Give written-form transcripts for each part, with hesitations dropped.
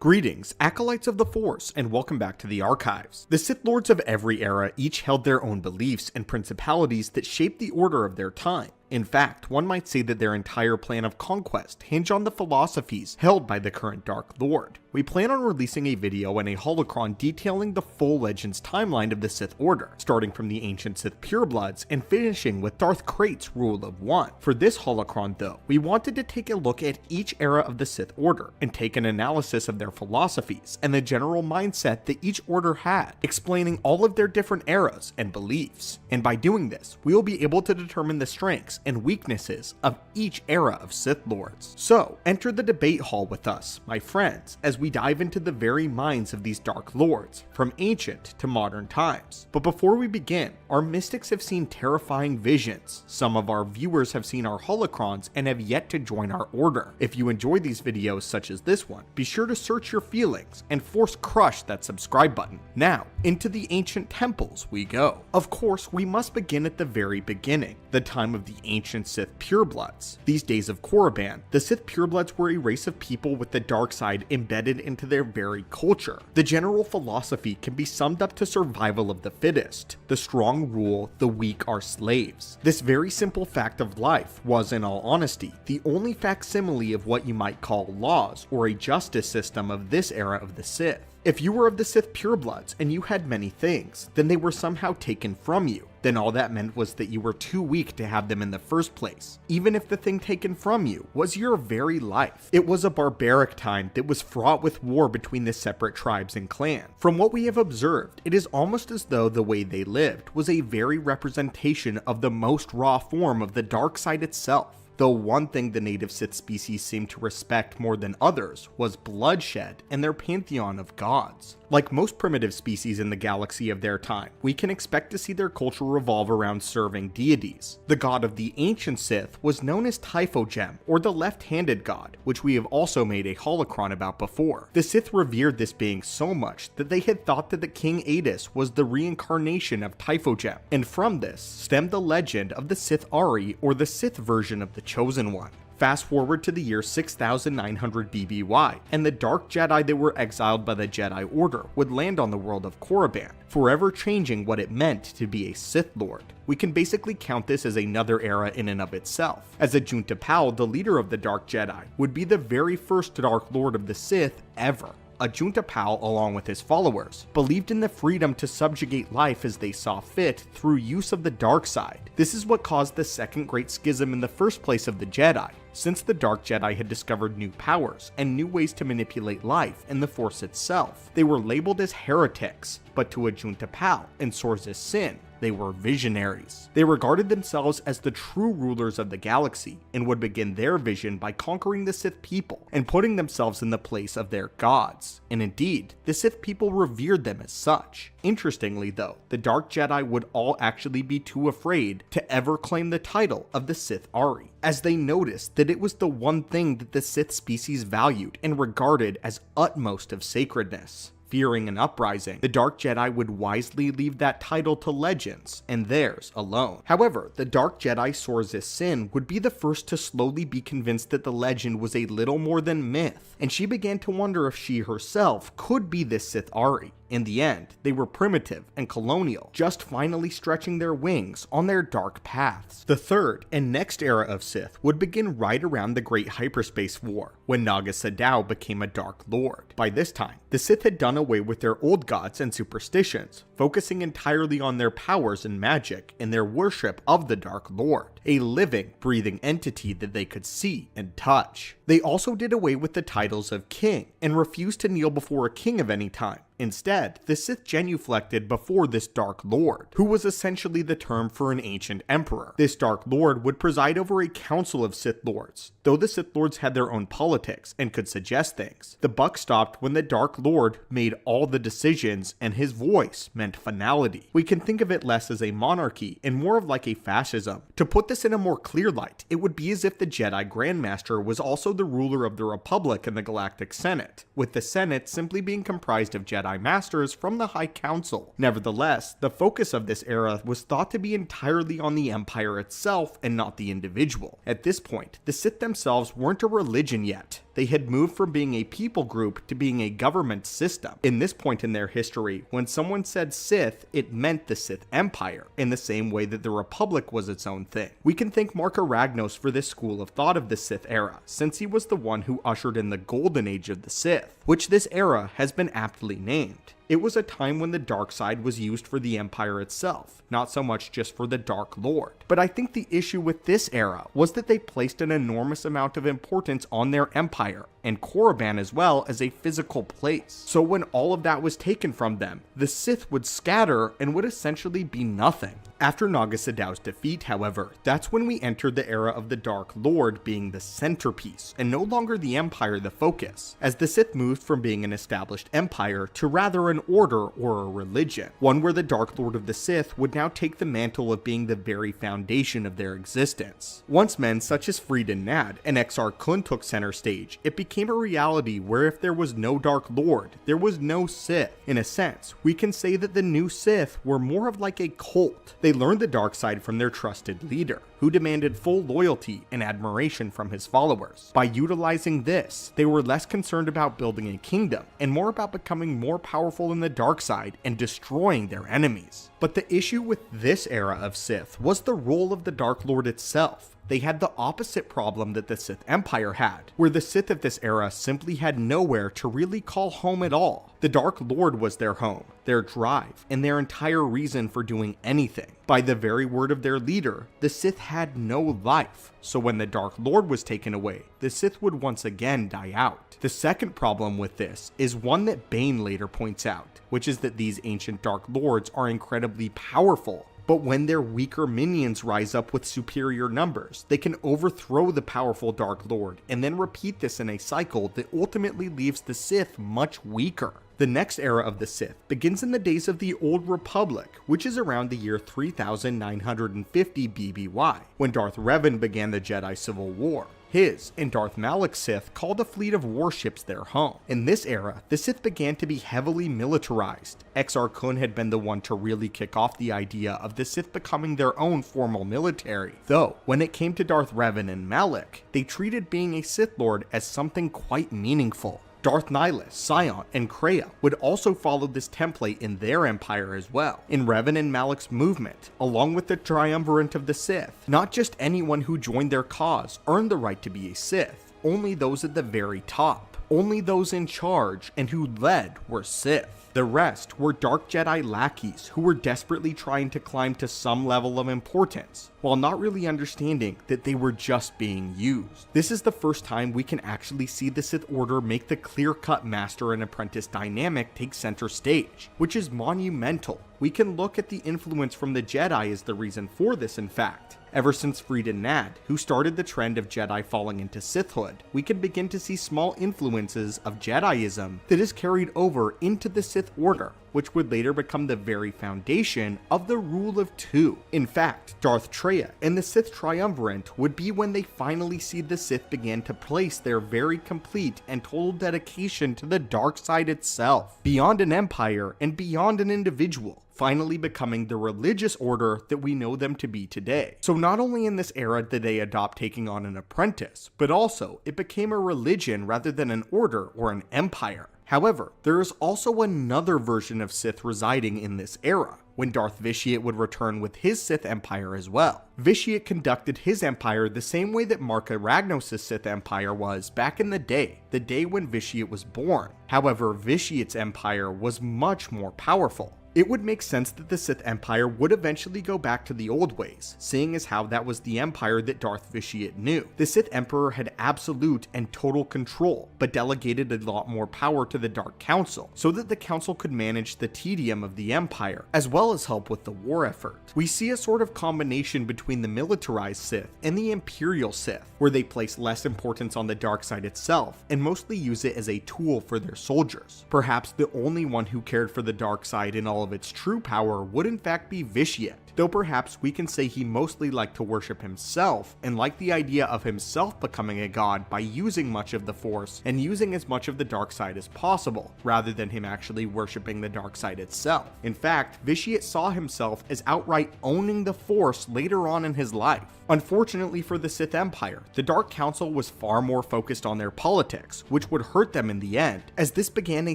Greetings, acolytes of the Force, and welcome back to the Archives. The Sith Lords of every era each held their own beliefs and principalities that shaped the order of their time. In fact, one might say that their entire plan of conquest hinged on the philosophies held by the current Dark Lord. We plan on releasing a video and a holocron detailing the full Legends timeline of the Sith Order, starting from the ancient Sith purebloods and finishing with Darth Krayt's Rule of One. For this holocron though, we wanted to take a look at each era of the Sith Order and take an analysis of their philosophies and the general mindset that each order had, explaining all of their different eras and beliefs. And by doing this, we will be able to determine the strengths and weaknesses of each era of Sith Lords. So, enter the debate hall with us, my friends, as we dive into the very minds of these Dark Lords, from ancient to modern times. But before we begin, our mystics have seen terrifying visions, some of our viewers have seen our holocrons and have yet to join our order. If you enjoy these videos such as this one, be sure to search your feelings and force crush that subscribe button. Now, into the ancient temples we go. Of course, we must begin at the very beginning, the time of the ancient Sith purebloods. These days of Korriban, the Sith purebloods were a race of people with the dark side embedded into their very culture. The general philosophy can be summed up to survival of the fittest. The strong rule, the weak are slaves. This very simple fact of life was, in all honesty, the only facsimile of what you might call laws or a justice system of this era of the Sith. If you were of the Sith purebloods and you had many things, then they were somehow taken from you. Then all that meant was that you were too weak to have them in the first place, even if the thing taken from you was your very life. It was a barbaric time that was fraught with war between the separate tribes and clans. From what we have observed, it is almost as though the way they lived was a very representation of the most raw form of the dark side itself. Though one thing the native Sith species seemed to respect more than others was bloodshed and their pantheon of gods. Like most primitive species in the galaxy of their time, we can expect to see their culture revolve around serving deities. The god of the ancient Sith was known as Typhogem, or the left-handed god, which we have also made a holocron about before. The Sith revered this being so much that they had thought that the King Adis was the reincarnation of Typhogem, and from this stemmed the legend of the Sith Ari, or the Sith version of the Chosen One. Fast forward to the year 6900 BBY, and the Dark Jedi that were exiled by the Jedi Order would land on the world of Korriban, forever changing what it meant to be a Sith Lord. We can basically count this as another era in and of itself, as Ajunta Pal, the leader of the Dark Jedi, would be the very first Dark Lord of the Sith ever. Ajunta Pal, along with his followers, believed in the freedom to subjugate life as they saw fit through use of the dark side. This is what caused the second great schism in the first place of the Jedi, since the Dark Jedi had discovered new powers and new ways to manipulate life and the Force itself. They were labeled as heretics, but to Ajunta Pal and Sorza's Sin, they were visionaries. They regarded themselves as the true rulers of the galaxy and would begin their vision by conquering the Sith people and putting themselves in the place of their gods. And indeed, the Sith people revered them as such. Interestingly though, the Dark Jedi would all actually be too afraid to ever claim the title of the Sith Ari, as they noticed that it was the one thing that the Sith species valued and regarded as utmost of sacredness. Fearing an uprising, the Dark Jedi would wisely leave that title to Legends, and theirs alone. However, the Dark Jedi Sorza's Sin would be the first to slowly be convinced that the legend was a little more than myth, and she began to wonder if she herself could be this Sith Ari. In the end, they were primitive and colonial, just finally stretching their wings on their dark paths. The third and next era of Sith would begin right around the Great Hyperspace War, when Naga Sadow became a Dark Lord. By this time, the Sith had done away with their old gods and superstitions, focusing entirely on their powers and magic and their worship of the Dark Lord, a living, breathing entity that they could see and touch. They also did away with the titles of king and refused to kneel before a king of any time. Instead, the Sith genuflected before this Dark Lord, who was essentially the term for an ancient emperor. This Dark Lord would preside over a council of Sith Lords. Though the Sith Lords had their own politics and could suggest things, the buck stopped when the Dark Lord made all the decisions and his voice meant finality. We can think of it less as a monarchy and more of like a fascism. To put this in a more clear light, it would be as if the Jedi Grandmaster was also the ruler of the Republic and the Galactic Senate, with the Senate simply being comprised of Jedi Masters from the High Council. Nevertheless, the focus of this era was thought to be entirely on the Empire itself and not the individual. At this point, the Sith themselves weren't a religion yet. They had moved from being a people group to being a government system. In this point in their history, when someone said Sith, it meant the Sith Empire, in the same way that the Republic was its own thing. We can thank Marka Ragnos for this school of thought of the Sith era, since he was the one who ushered in the golden age of the Sith, which this era has been aptly named. It was a time when the dark side was used for the Empire itself, not so much just for the Dark Lord. But I think the issue with this era was that they placed an enormous amount of importance on their Empire, and Korriban as well, as a physical place. So when all of that was taken from them, the Sith would scatter and would essentially be nothing. After Naga Sadow's defeat, however, that's when we entered the era of the Dark Lord being the centerpiece, and no longer the Empire the focus, as the Sith moved from being an established empire to rather an order or a religion, one where the Dark Lord of the Sith would now take the mantle of being the very foundation of their existence. Once men such as Freed Nad and Exar Kun took center stage, it became a reality where if there was no Dark Lord, there was no Sith. In a sense, we can say that the new Sith were more of like a cult. They learned the dark side from their trusted leader, who demanded full loyalty and admiration from his followers. By utilizing this, they were less concerned about building a kingdom, and more about becoming more powerful in the dark side and destroying their enemies. But the issue with this era of Sith was the role of the Dark Lord itself. They had the opposite problem that the Sith Empire had, where the Sith of this era simply had nowhere to really call home at all. The Dark Lord was their home, their drive, and their entire reason for doing anything. By the very word of their leader, the Sith had no life, so when the Dark Lord was taken away, the Sith would once again die out. The second problem with this is one that Bane later points out, which is that these ancient Dark Lords are incredibly powerful. But when their weaker minions rise up with superior numbers, they can overthrow the powerful Dark Lord, and then repeat this in a cycle that ultimately leaves the Sith much weaker. The next era of the Sith begins in the days of the Old Republic, which is around the year 3950 BBY, when Darth Revan began the Jedi Civil War. His and Darth Malek's Sith called a fleet of warships their home. In this era, the Sith began to be heavily militarized. Exar Kun had been the one to really kick off the idea of the Sith becoming their own formal military. Though, when it came to Darth Revan and Malek, they treated being a Sith Lord as something quite meaningful. Darth Nihilus, Sion, and Krayt would also follow this template in their empire as well. In Revan and Malek's movement, along with the triumvirate of the Sith, not just anyone who joined their cause earned the right to be a Sith, only those at the very top. Only those in charge and who led were Sith. The rest were Dark Jedi lackeys who were desperately trying to climb to some level of importance, while not really understanding that they were just being used. This is the first time we can actually see the Sith Order make the clear-cut master and apprentice dynamic take center stage, which is monumental. We can look at the influence from the Jedi as the reason for this, in fact. Ever since Freed Nad, who started the trend of Jedi falling into Sithhood, we can begin to see small influences of Jediism that is carried over into the Sith Order, which would later become the very foundation of the Rule of Two. In fact, Darth Krayt and the Sith Triumvirate would be when they finally see the Sith begin to place their very complete and total dedication to the dark side itself, beyond an empire and beyond an individual, finally becoming the religious order that we know them to be today. So not only in this era did they adopt taking on an apprentice, but also it became a religion rather than an order or an empire. However, there is also another version of Sith residing in this era, when Darth Vitiate would return with his Sith Empire as well. Vitiate conducted his empire the same way that Marka Ragnos' Sith Empire was back in the day when Vitiate was born. However, Vitiate's empire was much more powerful. It would make sense that the Sith Empire would eventually go back to the old ways, seeing as how that was the empire that Darth Vitiate knew. The Sith Emperor had absolute and total control, but delegated a lot more power to the Dark Council, so that the Council could manage the tedium of the Empire, as well as help with the war effort. We see a sort of combination between the militarized Sith and the Imperial Sith, where they place less importance on the dark side itself, and mostly use it as a tool for their soldiers. Perhaps the only one who cared for the dark side in all all of its true power would in fact be Vitiate, though perhaps we can say he mostly liked to worship himself and liked the idea of himself becoming a god by using much of the Force and using as much of the dark side as possible, rather than him actually worshipping the dark side itself. In fact, Vitiate saw himself as outright owning the Force later on in his life. Unfortunately for the Sith Empire, the Dark Council was far more focused on their politics, which would hurt them in the end, as this began a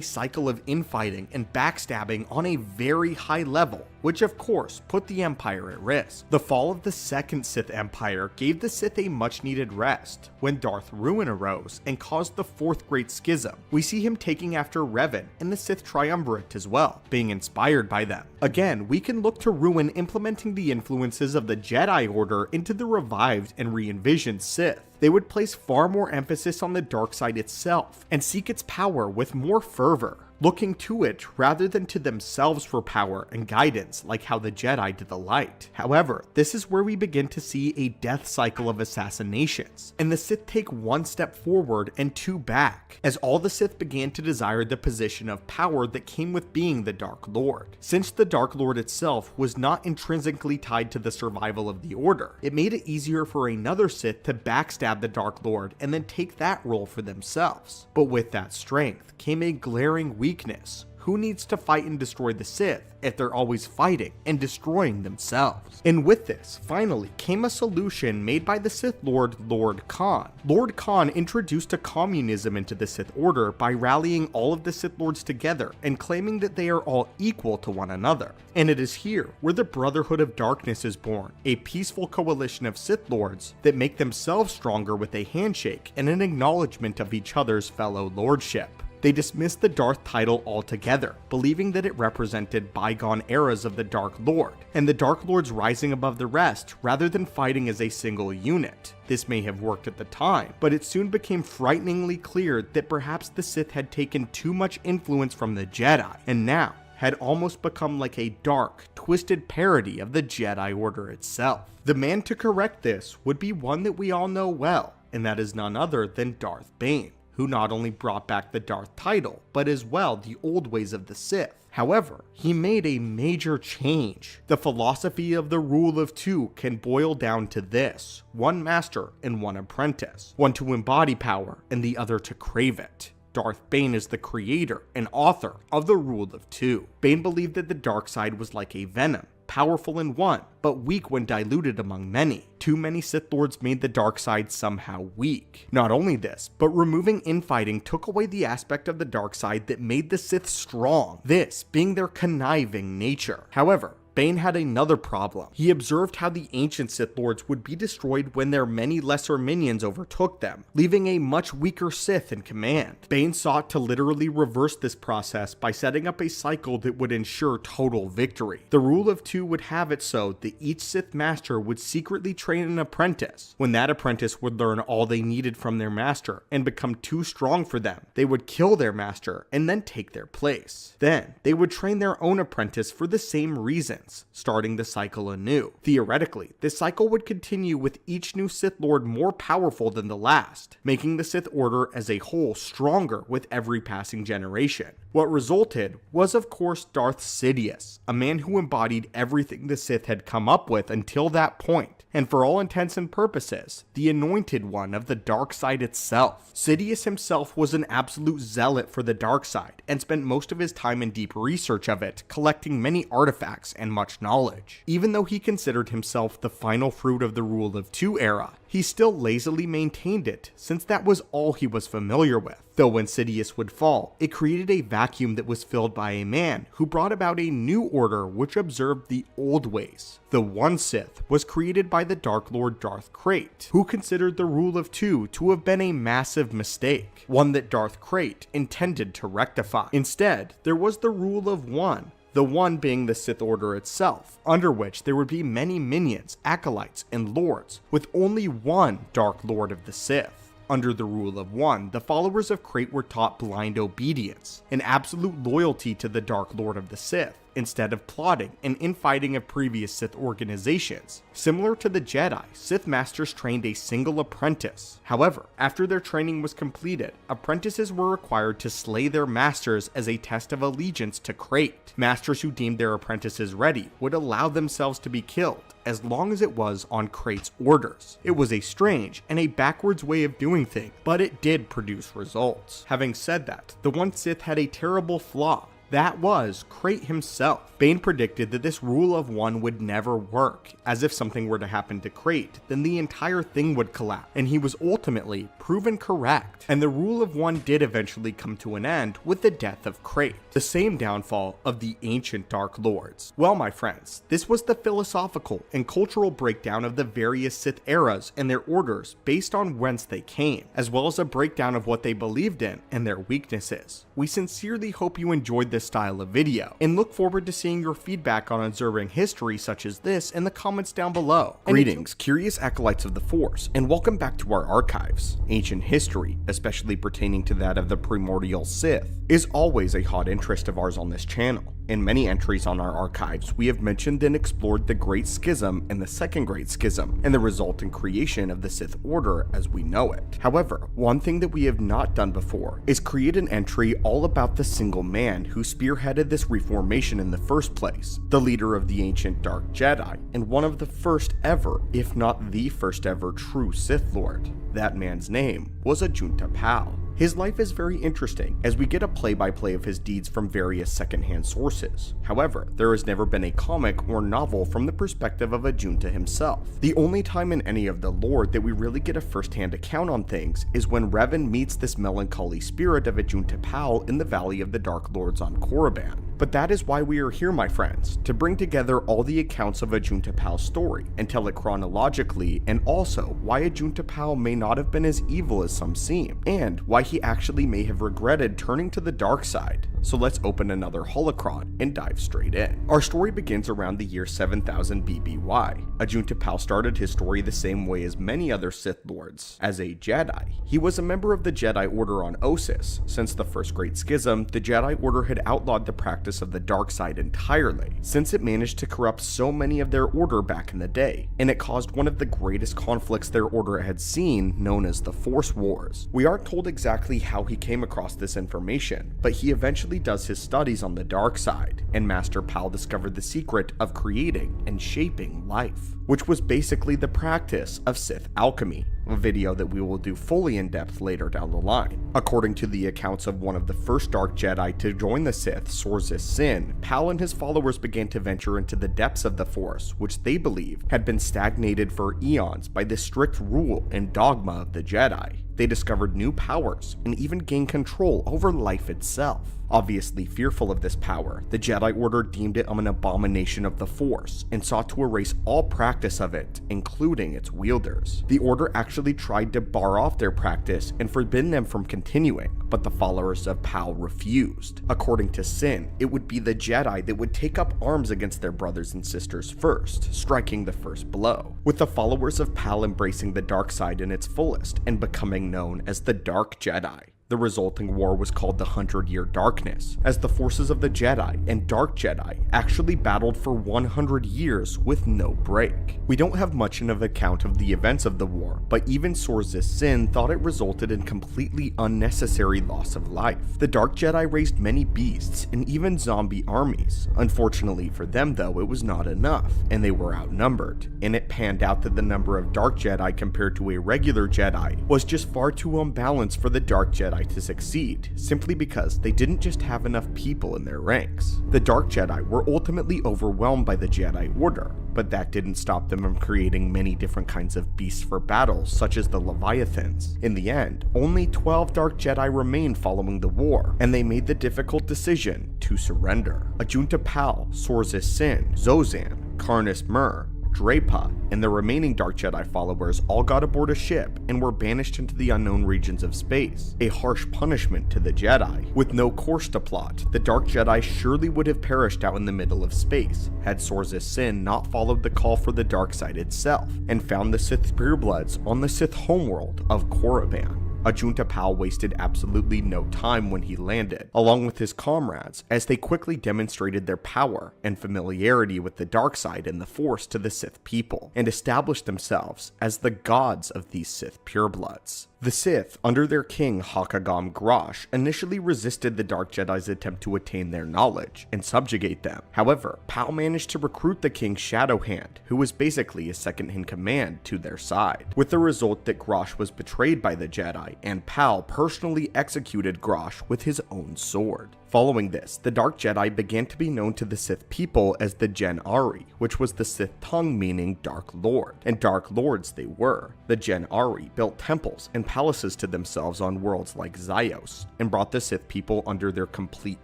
cycle of infighting and backstabbing on a very high level, which of course put the Empire at risk. The fall of the Second Sith Empire gave the Sith a much needed rest, when Darth Ruin arose and caused the Fourth Great Schism. We see him taking after Revan and the Sith Triumvirate as well, being inspired by them. Again, we can look to Ruin implementing the influences of the Jedi Order into the revived and re-envisioned Sith. They would place far more emphasis on the dark side itself and seek its power with more fervor, looking to it rather than to themselves for power and guidance like how the Jedi did the light. However, this is where we begin to see a death cycle of assassinations, and the Sith take one step forward and two back, as all the Sith began to desire the position of power that came with being the Dark Lord. Since the Dark Lord itself was not intrinsically tied to the survival of the Order, it made it easier for another Sith to backstab the Dark Lord and then take that role for themselves. But with that strength came a glaring weakness. Who needs to fight and destroy the Sith if they're always fighting and destroying themselves? And with this, finally came a solution made by the Sith Lord, Lord Khan. Lord Khan introduced a communism into the Sith Order by rallying all of the Sith Lords together and claiming that they are all equal to one another. And it is here where the Brotherhood of Darkness is born, a peaceful coalition of Sith Lords that make themselves stronger with a handshake and an acknowledgement of each other's fellow lordship. They dismissed the Darth title altogether, believing that it represented bygone eras of the Dark Lord, and the Dark Lords rising above the rest rather than fighting as a single unit. This may have worked at the time, but it soon became frighteningly clear that perhaps the Sith had taken too much influence from the Jedi, and now had almost become like a dark, twisted parody of the Jedi Order itself. The man to correct this would be one that we all know well, and that is none other than Darth Bane, who not only brought back the Darth title, but as well the old ways of the Sith. However, he made a major change. The philosophy of the rule of two can boil down to this: one master and one apprentice, one to embody power and the other to crave it. Darth Bane is the creator and author of the rule of two. Bane believed that the dark side was like a venom, powerful in one, but weak when diluted among many. Too many Sith Lords made the dark side somehow weak. Not only this, but removing infighting took away the aspect of the dark side that made the Sith strong, this being their conniving nature. However, Bane had another problem. He observed how the ancient Sith Lords would be destroyed when their many lesser minions overtook them, leaving a much weaker Sith in command. Bane sought to literally reverse this process by setting up a cycle that would ensure total victory. The rule of two would have it so that each Sith Master would secretly train an apprentice. When that apprentice would learn all they needed from their master and become too strong for them, they would kill their master and then take their place. Then, they would train their own apprentice for the same reason, starting the cycle anew. Theoretically, this cycle would continue with each new Sith Lord more powerful than the last, making the Sith Order as a whole stronger with every passing generation. What resulted was of course Darth Sidious, a man who embodied everything the Sith had come up with until that point, and for all intents and purposes, the anointed one of the dark side itself. Sidious himself was an absolute zealot for the dark side, and spent most of his time in deep research of it, collecting many artifacts and much knowledge. Even though he considered himself the final fruit of the Rule of Two era, he still lazily maintained it, since that was all he was familiar with. Though when Sidious would fall, it created a vacuum that was filled by a man who brought about a new order which observed the old ways. The One Sith was created by the Dark Lord Darth Krayt, who considered the Rule of Two to have been a massive mistake, one that Darth Krayt intended to rectify. Instead, there was the Rule of One, the one being the Sith Order itself, under which there would be many minions, acolytes, and lords, with only one Dark Lord of the Sith. Under the Rule of One, the followers of Krayt were taught blind obedience and absolute loyalty to the Dark Lord of the Sith, instead of plotting and infighting of previous Sith organizations. Similar to the Jedi, Sith Masters trained a single apprentice. However, after their training was completed, apprentices were required to slay their masters as a test of allegiance to Krayt. Masters who deemed their apprentices ready would allow themselves to be killed, as long as it was on Krayt's orders. It was a strange and a backwards way of doing things, but it did produce results. Having said that, the one Sith had a terrible flaw. That was Krayt himself. Bane predicted that this rule of one would never work, as if something were to happen to Krayt, then the entire thing would collapse, and he was ultimately proven correct. And the rule of one did eventually come to an end with the death of Krayt, the same downfall of the ancient Dark Lords. Well, my friends, this was the philosophical and cultural breakdown of the various Sith eras and their orders based on whence they came, as well as a breakdown of what they believed in and their weaknesses. We sincerely hope you enjoyed this style of video, and look forward to seeing your feedback on observing history such as this in the comments down below. Greetings, curious acolytes of the Force, and welcome back to our archives. Ancient history, especially pertaining to that of the primordial Sith, is always a hot interest of ours on this channel. In many entries on our archives, we have mentioned and explored the Great Schism and the Second Great Schism, and the resulting creation of the Sith Order as we know it. However, one thing that we have not done before is create an entry all about the single man who spearheaded this reformation in the first place, the leader of the ancient Dark Jedi, and one of the first ever, if not the first ever, true Sith Lord. That man's name was Ajunta Pal. His life is very interesting, as we get a play-by-play of his deeds from various secondhand sources. However, there has never been a comic or novel from the perspective of Ajunta himself. The only time in any of the lore that we really get a first-hand account on things is when Revan meets this melancholy spirit of Ajunta Pal in the Valley of the Dark Lords on Korriban. But that is why we are here, my friends, to bring together all the accounts of Ajunta Pal's story and tell it chronologically, and also why Ajunta Pal may not have been as evil as some seem, and why he actually may have regretted turning to the dark side. So let's open another holocron and dive straight in. Our story begins around the year 7000 BBY. Ajunta Pal started his story the same way as many other Sith Lords, as a Jedi. He was a member of the Jedi Order on Ossus. Since the First Great Schism, the Jedi Order had outlawed the practice of the dark side entirely, since it managed to corrupt so many of their order back in the day, and it caused one of the greatest conflicts their order had seen, known as the Force Wars. We aren't told exactly how he came across this information, but he eventually does his studies on the dark side, and Master Pal discovered the secret of creating and shaping life, which was basically the practice of Sith alchemy, a video that we will do fully in depth later down the line. According to the accounts of one of the first Dark Jedi to join the Sith, Sorzus Sin, Pal and his followers began to venture into the depths of the Force, which they believe had been stagnated for eons by the strict rule and dogma of the Jedi. They discovered new powers and even gained control over life itself. Obviously fearful of this power, the Jedi Order deemed it an abomination of the Force and sought to erase all practice of it, including its wielders. The Order actually tried to bar off their practice and forbid them from continuing, but the followers of Pal refused. According to Sin, it would be the Jedi that would take up arms against their brothers and sisters first, striking the first blow, with the followers of Pal embracing the dark side in its fullest and becoming known as the Dark Jedi. The resulting war was called the 100-Year Darkness, as the forces of the Jedi and Dark Jedi actually battled for 100 years with no break. We don't have much of an account of the events of the war, but even Sorzus Sin thought it resulted in completely unnecessary loss of life. The Dark Jedi raised many beasts and even zombie armies. Unfortunately for them though, it was not enough, and they were outnumbered, and it panned out that the number of Dark Jedi compared to a regular Jedi was just far too unbalanced for the Dark Jedi to succeed, simply because they didn't just have enough people in their ranks. The Dark Jedi were ultimately overwhelmed by the Jedi Order, but that didn't stop them from creating many different kinds of beasts for battles, such as the Leviathans. In the end, only 12 Dark Jedi remained following the war, and they made the difficult decision to surrender. Ajunta Pal, Sorzus Sin, Zozan, Karnus Mur, Drapa, and the remaining Dark Jedi followers all got aboard a ship and were banished into the unknown regions of space, a harsh punishment to the Jedi. With no course to plot, the Dark Jedi surely would have perished out in the middle of space had Sorzus Sin not followed the call for the dark side itself and found the Sith purebloods on the Sith homeworld of Korriban. Ajunta Pal wasted absolutely no time when he landed, along with his comrades, as they quickly demonstrated their power and familiarity with the dark side and the Force to the Sith people, and established themselves as the gods of these Sith purebloods. The Sith, under their king Hakagam Grosh, initially resisted the Dark Jedi's attempt to attain their knowledge and subjugate them. However, Pal managed to recruit the king's shadow hand, who was basically a second-in-command, to their side, with the result that Grosh was betrayed by the Jedi, and Pal personally executed Grosh with his own sword. Following this, the Dark Jedi began to be known to the Sith people as the Gen Ari, which was the Sith tongue meaning Dark Lord, and Dark Lords they were. The Gen Ari built temples and palaces to themselves on worlds like Zyos, and brought the Sith people under their complete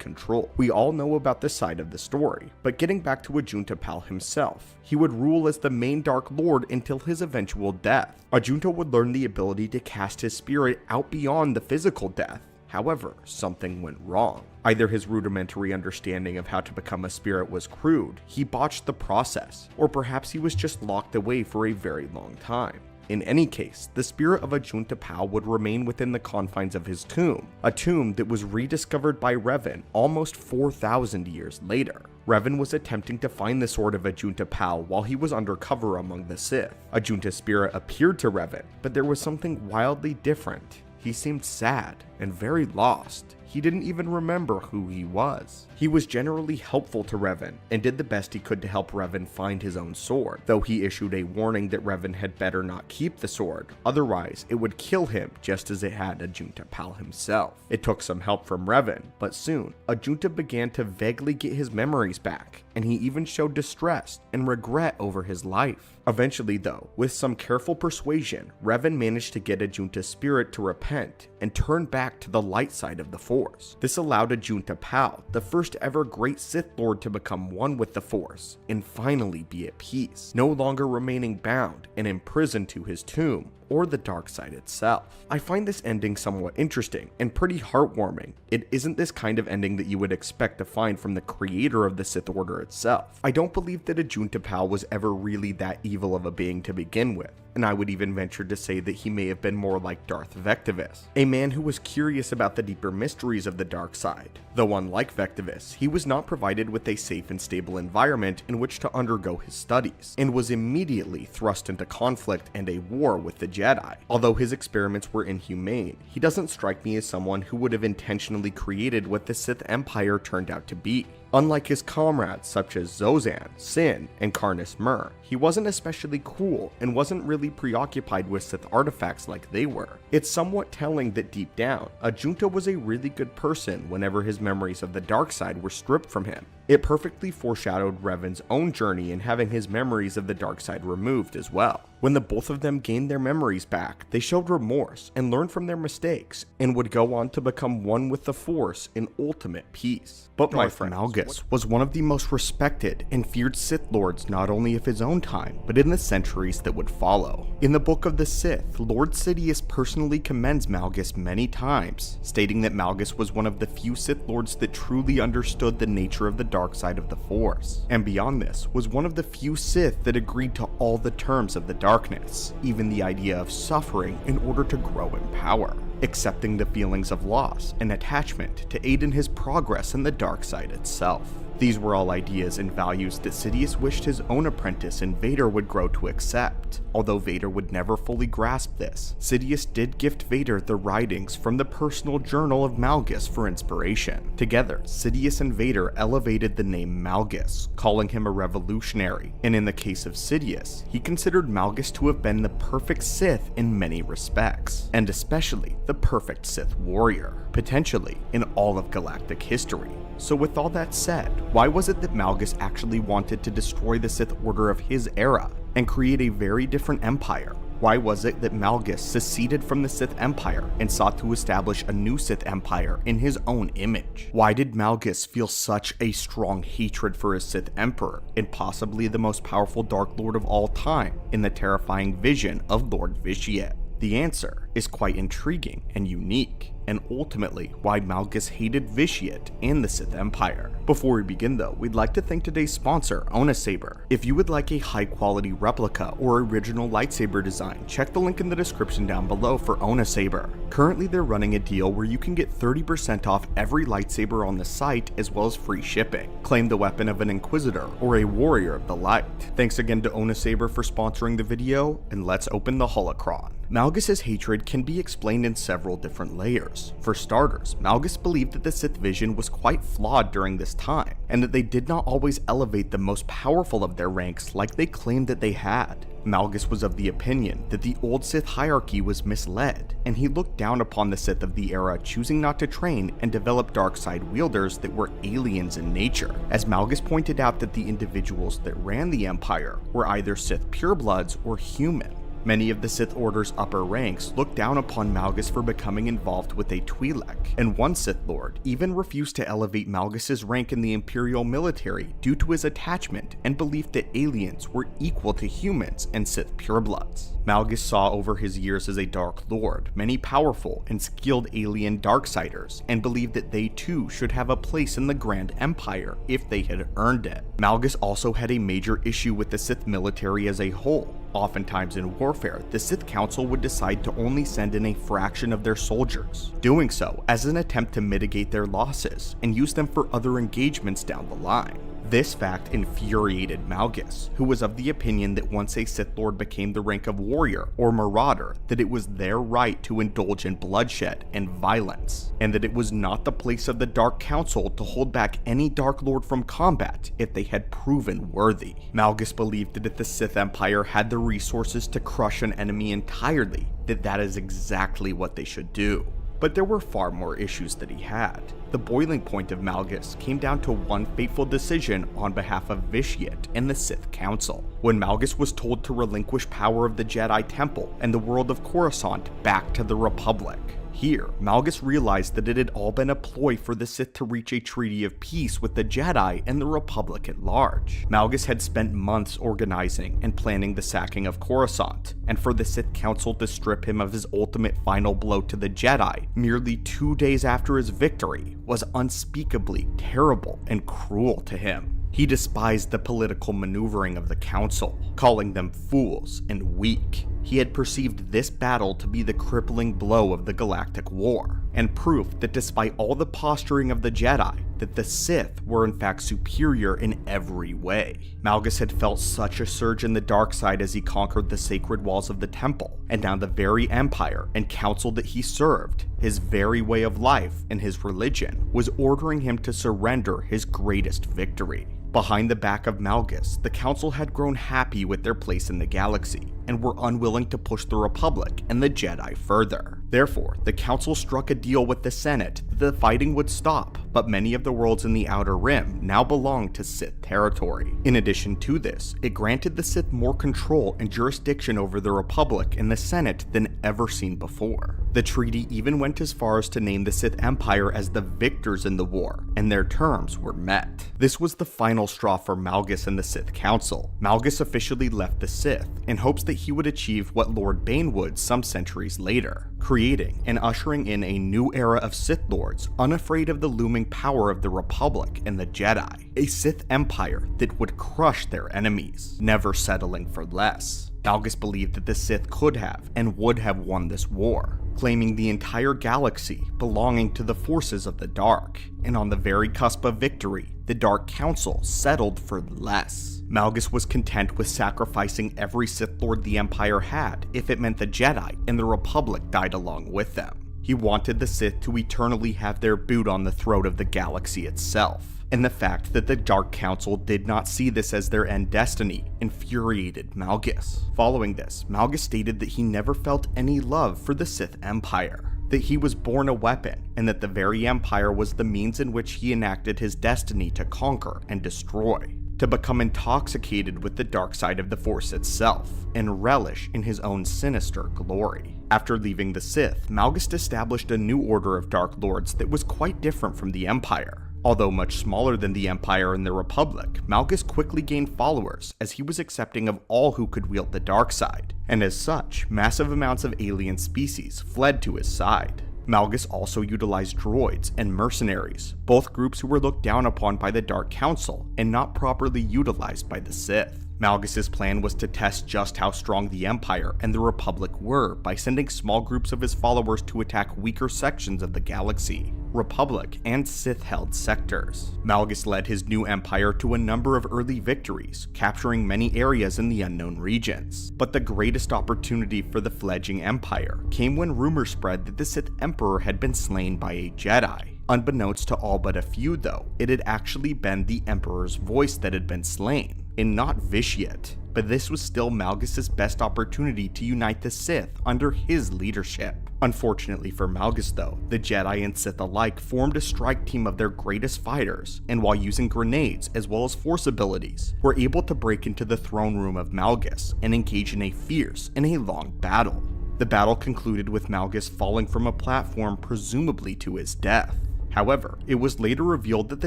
control. We all know about this side of the story, but getting back to Ajunta Pal himself, he would rule as the main Dark Lord until his eventual death. Ajunta would learn the ability to cast his spirit out beyond the physical death. However, something went wrong. Either his rudimentary understanding of how to become a spirit was crude, he botched the process, or perhaps he was just locked away for a very long time. In any case, the spirit of Ajunta Pal would remain within the confines of his tomb, a tomb that was rediscovered by Revan almost 4,000 years later. Revan was attempting to find the sword of Ajunta Pal while he was undercover among the Sith. Ajunta's spirit appeared to Revan, but there was something wildly different. He seemed sad and very lost. He didn't even remember who he was. He was generally helpful to Revan and did the best he could to help Revan find his own sword, though he issued a warning that Revan had better not keep the sword, otherwise it would kill him just as it had Ajunta Pal himself. It took some help from Revan, but soon, Ajunta began to vaguely get his memories back, and he even showed distress and regret over his life. Eventually though, with some careful persuasion, Revan managed to get Ajunta's spirit to repent and turn back to the light side of the Force. This allowed Ajunta Pal, the first ever great Sith Lord, to become one with the Force and finally be at peace, no longer remaining bound and imprisoned to his tomb or the dark side itself. I find this ending somewhat interesting and pretty heartwarming. It isn't this kind of ending that you would expect to find from the creator of the Sith Order itself. I don't believe that Ajunta Pal was ever really that evil of a being to begin with, and I would even venture to say that he may have been more like Darth Vectivus, a man who was curious about the deeper mysteries of the dark side. Though unlike Vectivus, he was not provided with a safe and stable environment in which to undergo his studies, and was immediately thrust into conflict and a war with the Jedi. Although his experiments were inhumane, he doesn't strike me as someone who would have intentionally created what the Sith Empire turned out to be. Unlike his comrades such as Zozan, Sin, and Karnus Mur, he wasn't especially cruel and wasn't really preoccupied with Sith artifacts like they were. It's somewhat telling that deep down, Ajunta was a really good person whenever his memories of the dark side were stripped from him. It perfectly foreshadowed Revan's own journey in having his memories of the dark side removed as well. When the both of them gained their memories back, they showed remorse and learned from their mistakes, and would go on to become one with the Force in ultimate peace. But my friend Malgus was one of the most respected and feared Sith Lords not only of his own time, but in the centuries that would follow. In the Book of the Sith, Lord Sidious personally commends Malgus many times, stating that Malgus was one of the few Sith Lords that truly understood the nature of the dark side of the Force, and beyond this, was one of the few Sith that agreed to all the terms of the darkness, even the idea of suffering in order to grow in power, accepting the feelings of loss and attachment to aid in his progress in the dark side itself. These were all ideas and values that Sidious wished his own apprentice in Vader would grow to accept. Although Vader would never fully grasp this, Sidious did gift Vader the writings from the personal journal of Malgus for inspiration. Together, Sidious and Vader elevated the name Malgus, calling him a revolutionary, and in the case of Sidious, he considered Malgus to have been the perfect Sith in many respects, and especially the perfect Sith warrior, potentially in all of galactic history. So with all that said, why was it that Malgus actually wanted to destroy the Sith Order of his era and create a very different empire? Why was it that Malgus seceded from the Sith Empire and sought to establish a new Sith Empire in his own image? Why did Malgus feel such a strong hatred for his Sith Emperor and possibly the most powerful Dark Lord of all time in the terrifying vision of Lord Vitiate? The answer is quite intriguing and unique, and ultimately why Malgus hated Vitiate and the Sith Empire. Before we begin though, we'd like to thank today's sponsor, Non-lightsaber. If you would like a high quality replica or original lightsaber design, check the link in the description down below for Non-lightsaber. Currently they're running a deal where you can get 30% off every lightsaber on the site as well as free shipping. Claim the weapon of an Inquisitor or a Warrior of the Light. Thanks again to Non-lightsaber for sponsoring the video, and let's open the holocron. Malgus's hatred can be explained in several different layers. For starters, Malgus believed that the Sith vision was quite flawed during this time, and that they did not always elevate the most powerful of their ranks like they claimed that they had. Malgus was of the opinion that the old Sith hierarchy was misled, and he looked down upon the Sith of the era choosing not to train and develop dark side wielders that were aliens in nature, as Malgus pointed out that the individuals that ran the Empire were either Sith purebloods or human. Many of the Sith Order's upper ranks looked down upon Malgus for becoming involved with a Twi'lek, and one Sith Lord even refused to elevate Malgus's rank in the Imperial military due to his attachment and belief that aliens were equal to humans and Sith purebloods. Malgus saw over his years as a Dark Lord many powerful and skilled alien Darksiders, and believed that they too should have a place in the Grand Empire if they had earned it. Malgus also had a major issue with the Sith military as a whole. Oftentimes in warfare, the Sith Council would decide to only send in a fraction of their soldiers, doing so as an attempt to mitigate their losses and use them for other engagements down the line. This fact infuriated Malgus, who was of the opinion that once a Sith Lord became the rank of warrior or marauder, that it was their right to indulge in bloodshed and violence, and that it was not the place of the Dark Council to hold back any Dark Lord from combat if they had proven worthy. Malgus believed that if the Sith Empire had the resources to crush an enemy entirely, that is exactly what they should do. But there were far more issues that he had. The boiling point of Malgus came down to one fateful decision on behalf of Vitiate and the Sith Council, when Malgus was told to relinquish power of the Jedi Temple and the world of Coruscant back to the Republic. Here, Malgus realized that it had all been a ploy for the Sith to reach a treaty of peace with the Jedi and the Republic at large. Malgus had spent months organizing and planning the sacking of Coruscant, and for the Sith Council to strip him of his ultimate final blow to the Jedi merely 2 days after his victory was unspeakably terrible and cruel to him. He despised the political maneuvering of the Council, calling them fools and weak. He had perceived this battle to be the crippling blow of the Galactic War, and proof that despite all the posturing of the Jedi, that the Sith were in fact superior in every way. Malgus had felt such a surge in the dark side as he conquered the sacred walls of the temple, and now the very Empire and Council that he served, his very way of life and his religion, was ordering him to surrender his greatest victory. Behind the back of Malgus, the Council had grown happy with their place in the galaxy, and were unwilling to push the Republic and the Jedi further. Therefore, the Council struck a deal with the Senate that the fighting would stop, but many of the worlds in the Outer Rim now belonged to Sith territory. In addition to this, it granted the Sith more control and jurisdiction over the Republic and the Senate than ever seen before. The treaty even went as far as to name the Sith Empire as the victors in the war, and their terms were met. This was the final straw for Malgus and the Sith Council. Malgus officially left the Sith in hopes that he would achieve what Lord Bane would some centuries later, creating and ushering in a new era of Sith Lords unafraid of the looming power of the Republic and the Jedi, a Sith Empire that would crush their enemies, never settling for less. Malgus believed that the Sith could have and would have won this war, claiming the entire galaxy belonging to the forces of the Dark, and on the very cusp of victory, the Dark Council settled for less. Malgus was content with sacrificing every Sith Lord the Empire had if it meant the Jedi and the Republic died along with them. He wanted the Sith to eternally have their boot on the throat of the galaxy itself, and the fact that the Dark Council did not see this as their end destiny infuriated Malgus. Following this, Malgus stated that he never felt any love for the Sith Empire, that he was born a weapon, and that the very Empire was the means in which he enacted his destiny to conquer and destroy, to become intoxicated with the dark side of the Force itself, and relish in his own sinister glory. After leaving the Sith, Malgus established a new order of Dark Lords that was quite different from the Empire. Although much smaller than the Empire and the Republic, Malgus quickly gained followers as he was accepting of all who could wield the dark side, and as such, massive amounts of alien species fled to his side. Malgus also utilized droids and mercenaries, both groups who were looked down upon by the Dark Council and not properly utilized by the Sith. Malgus's plan was to test just how strong the Empire and the Republic were by sending small groups of his followers to attack weaker sections of the galaxy, Republic and Sith-held sectors. Malgus led his new empire to a number of early victories, capturing many areas in the unknown regions. But the greatest opportunity for the fledgling empire came when rumors spread that the Sith Emperor had been slain by a Jedi. Unbeknownst to all but a few though, it had actually been the Emperor's voice that had been slain, and not Vitiate. But this was still Malgus's best opportunity to unite the Sith under his leadership. Unfortunately for Malgus though, the Jedi and Sith alike formed a strike team of their greatest fighters, and while using grenades as well as force abilities, were able to break into the throne room of Malgus and engage in a fierce and a long battle. The battle concluded with Malgus falling from a platform, presumably to his death. However, it was later revealed that the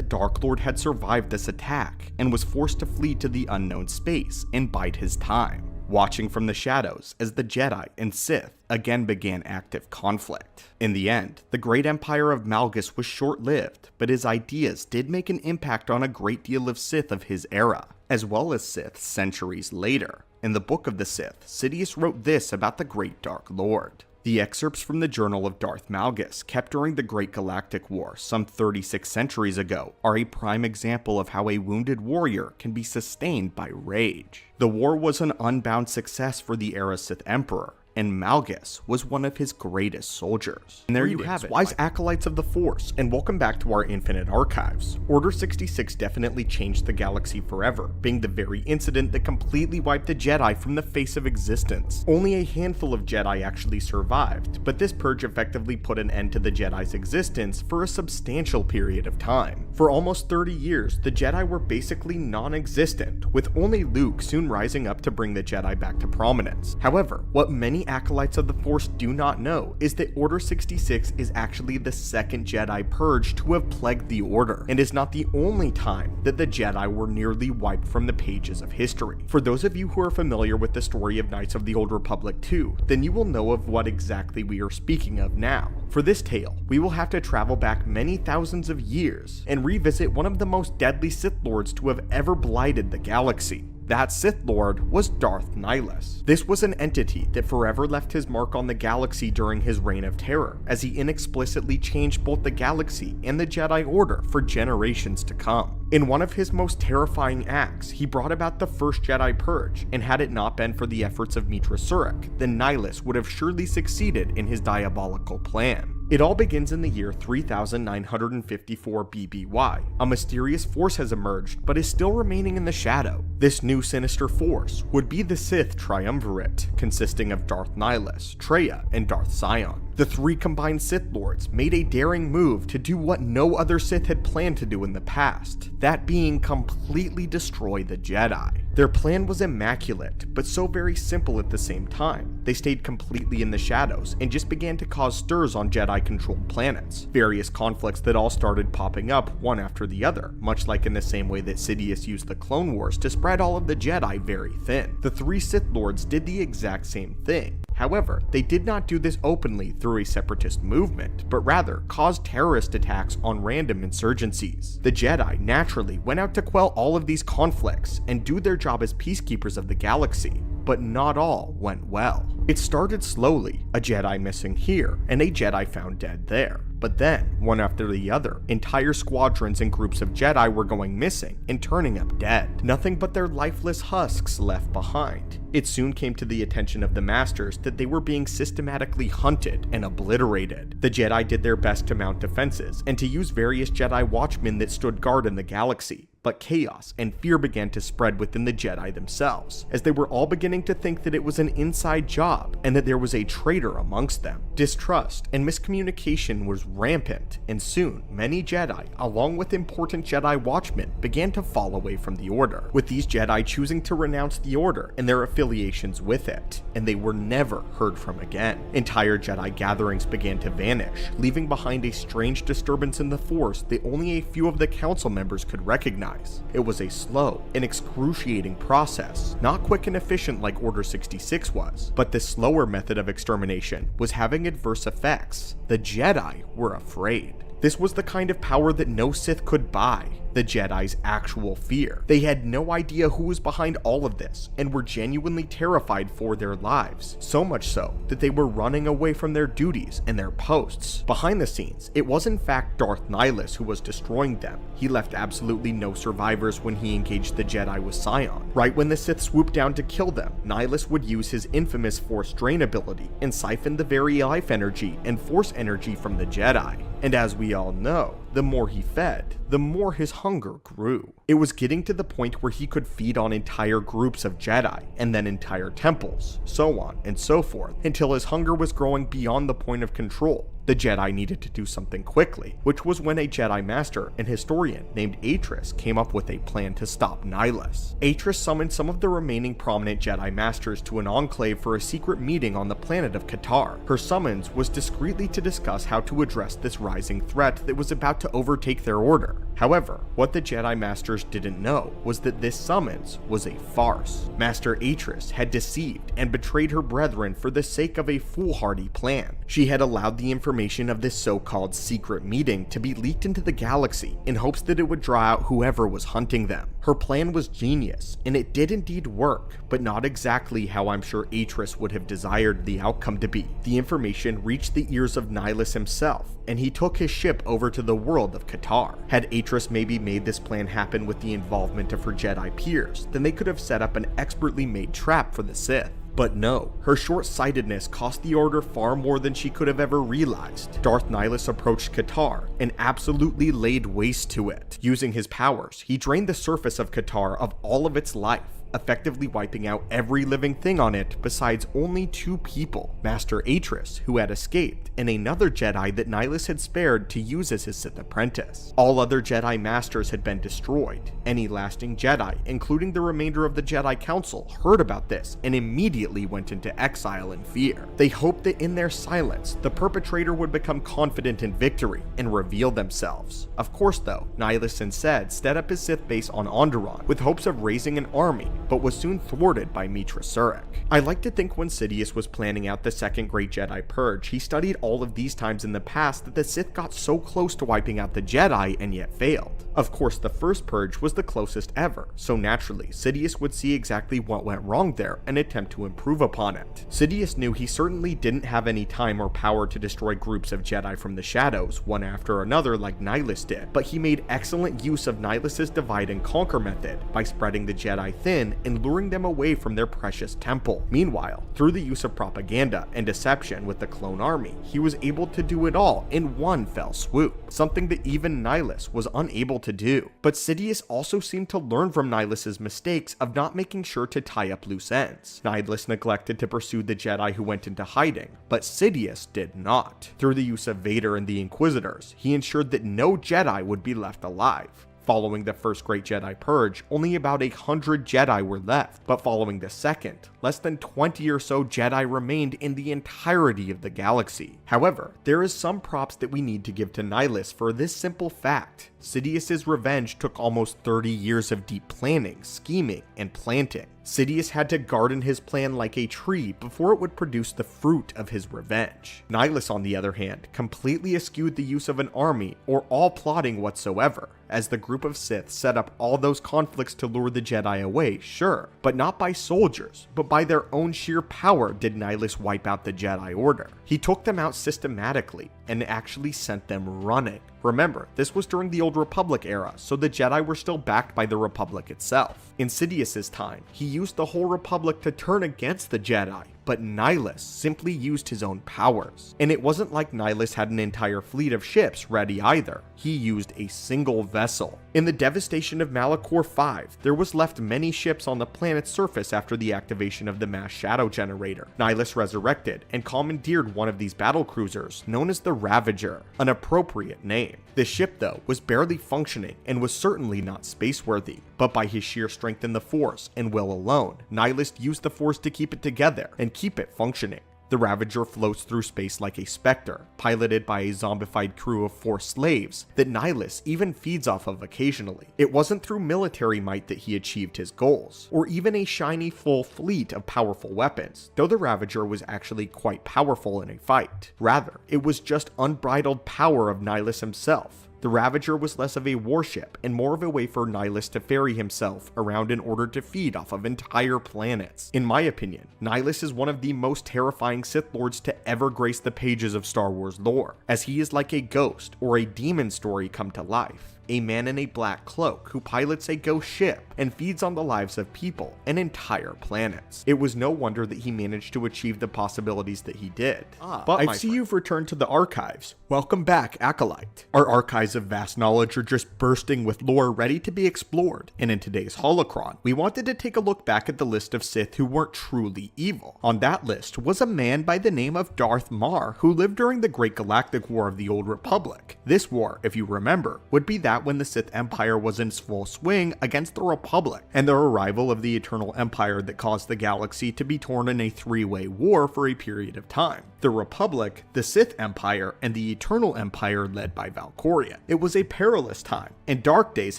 Dark Lord had survived this attack and was forced to flee to the unknown space and bide his time, watching from the shadows as the Jedi and Sith again began active conflict. In the end, the great empire of Malgus was short-lived, but his ideas did make an impact on a great deal of Sith of his era, as well as Sith centuries later. In the Book of the Sith, Sidious wrote this about the great Dark Lord. The excerpts from the Journal of Darth Malgus, kept during the Great Galactic War some 36 centuries ago, are a prime example of how a wounded warrior can be sustained by rage. The war was an unbound success for the era Sith Emperor, and Malgus was one of his greatest soldiers. And there you have it, wise acolytes of the Force, and welcome back to our Infinite Archives. Order 66 definitely changed the galaxy forever, being the very incident that completely wiped the Jedi from the face of existence. Only a handful of Jedi actually survived, but this purge effectively put an end to the Jedi's existence for a substantial period of time. For almost 30 years, the Jedi were basically non-existent, with only Luke soon rising up to bring the Jedi back to prominence. However, what many acolytes of the Force do not know is that Order 66 is actually the second Jedi purge to have plagued the Order, and is not the only time that the Jedi were nearly wiped from the pages of history. For those of you who are familiar with the story of Knights of the Old Republic 2, then you will know of what exactly we are speaking of now. For this tale, we will have to travel back many thousands of years and revisit one of the most deadly Sith Lords to have ever blighted the galaxy. That Sith Lord was Darth Nihilus. This was an entity that forever left his mark on the galaxy during his reign of terror, as he inexplicably changed both the galaxy and the Jedi Order for generations to come. In one of his most terrifying acts, he brought about the first Jedi Purge, and had it not been for the efforts of Mitra Surik, then Nihilus would have surely succeeded in his diabolical plan. It all begins in the year 3954 BBY. A mysterious force has emerged, but is still remaining in the shadow. This new sinister force would be the Sith Triumvirate, consisting of Darth Nihilus, Traya, and Darth Sion. The three combined Sith Lords made a daring move to do what no other Sith had planned to do in the past, that being completely destroy the Jedi. Their plan was immaculate, but so very simple at the same time. They stayed completely in the shadows and just began to cause stirs on Jedi-controlled planets. Various conflicts that all started popping up one after the other, much like in the same way that Sidious used the Clone Wars to spread all of the Jedi very thin. The three Sith Lords did the exact same thing. However, they did not do this openly through a separatist movement, but rather caused terrorist attacks on random insurgencies. The Jedi naturally went out to quell all of these conflicts and do their job as peacekeepers of the galaxy, but not all went well. It started slowly, a Jedi missing here and a Jedi found dead there. But then, one after the other, entire squadrons and groups of Jedi were going missing and turning up dead. Nothing but their lifeless husks left behind. It soon came to the attention of the Masters that they were being systematically hunted and obliterated. The Jedi did their best to mount defenses and to use various Jedi watchmen that stood guard in the galaxy. But chaos and fear began to spread within the Jedi themselves, as they were all beginning to think that it was an inside job and that there was a traitor amongst them. Distrust and miscommunication was rampant, and soon many Jedi, along with important Jedi watchmen, began to fall away from the Order, with these Jedi choosing to renounce the Order and their affiliations with it, and they were never heard from again. Entire Jedi gatherings began to vanish, leaving behind a strange disturbance in the Force that only a few of the Council members could recognize. It was a slow and excruciating process, not quick and efficient like Order 66 was, but this slower method of extermination was having adverse effects. The Jedi were afraid. This was the kind of power that no Sith could buy, the Jedi's actual fear. They had no idea who was behind all of this, and were genuinely terrified for their lives, so much so that they were running away from their duties and their posts. Behind the scenes, it was in fact Darth Nihilus who was destroying them. He left absolutely no survivors when he engaged the Jedi with Scion. Right when the Sith swooped down to kill them, Nihilus would use his infamous Force Drain ability and siphon the very life energy and Force energy from the Jedi. And as we all know, the more he fed, the more his hunger grew. It was getting to the point where he could feed on entire groups of Jedi, and then entire temples, so on and so forth, until his hunger was growing beyond the point of control. The Jedi needed to do something quickly, which was when a Jedi Master and historian named Atris came up with a plan to stop Nihilus. Atris summoned some of the remaining prominent Jedi Masters to an enclave for a secret meeting on the planet of Katar. Her summons was discreetly to discuss how to address this rising threat that was about to overtake their order. However, what the Jedi Masters didn't know was that this summons was a farce. Master Atris had deceived and betrayed her brethren for the sake of a foolhardy plan. She had allowed the information of this so-called secret meeting to be leaked into the galaxy in hopes that it would draw out whoever was hunting them. Her plan was genius, and it did indeed work, but not exactly how I'm sure Atris would have desired the outcome to be. The information reached the ears of Nihilus himself, and he took his ship over to the world of Katar. Had Atris maybe made this plan happen with the involvement of her Jedi peers, then they could have set up an expertly made trap for the Sith. But no, her short-sightedness cost the Order far more than she could have ever realized. Darth Nihilus approached Katar and absolutely laid waste to it. Using his powers, he drained the surface of Katar of all of its life, effectively wiping out every living thing on it besides only two people, Master Atris, who had escaped, and another Jedi that Nihilus had spared to use as his Sith apprentice. All other Jedi Masters had been destroyed. Any lasting Jedi, including the remainder of the Jedi Council, heard about this and immediately went into exile in fear. They hoped that in their silence, the perpetrator would become confident in victory and reveal themselves. Of course though, Nihilus instead set up his Sith base on Onderon with hopes of raising an army, but was soon thwarted by Mitra Surik. I like to think when Sidious was planning out the second Great Jedi Purge, he studied all of these times in the past that the Sith got so close to wiping out the Jedi and yet failed. Of course, the first Purge was the closest ever, so naturally, Sidious would see exactly what went wrong there and attempt to improve upon it. Sidious knew he certainly didn't have any time or power to destroy groups of Jedi from the shadows, one after another like Nihilus did, but he made excellent use of Nihilus's divide and conquer method by spreading the Jedi thin and luring them away from their precious temple. Meanwhile, through the use of propaganda and deception with the clone army, he was able to do it all in one fell swoop, something that even Nihilus was unable to do. But Sidious also seemed to learn from Nihilus's mistakes of not making sure to tie up loose ends. Nihilus neglected to pursue the Jedi who went into hiding, but Sidious did not. Through the use of Vader and the Inquisitors, he ensured that no Jedi would be left alive. Following the first Great Jedi Purge, only about 100 Jedi were left, but following the second, less than 20 or so Jedi remained in the entirety of the galaxy. However, there is some props that we need to give to Nihilus for this simple fact. Sidious's revenge took almost 30 years of deep planning, scheming, and planting. Sidious had to garden his plan like a tree before it would produce the fruit of his revenge. Nihilus, on the other hand, completely eschewed the use of an army or all plotting whatsoever, as the group of Sith set up all those conflicts to lure the Jedi away, sure, but not by soldiers, but by their own sheer power did Nihilus wipe out the Jedi Order. He took them out systematically and actually sent them running. Remember, this was during the Old Republic era, so the Jedi were still backed by the Republic itself. In Sidious's time, he used the whole Republic to turn against the Jedi, but Nihilus simply used his own powers. And it wasn't like Nihilus had an entire fleet of ships ready either. He used a single vessel. In the devastation of Malachor 5, there was left many ships on the planet's surface after the activation of the mass shadow generator. Nihilus resurrected and commandeered one of these battle cruisers, known as the Ravager, an appropriate name. The ship, though, was barely functioning and was certainly not space-worthy, but by his sheer strength in the Force and will alone, Nihilus used the Force to keep it together and keep it functioning. The Ravager floats through space like a specter, piloted by a zombified crew of Force slaves that Nihilus even feeds off of occasionally. It wasn't through military might that he achieved his goals, or even a shiny full fleet of powerful weapons, though the Ravager was actually quite powerful in a fight. Rather, it was just unbridled power of Nihilus himself. The Ravager was less of a warship and more of a way for Nihilus to ferry himself around in order to feed off of entire planets. In my opinion, Nihilus is one of the most terrifying Sith Lords to ever grace the pages of Star Wars lore, as he is like a ghost or a demon story come to life. A man in a black cloak who pilots a ghost ship and feeds on the lives of people and entire planets. It was no wonder that he managed to achieve the possibilities that he did. But I see you've returned to the archives. Welcome back, Acolyte. Our archives of vast knowledge are just bursting with lore ready to be explored, and in today's Holocron, we wanted to take a look back at the list of Sith who weren't truly evil. On that list was a man by the name of Darth Mar, who lived during the Great Galactic War of the Old Republic. This war, if you remember, would be that when the Sith Empire was in full swing against the Republic, and the arrival of the Eternal Empire that caused the galaxy to be torn in a three-way war for a period of time. The Republic, the Sith Empire, and the Eternal Empire led by Valkorion. It was a perilous time, and dark days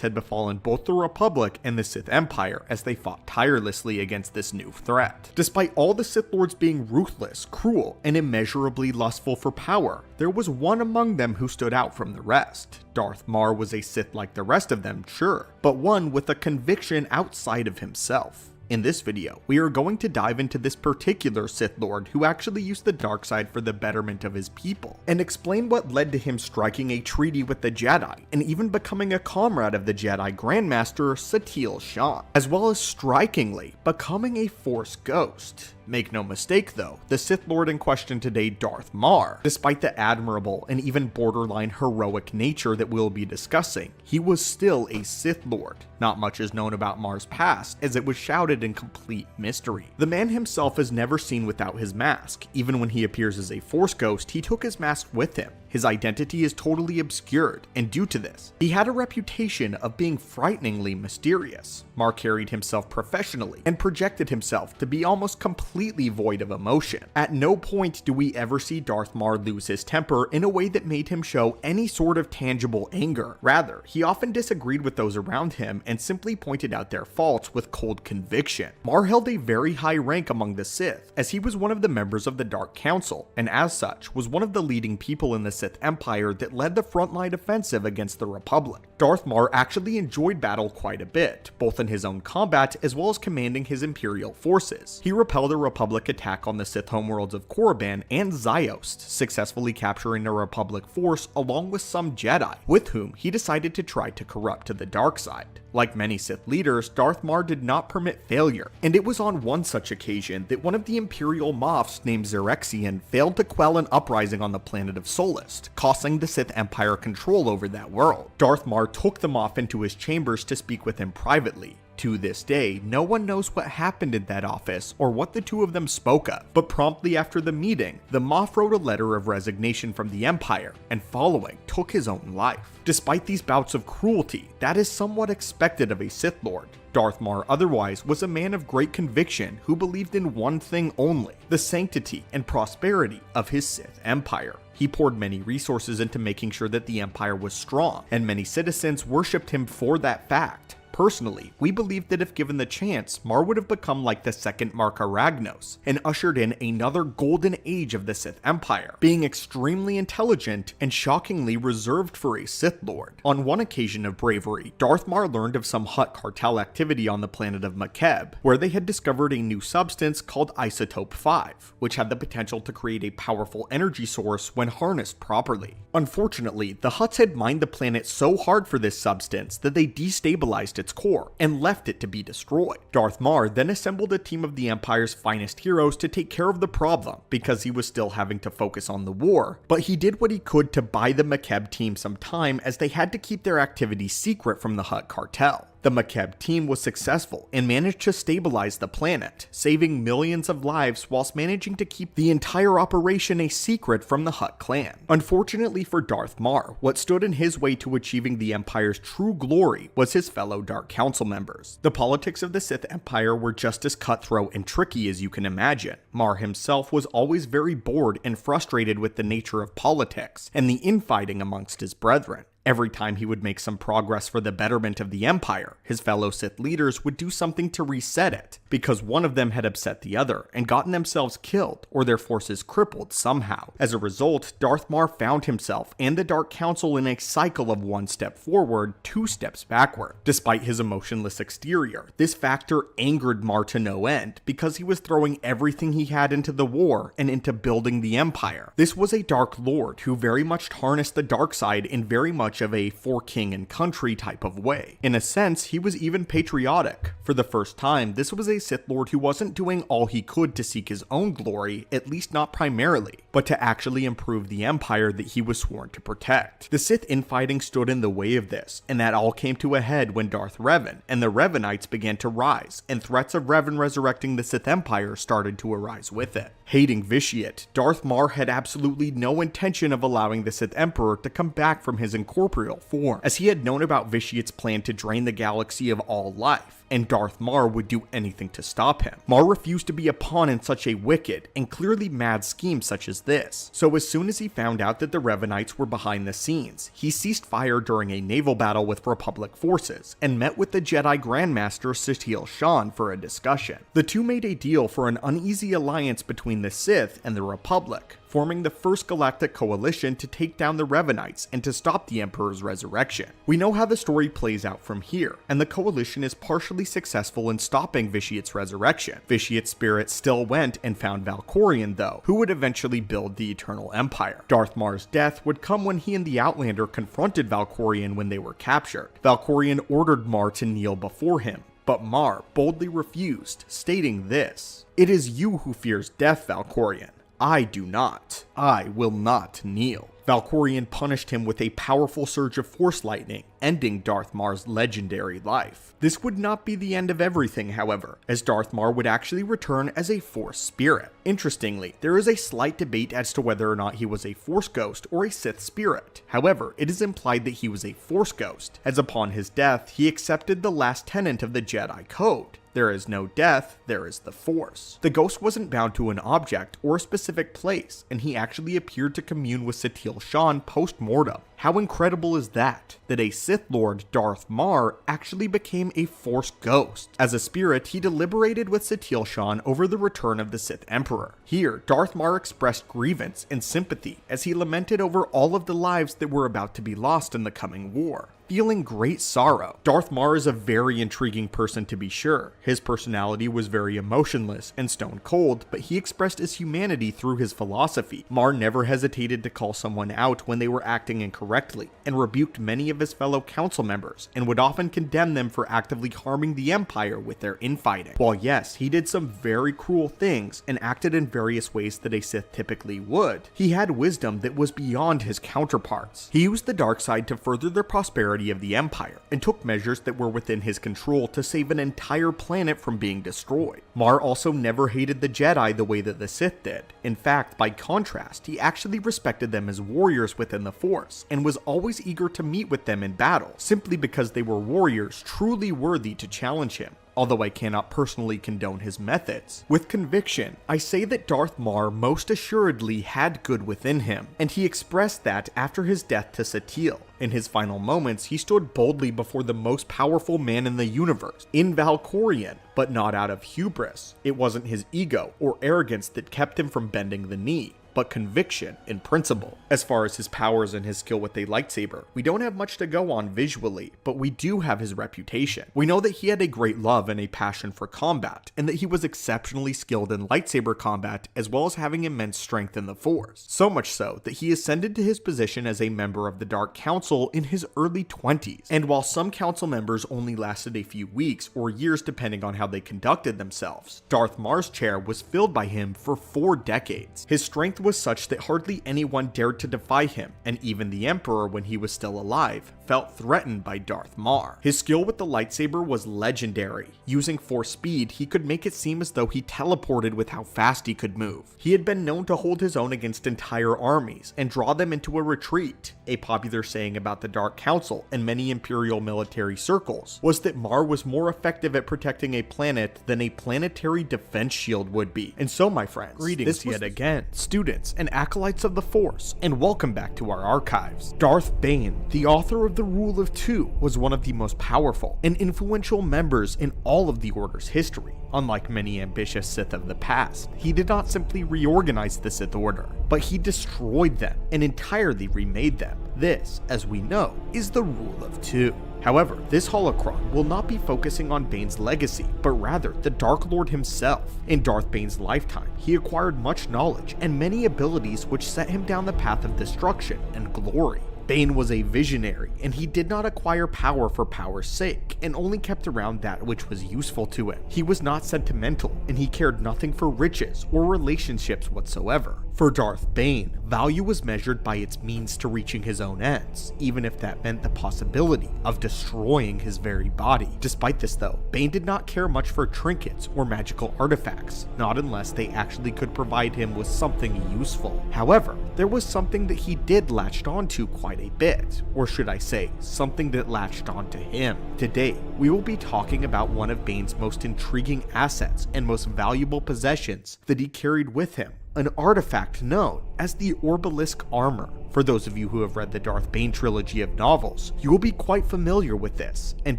had befallen both the Republic and the Sith Empire as they fought tirelessly against this new threat. Despite all the Sith Lords being ruthless, cruel, and immeasurably lustful for power, there was one among them who stood out from the rest. Darth Mar was a Sith like the rest of them, sure, but one with a conviction outside of himself. In this video, we are going to dive into this particular Sith Lord who actually used the dark side for the betterment of his people, and explain what led to him striking a treaty with the Jedi, and even becoming a comrade of the Jedi Grandmaster Satele Shan, as well as strikingly becoming a Force ghost. Make no mistake though, the Sith Lord in question today, Darth Mar, despite the admirable and even borderline heroic nature that we'll be discussing, he was still a Sith Lord. Not much is known about Mar's past, as it was shrouded in complete mystery. The man himself is never seen without his mask. Even when he appears as a Force ghost, he took his mask with him. His identity is totally obscured, and due to this, he had a reputation of being frighteningly mysterious. Mar carried himself professionally and projected himself to be almost completely void of emotion. At no point do we ever see Darth Mar lose his temper in a way that made him show any sort of tangible anger. Rather, he often disagreed with those around him and simply pointed out their faults with cold conviction. Mar held a very high rank among the Sith, as he was one of the members of the Dark Council, and as such, was one of the leading people in the Sith Empire that led the frontline offensive against the Republic. Darth Mar actually enjoyed battle quite a bit, both in his own combat as well as commanding his Imperial forces. He repelled a Republic attack on the Sith homeworlds of Korriban and Ziost, successfully capturing a Republic force along with some Jedi, with whom he decided to try to corrupt to the dark side. Like many Sith leaders, Darth Mar did not permit failure, and it was on one such occasion that one of the Imperial Moffs named Xerexian failed to quell an uprising on the planet of Solist, costing the Sith Empire control over that world. Darth Mar took the Moff into his chambers to speak with him privately. To this day, no one knows what happened in that office or what the two of them spoke of, but promptly after the meeting, the Moff wrote a letter of resignation from the Empire, and following, took his own life. Despite these bouts of cruelty, that is somewhat expected of a Sith Lord. Darth Mar otherwise was a man of great conviction who believed in one thing only, the sanctity and prosperity of his Sith Empire. He poured many resources into making sure that the Empire was strong, and many citizens worshipped him for that fact. Personally, we believe that if given the chance, Mar would have become like the second Marka Ragnos, and ushered in another golden age of the Sith Empire, being extremely intelligent and shockingly reserved for a Sith Lord. On one occasion of bravery, Darth Mar learned of some Hutt cartel activity on the planet of Makeb, where they had discovered a new substance called Isotope 5, which had the potential to create a powerful energy source when harnessed properly. Unfortunately, the Hutts had mined the planet so hard for this substance that they destabilized its core and left it to be destroyed. Darth Mar then assembled a team of the Empire's finest heroes to take care of the problem, because he was still having to focus on the war, but he did what he could to buy the Makeb team some time, as they had to keep their activities secret from the Hutt cartel. The Makeb team was successful and managed to stabilize the planet, saving millions of lives whilst managing to keep the entire operation a secret from the Hutt clan. Unfortunately for Darth Mar, what stood in his way to achieving the Empire's true glory was his fellow Dark Council members. The politics of the Sith Empire were just as cutthroat and tricky as you can imagine. Mar himself was always very bored and frustrated with the nature of politics and the infighting amongst his brethren. Every time he would make some progress for the betterment of the Empire, his fellow Sith leaders would do something to reset it, because one of them had upset the other and gotten themselves killed or their forces crippled somehow. As a result, Darth Mar found himself and the Dark Council in a cycle of one step forward, two steps backward. Despite his emotionless exterior, this factor angered Mar to no end, because he was throwing everything he had into the war and into building the Empire. This was a Dark Lord who very much harnessed the dark side in very much of a for king and country type of way. In a sense, he was even patriotic. For the first time, this was a Sith Lord who wasn't doing all he could to seek his own glory, at least not primarily, but to actually improve the Empire that he was sworn to protect. The Sith infighting stood in the way of this, and that all came to a head when Darth Revan and the Revanites began to rise, and threats of Revan resurrecting the Sith Empire started to arise with it. Hating Vitiate, Darth Mar had absolutely no intention of allowing the Sith Emperor to come back from his incorporeal form, as he had known about Vitiate's plan to drain the galaxy of all life, and Darth Mar would do anything to stop him. Mar refused to be a pawn in such a wicked and clearly mad scheme such as this, so as soon as he found out that the Revanites were behind the scenes, he ceased fire during a naval battle with Republic forces, and met with the Jedi Grandmaster Satele Shan for a discussion. The two made a deal for an uneasy alliance between the Sith and the Republic, forming the first galactic coalition to take down the Revanites and to stop the Emperor's resurrection. We know how the story plays out from here, and the coalition is partially successful in stopping Vitiate's resurrection. Vitiate's spirit still went and found Valkorion though, who would eventually build the Eternal Empire. Darth Mar's death would come when he and the Outlander confronted Valkorion when they were captured. Valkorion ordered Mar to kneel before him, but Mar boldly refused, stating this: "It is you who fears death, Valkorion. I do not. I will not kneel." Valkorion punished him with a powerful surge of Force lightning, ending Darth Mar's legendary life. This would not be the end of everything, however, as Darth Mar would actually return as a Force spirit. Interestingly, there is a slight debate as to whether or not he was a Force ghost or a Sith spirit. However, it is implied that he was a Force ghost, as upon his death, he accepted the last tenet of the Jedi Code: there is no death, there is the Force. The ghost wasn't bound to an object or a specific place, and he actually appeared to commune with Satele Shan post-mortem. How incredible is that? That a Sith Lord, Darth Mar, actually became a Force ghost. As a spirit, he deliberated with Satele Shan over the return of the Sith Emperor. Here, Darth Mar expressed grievance and sympathy as he lamented over all of the lives that were about to be lost in the coming war, feeling great sorrow. Darth Mar is a very intriguing person to be sure. His personality was very emotionless and stone cold, but he expressed his humanity through his philosophy. Mar never hesitated to call someone out when they were acting incorrectly, and rebuked many of his fellow council members, and would often condemn them for actively harming the Empire with their infighting. While yes, he did some very cruel things and acted in various ways that a Sith typically would, he had wisdom that was beyond his counterparts. He used the dark side to further the prosperity of the Empire, and took measures that were within his control to save an entire planet from being destroyed. Mar also never hated the Jedi the way that the Sith did. In fact, by contrast, he actually respected them as warriors within the Force, and was always eager to meet with them in battle, simply because they were warriors truly worthy to challenge him. Although I cannot personally condone his methods. With conviction, I say that Darth Mar most assuredly had good within him, and he expressed that after his death to Satele. In his final moments, he stood boldly before the most powerful man in the universe, in Valkorion, but not out of hubris. It wasn't his ego or arrogance that kept him from bending the knee, but conviction and principle. As far as his powers and his skill with a lightsaber, we don't have much to go on visually, but we do have his reputation. We know that he had a great love and a passion for combat, and that he was exceptionally skilled in lightsaber combat, as well as having immense strength in the Force. So much so that he ascended to his position as a member of the Dark Council in his early 20s. And while some council members only lasted a few weeks or years depending on how they conducted themselves, Darth Mar's chair was filled by him for 4 decades. His strength was such that hardly anyone dared to defy him, and even the Emperor, when he was still alive, felt threatened by Darth Mar. His skill with the lightsaber was legendary. Using force speed, he could make it seem as though he teleported with how fast he could move. He had been known to hold his own against entire armies and draw them into a retreat. A popular saying about the Dark Council and many Imperial military circles was that Mar was more effective at protecting a planet than a planetary defense shield would be. And so, my friends, greetings yet again, students and acolytes of the Force, and welcome back to our archives. Darth Bane, the author of the Rule of Two, was one of the most powerful and influential members in all of the Order's history. Unlike many ambitious Sith of the past, he did not simply reorganize the Sith Order, but he destroyed them and entirely remade them. This, as we know, is the Rule of Two. However, this holocron will not be focusing on Bane's legacy, but rather the Dark Lord himself. In Darth Bane's lifetime, he acquired much knowledge and many abilities which set him down the path of destruction and glory. Bane was a visionary, and he did not acquire power for power's sake, and only kept around that which was useful to him. He was not sentimental, and he cared nothing for riches or relationships whatsoever. For Darth Bane, value was measured by its means to reaching his own ends, even if that meant the possibility of destroying his very body. Despite this though, Bane did not care much for trinkets or magical artifacts, not unless they actually could provide him with something useful. However, there was something that he did latched onto quite a bit, or should I say, something that latched onto him. Today, we will be talking about one of Bane's most intriguing assets and most valuable possessions that he carried with him, an artifact known as the Orbalisk Armor. For those of you who have read the Darth Bane trilogy of novels, you will be quite familiar with this, and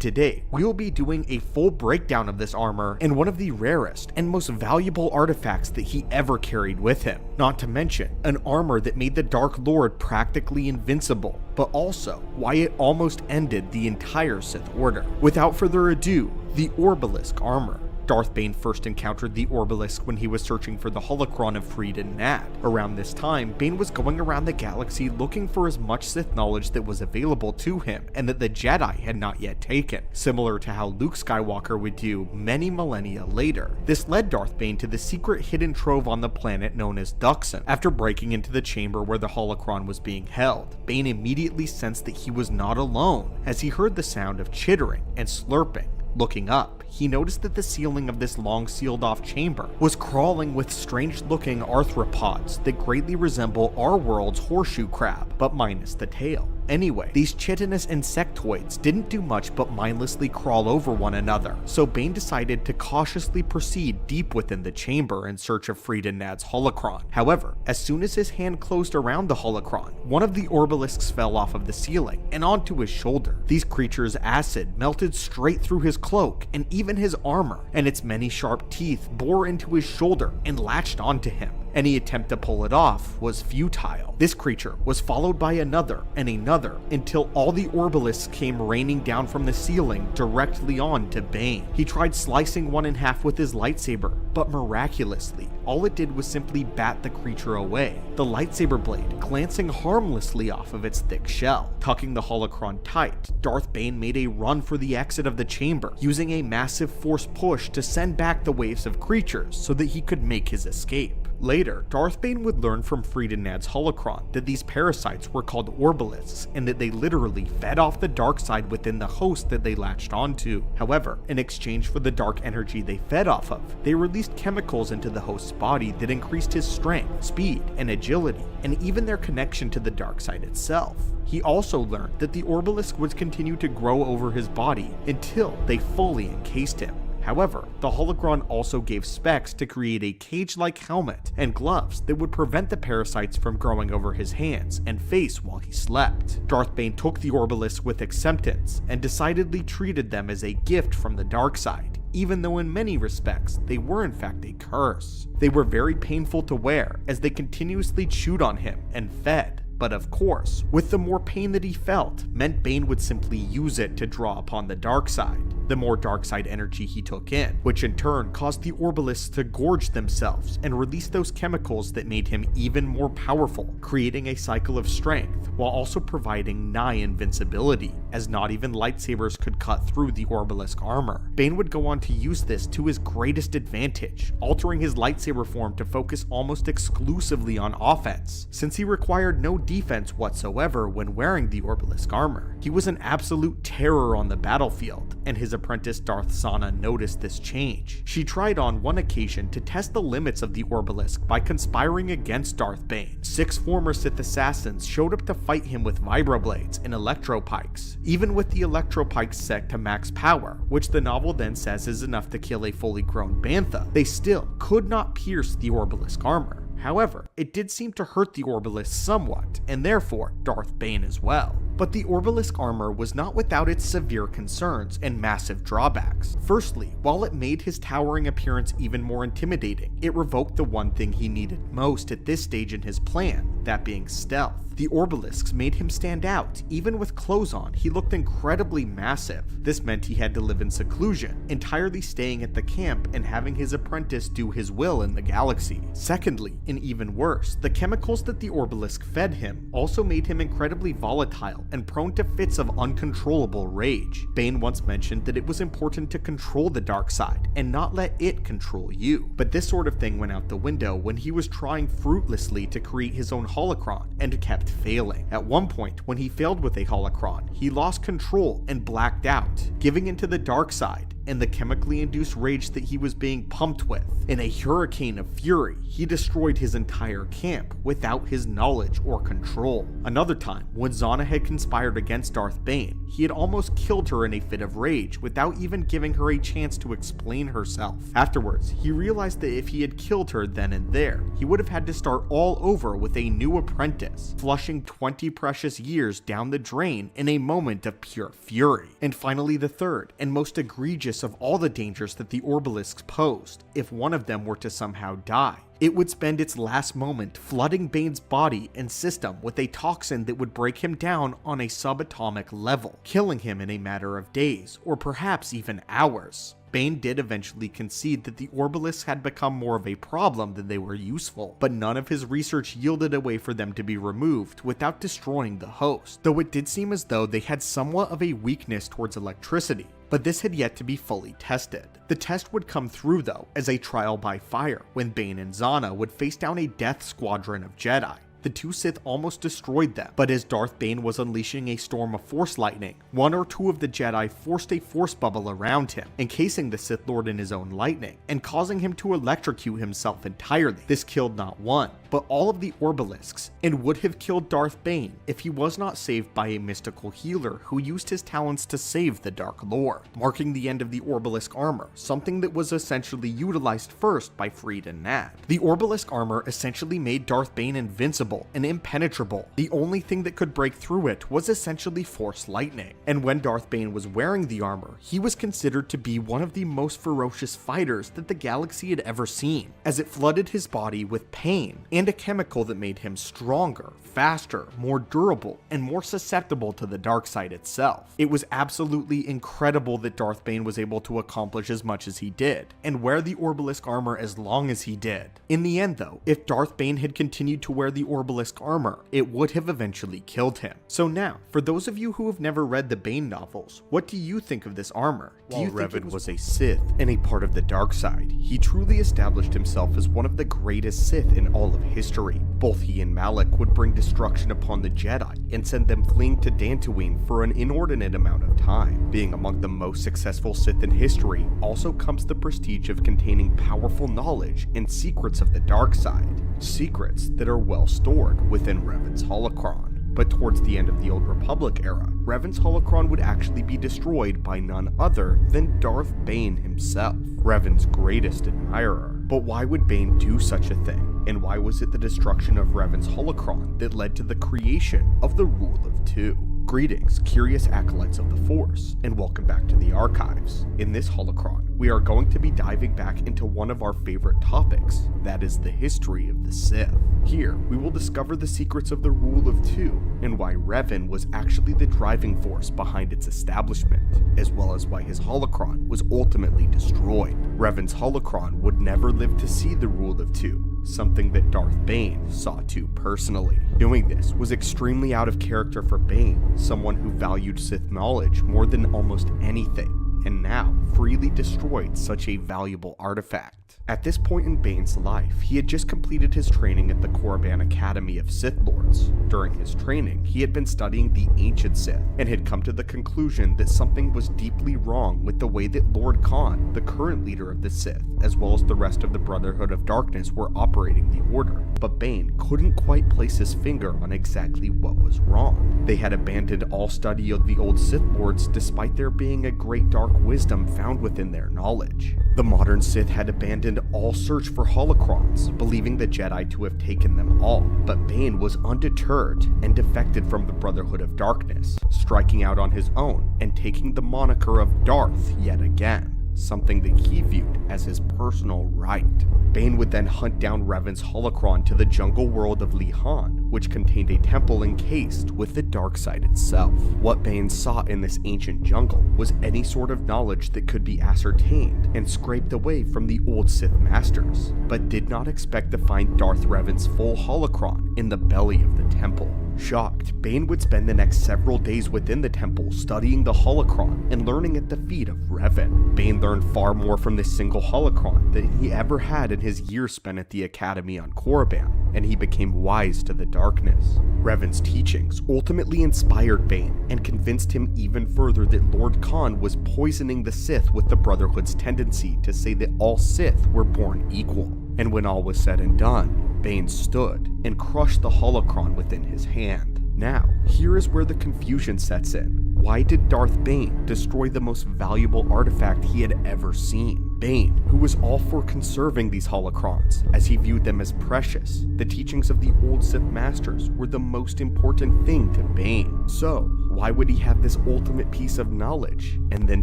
today we will be doing a full breakdown of this armor and one of the rarest and most valuable artifacts that he ever carried with him. Not to mention, an armor that made the Dark Lord practically invincible, but also why it almost ended the entire Sith Order. Without further ado, the Orbalisk Armor. Darth Bane first encountered the Orbalisk when he was searching for the holocron of Freed Nad. Around this time, Bane was going around the galaxy looking for as much Sith knowledge that was available to him and that the Jedi had not yet taken, similar to how Luke Skywalker would do many millennia later. This led Darth Bane to the secret hidden trove on the planet known as Duxon. After breaking into the chamber where the holocron was being held, Bane immediately sensed that he was not alone, as he heard the sound of chittering and slurping. Looking up, he noticed that the ceiling of this long sealed off chamber was crawling with strange looking arthropods that greatly resemble our world's horseshoe crab, but minus the tail. Anyway, these chitinous insectoids didn't do much but mindlessly crawl over one another, so Bane decided to cautiously proceed deep within the chamber in search of Freed Nad's holocron. However, as soon as his hand closed around the holocron, one of the Orbalisks fell off of the ceiling and onto his shoulder. These creatures' acid melted straight through his cloak and even his armor, and its many sharp teeth bore into his shoulder and latched onto him. Any attempt to pull it off was futile. This creature was followed by another and another until all the Orbalisks came raining down from the ceiling directly on to Bane. He tried slicing one in half with his lightsaber, but miraculously, all it did was simply bat the creature away, the lightsaber blade glancing harmlessly off of its thick shell. Tucking the holocron tight, Darth Bane made a run for the exit of the chamber, using a massive force push to send back the waves of creatures so that he could make his escape. Later, Darth Bane would learn from Freed Nad's holocron that these parasites were called Orbalisks and that they literally fed off the dark side within the host that they latched onto. However, in exchange for the dark energy they fed off of, they released chemicals into the host's body that increased his strength, speed, and agility, and even their connection to the dark side itself. He also learned that the Orbalisk would continue to grow over his body until they fully encased him. However, the holocron also gave specs to create a cage-like helmet and gloves that would prevent the parasites from growing over his hands and face while he slept. Darth Bane took the Orbalisks with acceptance and decidedly treated them as a gift from the dark side, even though in many respects they were in fact a curse. They were very painful to wear as they continuously chewed on him and fed. But of course, with the more pain that he felt, meant Bane would simply use it to draw upon the dark side. the more dark side energy he took in, which in turn caused the Orbalisks to gorge themselves and release those chemicals that made him even more powerful, creating a cycle of strength while also providing nigh invincibility, as not even lightsabers could cut through the Orbalisk armor. Bane would go on to use this to his greatest advantage, altering his lightsaber form to focus almost exclusively on offense, since he required no defense whatsoever when wearing the Orbalisk armor. He was an absolute terror on the battlefield, and his apprentice Darth Sana noticed this change. She tried on one occasion to test the limits of the Orbalisk by conspiring against Darth Bane. 6 former Sith assassins showed up to fight him with vibroblades and electropikes, even with the electropikes set to max power, which the novel then says is enough to kill a fully grown bantha. They still could not pierce the Orbalisk armor. However, it did seem to hurt the Orbalisk somewhat, and therefore Darth Bane as well. But the Orbalisk armor was not without its severe concerns and massive drawbacks. Firstly, while it made his towering appearance even more intimidating, it revoked the one thing he needed most at this stage in his plan, that being stealth. The Orbalisks made him stand out. Even with clothes on, he looked incredibly massive. This meant he had to live in seclusion, entirely staying at the camp and having his apprentice do his will in the galaxy. Secondly, and even worse, the chemicals that the Orbalisk fed him also made him incredibly volatile and prone to fits of uncontrollable rage. Bane once mentioned that it was important to control the dark side and not let it control you. But this sort of thing went out the window when he was trying fruitlessly to create his own holocron and kept failing. At one point, when he failed with a holocron, he lost control and blacked out, giving into the dark side and the chemically induced rage that he was being pumped with. In a hurricane of fury, he destroyed his entire camp without his knowledge or control. Another time, when Zana had conspired against Darth Bane, he had almost killed her in a fit of rage without even giving her a chance to explain herself. Afterwards, he realized that if he had killed her then and there, he would have had to start all over with a new apprentice, flushing 20 precious years down the drain in a moment of pure fury. And finally, the third and most egregious of all the dangers that the Orbalisks posed, if one of them were to somehow die. It would spend its last moment flooding Bane's body and system with a toxin that would break him down on a subatomic level, killing him in a matter of days, or perhaps even hours. Bane did eventually concede that the Orbalisks had become more of a problem than they were useful, but none of his research yielded a way for them to be removed without destroying the host, though it did seem as though they had somewhat of a weakness towards electricity. But this had yet to be fully tested. The test would come through though as a trial by fire when Bane and Zana would face down a death squadron of Jedi. The two Sith almost destroyed them, but as Darth Bane was unleashing a storm of force lightning, one or two of the Jedi forced a force bubble around him, encasing the Sith Lord in his own lightning, and causing him to electrocute himself entirely. This killed not one, but all of the Orbalisks, and would have killed Darth Bane if he was not saved by a mystical healer who used his talents to save the Dark Lord, marking the end of the Orbalisk armor, something that was essentially utilized first by Freed and Nad. The Orbalisk armor essentially made Darth Bane invincible and impenetrable. The only thing that could break through it was essentially force lightning. And when Darth Bane was wearing the armor, he was considered to be one of the most ferocious fighters that the galaxy had ever seen, as it flooded his body with pain and a chemical that made him stronger, faster, more durable, and more susceptible to the dark side itself. It was absolutely incredible that Darth Bane was able to accomplish as much as he did, and wear the Orbalisk armor as long as he did. In the end though, if Darth Bane had continued to wear the Orbalisk armor, it would have eventually killed him. So now, for those of you who have never read the Bane novels, what do you think of this armor? Do you think Revan was a Sith and a part of the dark side, he truly established himself as one of the greatest Sith in all of history. Both he and Malek would bring destruction upon the Jedi and send them fleeing to Dantooine for an inordinate amount of time. Being among the most successful Sith in history also comes the prestige of containing powerful knowledge and secrets of the dark side. Secrets that are well stored within Revan's holocron. But towards the end of the Old Republic era, Revan's holocron would actually be destroyed by none other than Darth Bane himself, Revan's greatest admirer. But why would Bane do such a thing? And why was it the destruction of Revan's holocron that led to the creation of the Rule of Two? Greetings, curious acolytes of the Force, and welcome back to the archives. In this holocron, we are going to be diving back into one of our favorite topics, that is the history of the Sith. Here, we will discover the secrets of the Rule of Two, and why Revan was actually the driving force behind its establishment, as well as why his holocron was ultimately destroyed. Revan's holocron would never live to see the Rule of Two, something that Darth Bane saw to personally. Doing this was extremely out of character for Bane, someone who valued Sith knowledge more than almost anything, and now freely destroyed such a valuable artifact. At this point in Bane's life, he had just completed his training at the Coruscant Academy of Sith Lords. During his training, he had been studying the ancient Sith, and had come to the conclusion that something was deeply wrong with the way that Lord Khan, the current leader of the Sith, as well as the rest of the Brotherhood of Darkness, were operating the Order. But Bane couldn't quite place his finger on exactly what was wrong. They had abandoned all study of the old Sith Lords despite there being a great dark wisdom found within their knowledge. The modern Sith had abandoned all search for holocrons, believing the Jedi to have taken them all, but Bane was undeterred and defected from the Brotherhood of Darkness, striking out on his own and taking the moniker of Darth yet again, something that he viewed as his personal right. Bane would then hunt down Revan's holocron to the jungle world of Lihan, which contained a temple encased with the dark side itself. What Bane sought in this ancient jungle was any sort of knowledge that could be ascertained and scraped away from the old Sith masters, but did not expect to find Darth Revan's full holocron in the belly of the temple. Shocked, Bane would spend the next several days within the temple studying the holocron and learning at the feet of Revan. Bane learned far more from this single holocron than he ever had in his years spent at the Academy on Coruscant, and he became wise to the darkness. Revan's teachings ultimately inspired Bane and convinced him even further that Lord Khan was poisoning the Sith with the Brotherhood's tendency to say that all Sith were born equal. And when all was said and done, Bane stood and crushed the holocron within his hand. Now, here is where the confusion sets in. Why did Darth Bane destroy the most valuable artifact he had ever seen? Bane, who was all for conserving these holocrons, as he viewed them as precious. The teachings of the old Sith Masters were the most important thing to Bane. So, why would he have this ultimate piece of knowledge and then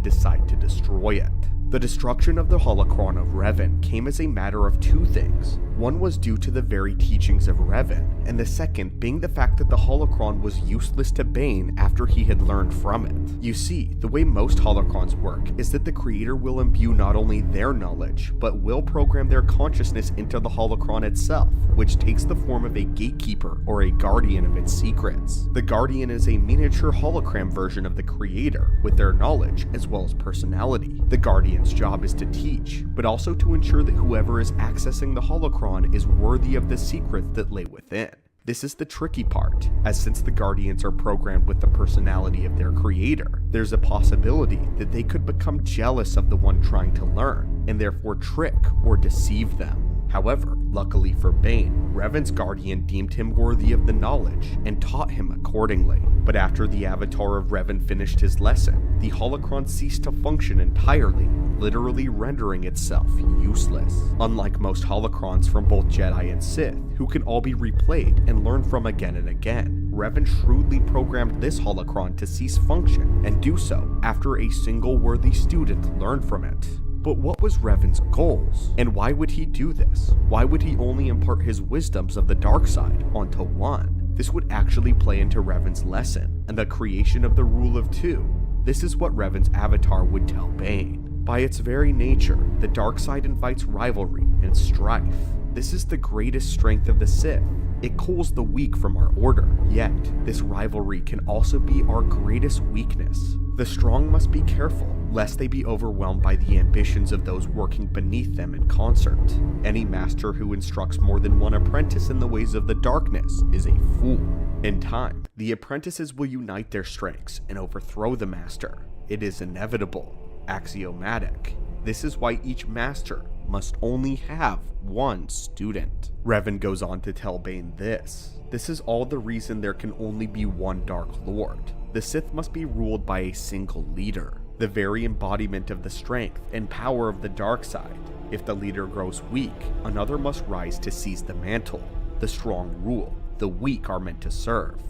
decide to destroy it? The destruction of the holocron of Revan came as a matter of two things. One was due to the very teachings of Revan, and the second being the fact that the holocron was useless to Bane after he had learned from it. You see, the way most holocrons work is that the creator will imbue not only their knowledge, but will program their consciousness into the holocron itself, which takes the form of a gatekeeper or a guardian of its secrets. The guardian is a miniature hologram version of the creator, with their knowledge as well as personality. The guardian's job is to teach, but also to ensure that whoever is accessing the holocron is worthy of the secret that lay within. This is the tricky part, as since the Guardians are programmed with the personality of their creator, there's a possibility that they could become jealous of the one trying to learn, and therefore trick or deceive them. However, luckily for Bane, Revan's guardian deemed him worthy of the knowledge and taught him accordingly. But after the avatar of Revan finished his lesson, the holocron ceased to function entirely, literally rendering itself useless. Unlike most holocrons from both Jedi and Sith, who can all be replayed and learned from again and again, Revan shrewdly programmed this holocron to cease function, and do so after a single worthy student learned from it. But what was Revan's goals? And why would he do this? Why would he only impart his wisdoms of the dark side onto one? This would actually play into Revan's lesson, and the creation of the Rule of Two. This is what Revan's avatar would tell Bane. By its very nature, the dark side invites rivalry and strife. This is the greatest strength of the Sith. It culls the weak from our order, yet this rivalry can also be our greatest weakness. The strong must be careful, lest they be overwhelmed by the ambitions of those working beneath them in concert. Any master who instructs more than one apprentice in the ways of the darkness is a fool. In time, the apprentices will unite their strengths and overthrow the master. It is inevitable, axiomatic. This is why each master must only have one student. Revan goes on to tell Bane this. This is all the reason there can only be one Dark Lord. The Sith must be ruled by a single leader, the very embodiment of the strength and power of the dark side. If the leader grows weak, another must rise to seize the mantle. The strong rule, the weak are meant to serve.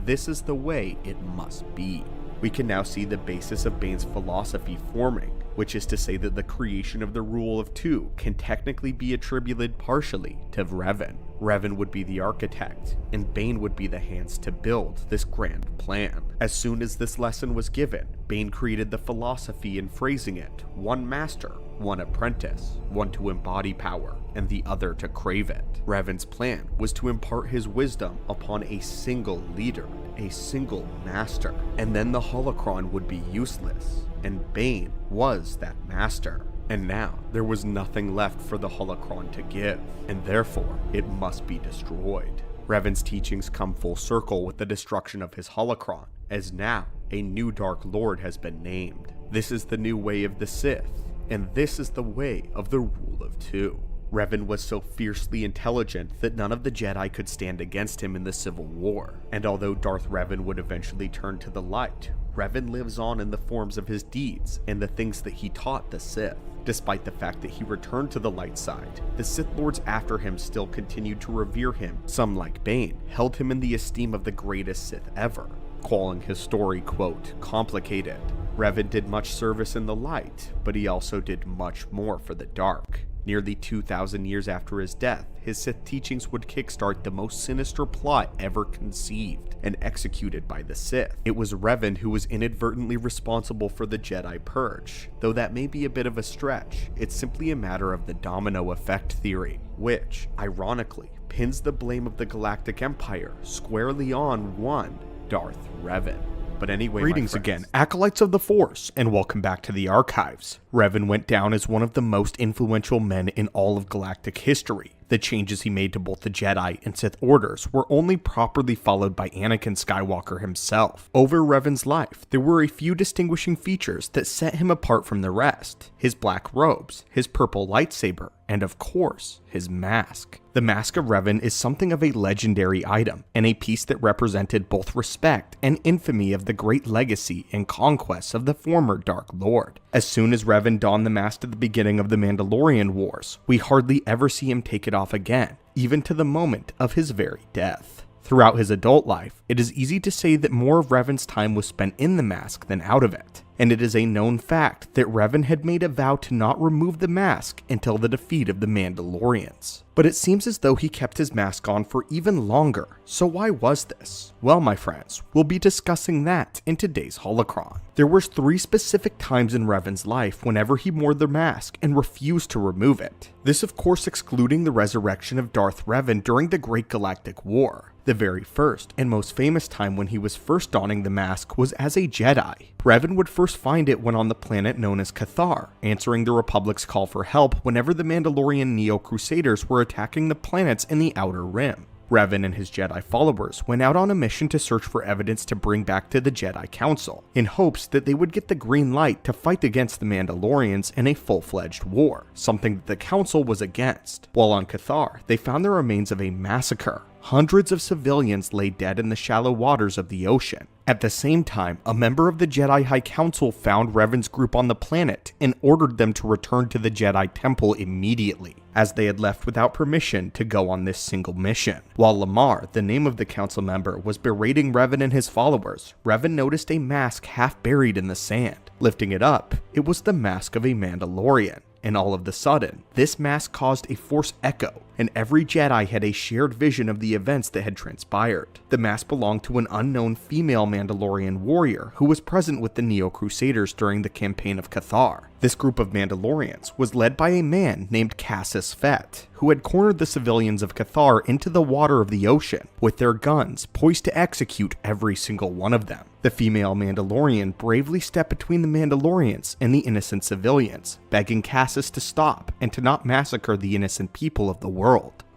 This is the way it must be. We can now see the basis of Bane's philosophy forming, which is to say that the creation of the Rule of Two can technically be attributed partially to Revan. Revan would be the architect, and Bane would be the hands to build this grand plan. As soon as this lesson was given, Bane created the philosophy in phrasing it: one master, one apprentice, one to embody power, and the other to crave it. Revan's plan was to impart his wisdom upon a single leader, a single master, and then the holocron would be useless, and Bane was that master. And now, there was nothing left for the holocron to give, and therefore, it must be destroyed. Revan's teachings come full circle with the destruction of his holocron, as now, a new Dark Lord has been named. This is the new way of the Sith, and this is the way of the Rule of Two. Revan was so fiercely intelligent that none of the Jedi could stand against him in the Civil War, and although Darth Revan would eventually turn to the light, Revan lives on in the forms of his deeds and the things that he taught the Sith. Despite the fact that he returned to the light side, the Sith Lords after him still continued to revere him. Some, like Bane, held him in the esteem of the greatest Sith ever, calling his story, quote, complicated. Revan did much service in the light, but he also did much more for the dark. Nearly 2,000 years after his death, his Sith teachings would kickstart the most sinister plot ever conceived and executed by the Sith. It was Revan who was inadvertently responsible for the Jedi Purge. Though that may be a bit of a stretch, it's simply a matter of the domino effect theory, which, ironically, pins the blame of the Galactic Empire squarely on one Darth Revan. But anyway, greetings again, Acolytes of the Force, and welcome back to the Archives. Revan went down as one of the most influential men in all of galactic history. The changes he made to both the Jedi and Sith orders were only properly followed by Anakin Skywalker himself. Over Revan's life, there were a few distinguishing features that set him apart from the rest: his black robes, his purple lightsaber, and of course, his mask. The Mask of Revan is something of a legendary item, and a piece that represented both respect and infamy of the great legacy and conquests of the former Dark Lord. As soon as Revan donned the mask at the beginning of the Mandalorian Wars, we hardly ever see him take it off again, even to the moment of his very death. Throughout his adult life, it is easy to say that more of Revan's time was spent in the mask than out of it, and it is a known fact that Revan had made a vow to not remove the mask until the defeat of the Mandalorians. But it seems as though he kept his mask on for even longer, so why was this? Well, my friends, we'll be discussing that in today's holocron. There were 3 specific times in Revan's life whenever he wore the mask and refused to remove it. This of course excluding the resurrection of Darth Revan during the Great Galactic War. The very first and most famous time when he was first donning the mask was as a Jedi. Revan would first find it when on the planet known as Cathar, answering the Republic's call for help whenever the Mandalorian Neo-Crusaders were attacking the planets in the Outer Rim. Revan and his Jedi followers went out on a mission to search for evidence to bring back to the Jedi Council, in hopes that they would get the green light to fight against the Mandalorians in a full-fledged war, something that the Council was against. While on Cathar, they found the remains of a massacre. Hundreds of civilians lay dead in the shallow waters of the ocean. At the same time, a member of the Jedi High Council found Revan's group on the planet and ordered them to return to the Jedi Temple immediately, as they had left without permission to go on this single mission. While Lamar, the name of the council member, was berating Revan and his followers, Revan noticed a mask half buried in the sand. Lifting it up, it was the mask of a Mandalorian. And all of a sudden, this mask caused a force echo, and every Jedi had a shared vision of the events that had transpired. The mask belonged to an unknown female Mandalorian warrior who was present with the Neo-Crusaders during the campaign of Cathar. This group of Mandalorians was led by a man named Cassus Fett, who had cornered the civilians of Cathar into the water of the ocean, with their guns poised to execute every single one of them. The female Mandalorian bravely stepped between the Mandalorians and the innocent civilians, begging Cassus to stop and to not massacre the innocent people of the world.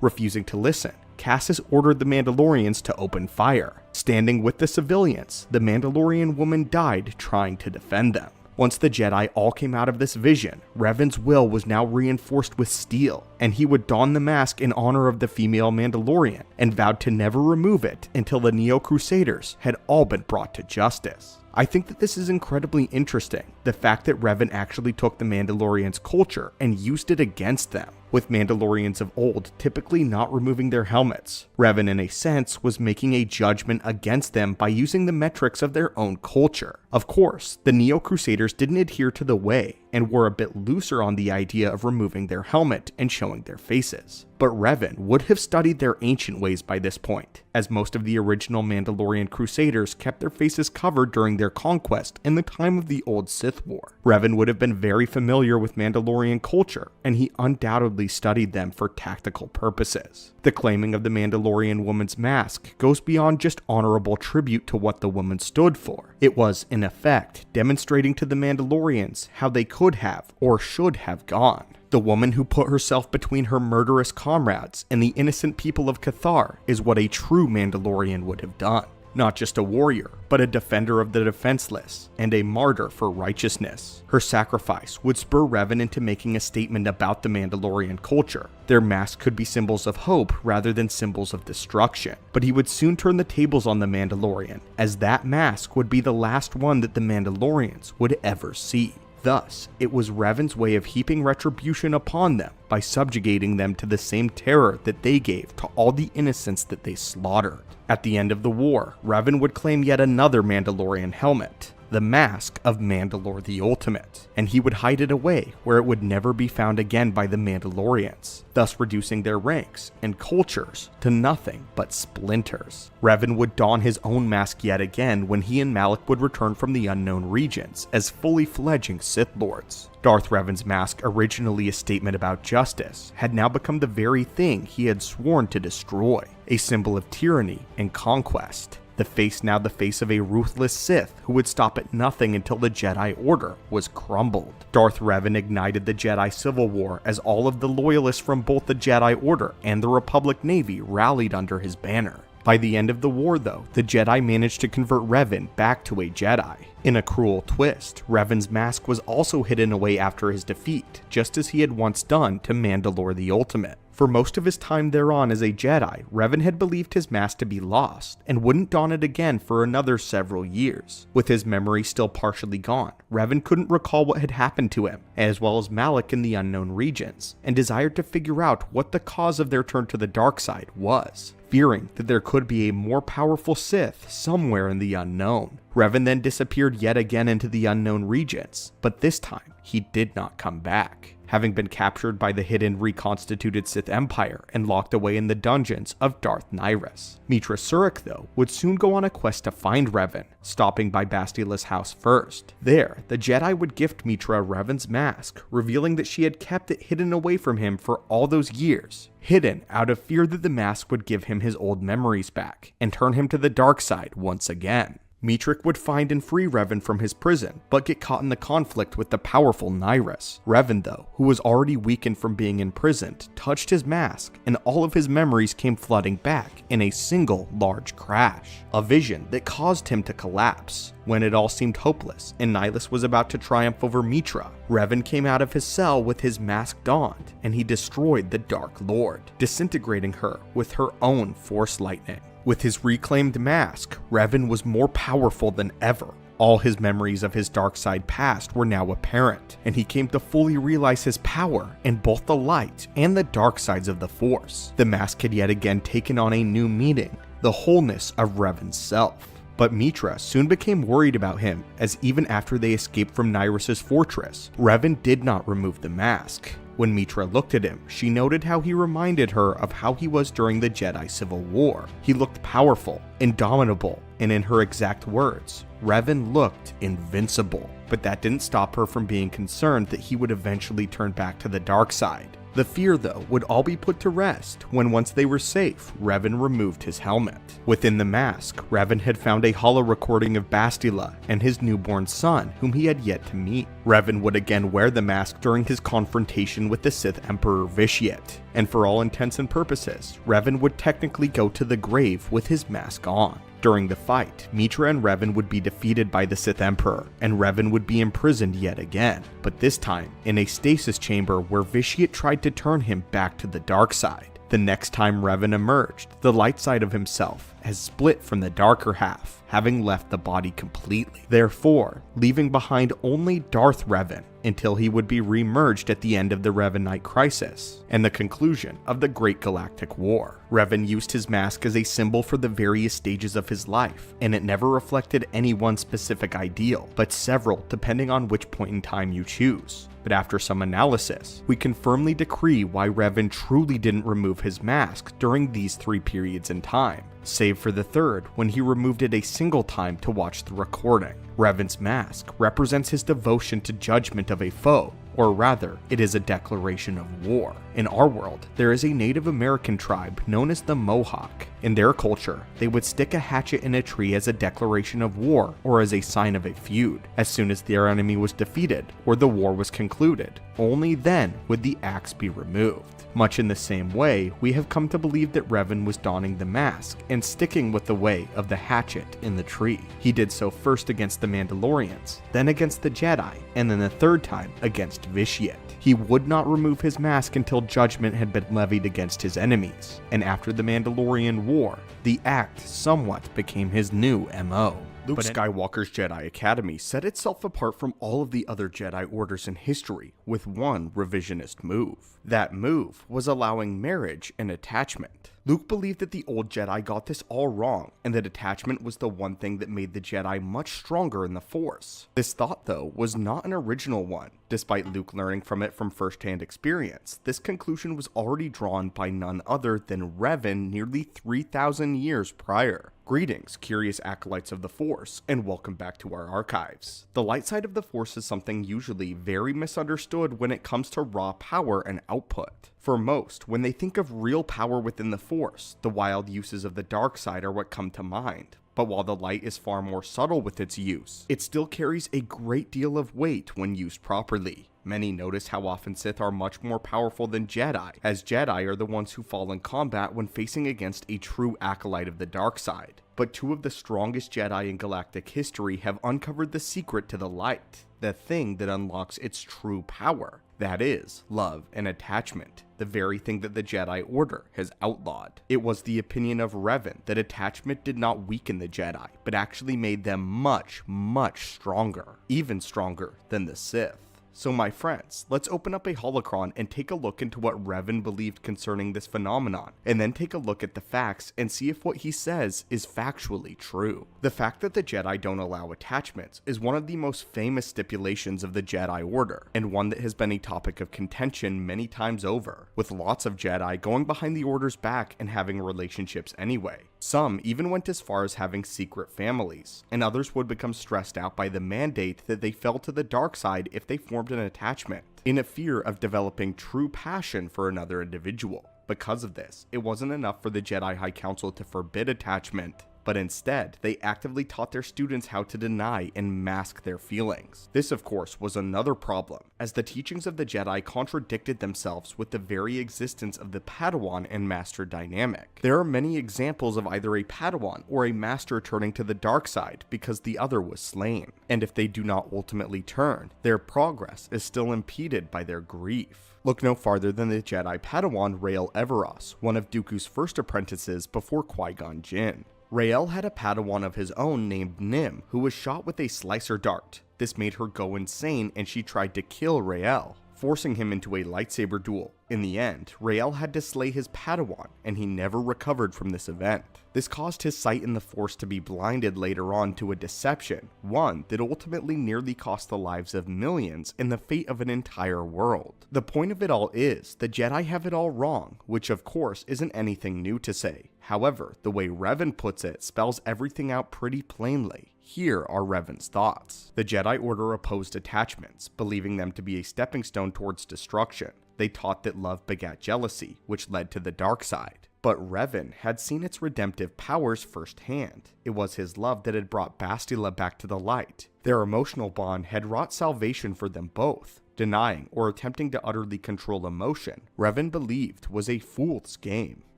Refusing to listen, Cassus ordered the Mandalorians to open fire. Standing with the civilians, the Mandalorian woman died trying to defend them. Once the Jedi all came out of this vision, Revan's will was now reinforced with steel, and he would don the mask in honor of the female Mandalorian, and vowed to never remove it until the Neo-Crusaders had all been brought to justice. I think that this is incredibly interesting, the fact that Revan actually took the Mandalorians' culture and used it against them, with Mandalorians of old typically not removing their helmets. Revan, in a sense, was making a judgment against them by using the metrics of their own culture. Of course, the Neo-Crusaders didn't adhere to the way, and were a bit looser on the idea of removing their helmet and showing their faces. But Revan would have studied their ancient ways by this point, as most of the original Mandalorian Crusaders kept their faces covered during their conquest in the time of the old Sith War. Revan would have been very familiar with Mandalorian culture, and he undoubtedly studied them for tactical purposes. The claiming of the Mandalorian woman's mask goes beyond just honorable tribute to what the woman stood for. It was, in effect, demonstrating to the Mandalorians how they could have or should have gone. The woman who put herself between her murderous comrades and the innocent people of Cathar is what a true Mandalorian would have done. Not just a warrior, but a defender of the defenseless, and a martyr for righteousness. Her sacrifice would spur Revan into making a statement about the Mandalorian culture. Their masks could be symbols of hope rather than symbols of destruction. But he would soon turn the tables on the Mandalorian, as that mask would be the last one that the Mandalorians would ever see. Thus, it was Revan's way of heaping retribution upon them by subjugating them to the same terror that they gave to all the innocents that they slaughtered. At the end of the war, Revan would claim yet another Mandalorian helmet, the mask of Mandalore the Ultimate, and he would hide it away where it would never be found again by the Mandalorians, thus reducing their ranks and cultures to nothing but splinters. Revan would don his own mask yet again when he and Malek would return from the unknown regions as fully fledging Sith Lords. Darth Revan's mask, originally a statement about justice, had now become the very thing he had sworn to destroy, a symbol of tyranny and conquest. The face now the face of a ruthless Sith who would stop at nothing until the Jedi Order was crumbled. Darth Revan ignited the Jedi Civil War as all of the loyalists from both the Jedi Order and the Republic Navy rallied under his banner. By the end of the war though, the Jedi managed to convert Revan back to a Jedi. In a cruel twist, Revan's mask was also hidden away after his defeat, just as he had once done to Mandalore the Ultimate. For most of his time thereon as a Jedi, Revan had believed his mask to be lost, and wouldn't don it again for another several years. With his memory still partially gone, Revan couldn't recall what had happened to him, as well as Malek in the unknown regions, and desired to figure out what the cause of their turn to the dark side was, fearing that there could be a more powerful Sith somewhere in the unknown. Revan then disappeared yet again into the unknown regions, but this time he did not come back, having been captured by the hidden reconstituted Sith Empire and locked away in the dungeons of Darth Nihilus. Mitra Surik, though, would soon go on a quest to find Revan, stopping by Bastila's house first. There, the Jedi would gift Mitra Revan's mask, revealing that she had kept it hidden away from him for all those years, hidden out of fear that the mask would give him his old memories back and turn him to the dark side once again. Mitrik would find and free Revan from his prison, but get caught in the conflict with the powerful Nihilus. Revan, though, who was already weakened from being imprisoned, touched his mask, and all of his memories came flooding back in a single large crash. A vision that caused him to collapse. When it all seemed hopeless, and Nihilus was about to triumph over Mitra, Revan came out of his cell with his mask donned, and he destroyed the Dark Lord, disintegrating her with her own Force lightning. With his reclaimed mask, Revan was more powerful than ever. All his memories of his dark side past were now apparent, and he came to fully realize his power in both the light and the dark sides of the Force. The mask had yet again taken on a new meaning, the wholeness of Revan's self. But Mitra soon became worried about him, as even after they escaped from Nihilus' fortress, Revan did not remove the mask. When Mitra looked at him, she noted how he reminded her of how he was during the Jedi Civil War. He looked powerful, indomitable, and in her exact words, Revan looked invincible. But that didn't stop her from being concerned that he would eventually turn back to the dark side. The fear, though, would all be put to rest when once they were safe, Revan removed his helmet. Within the mask, Revan had found a holo recording of Bastila and his newborn son, whom he had yet to meet. Revan would again wear the mask during his confrontation with the Sith Emperor Vitiate, and for all intents and purposes, Revan would technically go to the grave with his mask on. During the fight, Mitra and Revan would be defeated by the Sith Emperor, and Revan would be imprisoned yet again, but this time in a stasis chamber where Vitiate tried to turn him back to the dark side. The next time Revan emerged, the light side of himself has split from the darker half, having left the body completely, therefore leaving behind only Darth Revan until he would be remerged at the end of the Revanite crisis and the conclusion of the Great Galactic War. Revan used his mask as a symbol for the various stages of his life, and it never reflected any one specific ideal, but several depending on which point in time you choose. But after some analysis, we can firmly decree why Revan truly didn't remove his mask during these 3 periods in time, save for the third when he removed it a single time to watch the recording. Revan's mask represents his devotion to judgment of a foe, or rather, it is a declaration of war. In our world, there is a Native American tribe known as the Mohawk. In their culture, they would stick a hatchet in a tree as a declaration of war or as a sign of a feud. As soon as their enemy was defeated or the war was concluded, only then would the axe be removed. Much in the same way, we have come to believe that Revan was donning the mask and sticking with the way of the hatchet in the tree. He did so first against the Mandalorians, then against the Jedi, and then the third time against Vitiate. He would not remove his mask until judgment had been levied against his enemies, and after the Mandalorian War, the act somewhat became his new MO. Luke Skywalker's Jedi Academy set itself apart from all of the other Jedi orders in history with one revisionist move. That move was allowing marriage and attachment. Luke believed that the old Jedi got this all wrong, and that attachment was the one thing that made the Jedi much stronger in the Force. This thought, though, was not an original one. Despite Luke learning from it from first-hand experience, this conclusion was already drawn by none other than Revan nearly 3,000 years prior. Greetings, curious acolytes of the Force, and welcome back to our archives. The light side of the Force is something usually very misunderstood when it comes to raw power and output. For most, when they think of real power within the Force, the wild uses of the dark side are what come to mind. But while the light is far more subtle with its use, it still carries a great deal of weight when used properly. Many notice how often Sith are much more powerful than Jedi, as Jedi are the ones who fall in combat when facing against a true acolyte of the dark side. But 2 of the strongest Jedi in galactic history have uncovered the secret to the light, the thing that unlocks its true power. That is, love and attachment, the very thing that the Jedi Order has outlawed. It was the opinion of Revan that attachment did not weaken the Jedi, but actually made them much, much stronger, even stronger than the Sith. So my friends, let's open up a holocron and take a look into what Revan believed concerning this phenomenon, and then take a look at the facts and see if what he says is factually true. The fact that the Jedi don't allow attachments is one of the most famous stipulations of the Jedi Order, and one that has been a topic of contention many times over, with lots of Jedi going behind the Order's back and having relationships anyway. Some even went as far as having secret families, and others would become stressed out by the mandate that they fell to the dark side if they formed an attachment, in a fear of developing true passion for another individual. Because of this, it wasn't enough for the Jedi High Council to forbid attachment, but instead, they actively taught their students how to deny and mask their feelings. This, of course, was another problem, as the teachings of the Jedi contradicted themselves with the very existence of the Padawan and Master dynamic. There are many examples of either a Padawan or a Master turning to the dark side because the other was slain, and if they do not ultimately turn, their progress is still impeded by their grief. Look no farther than the Jedi Padawan Rael Everos, one of Dooku's first apprentices before Qui-Gon Jinn. Rael had a Padawan of his own named Nim, who was shot with a slicer dart. This made her go insane and she tried to kill Rael, forcing him into a lightsaber duel. In the end, Rael had to slay his Padawan, and he never recovered from this event. This caused his sight in the Force to be blinded later on to a deception, one that ultimately nearly cost the lives of millions and the fate of an entire world. The point of it all is, the Jedi have it all wrong, which of course isn't anything new to say. However, the way Revan puts it spells everything out pretty plainly. Here are Revan's thoughts. The Jedi Order opposed attachments, believing them to be a stepping stone towards destruction. They taught that love begat jealousy, which led to the dark side. But Revan had seen its redemptive powers firsthand. It was his love that had brought Bastila back to the light. Their emotional bond had wrought salvation for them both. Denying or attempting to utterly control emotion, Revan believed was a fool's game.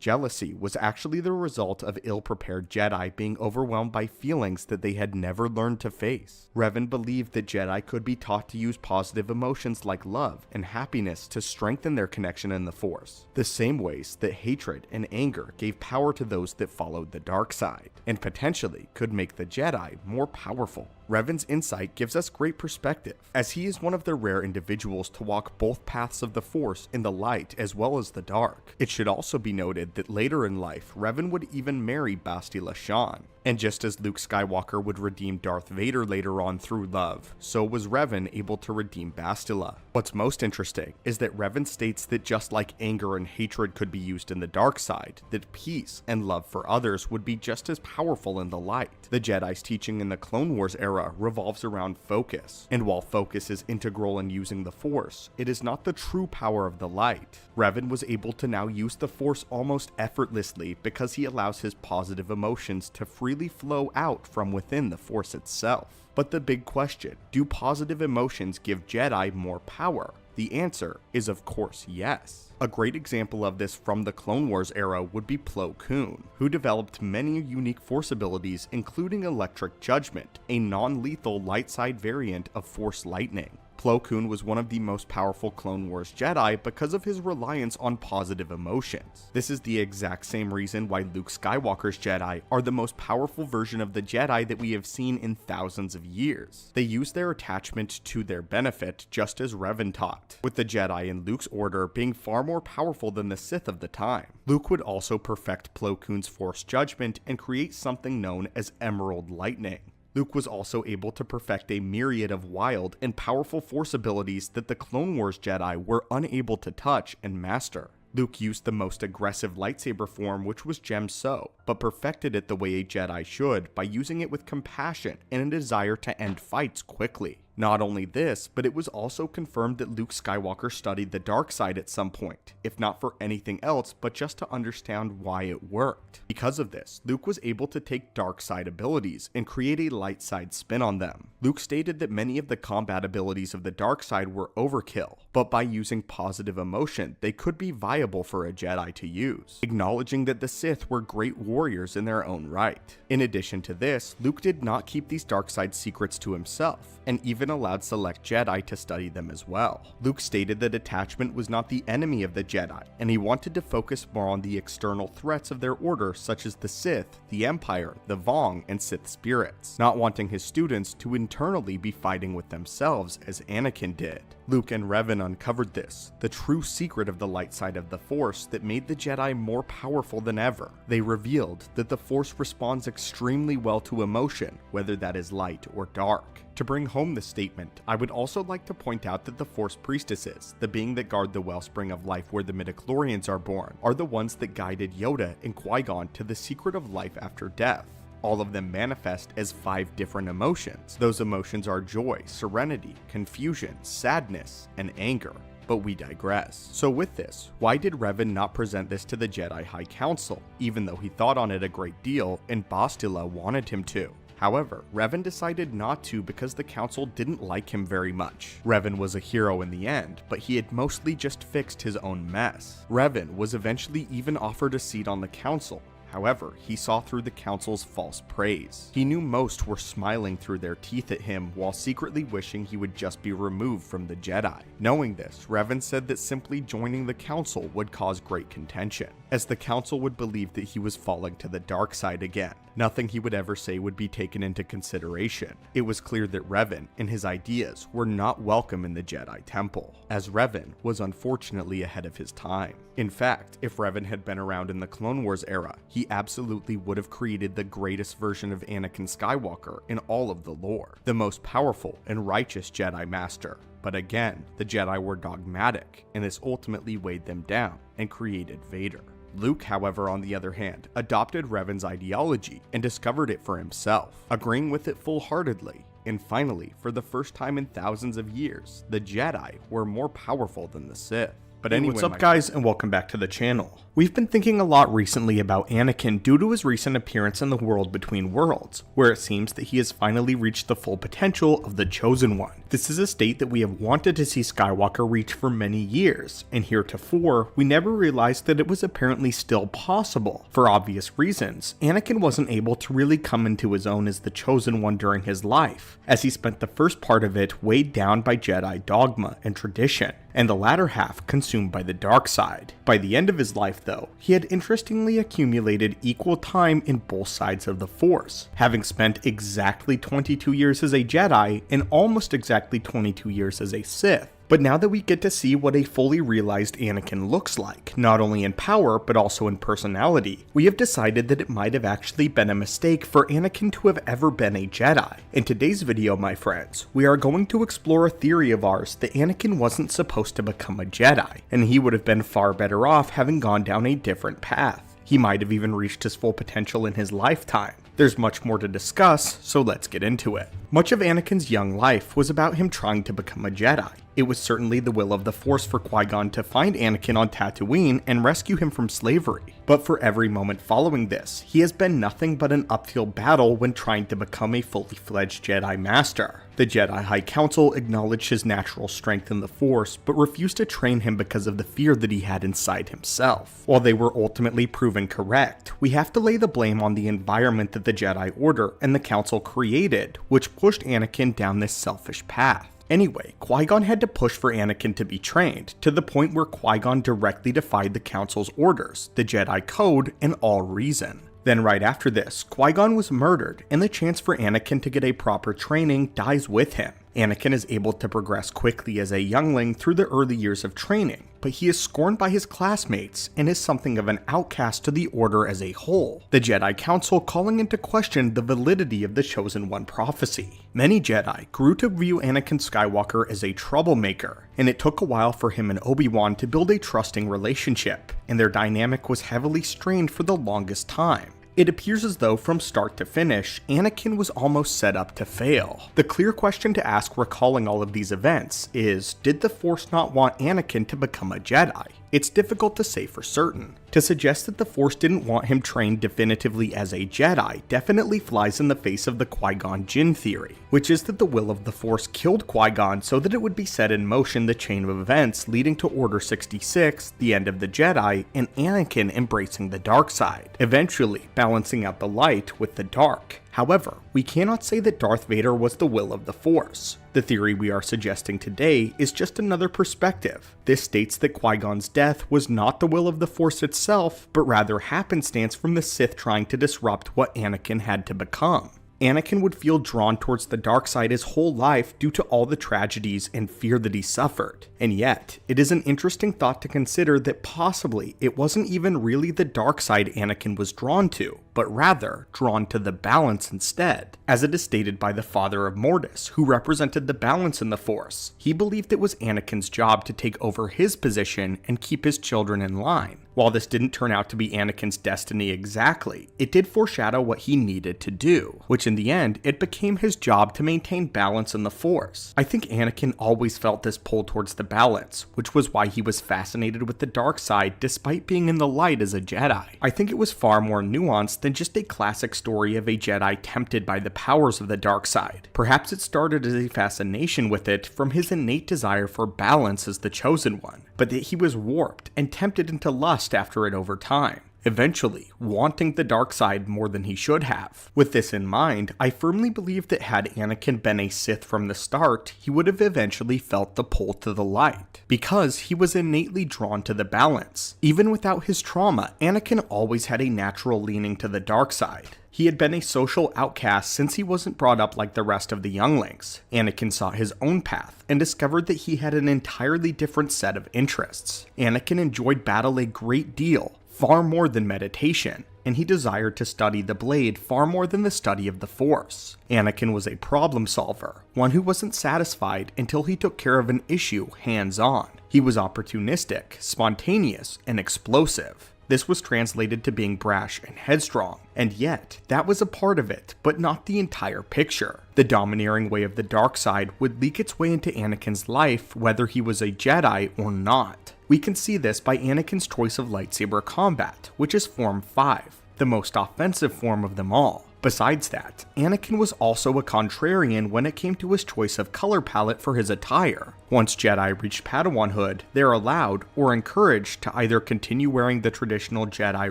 Jealousy was actually the result of ill-prepared Jedi being overwhelmed by feelings that they had never learned to face. Revan believed that Jedi could be taught to use positive emotions like love and happiness to strengthen their connection in the Force, the same ways that hatred and anger gave power to those that followed the dark side, and potentially could make the Jedi more powerful. Revan's insight gives us great perspective, as he is one of the rare individuals to walk both paths of the Force in the light as well as the dark. It should also be noted that later in life, Revan would even marry Bastila Shan. And just as Luke Skywalker would redeem Darth Vader later on through love, so was Revan able to redeem Bastila. What's most interesting is that Revan states that just like anger and hatred could be used in the dark side, that peace and love for others would be just as powerful in the light. The Jedi's teaching in the Clone Wars era revolves around focus, and while focus is integral in using the Force, it is not the true power of the light. Revan was able to now use the Force almost effortlessly because he allows his positive emotions to freely flow out from within the Force itself. But the big question, do positive emotions give Jedi more power? The answer is of course yes. A great example of this from the Clone Wars era would be Plo Koon, who developed many unique Force abilities including Electric Judgment, a non-lethal light side variant of Force Lightning. Plo Koon was one of the most powerful Clone Wars Jedi because of his reliance on positive emotions. This is the exact same reason why Luke Skywalker's Jedi are the most powerful version of the Jedi that we have seen in thousands of years. They use their attachment to their benefit just as Revan taught, with the Jedi in Luke's order being far more powerful than the Sith of the time. Luke would also perfect Plo Koon's Force Judgment and create something known as Emerald Lightning. Luke was also able to perfect a myriad of wild and powerful Force abilities that the Clone Wars Jedi were unable to touch and master. Luke used the most aggressive lightsaber form, which was Gem So, but perfected it the way a Jedi should by using it with compassion and a desire to end fights quickly. Not only this, but it was also confirmed that Luke Skywalker studied the dark side at some point, if not for anything else, but just to understand why it worked. Because of this, Luke was able to take dark side abilities and create a light side spin on them. Luke stated that many of the combat abilities of the dark side were overkill, but by using positive emotion, they could be viable for a Jedi to use, acknowledging that the Sith were great warriors in their own right. In addition to this, Luke did not keep these dark side secrets to himself, and even allowed select Jedi to study them as well. Luke stated that attachment was not the enemy of the Jedi, and he wanted to focus more on the external threats of their order such as the Sith, the Empire, the Vong, and Sith spirits, not wanting his students to internally be fighting with themselves as Anakin did. Luke and Revan uncovered this, the true secret of the light side of the Force that made the Jedi more powerful than ever. They revealed that the Force responds extremely well to emotion, whether that is light or dark. To bring home the statement, I would also like to point out that the Force Priestesses, the being that guard the wellspring of life where the midichlorians are born, are the ones that guided Yoda and Qui-Gon to the secret of life after death. All of them manifest as 5 different emotions. Those emotions are joy, serenity, confusion, sadness, and anger. But we digress. So with this, why did Revan not present this to the Jedi High Council, even though he thought on it a great deal and Bastila wanted him to? However, Revan decided not to because the council didn't like him very much. Revan was a hero in the end, but he had mostly just fixed his own mess. Revan was eventually even offered a seat on the council. However, he saw through the council's false praise. He knew most were smiling through their teeth at him while secretly wishing he would just be removed from the Jedi. Knowing this, Revan said that simply joining the council would cause great contention, as the council would believe that he was falling to the dark side again. Nothing he would ever say would be taken into consideration. It was clear that Revan and his ideas were not welcome in the Jedi Temple, as Revan was unfortunately ahead of his time. In fact, if Revan had been around in the Clone Wars era, he absolutely would have created the greatest version of Anakin Skywalker in all of the lore, the most powerful and righteous Jedi Master. But again, the Jedi were dogmatic, and this ultimately weighed them down and created Vader. Luke, however, on the other hand, adopted Revan's ideology and discovered it for himself, agreeing with it full-heartedly. And finally, for the first time in thousands of years, the Jedi were more powerful than the Sith. But anyway, what's up guys, and welcome back to the channel. We've been thinking a lot recently about Anakin due to his recent appearance in the World Between Worlds, where it seems that he has finally reached the full potential of the Chosen One. This is a state that we have wanted to see Skywalker reach for many years, and heretofore, we never realized that it was apparently still possible. For obvious reasons, Anakin wasn't able to really come into his own as the Chosen One during his life, as he spent the first part of it weighed down by Jedi dogma and tradition, and the latter half consumed by the dark side. By the end of his life though, he had interestingly accumulated equal time in both sides of the Force, having spent exactly 22 years as a Jedi and almost exactly 22 years as a Sith. But now that we get to see what a fully realized Anakin looks like, not only in power but also in personality, we have decided that it might have actually been a mistake for Anakin to have ever been a Jedi. In today's video, my friends, we are going to explore a theory of ours that Anakin wasn't supposed to become a Jedi, and he would have been far better off having gone down a different path. He might have even reached his full potential in his lifetime. There's much more to discuss, so let's get into it. Much of Anakin's young life was about him trying to become a Jedi. It was certainly the will of the Force for Qui-Gon to find Anakin on Tatooine and rescue him from slavery. But for every moment following this, he has been nothing but an uphill battle when trying to become a fully fledged Jedi Master. The Jedi High Council acknowledged his natural strength in the Force, but refused to train him because of the fear that he had inside himself. While they were ultimately proven correct, we have to lay the blame on the environment that the Jedi Order and the Council created, which pushed Anakin down this selfish path. Anyway, Qui-Gon had to push for Anakin to be trained, to the point where Qui-Gon directly defied the Council's orders, the Jedi Code, and all reason. Then right after this, Qui-Gon was murdered, and the chance for Anakin to get a proper training dies with him. Anakin is able to progress quickly as a youngling through the early years of training, but he is scorned by his classmates and is something of an outcast to the Order as a whole, the Jedi Council calling into question the validity of the Chosen One prophecy. Many Jedi grew to view Anakin Skywalker as a troublemaker, and it took a while for him and Obi-Wan to build a trusting relationship, and their dynamic was heavily strained for the longest time. It appears as though from start to finish, Anakin was almost set up to fail. The clear question to ask recalling all of these events is, did the Force not want Anakin to become a Jedi? It's difficult to say for certain. To suggest that the Force didn't want him trained definitively as a Jedi definitely flies in the face of the Qui-Gon Jinn theory, which is that the will of the Force killed Qui-Gon so that it would be set in motion the chain of events leading to Order 66, the end of the Jedi, and Anakin embracing the dark side, eventually balancing out the light with the dark. However, we cannot say that Darth Vader was the will of the Force. The theory we are suggesting today is just another perspective. This states that Qui-Gon's death was not the will of the Force itself, but rather happenstance from the Sith trying to disrupt what Anakin had to become. Anakin would feel drawn towards the dark side his whole life due to all the tragedies and fear that he suffered. And yet, it is an interesting thought to consider that possibly it wasn't even really the dark side Anakin was drawn to, but rather drawn to the balance instead. As it is stated by the father of Mortis, who represented the balance in the Force, he believed it was Anakin's job to take over his position and keep his children in line. While this didn't turn out to be Anakin's destiny exactly, it did foreshadow what he needed to do, which in the end, it became his job to maintain balance in the Force. I think Anakin always felt this pull towards the balance, which was why he was fascinated with the dark side despite being in the light as a Jedi. I think it was far more nuanced than just a classic story of a Jedi tempted by the powers of the dark side. Perhaps it started as a fascination with it from his innate desire for balance as the Chosen One, but that he was warped and tempted into lust after it over time, eventually wanting the dark side more than he should have. With this in mind, I firmly believe that had Anakin been a Sith from the start, he would have eventually felt the pull to the light, because he was innately drawn to the balance. Even without his trauma, Anakin always had a natural leaning to the dark side. He had been a social outcast since he wasn't brought up like the rest of the younglings. Anakin sought his own path and discovered that he had an entirely different set of interests. Anakin enjoyed battle a great deal, far more than meditation, and he desired to study the blade far more than the study of the Force. Anakin was a problem solver, one who wasn't satisfied until he took care of an issue hands-on. He was opportunistic, spontaneous, and explosive. this was translated to being brash and headstrong, and yet, that was a part of it, but not the entire picture. The domineering way of the dark side would leak its way into Anakin's life whether he was a Jedi or not. We can see this by Anakin's choice of lightsaber combat, which is Form 5, the most offensive form of them all. Besides that, Anakin was also a contrarian when it came to his choice of color palette for his attire. Once Jedi reached Padawanhood, they're allowed or encouraged to either continue wearing the traditional Jedi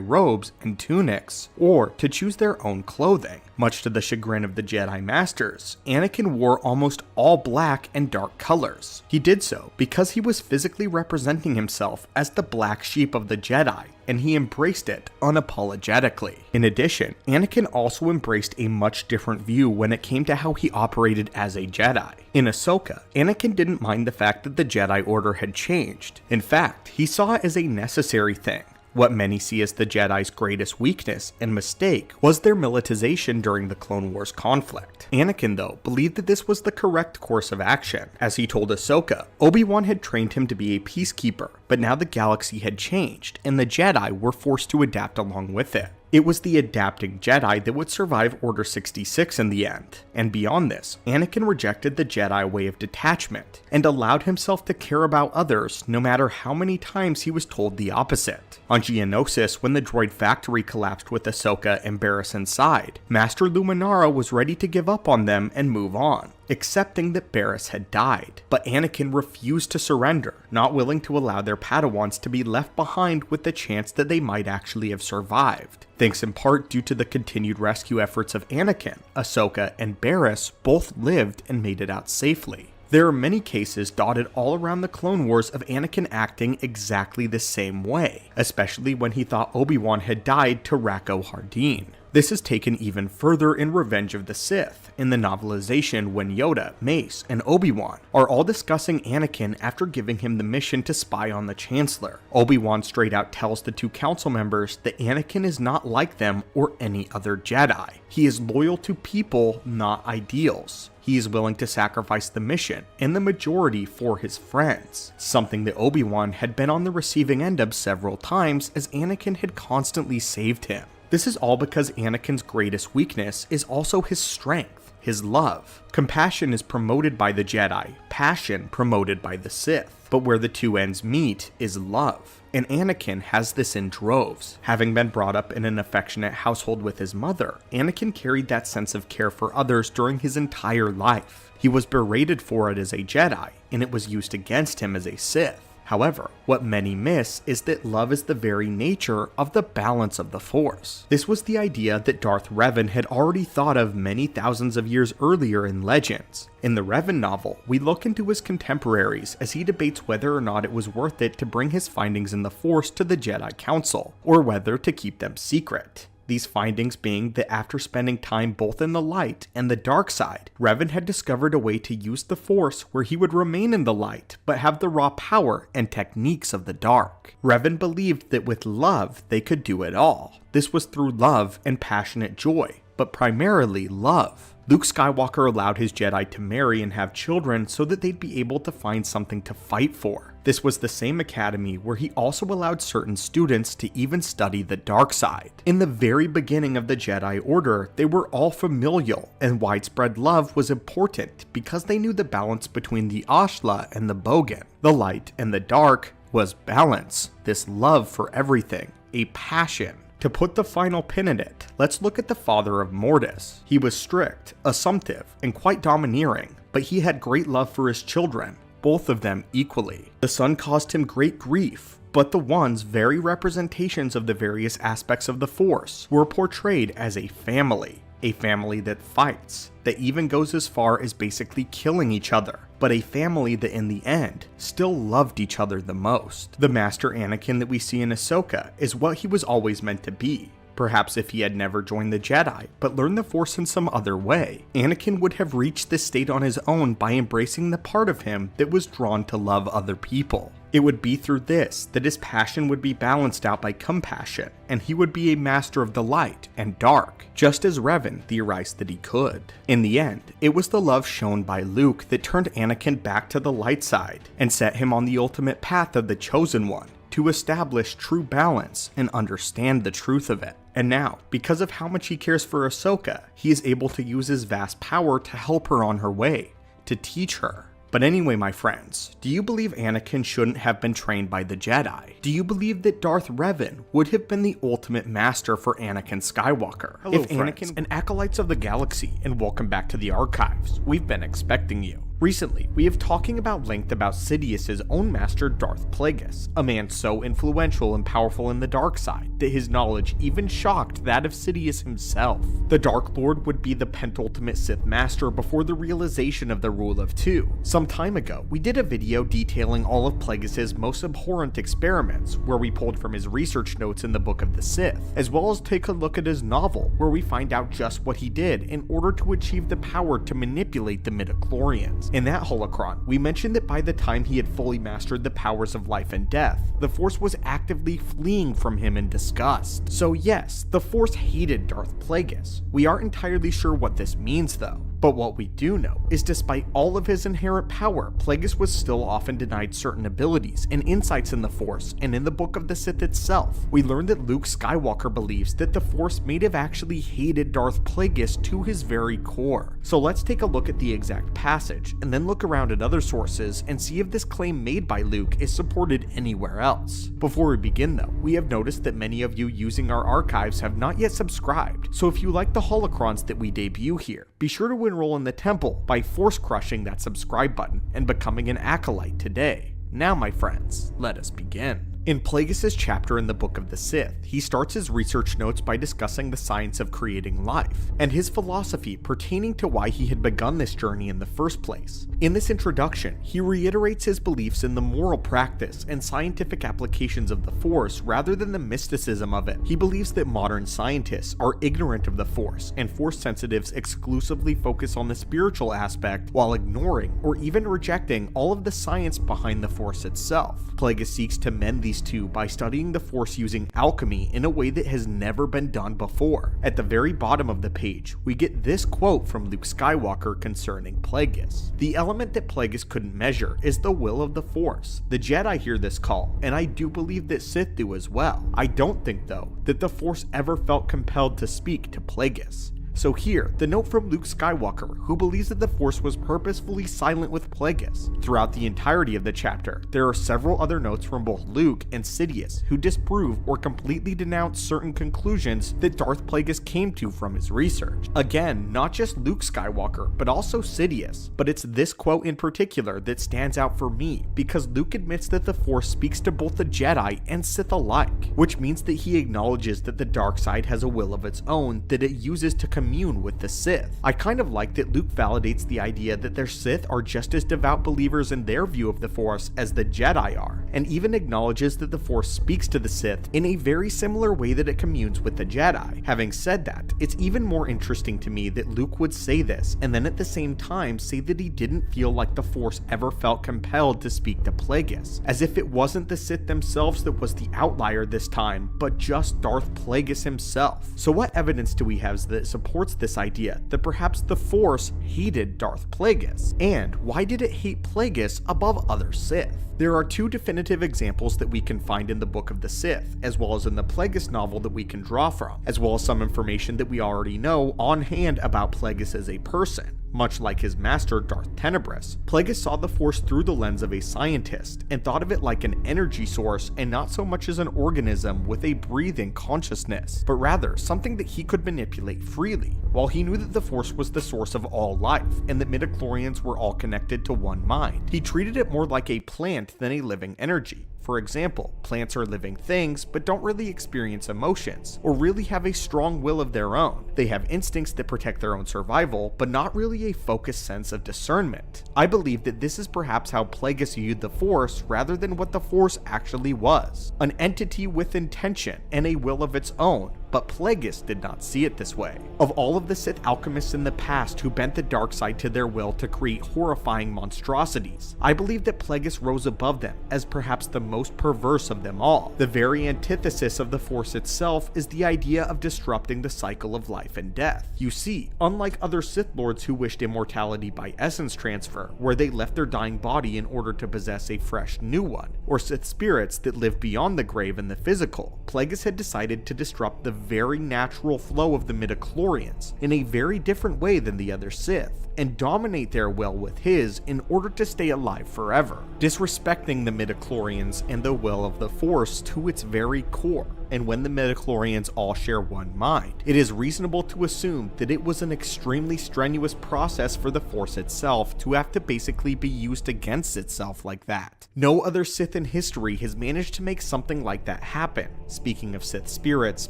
robes and tunics, or to choose their own clothing. Much to the chagrin of the Jedi Masters, Anakin wore almost all black and dark colors. He did so because he was physically representing himself as the black sheep of the Jedi, and he embraced it unapologetically. In addition, Anakin also embraced a much different view when it came to how he operated as a Jedi. In Ahsoka, Anakin didn't mind the fact that the Jedi Order had changed. In fact, he saw it as a necessary thing. What many see as the Jedi's greatest weakness and mistake was their militarization during the Clone Wars conflict. Anakin, though, believed that this was the correct course of action. As he told Ahsoka, Obi-Wan had trained him to be a peacekeeper, but now the galaxy had changed, and the Jedi were forced to adapt along with it. It was the adapting Jedi that would survive Order 66 in the end, and beyond this, Anakin rejected the Jedi way of detachment, and allowed himself to care about others no matter how many times he was told the opposite. On Geonosis, when the droid factory collapsed with Ahsoka and Barriss inside, Master Luminara was ready to give up on them and move on, accepting that Barriss had died. But Anakin refused to surrender, not willing to allow their Padawans to be left behind with the chance that they might actually have survived. Thanks in part due to the continued rescue efforts of Anakin, Ahsoka and Barriss both lived and made it out safely. There are many cases dotted all around the Clone Wars of Anakin acting exactly the same way, especially when he thought Obi-Wan had died to Rako Hardeen. This is taken even further in Revenge of the Sith, in the novelization when Yoda, Mace, and Obi-Wan are all discussing Anakin after giving him the mission to spy on the Chancellor. Obi-Wan straight out tells the two council members that Anakin is not like them or any other Jedi. He is loyal to people, not ideals. He is willing to sacrifice the mission and the majority for his friends, something that Obi-Wan had been on the receiving end of several times as Anakin had constantly saved him. This is all because Anakin's greatest weakness is also his strength, his love. Compassion is promoted by the Jedi, passion promoted by the Sith, but where the two ends meet is love. And Anakin has this in droves. Having been brought up in an affectionate household with his mother, Anakin carried that sense of care for others during his entire life. He was berated for it as a Jedi, and it was used against him as a Sith. However, what many miss is that love is the very nature of the balance of the Force. This was the idea that Darth Revan had already thought of many thousands of years earlier in Legends. In the Revan novel, we look into his contemporaries as he debates whether or not it was worth it to bring his findings in the Force to the Jedi Council, or whether to keep them secret. These findings being that after spending time both in the light and the dark side, Revan had discovered a way to use the Force where he would remain in the light, but have the raw power and techniques of the dark. Revan believed that with love, they could do it all. This was through love and passionate joy, but primarily love. Luke Skywalker allowed his Jedi to marry and have children so that they'd be able to find something to fight for. This was the same academy where he also allowed certain students to even study the dark side. In the very beginning of the Jedi Order, they were all familial, and widespread love was important because they knew the balance between the Ashla and the Bogan. The light and the dark was balance, this love for everything, a passion. To put the final pin in it, let's look at the father of Mortis. He was strict, assumptive, and quite domineering, but he had great love for his children, both of them equally. The son caused him great grief, but the one's very representations of the various aspects of the Force were portrayed as a family that fights, that even goes as far as basically killing each other, but a family that in the end still loved each other the most. The Master Anakin that we see in Ahsoka is what he was always meant to be. Perhaps if he had never joined the Jedi, but learned the Force in some other way, Anakin would have reached this state on his own by embracing the part of him that was drawn to love other people. It would be through this that his passion would be balanced out by compassion, and he would be a master of the light and dark, just as Revan theorized that he could. In the end, it was the love shown by Luke that turned Anakin back to the light side, and set him on the ultimate path of the Chosen One, to establish true balance and understand the truth of it. And now, because of how much he cares for Ahsoka, he is able to use his vast power to help her on her way, to teach her. But anyway, my friends, do you believe Anakin shouldn't have been trained by the Jedi? Do you believe that Darth Revan would have been the ultimate master for Anakin Skywalker? Hello, if friends. Anakin and Acolytes of the Galaxy, and welcome back to the archives. We've been expecting you. Recently, we have talking about length about Sidious's own master Darth Plagueis, a man so influential and powerful in the dark side that his knowledge even shocked that of Sidious himself. The Dark Lord would be the penultimate Sith master before the realization of the Rule of Two. Some time ago, we did a video detailing all of Plagueis' most abhorrent experiments, where we pulled from his research notes in the Book of the Sith, as well as take a look at his novel, where we find out just what he did in order to achieve the power to manipulate the midichlorians. In that holocron, we mentioned that by the time he had fully mastered the powers of life and death, the Force was actively fleeing from him in disgust. So yes, the Force hated Darth Plagueis. We aren't entirely sure what this means though. But what we do know is despite all of his inherent power, Plagueis was still often denied certain abilities and insights in the Force, and in the Book of the Sith itself, we learn that Luke Skywalker believes that the Force may have actually hated Darth Plagueis to his very core. So let's take a look at the exact passage, and then look around at other sources and see if this claim made by Luke is supported anywhere else. Before we begin though, we have noticed that many of you using our archives have not yet subscribed, so if you like the holocrons that we debut here, be sure to enroll in the temple by force crushing that subscribe button and becoming an acolyte today. Now my friends, let us begin. In Plagueis' chapter in the Book of the Sith, he starts his research notes by discussing the science of creating life, and his philosophy pertaining to why he had begun this journey in the first place. In this introduction, he reiterates his beliefs in the moral practice and scientific applications of the Force rather than the mysticism of it. He believes that modern scientists are ignorant of the Force, and Force sensitives exclusively focus on the spiritual aspect while ignoring or even rejecting all of the science behind the Force itself. Plagueis seeks to mend these two by studying the Force using alchemy in a way that has never been done before. At the very bottom of the page, we get this quote from Luke Skywalker concerning Plagueis. The element that Plagueis couldn't measure is the will of the Force. The Jedi hear this call, and I do believe that Sith do as well. I don't think, though, that the Force ever felt compelled to speak to Plagueis. So here, the note from Luke Skywalker, who believes that the Force was purposefully silent with Plagueis. Throughout the entirety of the chapter, there are several other notes from both Luke and Sidious who disprove or completely denounce certain conclusions that Darth Plagueis came to from his research. Again, not just Luke Skywalker, but also Sidious. But it's this quote in particular that stands out for me, because Luke admits that the Force speaks to both the Jedi and Sith alike, which means that he acknowledges that the dark side has a will of its own that it uses to commune with the Sith. I kind of like that Luke validates the idea that their Sith are just as devout believers in their view of the Force as the Jedi are, and even acknowledges that the Force speaks to the Sith in a very similar way that it communes with the Jedi. Having said that, it's even more interesting to me that Luke would say this, and then at the same time say that he didn't feel like the Force ever felt compelled to speak to Plagueis, as if it wasn't the Sith themselves that was the outlier this time, but just Darth Plagueis himself. So what evidence do we have that supports this idea that perhaps the Force hated Darth Plagueis? And why did it hate Plagueis above other Sith? There are two definitive examples that we can find in the Book of the Sith, as well as in the Plagueis novel that we can draw from, as well as some information that we already know on hand about Plagueis as a person. Much like his master Darth Tenebris, Plagueis saw the Force through the lens of a scientist and thought of it like an energy source and not so much as an organism with a breathing consciousness, but rather something that he could manipulate freely. While he knew that the Force was the source of all life and that midichlorians were all connected to one mind, he treated it more like a plant than a living energy. For example, plants are living things but don't really experience emotions or really have a strong will of their own. They have instincts that protect their own survival, but not really a focused sense of discernment. I believe that this is perhaps how Plagueis viewed the Force rather than what the Force actually was, an entity with intention and a will of its own. But Plagueis did not see it this way. Of all of the Sith alchemists in the past who bent the dark side to their will to create horrifying monstrosities, I believe that Plagueis rose above them as perhaps the most most perverse of them all. The very antithesis of the Force itself is the idea of disrupting the cycle of life and death. You see, unlike other Sith Lords who wished immortality by essence transfer, where they left their dying body in order to possess a fresh new one, or Sith spirits that live beyond the grave and the physical, Plagueis had decided to disrupt the very natural flow of the midichlorians in a very different way than the other Sith, and dominate their will with his in order to stay alive forever, disrespecting the midichlorians and the will of the Force to its very core. And when the midichlorians all share one mind, it is reasonable to assume that it was an extremely strenuous process for the Force itself to have to basically be used against itself like that. No other Sith in history has managed to make something like that happen. Speaking of Sith spirits,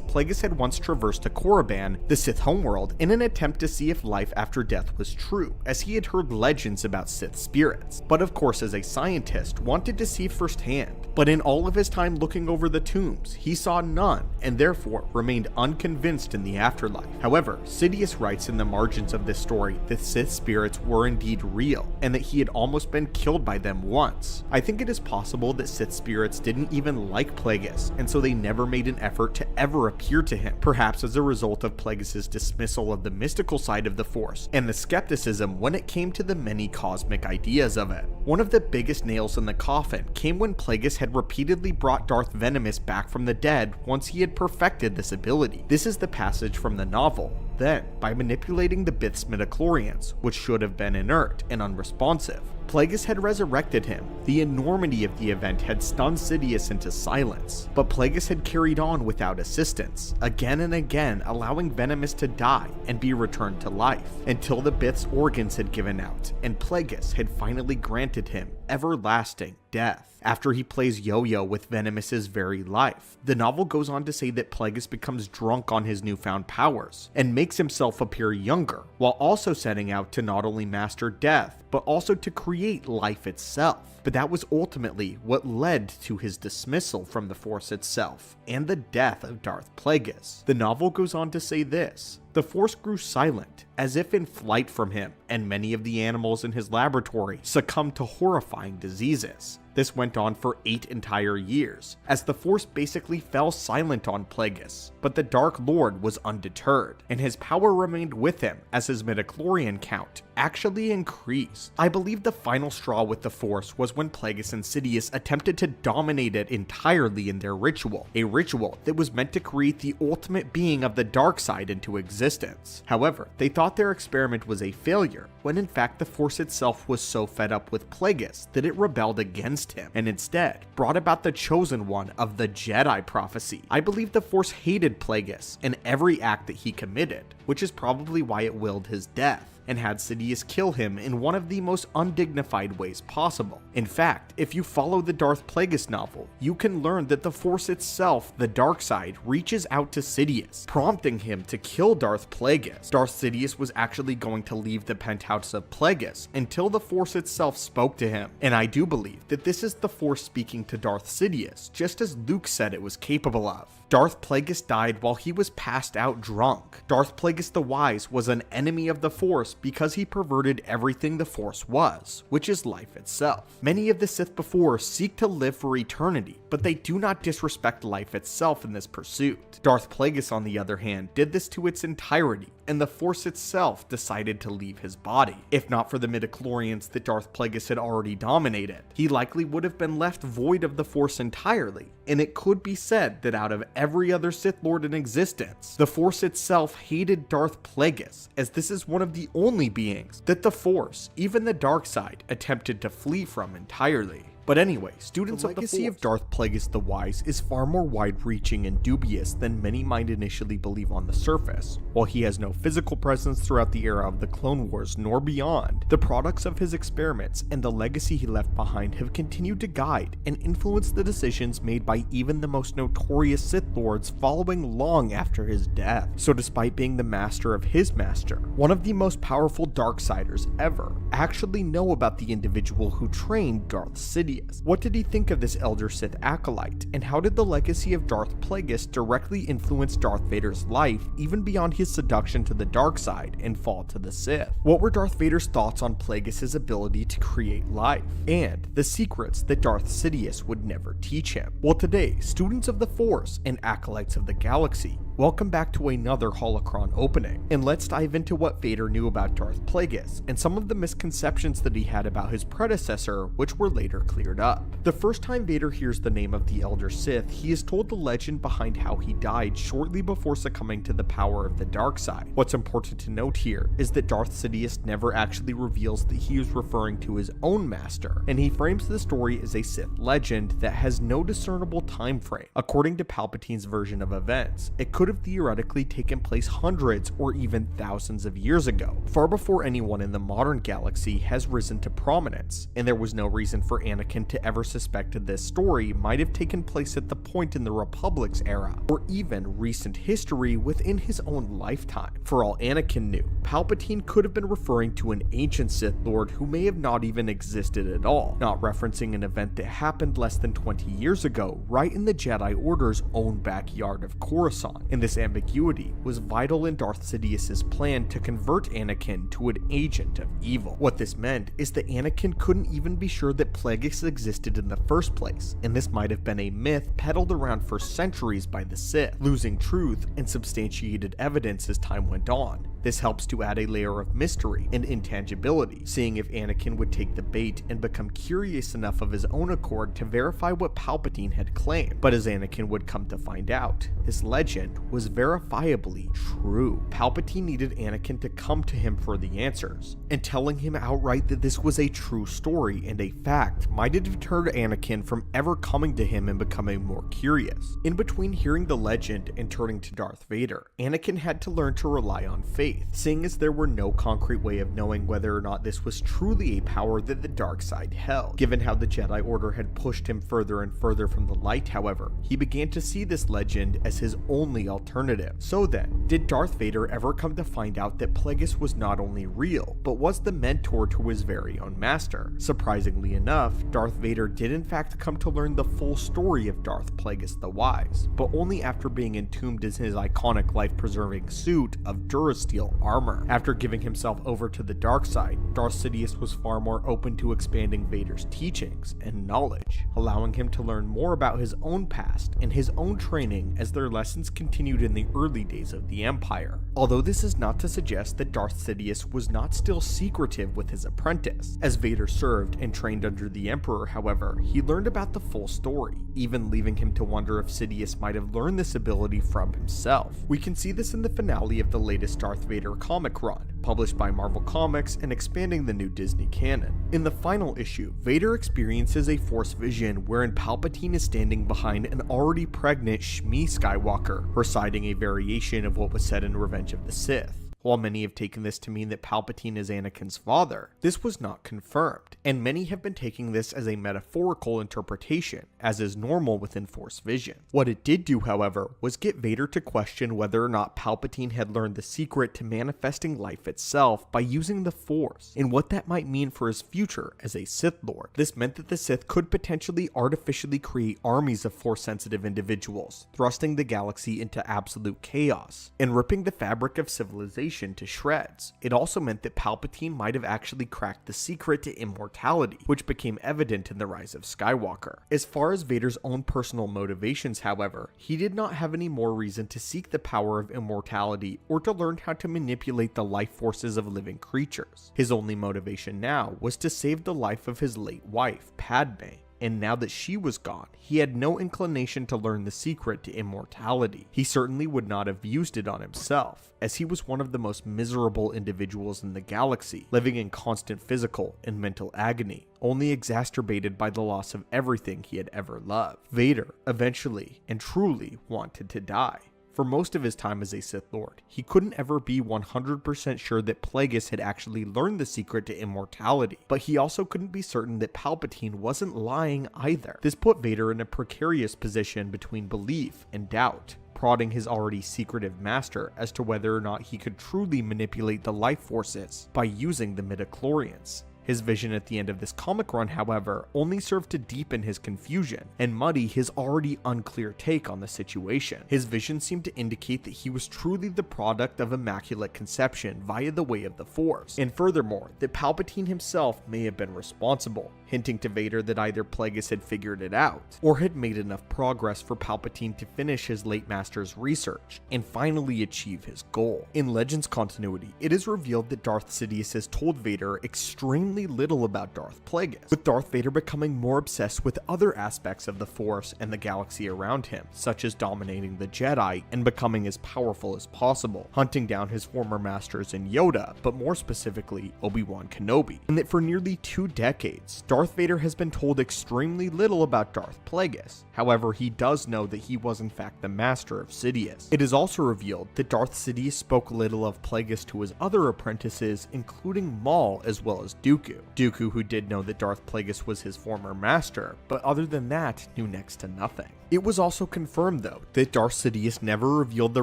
Plagueis had once traversed to Korriban, the Sith homeworld, in an attempt to see if life after death was true, as he had heard legends about Sith spirits, but of course as a scientist wanted to see firsthand. But in all of his time looking over the tombs, he saw none, and therefore remained unconvinced in the afterlife. However, Sidious writes in the margins of this story that Sith spirits were indeed real, and that he had almost been killed by them once. I think it is possible that Sith spirits didn't even like Plagueis, and so they never made an effort to ever appear to him, perhaps as a result of Plagueis' dismissal of the mystical side of the Force, and the skepticism when it came to the many cosmic ideas of it. One of the biggest nails in the coffin came when Plagueis had repeatedly brought Darth Venomous back from the dead once he had perfected this ability. This is the passage from the novel. Then, by manipulating the Bith's midichlorians, which should have been inert and unresponsive, Plagueis had resurrected him. The enormity of the event had stunned Sidious into silence, but Plagueis had carried on without assistance, again and again allowing Venomous to die and be returned to life, until the Bith's organs had given out, and Plagueis had finally granted him everlasting death, after he plays yo-yo with Venomous's very life. The novel goes on to say that Plagueis becomes drunk on his newfound powers, and makes himself appear younger, while also setting out to not only master death, but also to create life itself. But that was ultimately what led to his dismissal from the Force itself, and the death of Darth Plagueis. The novel goes on to say this: the Force grew silent, as if in flight from him, and many of the animals in his laboratory succumbed to horrifying diseases. This went on for 8 entire years, as the Force basically fell silent on Plagueis, but the Dark Lord was undeterred, and his power remained with him as his midichlorian count actually increased. I believe the final straw with the Force was when Plagueis and Sidious attempted to dominate it entirely in their ritual, a ritual that was meant to create the ultimate being of the dark side into existence. However, they thought their experiment was a failure, when in fact the Force itself was so fed up with Plagueis that it rebelled against him, and instead brought about the chosen one of the Jedi prophecy. I believe the Force hated Plagueis and every act that he committed, which is probably why it willed his death, and had Sidious kill him in one of the most undignified ways possible. In fact, if you follow the Darth Plagueis novel, you can learn that the Force itself, the dark side, reaches out to Sidious, prompting him to kill Darth Plagueis. Darth Sidious was actually going to leave the penthouse of Plagueis until the Force itself spoke to him, and I do believe that this is the Force speaking to Darth Sidious, just as Luke said it was capable of. Darth Plagueis died while he was passed out drunk. Darth Plagueis the Wise was an enemy of the Force because he perverted everything the Force was, which is life itself. Many of the Sith before seek to live for eternity, but they do not disrespect life itself in this pursuit. Darth Plagueis, on the other hand, did this to its entirety, and the Force itself decided to leave his body. If not for the midichlorians that Darth Plagueis had already dominated, he likely would have been left void of the Force entirely, and it could be said that out of every other Sith Lord in existence, the Force itself hated Darth Plagueis, as this is one of the only beings that the Force, even the dark side, attempted to flee from entirely. But anyway, students, the legacy of Darth Plagueis the Wise is far more wide-reaching and dubious than many might initially believe on the surface. While he has no physical presence throughout the era of the Clone Wars nor beyond, the products of his experiments and the legacy he left behind have continued to guide and influence the decisions made by even the most notorious Sith Lords following long after his death. So despite being the master of his master, one of the most powerful Darksiders ever, actually know about the individual who trained Darth Sidious. Sidious. What did he think of this Elder Sith acolyte, and how did the legacy of Darth Plagueis directly influence Darth Vader's life, even beyond his seduction to the dark side and fall to the Sith? What were Darth Vader's thoughts on Plagueis' ability to create life, and the secrets that Darth Sidious would never teach him? Well, today, students of the Force and acolytes of the galaxy, welcome back to another holocron opening, and let's dive into what Vader knew about Darth Plagueis and some of the misconceptions that he had about his predecessor, which were later cleared up. The first time Vader hears the name of the Elder Sith, he is told the legend behind how he died shortly before succumbing to the power of the dark side. What's important to note here is that Darth Sidious never actually reveals that he is referring to his own master, and he frames the story as a Sith legend that has no discernible time frame. According to Palpatine's version of events, it could have theoretically taken place hundreds or even thousands of years ago, far before anyone in the modern galaxy has risen to prominence, and there was no reason for Anakin to ever suspect that this story might have taken place at the point in the Republic's era, or even recent history within his own lifetime. For all Anakin knew, Palpatine could have been referring to an ancient Sith Lord who may have not even existed at all, not referencing an event that happened less than 20 years ago, right in the Jedi Order's own backyard of Coruscant. And this ambiguity was vital in Darth Sidious's plan to convert Anakin to an agent of evil. What this meant is that Anakin couldn't even be sure that Plagueis existed in the first place, and this might have been a myth peddled around for centuries by the Sith, losing truth and substantiated evidence as time went on. This helps to add a layer of mystery and intangibility, seeing if Anakin would take the bait and become curious enough of his own accord to verify what Palpatine had claimed. But as Anakin would come to find out, this legend was verifiably true. Palpatine needed Anakin to come to him for the answers, and telling him outright that this was a true story and a fact might have deterred Anakin from ever coming to him and becoming more curious. In between hearing the legend and turning to Darth Vader, Anakin had to learn to rely on faith, seeing as there were no concrete way of knowing whether or not this was truly a power that the dark side held. Given how the Jedi Order had pushed him further and further from the light, however, he began to see this legend as his only alternative. So then, did Darth Vader ever come to find out that Plagueis was not only real, but was the mentor to his very own master? Surprisingly enough, Darth Vader did in fact come to learn the full story of Darth Plagueis the Wise, but only after being entombed in his iconic life-preserving suit of Durasteel armor. After giving himself over to the dark side, Darth Sidious was far more open to expanding Vader's teachings and knowledge, allowing him to learn more about his own past and his own training as their lessons continued in the early days of the Empire. Although this is not to suggest that Darth Sidious was not still secretive with his apprentice. As Vader served and trained under the Emperor, however, he learned about the full story, even leaving him to wonder if Sidious might have learned this ability from himself. We can see this in the finale of the latest Darth Vader comic run, published by Marvel Comics and expanding the new Disney canon. In the final issue, Vader experiences a Force vision wherein Palpatine is standing behind an already pregnant Shmi Skywalker, reciting a variation of what was said in Revenge of the Sith. While many have taken this to mean that Palpatine is Anakin's father, this was not confirmed, and many have been taking this as a metaphorical interpretation, as is normal within Force vision. What it did do, however, was get Vader to question whether or not Palpatine had learned the secret to manifesting life itself by using the Force, and what that might mean for his future as a Sith Lord. This meant that the Sith could potentially artificially create armies of Force-sensitive individuals, thrusting the galaxy into absolute chaos, and ripping the fabric of civilization to shreds. It also meant that Palpatine might have actually cracked the secret to immortality, which became evident in the rise of Skywalker. As far as Vader's own personal motivations, however, he did not have any more reason to seek the power of immortality or to learn how to manipulate the life forces of living creatures. His only motivation now was to save the life of his late wife, Padme. And now that she was gone, he had no inclination to learn the secret to immortality. He certainly would not have used it on himself, as he was one of the most miserable individuals in the galaxy, living in constant physical and mental agony, only exacerbated by the loss of everything he had ever loved. Vader eventually and truly wanted to die. For most of his time as a Sith Lord, he couldn't ever be 100% sure that Plagueis had actually learned the secret to immortality, but he also couldn't be certain that Palpatine wasn't lying either. This put Vader in a precarious position between belief and doubt, prodding his already secretive master as to whether or not he could truly manipulate the life forces by using the midichlorians. His vision at the end of this comic run, however, only served to deepen his confusion and muddy his already unclear take on the situation. His vision seemed to indicate that he was truly the product of immaculate conception via the way of the Force, and furthermore, that Palpatine himself may have been responsible, hinting to Vader that either Plagueis had figured it out, or had made enough progress for Palpatine to finish his late master's research, and finally achieve his goal. In Legends continuity, it is revealed that Darth Sidious has told Vader extremely little about Darth Plagueis, with Darth Vader becoming more obsessed with other aspects of the Force and the galaxy around him, such as dominating the Jedi and becoming as powerful as possible, hunting down his former masters in Yoda, but more specifically Obi-Wan Kenobi, and that for nearly 2 decades, Darth Vader has been told extremely little about Darth Plagueis. However, he does know that he was in fact the master of Sidious. It is also revealed that Darth Sidious spoke little of Plagueis to his other apprentices, including Maul as well as Dooku. Dooku, who did know that Darth Plagueis was his former master, but other than that, knew next to nothing. It was also confirmed, though, that Darth Sidious never revealed the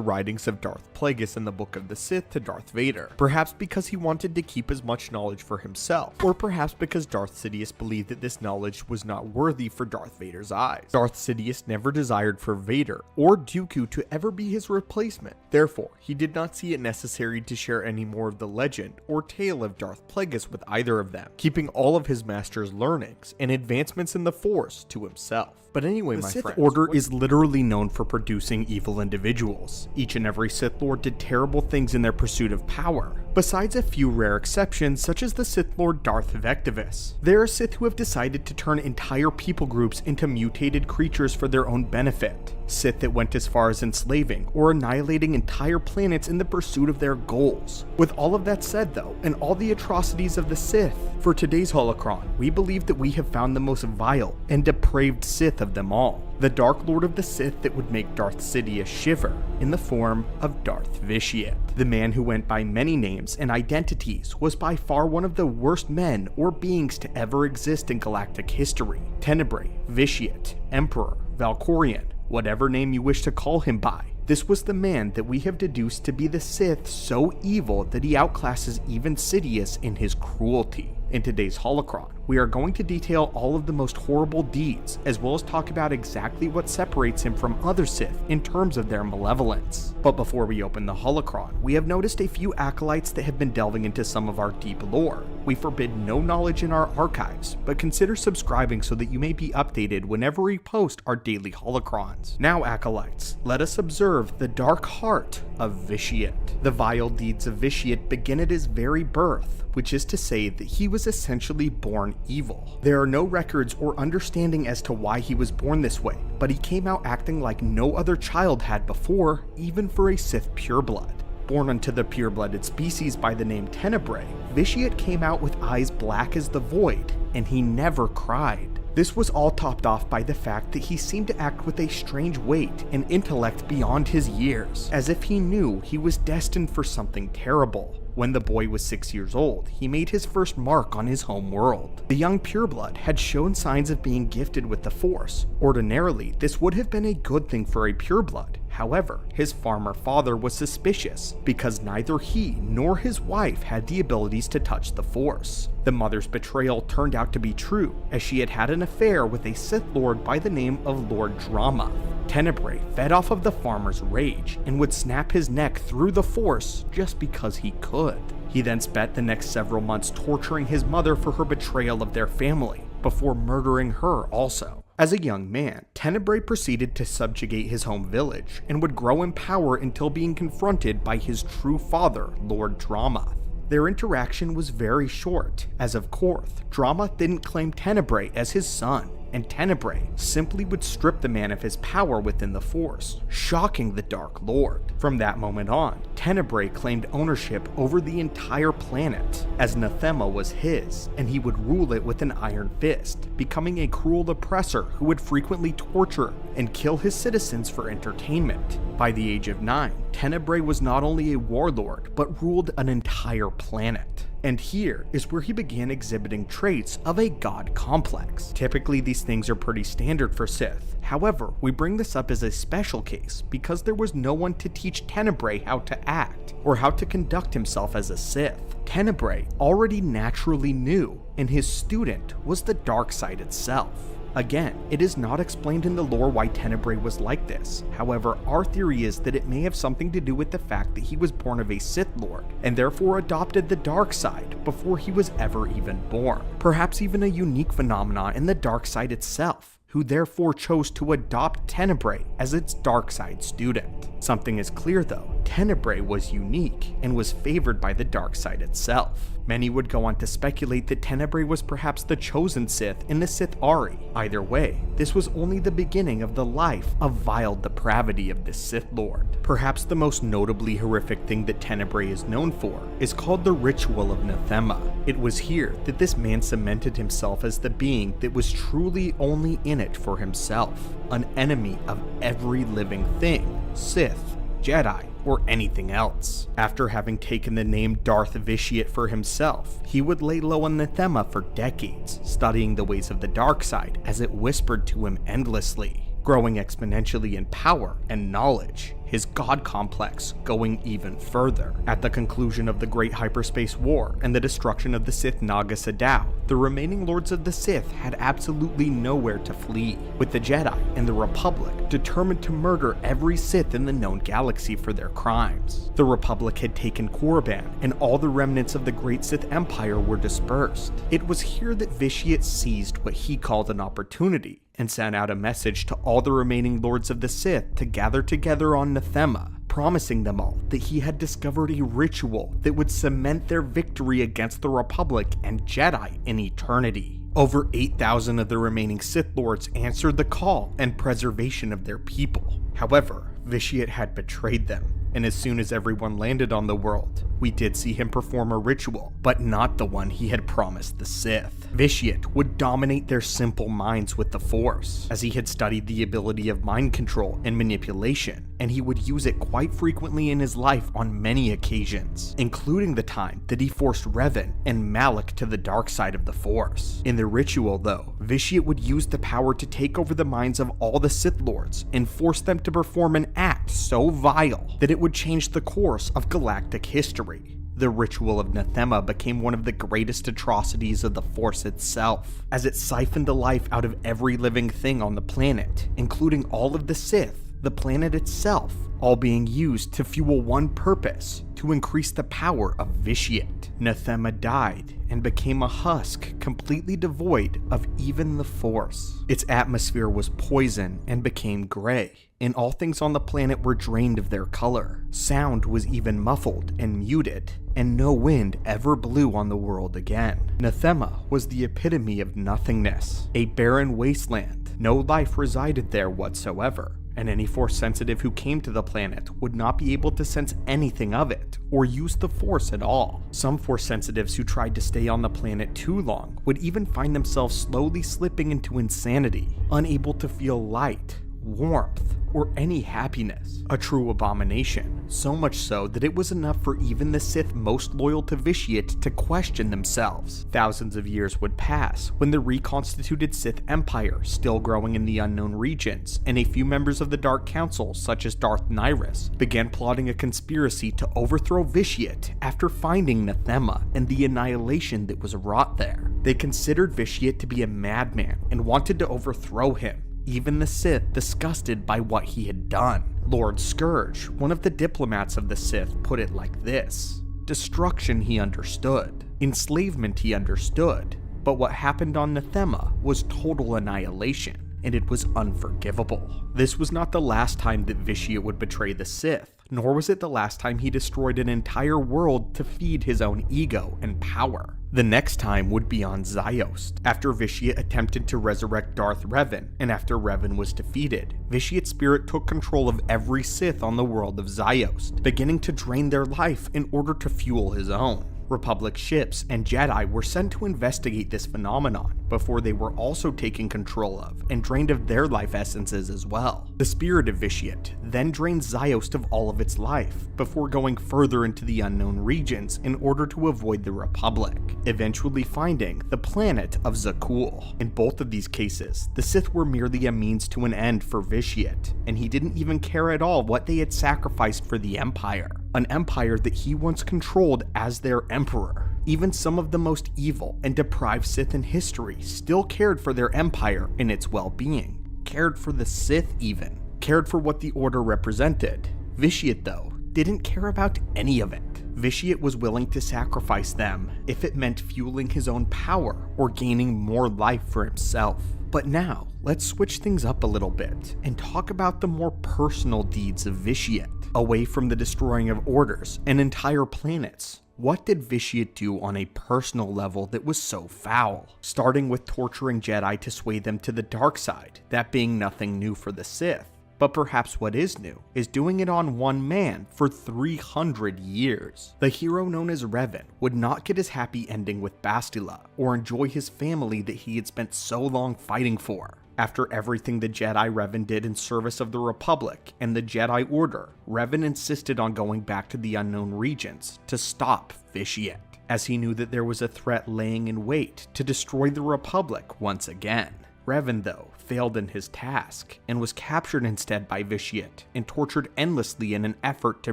writings of Darth Plagueis in the Book of the Sith to Darth Vader, perhaps because he wanted to keep as much knowledge for himself, or perhaps because Darth Sidious believed that this knowledge was not worthy for Darth Vader's eyes. Darth Sidious never desired for Vader or Dooku to ever be his replacement. Therefore, he did not see it necessary to share any more of the legend or tale of Darth Plagueis with either of them, keeping all of his master's learnings and advancements in the Force to himself. But anyway, my friends, the Sith Order is literally known for producing evil individuals. Each and every Sith Lord did terrible things in their pursuit of power, besides a few rare exceptions such as the Sith Lord Darth Vectivus. There are Sith who have decided to turn entire people groups into mutated creatures for their own benefit. Sith that went as far as enslaving or annihilating entire planets in the pursuit of their goals. With all of that said though, and all the atrocities of the Sith, for today's holocron, we believe that we have found the most vile and depraved Sith of them all. The Dark Lord of the Sith that would make Darth Sidious shiver, in the form of Darth Vitiate. The man who went by many names and identities was by far one of the worst men or beings to ever exist in galactic history. Tenebrae, Vitiate, Emperor, Valkorian, whatever name you wish to call him by. This was the man that we have deduced to be the Sith so evil that he outclasses even Sidious in his cruelty. In today's holocron, we are going to detail all of the most horrible deeds, as well as talk about exactly what separates him from other Sith in terms of their malevolence. But before we open the holocron, we have noticed a few acolytes that have been delving into some of our deep lore. We forbid no knowledge in our archives, but consider subscribing so that you may be updated whenever we post our daily holocrons. Now acolytes, let us observe the dark heart of Vitiate. The vile deeds of Vitiate begin at his very birth, which is to say that he was essentially born evil. There are no records or understanding as to why he was born this way, but he came out acting like no other child had before, even for a Sith pureblood. Born unto the pure-blooded species by the name Tenebrae, Vitiate came out with eyes black as the void, and he never cried. This was all topped off by the fact that he seemed to act with a strange weight and intellect beyond his years, as if he knew he was destined for something terrible. When the boy was 6 years old, he made his first mark on his home world. The young pureblood had shown signs of being gifted with the Force. Ordinarily, this would have been a good thing for a pureblood. However, his farmer father was suspicious because neither he nor his wife had the abilities to touch the Force. The mother's betrayal turned out to be true, as she had had an affair with a Sith Lord by the name of Lord Drama. Tenebrae fed off of the farmer's rage and would snap his neck through the Force just because he could. He then spent the next several months torturing his mother for her betrayal of their family, before murdering her also. As a young man, Tenebrae proceeded to subjugate his home village, and would grow in power until being confronted by his true father, Lord Drama. Their interaction was very short, as of course, Drama didn't claim Tenebrae as his son, and Tenebrae simply would strip the man of his power within the Force, shocking the Dark Lord. From that moment on, Tenebrae claimed ownership over the entire planet, as Anathema was his, and he would rule it with an iron fist, becoming a cruel oppressor who would frequently torture and kill his citizens for entertainment. By the age of 9, Tenebrae was not only a warlord, but ruled an entire planet. And here is where he began exhibiting traits of a god complex. Typically, these things are pretty standard for Sith. However, we bring this up as a special case because there was no one to teach Tenebrae how to act or how to conduct himself as a Sith. Tenebrae already naturally knew, and his student was the dark side itself. Again, it is not explained in the lore why Tenebrae was like this. However, our theory is that it may have something to do with the fact that he was born of a Sith Lord, and therefore adopted the dark side before he was ever even born. Perhaps even a unique phenomenon in the dark side itself, who therefore chose to adopt Tenebrae as its dark side student. Something is clear though, Tenebrae was unique and was favored by the dark side itself. Many would go on to speculate that Tenebrae was perhaps the chosen Sith in the Sith Ari. Either way, this was only the beginning of the life of vile depravity of this Sith Lord. Perhaps the most notably horrific thing that Tenebrae is known for is called the Ritual of Nathema. It was here that this man cemented himself as the being that was truly only in it for himself, an enemy of every living thing, Sith, Jedi, or anything else. After having taken the name Darth Vitiate for himself, he would lay low on Nathema for decades, studying the ways of the dark side as it whispered to him endlessly, growing exponentially in power and knowledge, his god complex going even further. At the conclusion of the Great Hyperspace War and the destruction of the Sith Naga Sadow, the remaining Lords of the Sith had absolutely nowhere to flee, with the Jedi and the Republic determined to murder every Sith in the known galaxy for their crimes. The Republic had taken Korriban, and all the remnants of the Great Sith Empire were dispersed. It was here that Vitiate seized what he called an opportunity, and sent out a message to all the remaining Lords of the Sith to gather together on Nathema, promising them all that he had discovered a ritual that would cement their victory against the Republic and Jedi in eternity. Over 8,000 of the remaining Sith Lords answered the call and preservation of their people. However, Vitiate had betrayed them, and as soon as everyone landed on the world, we did see him perform a ritual, but not the one he had promised the Sith. Vitiate would dominate their simple minds with the Force, as he had studied the ability of mind control and manipulation, and he would use it quite frequently in his life on many occasions, including the time that he forced Revan and Malek to the dark side of the Force. In the ritual though, Vitiate would use the power to take over the minds of all the Sith Lords and force them to perform an act so vile that it would change the course of galactic history. The Ritual of Nathema became one of the greatest atrocities of the Force itself, as it siphoned the life out of every living thing on the planet, including all of the Sith, the planet itself, all being used to fuel one purpose: to increase the power of Vitiate. Nathema died and became a husk completely devoid of even the Force. Its atmosphere was poison and became gray, and all things on the planet were drained of their color. Sound was even muffled and muted, and no wind ever blew on the world again. Nathema was the epitome of nothingness, a barren wasteland. No life resided there whatsoever, and any Force sensitive who came to the planet would not be able to sense anything of it, or use the Force at all. Some Force sensitives who tried to stay on the planet too long would even find themselves slowly slipping into insanity, unable to feel light, warmth, or any happiness. A true abomination, so much so that it was enough for even the Sith most loyal to Vitiate to question themselves. Thousands of years would pass when the reconstituted Sith Empire, still growing in the unknown regions, and a few members of the Dark Council, such as Darth Nihilus, began plotting a conspiracy to overthrow Vitiate after finding Nathema and the annihilation that was wrought there. They considered Vitiate to be a madman and wanted to overthrow him. Even the Sith disgusted by what he had done. Lord Scourge, one of the diplomats of the Sith, put it like this: destruction he understood, enslavement he understood, but what happened on Nathema was total annihilation, and it was unforgivable. This was not the last time that Vitiate would betray the Sith, nor was it the last time he destroyed an entire world to feed his own ego and power. The next time would be on Ziost, after Vitiate attempted to resurrect Darth Revan, and after Revan was defeated, Vitiate's spirit took control of every Sith on the world of Ziost, beginning to drain their life in order to fuel his own. Republic ships and Jedi were sent to investigate this phenomenon, before they were also taken control of and drained of their life essences as well. The spirit of Vitiate then drained Ziost of all of its life, before going further into the unknown regions in order to avoid the Republic, eventually finding the planet of Zakul. In both of these cases, the Sith were merely a means to an end for Vitiate, and he didn't even care at all what they had sacrificed for the Empire. an empire that he once controlled as their emperor. Even some of the most evil and deprived Sith in history still cared for their empire and its well-being, cared for the Sith even, cared for what the Order represented. Vitiate, though, didn't care about any of it. Vitiate was willing to sacrifice them if it meant fueling his own power or gaining more life for himself. But now, let's switch things up a little bit and talk about the more personal deeds of Vitiate. Away from the destroying of orders and entire planets, what did Vitiate do on a personal level that was so foul? Starting with torturing Jedi to sway them to the dark side, that being nothing new for the Sith. But perhaps what is new is doing it on one man for 300 years. The hero known as Revan would not get his happy ending with Bastila or enjoy his family that he had spent so long fighting for. After everything the Jedi Revan did in service of the Republic and the Jedi Order, Revan insisted on going back to the unknown regions to stop Vitiate, as he knew that there was a threat laying in wait to destroy the Republic once again. Revan, though, failed in his task, and was captured instead by Vitiate and tortured endlessly in an effort to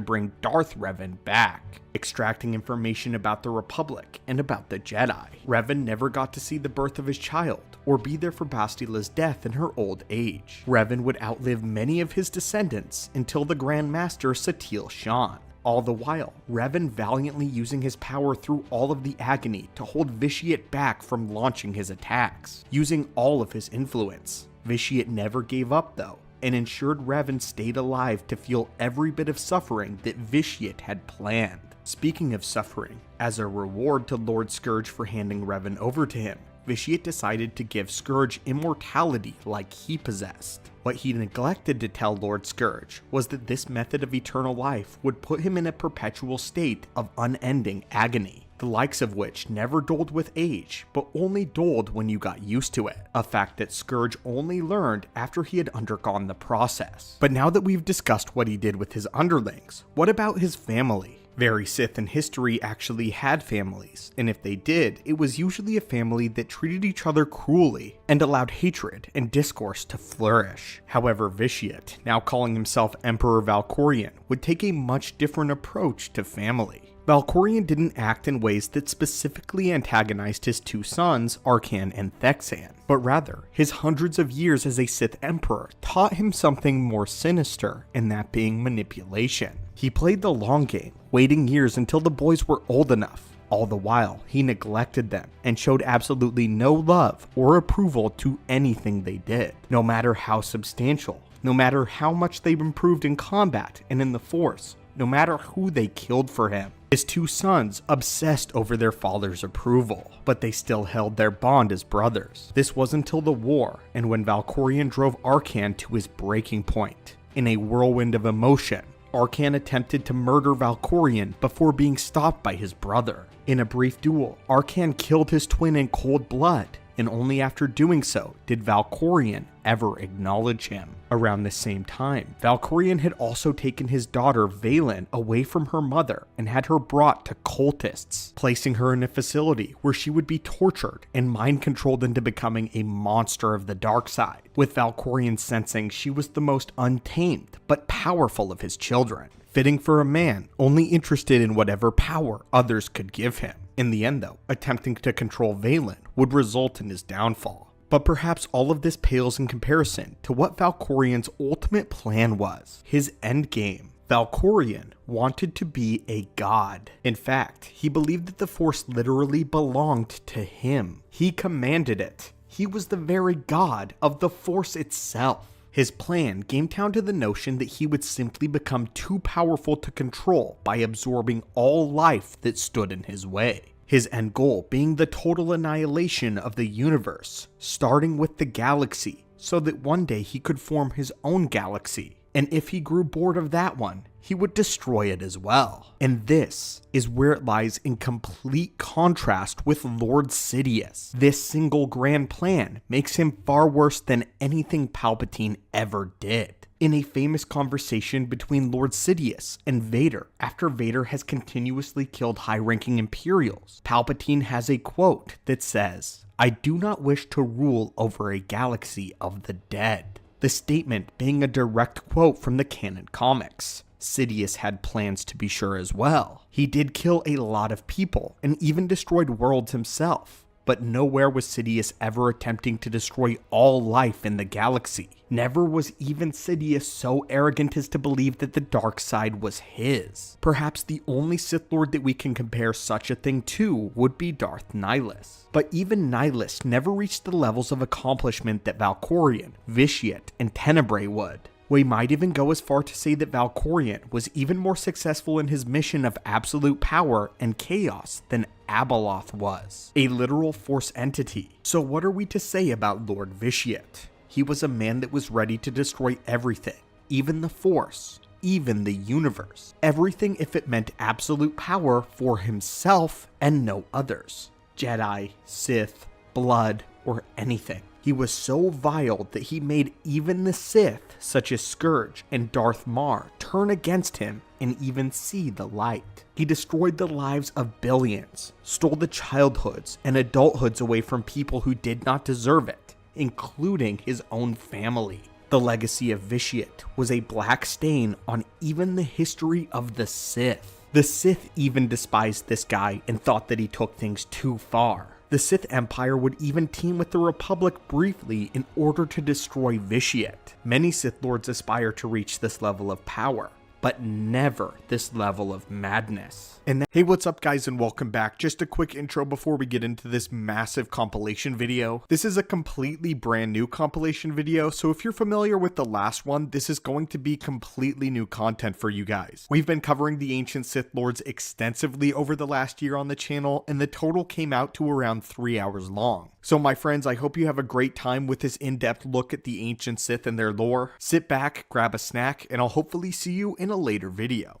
bring Darth Revan back, extracting information about the Republic and about the Jedi. Revan never got to see the birth of his child, or be there for Bastila's death in her old age. Revan would outlive many of his descendants until the Grand Master Satele Shan. All the while, Revan valiantly using his power through all of the agony to hold Vitiate back from launching his attacks, using all of his influence. Vitiate never gave up though, and ensured Revan stayed alive to feel every bit of suffering that Vitiate had planned. Speaking of suffering, as a reward to Lord Scourge for handing Revan over to him, Vitiate decided to give Scourge immortality like he possessed. What he neglected to tell Lord Scourge was that this method of eternal life would put him in a perpetual state of unending agony, the likes of which never dulled with age, but only dulled when you got used to it, a fact that Scourge only learned after he had undergone the process. But now that we've discussed what he did with his underlings, what about his family? Very Sith in history actually had families, and if they did, it was usually a family that treated each other cruelly and allowed hatred and discourse to flourish. However, Vitiate, now calling himself Emperor Valkorion, would take a much different approach to family. Valkorion didn't act in ways that specifically antagonized his two sons, Arcan and Thexan, but rather, his hundreds of years as a Sith Emperor taught him something more sinister, and that being manipulation. He played the long game, waiting years until the boys were old enough. All the while, he neglected them and showed absolutely no love or approval to anything they did, no matter how substantial, no matter how much they improved in combat and in the Force, no matter who they killed for him. His two sons obsessed over their father's approval, but they still held their bond as brothers. This was until the war, and when Valkorion drove Arcan to his breaking point. In a whirlwind of emotion, Arcan attempted to murder Valkorion before being stopped by his brother. In a brief duel, Arcan killed his twin in cold blood, and only after doing so did Valkorion ever acknowledge him. Around the same time, Valkorion had also taken his daughter Valen away from her mother and had her brought to cultists, placing her in a facility where she would be tortured and mind-controlled into becoming a monster of the dark side, with Valkorion sensing she was the most untamed but powerful of his children, fitting for a man only interested in whatever power others could give him. In the end though, attempting to control Valen would result in his downfall. But perhaps all of this pales in comparison to what Valkorion's ultimate plan was, his endgame. Valkorion wanted to be a god. In fact, he believed that the Force literally belonged to him. He commanded it. He was the very god of the Force itself. His plan came down to the notion that he would simply become too powerful to control by absorbing all life that stood in his way. His end goal being the total annihilation of the universe, starting with the galaxy, so that one day he could form his own galaxy, and if he grew bored of that one, he would destroy it as well. And this is where it lies in complete contrast with Lord Sidious. This single grand plan makes him far worse than anything Palpatine ever did. In a famous conversation between Lord Sidious and Vader, after Vader has continuously killed high-ranking Imperials, Palpatine has a quote that says, "I do not wish to rule over a galaxy of the dead." The statement being a direct quote from the canon comics. Sidious had plans to be sure as well. He did kill a lot of people and even destroyed worlds himself. But nowhere was Sidious ever attempting to destroy all life in the galaxy. Never was even Sidious so arrogant as to believe that the dark side was his. Perhaps the only Sith Lord that we can compare such a thing to would be Darth Nihilus. But even Nihilus never reached the levels of accomplishment that Valkorion, Vitiate, and Tenebrae would. We might even go as far to say that Valkorion was even more successful in his mission of absolute power and chaos than Abeloth was, a literal force entity. So what are we to say about Lord Vitiate? He was a man that was ready to destroy everything, even the Force, even the universe. Everything if it meant absolute power for himself and no others. Jedi, Sith, blood, or anything. He was so vile that he made even the Sith, such as Scourge and Darth Mar, turn against him and even see the light. He destroyed the lives of billions, stole the childhoods and adulthoods away from people who did not deserve it, including his own family. The legacy of Vitiate was a black stain on even the history of the Sith. The Sith even despised this guy and thought that he took things too far. The Sith Empire would even team with the Republic briefly in order to destroy Vitiate. Many Sith Lords aspire to reach this level of power, but never this level of madness. And hey, what's up guys and welcome back. Just a quick intro before we get into this massive compilation video. This is a completely brand new compilation video, so if you're familiar with the last one, this is going to be completely new content for you guys. We've been covering the ancient Sith Lords extensively over the last year on the channel, and the total came out to around 3 hours long. So my friends, I hope you have a great time with this in-depth look at the ancient Sith and their lore. Sit back, grab a snack, and I'll hopefully see you in a later video.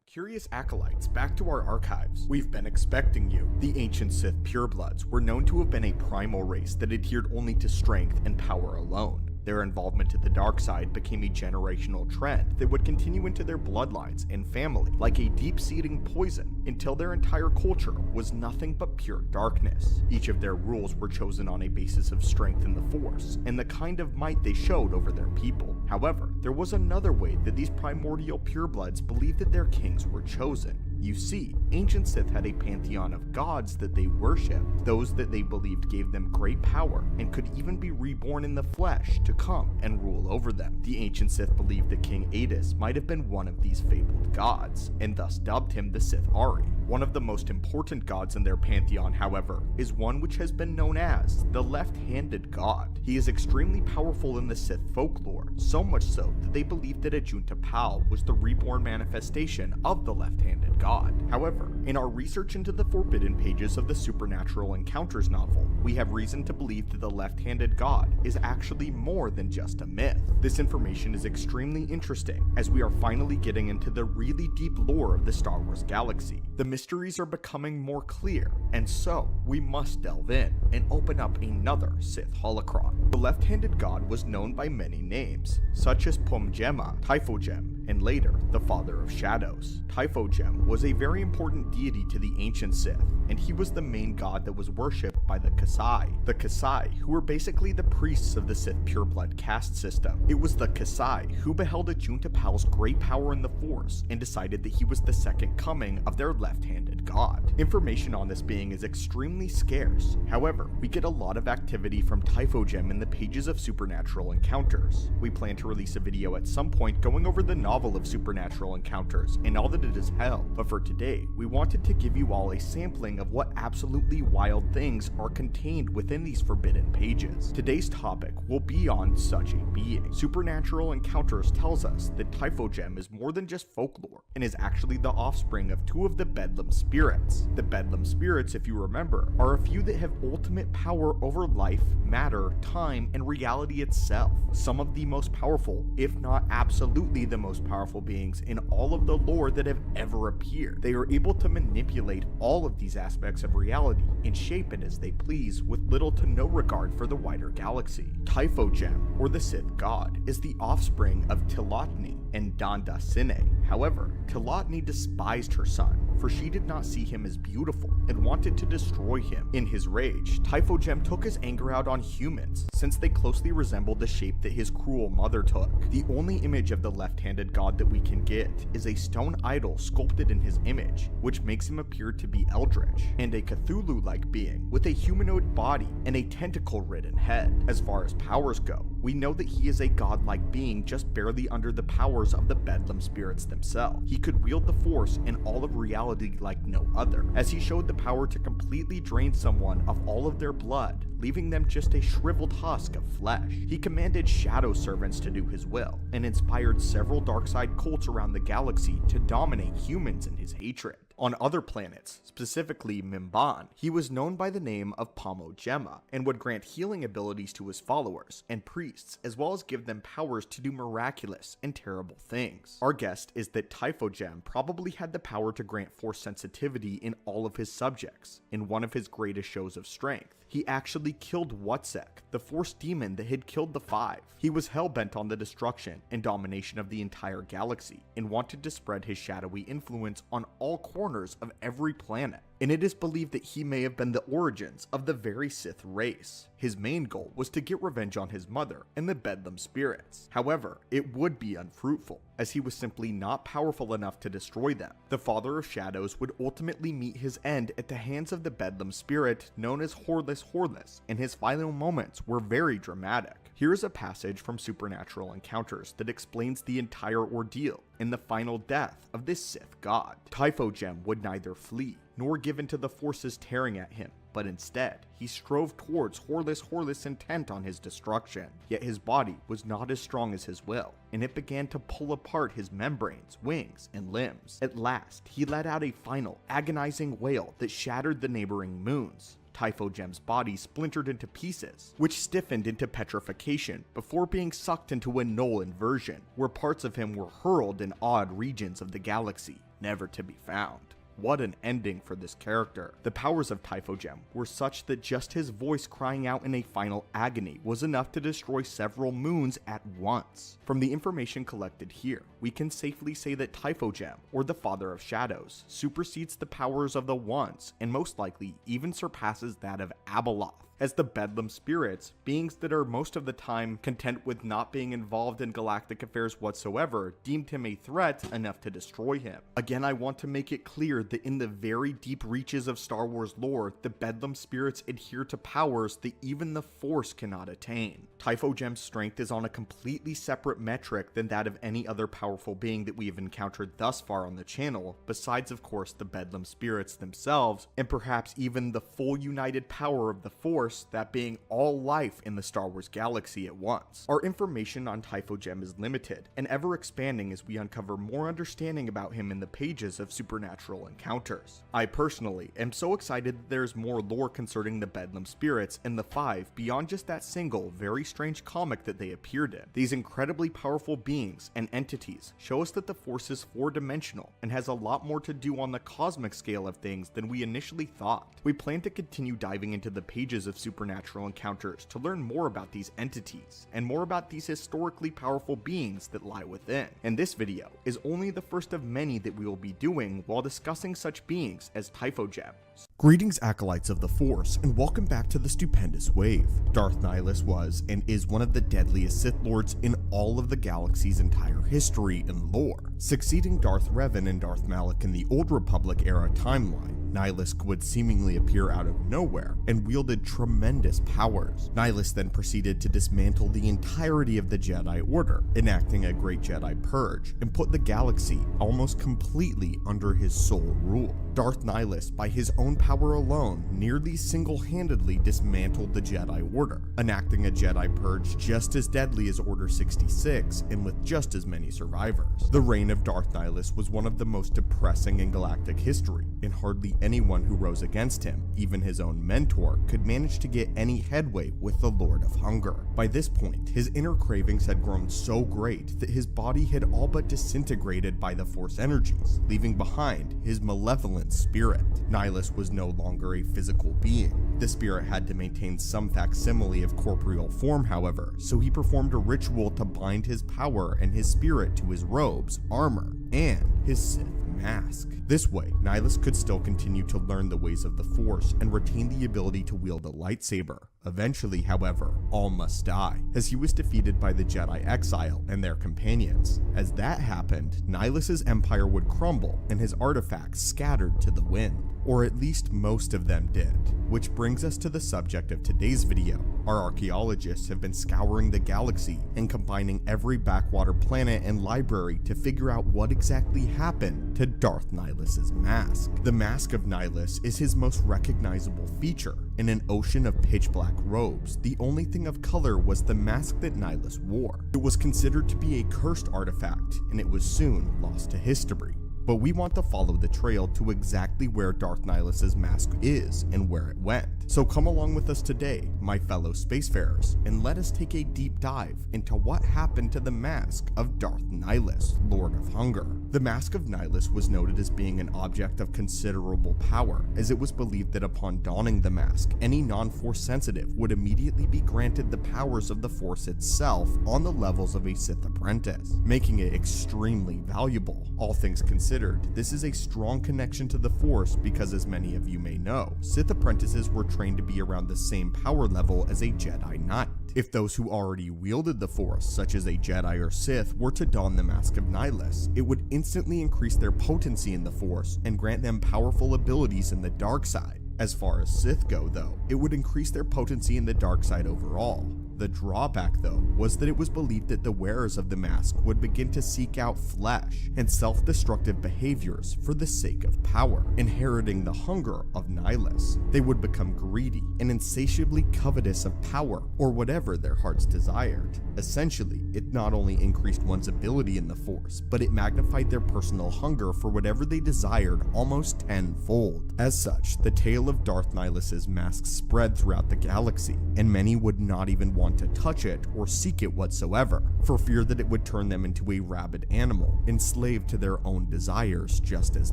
Curious acolytes, back to our archives. We've been expecting you. The ancient Sith purebloods were known to have been a primal race that adhered only to strength and power alone. Their involvement in the dark side became a generational trend that would continue into their bloodlines and family like a deep-seating poison until their entire culture was nothing but pure darkness. Each of their rules were chosen on a basis of strength in the Force and the kind of might they showed over their people. However, there was another way that these primordial purebloods believed that their kings were chosen. You see, ancient Sith had a pantheon of gods that they worshipped, those that they believed gave them great power and could even be reborn in the flesh to come and rule over them. The ancient Sith believed that King Adis might have been one of these fabled gods, and thus dubbed him the Sith Ari. One of the most important gods in their pantheon, however, is one which has been known as the left-handed god. He is extremely powerful in the Sith folklore, so much so that they believed that Ajunta Pal was the reborn manifestation of the left-handed god. However, in our research into the forbidden pages of the Supernatural Encounters novel, we have reason to believe that the left-handed god is actually more than just a myth. This information is extremely interesting, as we are finally getting into the really deep lore of the Star Wars galaxy. The mysteries are becoming more clear, and so we must delve in and open up another Sith holocron. The left-handed god was known by many names, such as Pumgema, Typhogem, and later, the Father of Shadows. Typhogem was a very important deity to the ancient Sith, and he was the main god that was worshipped by the Kasai. The Kasai, who were basically the priests of the Sith pureblood caste system. It was the Kasai who beheld Ajunta Pal's great power in the Force and decided that he was the second coming of their left-handed god. Information on this being is extremely scarce. However, we get a lot of activity from Typhogem in the pages of Supernatural Encounters. We plan to release a video at some point going over the novel of Supernatural Encounters and all that it has held, but for today, we wanted to give you all a sampling of what absolutely wild things are contained within these forbidden pages. Today's topic will be on such a being. Supernatural Encounters tells us that Typhogem is more than just folklore and is actually the offspring of two of the Bedlam spirits. The Bedlam spirits, if you remember, are a few that have ultimate power over life, matter, time, and reality itself. Some of the most powerful, if not absolutely the most powerful beings in all of the lore that have ever appeared. They are able to manipulate all of these aspects of reality and shape it as they please with little to no regard for the wider galaxy. Typhogem, or the Sith god, is the offspring of Tilotny and Danda Sine. However, Tilotny despised her son, for she did not see him as beautiful and wanted to destroy him. In his rage, Typhogem took his anger out on humans, since they closely resembled the shape that his cruel mother took. The only image of the left-handed god that we can get is a stone idol sculpted in his image, which makes him appear to be eldritch, and a Cthulhu-like being with a humanoid body and a tentacle-ridden head. As far as powers go, we know that he is a godlike being just barely under the powers of the Bedlam spirits themselves. He could wield the Force in all of reality like no other, as he showed the power to completely drain someone of all of their blood, leaving them just a shriveled husk of flesh. He commanded shadow servants to do his will, and inspired several dark-side cults around the galaxy to dominate humans in his hatred. On other planets, specifically Mimban, he was known by the name of Pomo Gemma, and would grant healing abilities to his followers and priests, as well as give them powers to do miraculous and terrible things. Our guess is that Typhogem probably had the power to grant Force sensitivity in all of his subjects. In one of his greatest shows of strength, he actually killed Wutsek, the Force demon that had killed the Five. He was hell-bent on the destruction and domination of the entire galaxy, and wanted to spread his shadowy influence on all corners of every planet. And it is believed that he may have been the origins of the very Sith race. His main goal was to get revenge on his mother and the Bedlam spirits. However, it would be unfruitful, as he was simply not powerful enough to destroy them. The Father of Shadows would ultimately meet his end at the hands of the Bedlam spirit known as Horless, and his final moments were very dramatic. Here is a passage from Supernatural Encounters that explains the entire ordeal and the final death of this Sith god. Typhogem would neither flee nor give in to the forces tearing at him, but instead, he strove towards Horless intent on his destruction. Yet his body was not as strong as his will, and it began to pull apart his membranes, wings, and limbs. At last, he let out a final, agonizing wail that shattered the neighboring moons. Typhogem's body splintered into pieces, which stiffened into petrification before being sucked into a null inversion, where parts of him were hurled in odd regions of the galaxy, never to be found. What an ending for this character. The powers of Typhogem were such that just his voice crying out in a final agony was enough to destroy several moons at once. From the information collected here, we can safely say that Typhogem, or the Father of Shadows, supersedes the powers of the Ones, and most likely even surpasses that of Abeloth, as the Bedlam spirits, beings that are most of the time content with not being involved in galactic affairs whatsoever, deemed him a threat enough to destroy him. Again, I want to make it clear that in the very deep reaches of Star Wars lore, the Bedlam spirits adhere to powers that even the Force cannot attain. Typhogem's strength is on a completely separate metric than that of any other powerful being that we have encountered thus far on the channel, besides of course the Bedlam spirits themselves, and perhaps even the full united power of the Force, that being all life in the Star Wars galaxy at once. Our information on Typhogem is limited, and ever expanding as we uncover more understanding about him in the pages of Supernatural Encounters. I personally am so excited that there is more lore concerning the Bedlam spirits and the Five beyond just that single, very strange comic that they appeared in. These incredibly powerful beings and entities show us that the Force is four-dimensional and has a lot more to do on the cosmic scale of things than we initially thought. We plan to continue diving into the pages of Supernatural Encounters to learn more about these entities and more about these historically powerful beings that lie within. And this video is only the first of many that we will be doing while discussing such beings as Typhogem. Greetings, acolytes of the Force, and welcome back to the stupendous wave. Darth Nihilus was and is one of the deadliest Sith Lords in all of the galaxy's entire history and lore, succeeding Darth Revan and Darth Malek in the Old Republic era timeline. Nihilus would seemingly appear out of nowhere and wielded tremendous powers. Nihilus then proceeded to dismantle the entirety of the Jedi Order, enacting a great Jedi purge, and put the galaxy almost completely under his sole rule. Darth Nihilus, by his own power alone, nearly single-handedly dismantled the Jedi Order, enacting a Jedi purge just as deadly as Order 66 and with just as many survivors. The reign of Darth Nihilus was one of the most depressing in galactic history, and hardly anyone who rose against him, even his own mentor, could manage to get any headway with the Lord of Hunger. By this point, his inner cravings had grown so great that his body had all but disintegrated by the Force energies, leaving behind his malevolent spirit. Nihilus was no longer a physical being. The spirit had to maintain some facsimile of corporeal form, however, so he performed a ritual to bind his power and his spirit to his robes, armor, and his Sith mask. This way, Nihilus could still continue to learn the ways of the Force and retain the ability to wield a lightsaber. Eventually, however, all must die, as he was defeated by the Jedi exile and their companions. As that happened, Nihilus's empire would crumble and his artifacts scattered to the wind. Or at least most of them did. Which brings us to the subject of today's video. Our archaeologists have been scouring the galaxy and combining every backwater planet and library to figure out what exactly happened to Darth Nihilus's mask. The Mask of Nihilus is his most recognizable feature. In an ocean of pitch black robes, the only thing of color was the mask that Nihilus wore. It was considered to be a cursed artifact, and it was soon lost to history. But we want to follow the trail to exactly where Darth Nihilus's mask is and where it went. So come along with us today, my fellow spacefarers, and let us take a deep dive into what happened to the mask of Darth Nihilus, Lord of Hunger. The Mask of Nihilus was noted as being an object of considerable power, as it was believed that upon donning the mask, any non-Force sensitive would immediately be granted the powers of the Force itself on the levels of a Sith apprentice, making it extremely valuable. All things considered, this is a strong connection to the Force because, as many of you may know, Sith apprentices were trained to be around the same power level as a Jedi Knight. If those who already wielded the Force, such as a Jedi or Sith, were to don the Mask of Nihilus, it would instantly increase their potency in the Force and grant them powerful abilities in the dark side. As far as Sith go, though, it would increase their potency in the dark side overall. The drawback, though, was that it was believed that the wearers of the mask would begin to seek out flesh and self-destructive behaviors for the sake of power, inheriting the hunger of Nihilus. They would become greedy and insatiably covetous of power, or whatever their hearts desired. Essentially, it not only increased one's ability in the Force, but it magnified their personal hunger for whatever they desired almost tenfold. As such, the tale of Darth Nihilus's mask spread throughout the galaxy, and many would not even want to touch it or seek it whatsoever, for fear that it would turn them into a rabid animal, enslaved to their own desires, just as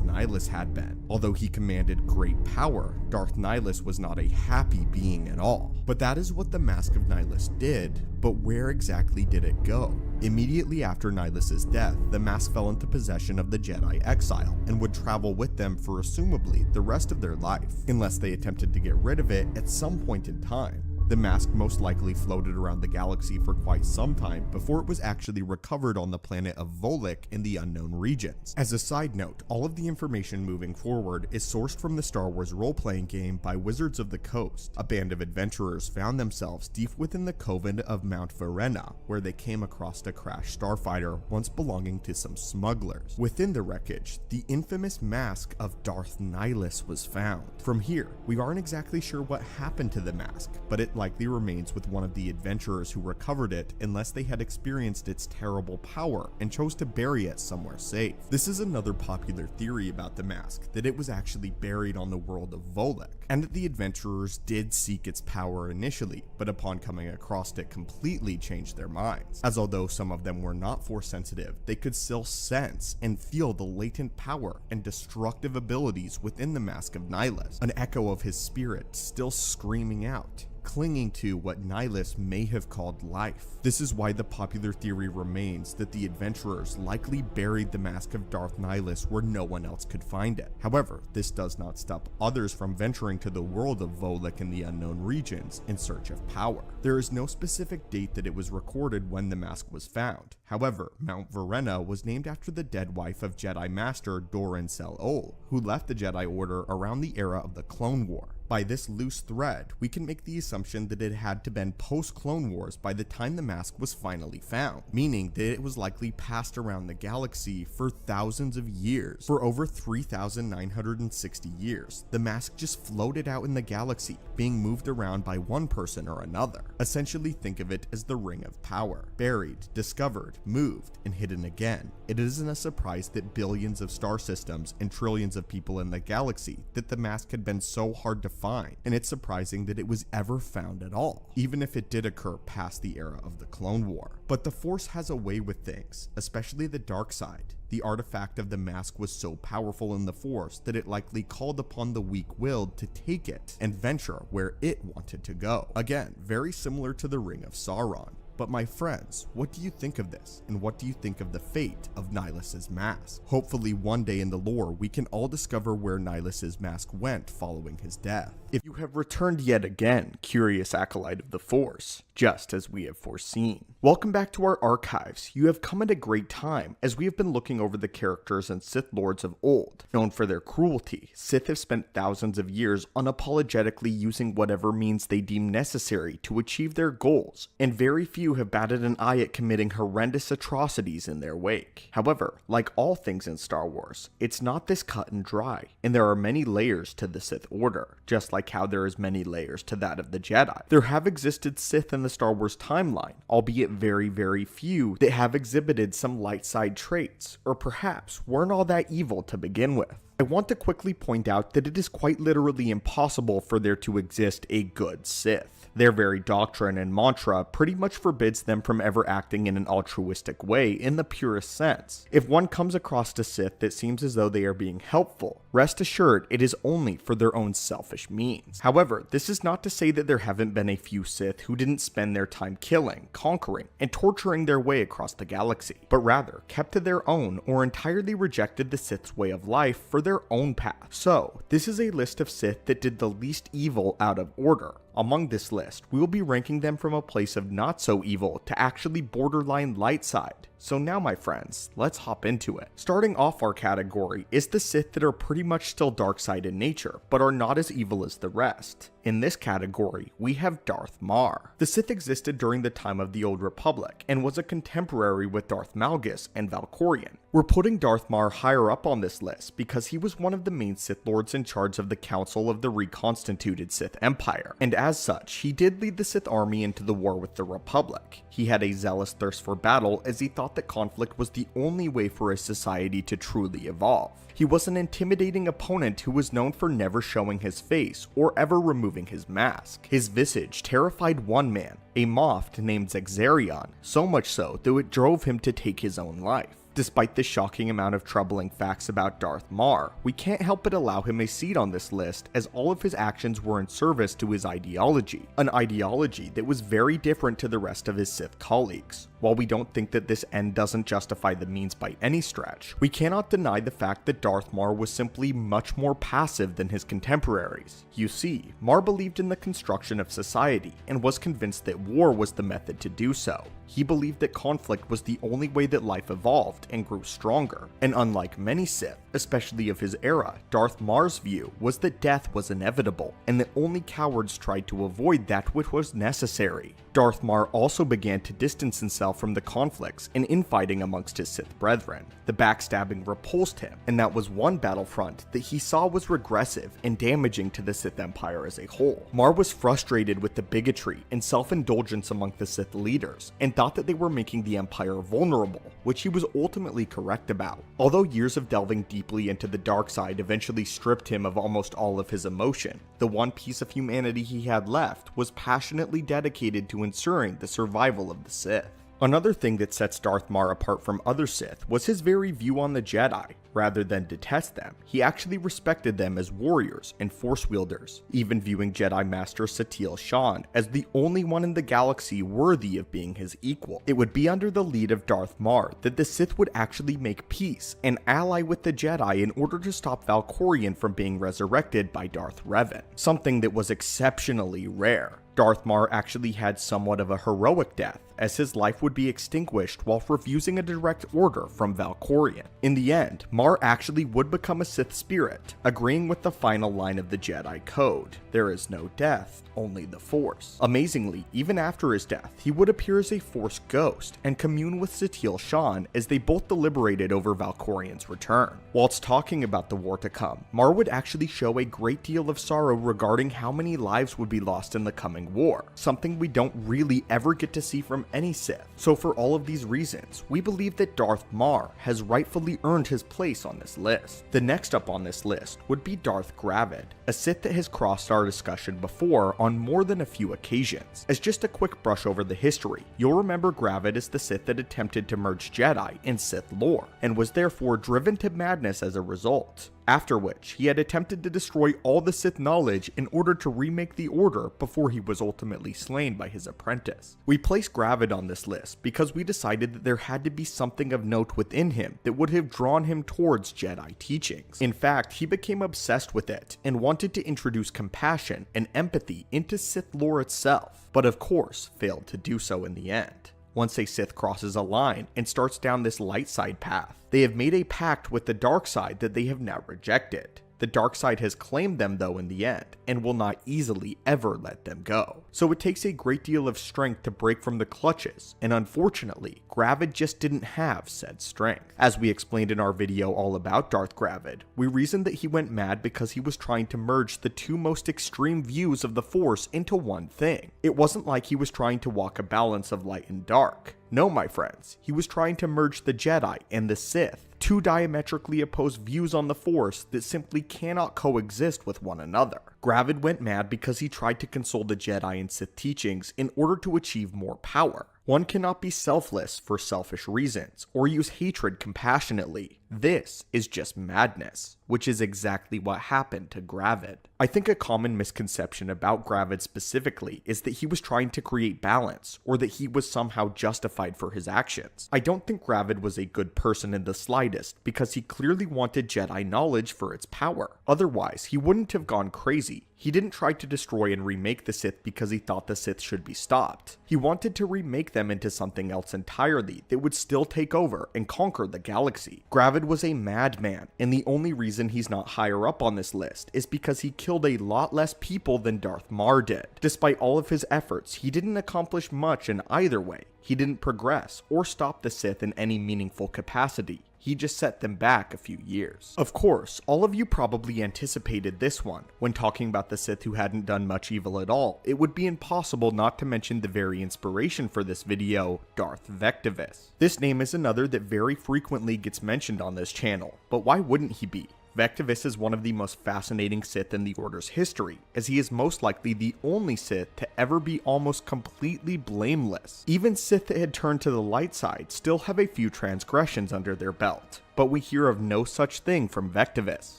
Nihilus had been. Although he commanded great power, Darth Nihilus was not a happy being at all. But that is what the Mask of Nihilus did, but where exactly did it go? Immediately after Nihilus's death, the mask fell into possession of the Jedi exile, and would travel with them for assumably the rest of their life, unless they attempted to get rid of it at some point in time. The mask most likely floated around the galaxy for quite some time before it was actually recovered on the planet of Volek in the unknown regions. As a side note, all of the information moving forward is sourced from the Star Wars role-playing game by Wizards of the Coast. A band of adventurers found themselves deep within the coven of Mount Verena, where they came across a crashed starfighter once belonging to some smugglers. Within the wreckage, the infamous mask of Darth Nihilus was found. From here, we aren't exactly sure what happened to the mask, but it likely remains with one of the adventurers who recovered it unless they had experienced its terrible power and chose to bury it somewhere safe. This is another popular theory about the mask, that it was actually buried on the world of Volek, and that the adventurers did seek its power initially, but upon coming across it completely changed their minds, as although some of them were not Force sensitive, they could still sense and feel the latent power and destructive abilities within the Mask of Nihilus, an echo of his spirit still screaming out, clinging to what Nihilus may have called life. This is why the popular theory remains that the adventurers likely buried the Mask of Darth Nihilus where no one else could find it. However, this does not stop others from venturing to the world of Volek in the unknown regions in search of power. There is no specific date that it was recorded when the mask was found. However, Mount Verena was named after the dead wife of Jedi Master Doran Sel-Ol, who left the Jedi Order around the era of the Clone War. By this loose thread, we can make the assumption that it had to been post-Clone Wars by the time the mask was finally found, meaning that it was likely passed around the galaxy for thousands of years. For over 3,960 years, the mask just floated out in the galaxy, being moved around by one person or another. Essentially, think of it as the Ring of Power. Buried, discovered, moved, and hidden again. It isn't a surprise that billions of star systems and trillions of people in the galaxy that the mask had been so hard to find, and it's surprising that it was ever found at all, even if it did occur past the era of the Clone War. But the Force has a way with things, especially the dark side. The artifact of the mask was so powerful in the Force that it likely called upon the weak-willed to take it and venture where it wanted to go. Again, very similar to the Ring of Sauron. But my friends, what do you think of this, and what do you think of the fate of Nihilus's mask? Hopefully one day in the lore we can all discover where Nihilus's mask went following his death. If you have returned yet again, curious acolyte of the Force, just as we have foreseen. Welcome back to our archives. You have come at a great time, as we have been looking over the characters and Sith Lords of old. Known for their cruelty, Sith have spent thousands of years unapologetically using whatever means they deem necessary to achieve their goals, and very few have batted an eye at committing horrendous atrocities in their wake. However, like all things in Star Wars, it's not this cut and dry, and there are many layers to the Sith Order, just like how there is many layers to that of the Jedi. There have existed Sith in the Star Wars timeline, albeit very few that have exhibited some light side traits, or perhaps weren't all that evil to begin with. I want to quickly point out that it is quite literally impossible for there to exist a good Sith. Their very doctrine and mantra pretty much forbids them from ever acting in an altruistic way in the purest sense. If one comes across a Sith that seems as though they are being helpful, rest assured it is only for their own selfish means. However, this is not to say that there haven't been a few Sith who didn't spend their time killing, conquering, and torturing their way across the galaxy, but rather kept to their own or entirely rejected the Sith's way of life for their own path. So, this is a list of Sith that did the least evil out of order. Among this list, we will be ranking them from a place of not so evil to actually borderline light side. So now my friends, let's hop into it. Starting off our category is the Sith that are pretty much still dark side in nature, but are not as evil as the rest. In this category, we have Darth Mar. The Sith existed during the time of the Old Republic, and was a contemporary with Darth Malgus and Valkorion. We're putting Darth Mar higher up on this list because he was one of the main Sith Lords in charge of the Council of the reconstituted Sith Empire, and as such, he did lead the Sith army into the war with the Republic. He had a zealous thirst for battle as he thought that conflict was the only way for a society to truly evolve. He was an intimidating opponent who was known for never showing his face or ever removing his mask. His visage terrified one man, a Moff named Exar, so much so that it drove him to take his own life. Despite the shocking amount of troubling facts about Darth Mar, we can't help but allow him a seat on this list as all of his actions were in service to his ideology, an ideology that was very different to the rest of his Sith colleagues. While we don't think that this end doesn't justify the means by any stretch, we cannot deny the fact that Darth Mar was simply much more passive than his contemporaries. You see, Mar believed in the construction of society and was convinced that war was the method to do so. He believed that conflict was the only way that life evolved and grew stronger, and unlike many Sith, especially of his era, Darth Mar's view was that death was inevitable, and that only cowards tried to avoid that which was necessary. Darth Mar also began to distance himself from the conflicts and infighting amongst his Sith brethren. The backstabbing repulsed him, and that was one battlefront that he saw was regressive and damaging to the Sith Empire as a whole. Mar was frustrated with the bigotry and self-indulgence among the Sith leaders, and thought that they were making the Empire vulnerable, which he was ultimately correct about. Although years of delving deeply into the dark side eventually stripped him of almost all of his emotion, the one piece of humanity he had left was passionately dedicated to ensuring the survival of the Sith. Another thing that sets Darth Mar apart from other Sith was his very view on the Jedi. Rather than detest them, he actually respected them as warriors and force wielders, even viewing Jedi Master Satele Shan as the only one in the galaxy worthy of being his equal. It would be under the lead of Darth Mar that the Sith would actually make peace and ally with the Jedi in order to stop Valkorion from being resurrected by Darth Revan, something that was exceptionally rare. Darth Mar actually had somewhat of a heroic death, as his life would be extinguished while refusing a direct order from Valkorion. In the end, Mar actually would become a Sith spirit, agreeing with the final line of the Jedi Code: "There is no death, only the Force." Amazingly, even after his death, he would appear as a Force ghost and commune with Satele Shan as they both deliberated over Valkorion's return. Whilst talking about the war to come, Mar would actually show a great deal of sorrow regarding how many lives would be lost in the coming war, something we don't really ever get to see from any Sith. So for all of these reasons, we believe that Darth Mar has rightfully earned his place on this list. The next up on this list would be Darth Gravid, a Sith that has crossed our discussion before on more than a few occasions. As just a quick brush over the history, you'll remember Gravid as the Sith that attempted to merge Jedi and Sith lore, and was therefore driven to madness as a result. after which he had attempted to destroy all the Sith knowledge in order to remake the Order before he was ultimately slain by his apprentice. We placed Gravid on this list because we decided that there had to be something of note within him that would have drawn him towards Jedi teachings. In fact, he became obsessed with it and wanted to introduce compassion and empathy into Sith lore itself, but of course failed to do so in the end. Once a Sith crosses a line and starts down this light side path, they have made a pact with the dark side that they have now rejected. The dark side has claimed them though in the end, and will not easily ever let them go. So it takes a great deal of strength to break from the clutches, and unfortunately, Gravid just didn't have said strength. As we explained in our video all about Darth Gravid, we reasoned that he went mad because he was trying to merge the two most extreme views of the Force into one thing. It wasn't like he was trying to walk a balance of light and dark. No, my friends, he was trying to merge the Jedi and the Sith, two diametrically opposed views on the Force that simply cannot coexist with one another. Gravid went mad because he tried to console the Jedi and Sith teachings in order to achieve more power. One cannot be selfless for selfish reasons, or use hatred compassionately. This is just madness, which is exactly what happened to Gravid. I think a common misconception about Gravid specifically is that he was trying to create balance, or that he was somehow justified for his actions. I don't think Gravid was a good person in the slightest, because he clearly wanted Jedi knowledge for its power. Otherwise, he wouldn't have gone crazy. He didn't try to destroy and remake the Sith because he thought the Sith should be stopped. He wanted to remake them into something else entirely that would still take over and conquer the galaxy. Gravid was a madman, and the only reason he's not higher up on this list is because he killed a lot less people than Darth Mar did. Despite all of his efforts, he didn't accomplish much in either way. He didn't progress or stop the Sith in any meaningful capacity. He just set them back a few years. Of course, all of you probably anticipated this one. When talking about the Sith who hadn't done much evil at all, it would be impossible not to mention the very inspiration for this video, Darth Vectivus. This name is another that very frequently gets mentioned on this channel, but why wouldn't he be? Vectivus is one of the most fascinating Sith in the Order's history, as he is most likely the only Sith to ever be almost completely blameless. Even Sith that had turned to the light side still have a few transgressions under their belt. But we hear of no such thing from Vectivus.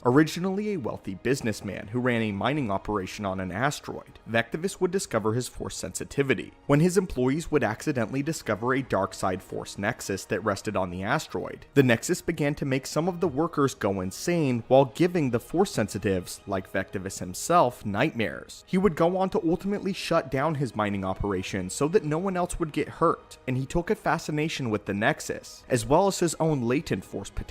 Originally a wealthy businessman who ran a mining operation on an asteroid, Vectivus would discover his Force sensitivity. When his employees would accidentally discover a dark side Force nexus that rested on the asteroid, the nexus began to make some of the workers go insane while giving the Force sensitives, like Vectivus himself, nightmares. He would go on to ultimately shut down his mining operation so that no one else would get hurt, and he took a fascination with the nexus, as well as his own latent Force potential.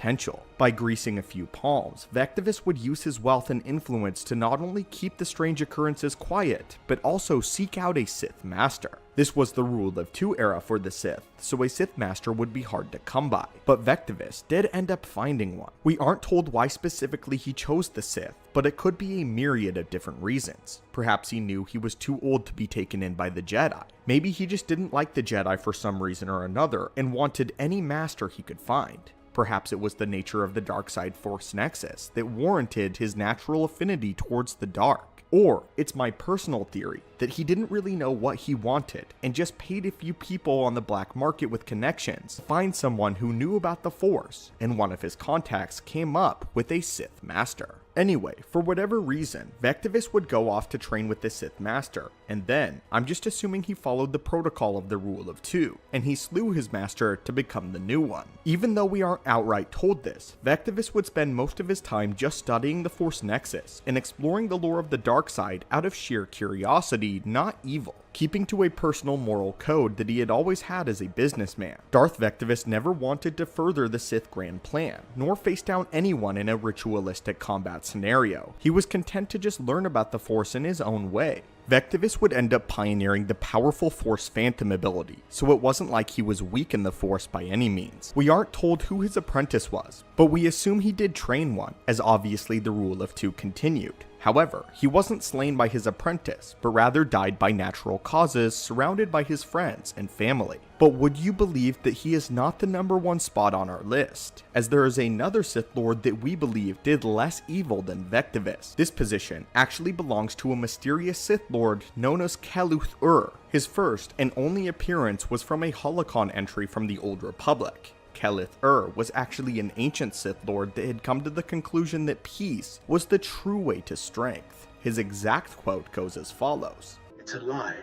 By greasing a few palms, Vectivus would use his wealth and influence to not only keep the strange occurrences quiet, but also seek out a Sith Master. This was the Rule of Two era for the Sith, so a Sith Master would be hard to come by, but Vectivus did end up finding one. We aren't told why specifically he chose the Sith, but it could be a myriad of different reasons. Perhaps he knew he was too old to be taken in by the Jedi. Maybe he just didn't like the Jedi for some reason or another and wanted any master he could find. Perhaps it was the nature of the dark side Force nexus that warranted his natural affinity towards the dark. Or it's my personal theory that he didn't really know what he wanted and just paid a few people on the black market with connections to find someone who knew about the Force, and one of his contacts came up with a Sith Master. Anyway, for whatever reason, Vectivus would go off to train with the Sith Master, and then, I'm just assuming he followed the protocol of the Rule of Two, and he slew his master to become the new one. Even though we aren't outright told this, Vectivus would spend most of his time just studying the Force Nexus and exploring the lore of the dark side out of sheer curiosity, not evil, keeping to a personal moral code that he had always had as a businessman. Darth Vectivus never wanted to further the Sith grand plan, nor face down anyone in a ritualistic combat scenario. He was content to just learn about the Force in his own way. Vectivus would end up pioneering the powerful Force Phantom ability, so it wasn't like he was weak in the Force by any means. We aren't told who his apprentice was, but we assume he did train one, as obviously the Rule of Two continued. However, he wasn't slain by his apprentice, but rather died by natural causes surrounded by his friends and family. But would you believe that he is not the #1 spot on our list, as there is another Sith Lord that we believe did less evil than Vectivus. This position actually belongs to a mysterious Sith Lord known as Kaluth-Ur. His first and only appearance was from a holocron entry from the Old Republic. Kelith was actually an ancient Sith Lord that had come to the conclusion that peace was the true way to strength. His exact quote goes as follows. It's a lie.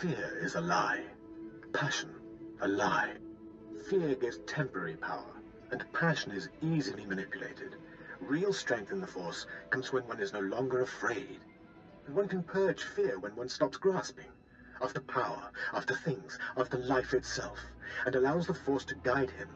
Fear is a lie. Passion, a lie. Fear gives temporary power, and passion is easily manipulated. Real strength in the Force comes when one is no longer afraid. And one can purge fear when one stops grasping after power, after things, after life itself, and allows the Force to guide him.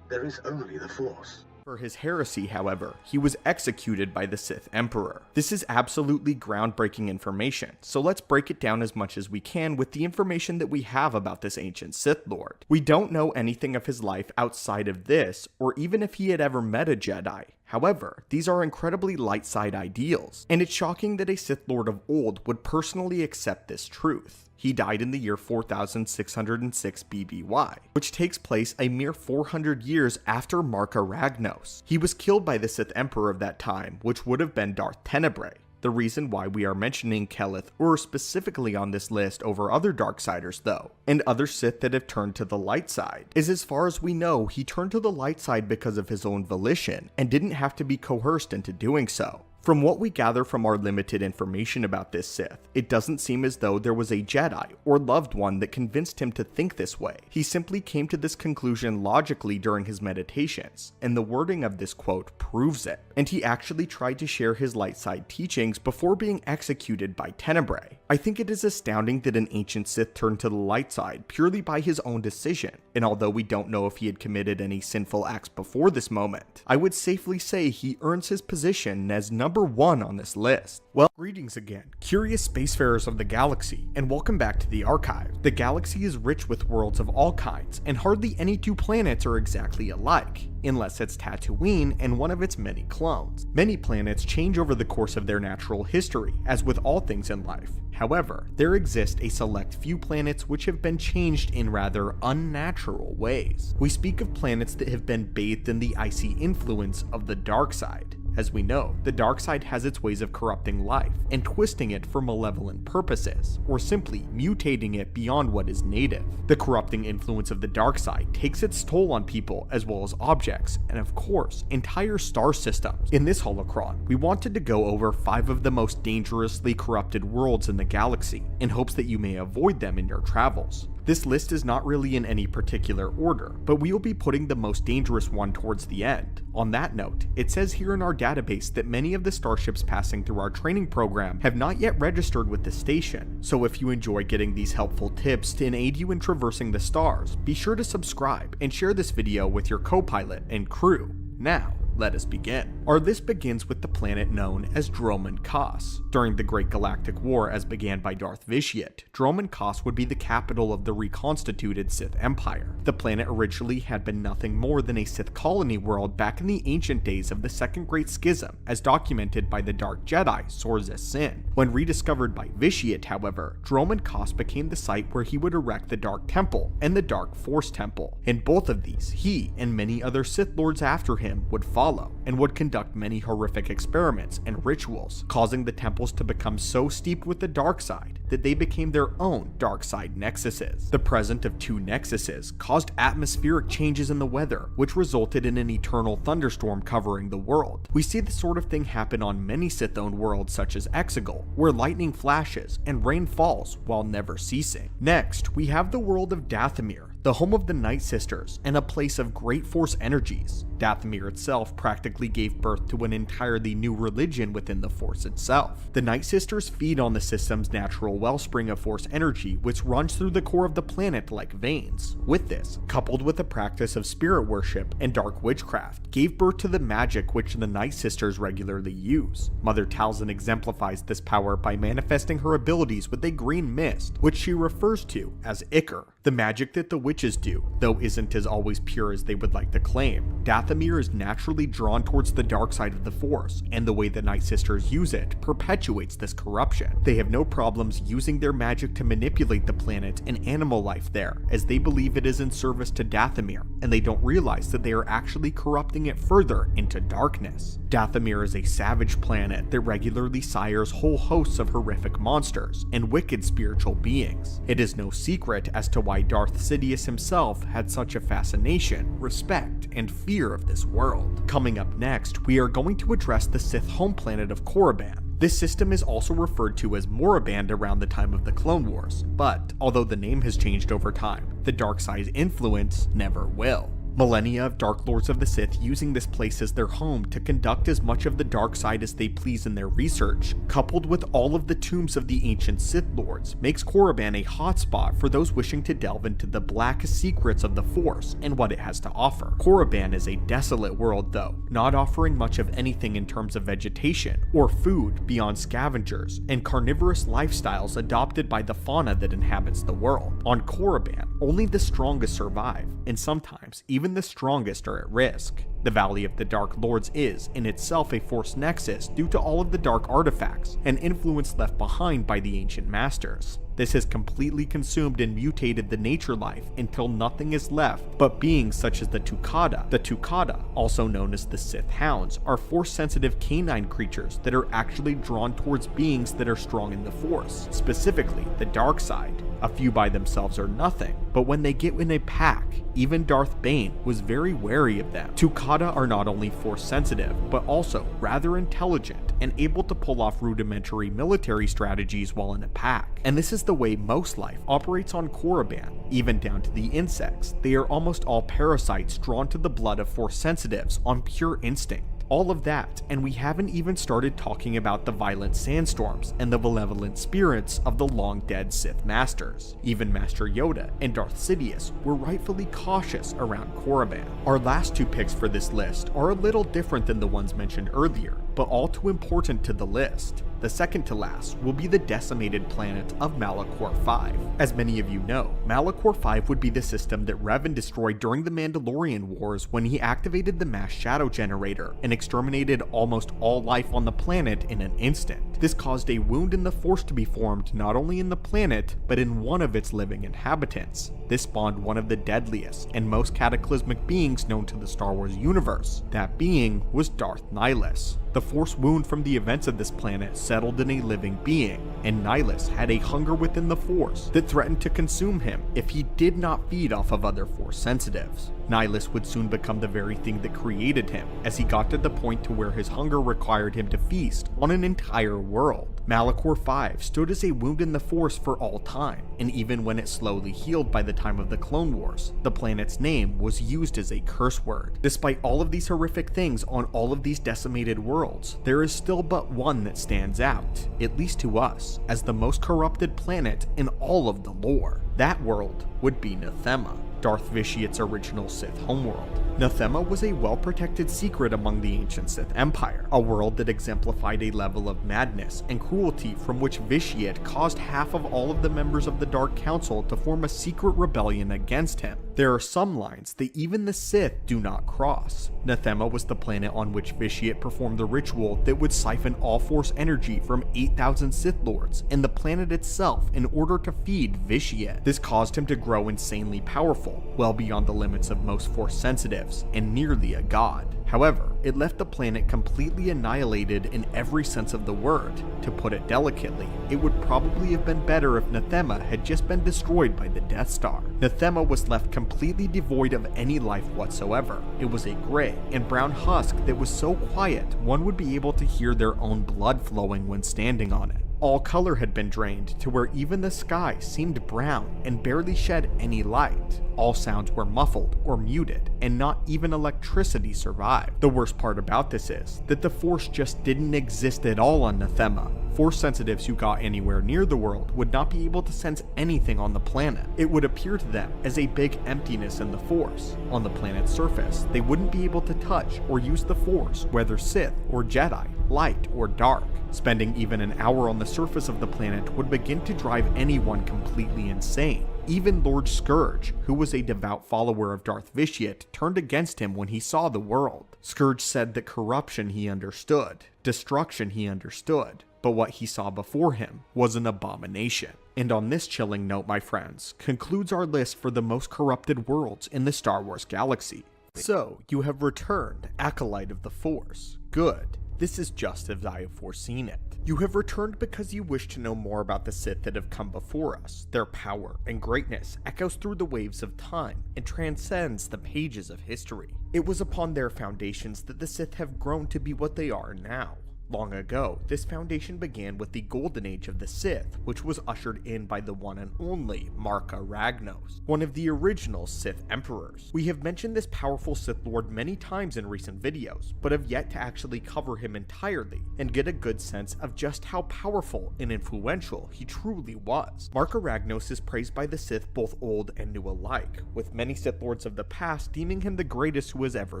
There is only the Force. For his heresy, however, he was executed by the Sith Emperor. This is absolutely groundbreaking information, so let's break it down as much as we can with the information that we have about this ancient Sith Lord. We don't know anything of his life outside of this, or even if he had ever met a Jedi. However, these are incredibly light side ideals, and it's shocking that a Sith Lord of old would personally accept this truth. He died in the year 4606 BBY, which takes place a mere 400 years after Marka Ragnos. He was killed by the Sith Emperor of that time, which would have been Darth Tenebrae. The reason why we are mentioning Kelith specifically on this list over other Darksiders though, and other Sith that have turned to the light side, is as far as we know, he turned to the light side because of his own volition, and didn't have to be coerced into doing so. From what we gather from our limited information about this Sith, it doesn't seem as though there was a Jedi or loved one that convinced him to think this way. He simply came to this conclusion logically during his meditations, and the wording of this quote proves it. And he actually tried to share his light side teachings before being executed by Tenebrae. I think it is astounding that an ancient Sith turned to the light side purely by his own decision, and although we don't know if he had committed any sinful acts before this moment, I would safely say he earns his position as number 1 on this list. Well, greetings again, curious spacefarers of the galaxy, and welcome back to the Archive. The galaxy is rich with worlds of all kinds, and hardly any two planets are exactly alike, unless it's Tatooine and one of its many clones. Many planets change over the course of their natural history, as with all things in life. However, there exist a select few planets which have been changed in rather unnatural ways. We speak of planets that have been bathed in the icy influence of the dark side. As we know, the dark side has its ways of corrupting life and twisting it for malevolent purposes, or simply mutating it beyond what is native. The corrupting influence of the dark side takes its toll on people as well as objects, and of course, entire star systems. In this holocron, we wanted to go over 5 of the most dangerously corrupted worlds in the galaxy, in hopes that you may avoid them in your travels. This list is not really in any particular order, but we will be putting the most dangerous one towards the end. On that note, it says here in our database that many of the starships passing through our training program have not yet registered with the station, so if you enjoy getting these helpful tips to aid you in traversing the stars, be sure to subscribe and share this video with your co-pilot and crew. Now, let us begin. Our list begins with the planet known as Dromund Kaas. During the Great Galactic War as began by Darth Vitiate, Dromund Kaas would be the capital of the reconstituted Sith Empire. The planet originally had been nothing more than a Sith colony world back in the ancient days of the Second Great Schism, as documented by the Dark Jedi Sorza Sin. When rediscovered by Vitiate, however, Dromund Kaas became the site where he would erect the Dark Temple and the Dark Force Temple. In both of these, he and many other Sith Lords after him would follow, and would conduct many horrific experiments and rituals, causing the temples to become so steeped with the dark side that they became their own dark side nexuses. The presence of 2 nexuses caused atmospheric changes in the weather, which resulted in an eternal thunderstorm covering the world. We see this sort of thing happen on many Sith-owned worlds such as Exegol, where lightning flashes and rain falls while never ceasing. Next, we have the world of Dathomir, the home of the Night Sisters, and a place of great force energies. Dathomir itself practically gave birth to an entirely new religion within the Force itself. The Night Sisters feed on the system's natural wellspring of force energy, which runs through the core of the planet like veins. With this, coupled with the practice of spirit worship and dark witchcraft, gave birth to the magic which the Night Sisters regularly use. Mother Talzin exemplifies this power by manifesting her abilities with a green mist, which she refers to as Ichor. The magic that the witches do, though isn't as always pure as they would like to claim. Dathomir is naturally drawn towards the dark side of the Force, and the way the Night Sisters use it perpetuates this corruption. They have no problems using their magic to manipulate the planet and animal life there, as they believe it is in service to Dathomir, and they don't realize that they are actually corrupting it further into darkness. Dathomir is a savage planet that regularly sires whole hosts of horrific monsters and wicked spiritual beings. It is no secret as to why why Darth Sidious himself had such a fascination, respect, and fear of this world. Coming up next, we are going to address the Sith home planet of Korriban. This system is also referred to as Moraband around the time of the Clone Wars, but although the name has changed over time, the dark side's influence never will. Millennia of Dark Lords of the Sith using this place as their home to conduct as much of the dark side as they please in their research, coupled with all of the tombs of the ancient Sith Lords, makes Korriban a hotspot for those wishing to delve into the blackest secrets of the Force and what it has to offer. Korriban is a desolate world though, not offering much of anything in terms of vegetation or food beyond scavengers and carnivorous lifestyles adopted by the fauna that inhabits the world. On Korriban, only the strongest survive, and sometimes even the strongest are at risk. The Valley of the Dark Lords is, in itself, a Force nexus due to all of the dark artifacts and influence left behind by the ancient masters. This has completely consumed and mutated the nature life until nothing is left but beings such as the Tukada. The Tukada, also known as the Sith Hounds, are Force-sensitive canine creatures that are actually drawn towards beings that are strong in the Force, specifically the dark side. A few by themselves are nothing, but when they get in a pack, even Darth Bane was very wary of them. Tukada are not only Force-sensitive, but also rather intelligent and able to pull off rudimentary military strategies while in a pack. And this is the way most life operates on Korriban, even down to the insects. They are almost all parasites drawn to the blood of Force-sensitives on pure instinct. All of that, and we haven't even started talking about the violent sandstorms and the malevolent spirits of the long-dead Sith Masters. Even Master Yoda and Darth Sidious were rightfully cautious around Korriban. Our last two picks for this list are a little different than the ones mentioned earlier, but all too important to the list. The second to last will be the decimated planet of Malachor 5. As many of you know, Malachor 5 would be the system that Revan destroyed during the Mandalorian Wars when he activated the mass shadow generator and exterminated almost all life on the planet in an instant. This caused a wound in the Force to be formed not only in the planet, but in one of its living inhabitants. This spawned one of the deadliest and most cataclysmic beings known to the Star Wars universe. That being was Darth Nihilus. The Force wound from the events of this planet settled in a living being, and Nihilus had a hunger within the Force that threatened to consume him if he did not feed off of other Force sensitives. Nihilus would soon become the very thing that created him, as he got to the point to where his hunger required him to feast on an entire world. Malachor 5 stood as a wound in the Force for all time, and even when it slowly healed by the time of the Clone Wars, the planet's name was used as a curse word. Despite all of these horrific things on all of these decimated worlds, there is still but one that stands out, at least to us, as the most corrupted planet in all of the lore. That world would be Nathema, Darth Vitiate's original Sith homeworld. Nathema was a well-protected secret among the ancient Sith Empire, a world that exemplified a level of madness and cruelty from which Vitiate caused half of all of the members of the Dark Council to form a secret rebellion against him. There are some lines that even the Sith do not cross. Nathema was the planet on which Vitiate performed the ritual that would siphon all Force energy from 8,000 Sith Lords and the planet itself in order to feed Vitiate. This caused him to grow insanely powerful, well beyond the limits of most Force sensitives, and nearly a god. However, it left the planet completely annihilated in every sense of the word. To put it delicately, it would probably have been better if Nathema had just been destroyed by the Death Star. Nathema was left completely devoid of any life whatsoever. It was a gray and brown husk that was so quiet one would be able to hear their own blood flowing when standing on it. All color had been drained to where even the sky seemed brown and barely shed any light. All sounds were muffled or muted, and not even electricity survived. The worst part about this is that the Force just didn't exist at all on Nathema. Force sensitives who got anywhere near the world would not be able to sense anything on the planet. It would appear to them as a big emptiness in the Force. On the planet's surface, they wouldn't be able to touch or use the Force, whether Sith or Jedi, light or dark. Spending even an hour on the surface of the planet would begin to drive anyone completely insane. Even Lord Scourge, who was a devout follower of Darth Vitiate, turned against him when he saw the world. Scourge said that corruption he understood, destruction he understood, but what he saw before him was an abomination. And on this chilling note, my friends, concludes our list for the most corrupted worlds in the Star Wars galaxy. So, you have returned, Acolyte of the Force. Good. This is just as I have foreseen it. You have returned because you wish to know more about the Sith that have come before us. Their power and greatness echoes through the waves of time and transcends the pages of history. It was upon their foundations that the Sith have grown to be what they are now. Long ago, this foundation began with the Golden Age of the Sith, which was ushered in by the one and only Marka Ragnos, one of the original Sith Emperors. We have mentioned this powerful Sith Lord many times in recent videos, but have yet to actually cover him entirely and get a good sense of just how powerful and influential he truly was. Marka Ragnos is praised by the Sith both old and new alike, with many Sith Lords of the past deeming him the greatest who has ever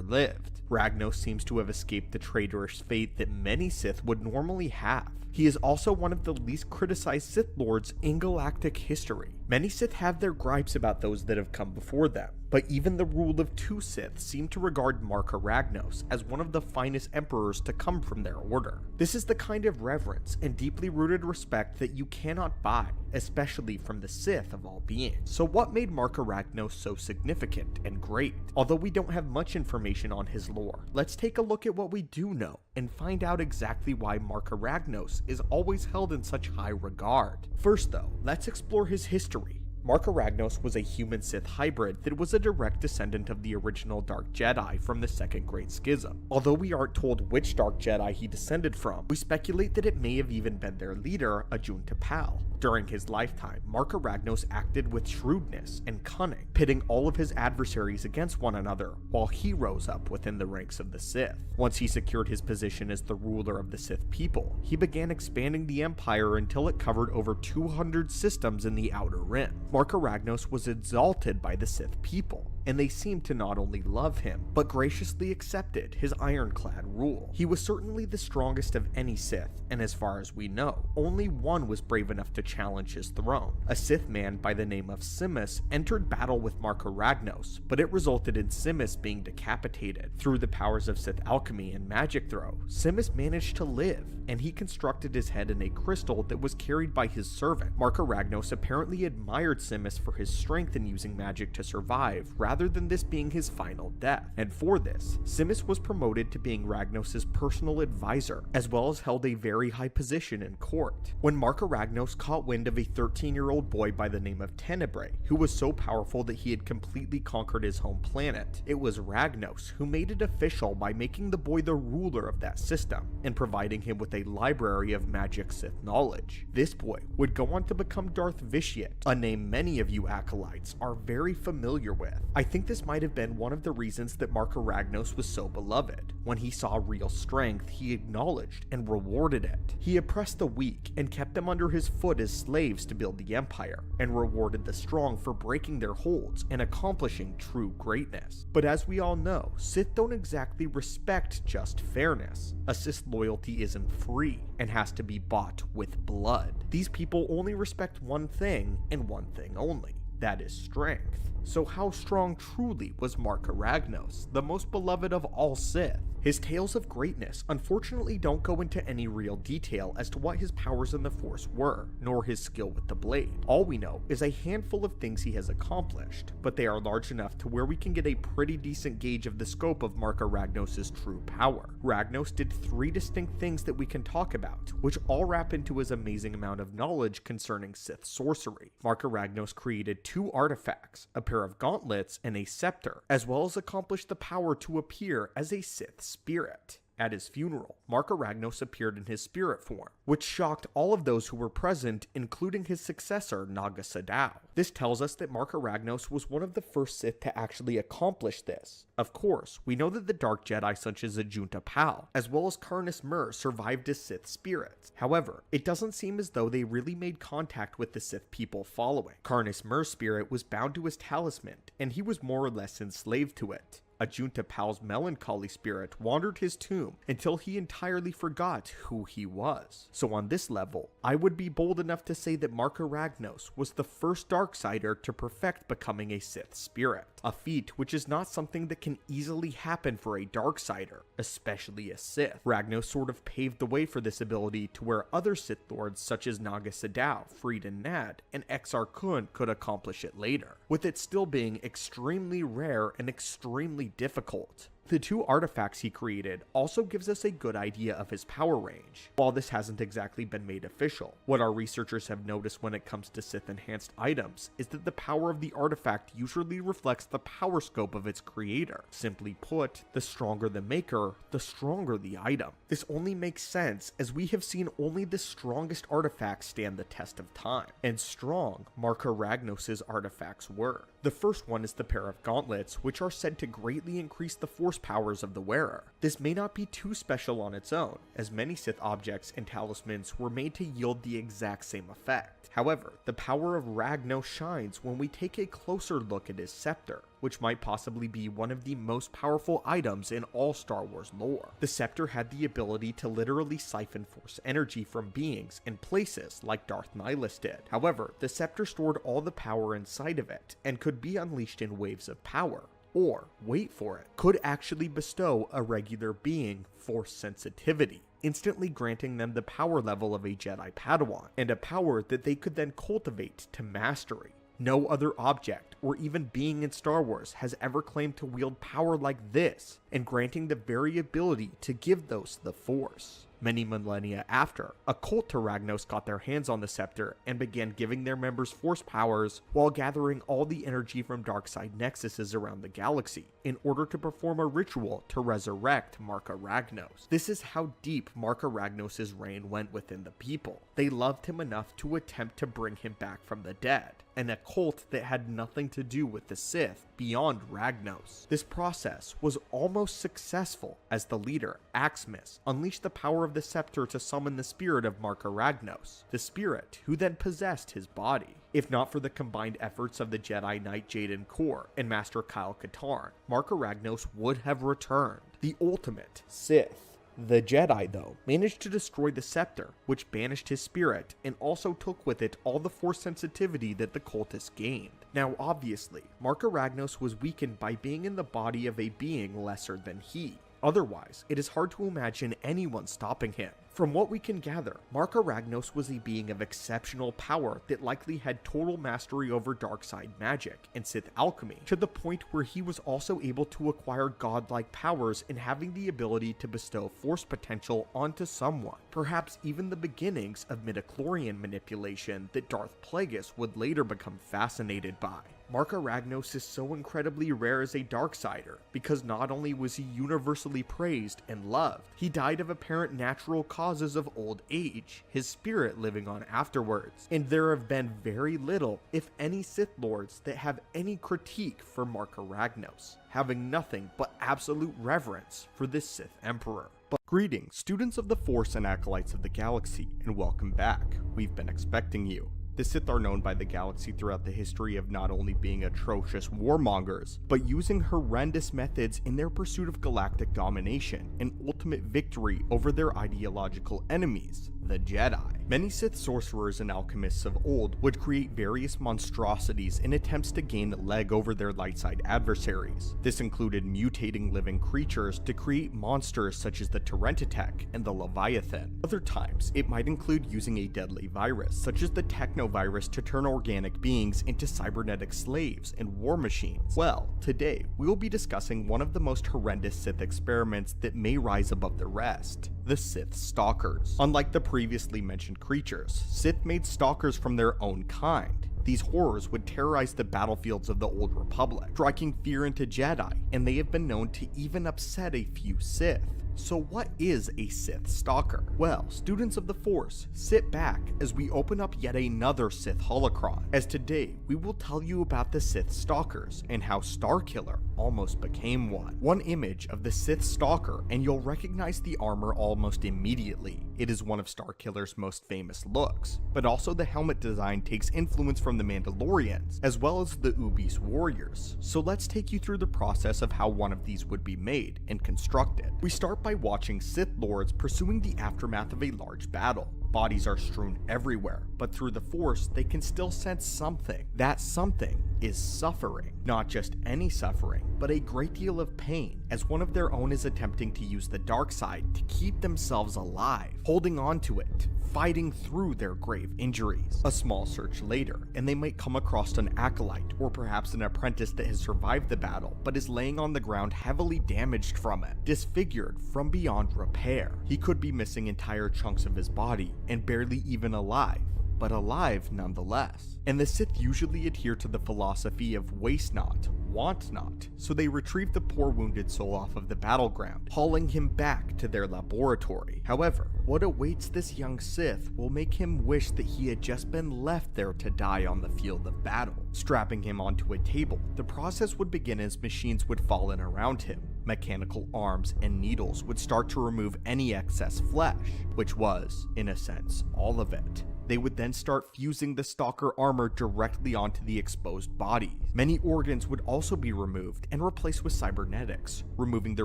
lived. Ragnos seems to have escaped the traitorous fate that many Sith would normally have. He is also one of the least criticized Sith Lords in galactic history. Many Sith have their gripes about those that have come before them, but even the rule of two Sith seem to regard Marka Ragnos as one of the finest emperors to come from their order. This is the kind of reverence and deeply rooted respect that you cannot buy, especially from the Sith of all beings. So what made Marka Ragnos so significant and great? Although we don't have much information on his lore, let's take a look at what we do know and find out exactly why Marka Ragnos is always held in such high regard. First though, let's explore his history. Marka Ragnos was a human-Sith hybrid that was a direct descendant of the original Dark Jedi from the Second Great Schism. Although we aren't told which Dark Jedi he descended from, we speculate that it may have even been their leader, Ajun T'Pau. During his lifetime, Marka Ragnos acted with shrewdness and cunning, pitting all of his adversaries against one another while he rose up within the ranks of the Sith. Once he secured his position as the ruler of the Sith people, he began expanding the Empire until it covered over 200 systems in the Outer Rim. Marka Ragnos was exalted by the Sith people, and they seemed to not only love him, but graciously accepted his ironclad rule. He was certainly the strongest of any Sith, and as far as we know, only one was brave enough to challenge his throne. A Sith man by the name of Simus entered battle with Marka Ragnos, but it resulted in Simus being decapitated. Through the powers of Sith alchemy and magic throw, Simus managed to live, and he constructed his head in a crystal that was carried by his servant. Marka Ragnos apparently admired Simus for his strength in using magic to survive, rather than this being his final death. And for this, Simus was promoted to being Ragnos' personal advisor, as well as held a very high position in court. When Marka Ragnos caught wind of a 13-year-old boy by the name of Tenebrae, who was so powerful that he had completely conquered his home planet, it was Ragnos who made it official by making the boy the ruler of that system, and providing him with a library of magic Sith knowledge. This boy would go on to become Darth Vitiate, a name many of you acolytes are very familiar with. I think this might have been one of the reasons that Marka Ragnos was so beloved. When he saw real strength, he acknowledged and rewarded it. He oppressed the weak and kept them under his foot as slaves to build the Empire, and rewarded the strong for breaking their holds and accomplishing true greatness. But as we all know, Sith don't exactly respect just fairness. A Sith loyalty isn't free and has to be bought with blood. These people only respect one thing and one thing only. That is strength. So how strong truly was Marka Ragnos, the most beloved of all Sith? His tales of greatness unfortunately don't go into any real detail as to what his powers in the Force were, nor his skill with the blade. All we know is a handful of things he has accomplished, but they are large enough to where we can get a pretty decent gauge of the scope of Marka Ragnos' true power. Ragnos did 3 distinct things that we can talk about, which all wrap into his amazing amount of knowledge concerning Sith sorcery. Marka Ragnos created 2 artifacts, a pair of gauntlets and a scepter, as well as accomplished the power to appear as a Sith spirit. At his funeral, Marka Ragnos appeared in his spirit form, which shocked all of those who were present, including his successor, Naga Sadow. This tells us that Marka Ragnos was one of the first Sith to actually accomplish this. Of course, we know that the Dark Jedi such as Ajun T'Pau, as well as Karness Mur, survived as Sith spirits. However, it doesn't seem as though they really made contact with the Sith people following. Karness Mur's spirit was bound to his talisman, and he was more or less enslaved to it. Ajun T'Pau's melancholy spirit wandered his tomb until he entirely forgot who he was. So on this level, I would be bold enough to say that Marka Ragnos was the first Darksider to perfect becoming a Sith spirit, a feat which is not something that can easily happen for a Darksider, especially a Sith. Ragnos sort of paved the way for this ability to where other Sith Lords such as Naga Sadow, Freedon Nad, and Exar could accomplish it later, with it still being extremely rare and extremely difficult. The 2 artifacts he created also gives us a good idea of his power range. While this hasn't exactly been made official, what our researchers have noticed when it comes to Sith enhanced items is that the power of the artifact usually reflects the power scope of its creator. Simply put, the stronger the maker, the stronger the item. This only makes sense as we have seen only the strongest artifacts stand the test of time, and strong Marka Ragnos' artifacts were. The first one is the pair of gauntlets, which are said to greatly increase the force powers of the wearer. This may not be too special on its own, as many Sith objects and talismans were made to yield the exact same effect. However, the power of Ragnos shines when we take a closer look at his scepter, which might possibly be one of the most powerful items in all Star Wars lore. The scepter had the ability to literally siphon force energy from beings and places like Darth Nihilus did. However, the scepter stored all the power inside of it, and could be unleashed in waves of power. Or, wait for it, could actually bestow a regular being force sensitivity, instantly granting them the power level of a Jedi Padawan, and a power that they could then cultivate to mastery. No other object or even being in Star Wars has ever claimed to wield power like this, and granting the very ability to give those the Force. Many millennia after, a cult to Ragnos got their hands on the scepter and began giving their members force powers while gathering all the energy from darkside nexuses around the galaxy in order to perform a ritual to resurrect Marka Ragnos. This is how deep Marka Ragnos' reign went within the people. They loved him enough to attempt to bring him back from the dead, and a cult that had nothing to do with the Sith beyond Ragnos. This process was almost successful as the leader, Aximus, unleashed the power of the scepter to summon the spirit of Marka Ragnos, the spirit who then possessed his body. If not for the combined efforts of the Jedi Knight Jaden Korr and Master Kyle Katarn, Marka Ragnos would have returned. The ultimate Sith. The Jedi, though, managed to destroy the scepter, which banished his spirit, and also took with it all the force sensitivity that the cultists gained. Now obviously, Marka Ragnos was weakened by being in the body of a being lesser than he. Otherwise, it is hard to imagine anyone stopping him. From what we can gather, Marka Ragnos was a being of exceptional power that likely had total mastery over darkside magic and Sith alchemy, to the point where he was also able to acquire godlike powers and having the ability to bestow force potential onto someone, perhaps even the beginnings of midichlorian manipulation that Darth Plagueis would later become fascinated by. Marka Ragnos is so incredibly rare as a Darksider, because not only was he universally praised and loved, he died of apparent natural causes of old age, his spirit living on afterwards, and there have been very little, if any, Sith Lords that have any critique for Marka Ragnos, having nothing but absolute reverence for this Sith Emperor. But greetings, students of the Force and acolytes of the galaxy, and welcome back. We've been expecting you. The Sith are known by the galaxy throughout the history of not only being atrocious warmongers, but using horrendous methods in their pursuit of galactic domination and ultimate victory over their ideological enemies, the Jedi. Many Sith sorcerers and alchemists of old would create various monstrosities in attempts to gain a leg over their light side adversaries. This included mutating living creatures to create monsters such as the Terentatek and the Leviathan. Other times, it might include using a deadly virus, such as the Technovirus, to turn organic beings into cybernetic slaves and war machines. Well, today, we will be discussing one of the most horrendous Sith experiments that may rise above the rest: the Sith Stalkers. Unlike the previously mentioned creatures, Sith made stalkers from their own kind. These horrors would terrorize the battlefields of the Old Republic, striking fear into Jedi, and they have been known to even upset a few Sith. So what is a Sith Stalker? Well, students of the Force, sit back as we open up yet another Sith holocron, as today we will tell you about the Sith Stalkers and how Starkiller almost became one. One image of the Sith Stalker and you'll recognize the armor almost immediately. It is one of Starkiller's most famous looks, but also the helmet design takes influence from the Mandalorians, as well as the Ubis warriors. So let's take you through the process of how one of these would be made and constructed. We start by watching Sith Lords pursuing the aftermath of a large battle. Bodies are strewn everywhere, but through the Force, they can still sense something. That something is suffering. Not just any suffering, but a great deal of pain, as one of their own is attempting to use the dark side to keep themselves alive, holding on to it, fighting through their grave injuries. A small search later, and they might come across an acolyte, or perhaps an apprentice that has survived the battle, but is laying on the ground heavily damaged from it, disfigured from beyond repair. He could be missing entire chunks of his body, and barely even alive, but alive nonetheless. And the Sith usually adhere to the philosophy of waste not, want not, so they retrieve the poor wounded soul off of the battleground, hauling him back to their laboratory. However, what awaits this young Sith will make him wish that he had just been left there to die on the field of battle. Strapping him onto a table, the process would begin as machines would fall in around him. Mechanical arms and needles would start to remove any excess flesh, which was, in a sense, all of it. They would then start fusing the stalker armor directly onto the exposed bodies. Many organs would also be removed and replaced with cybernetics, removing the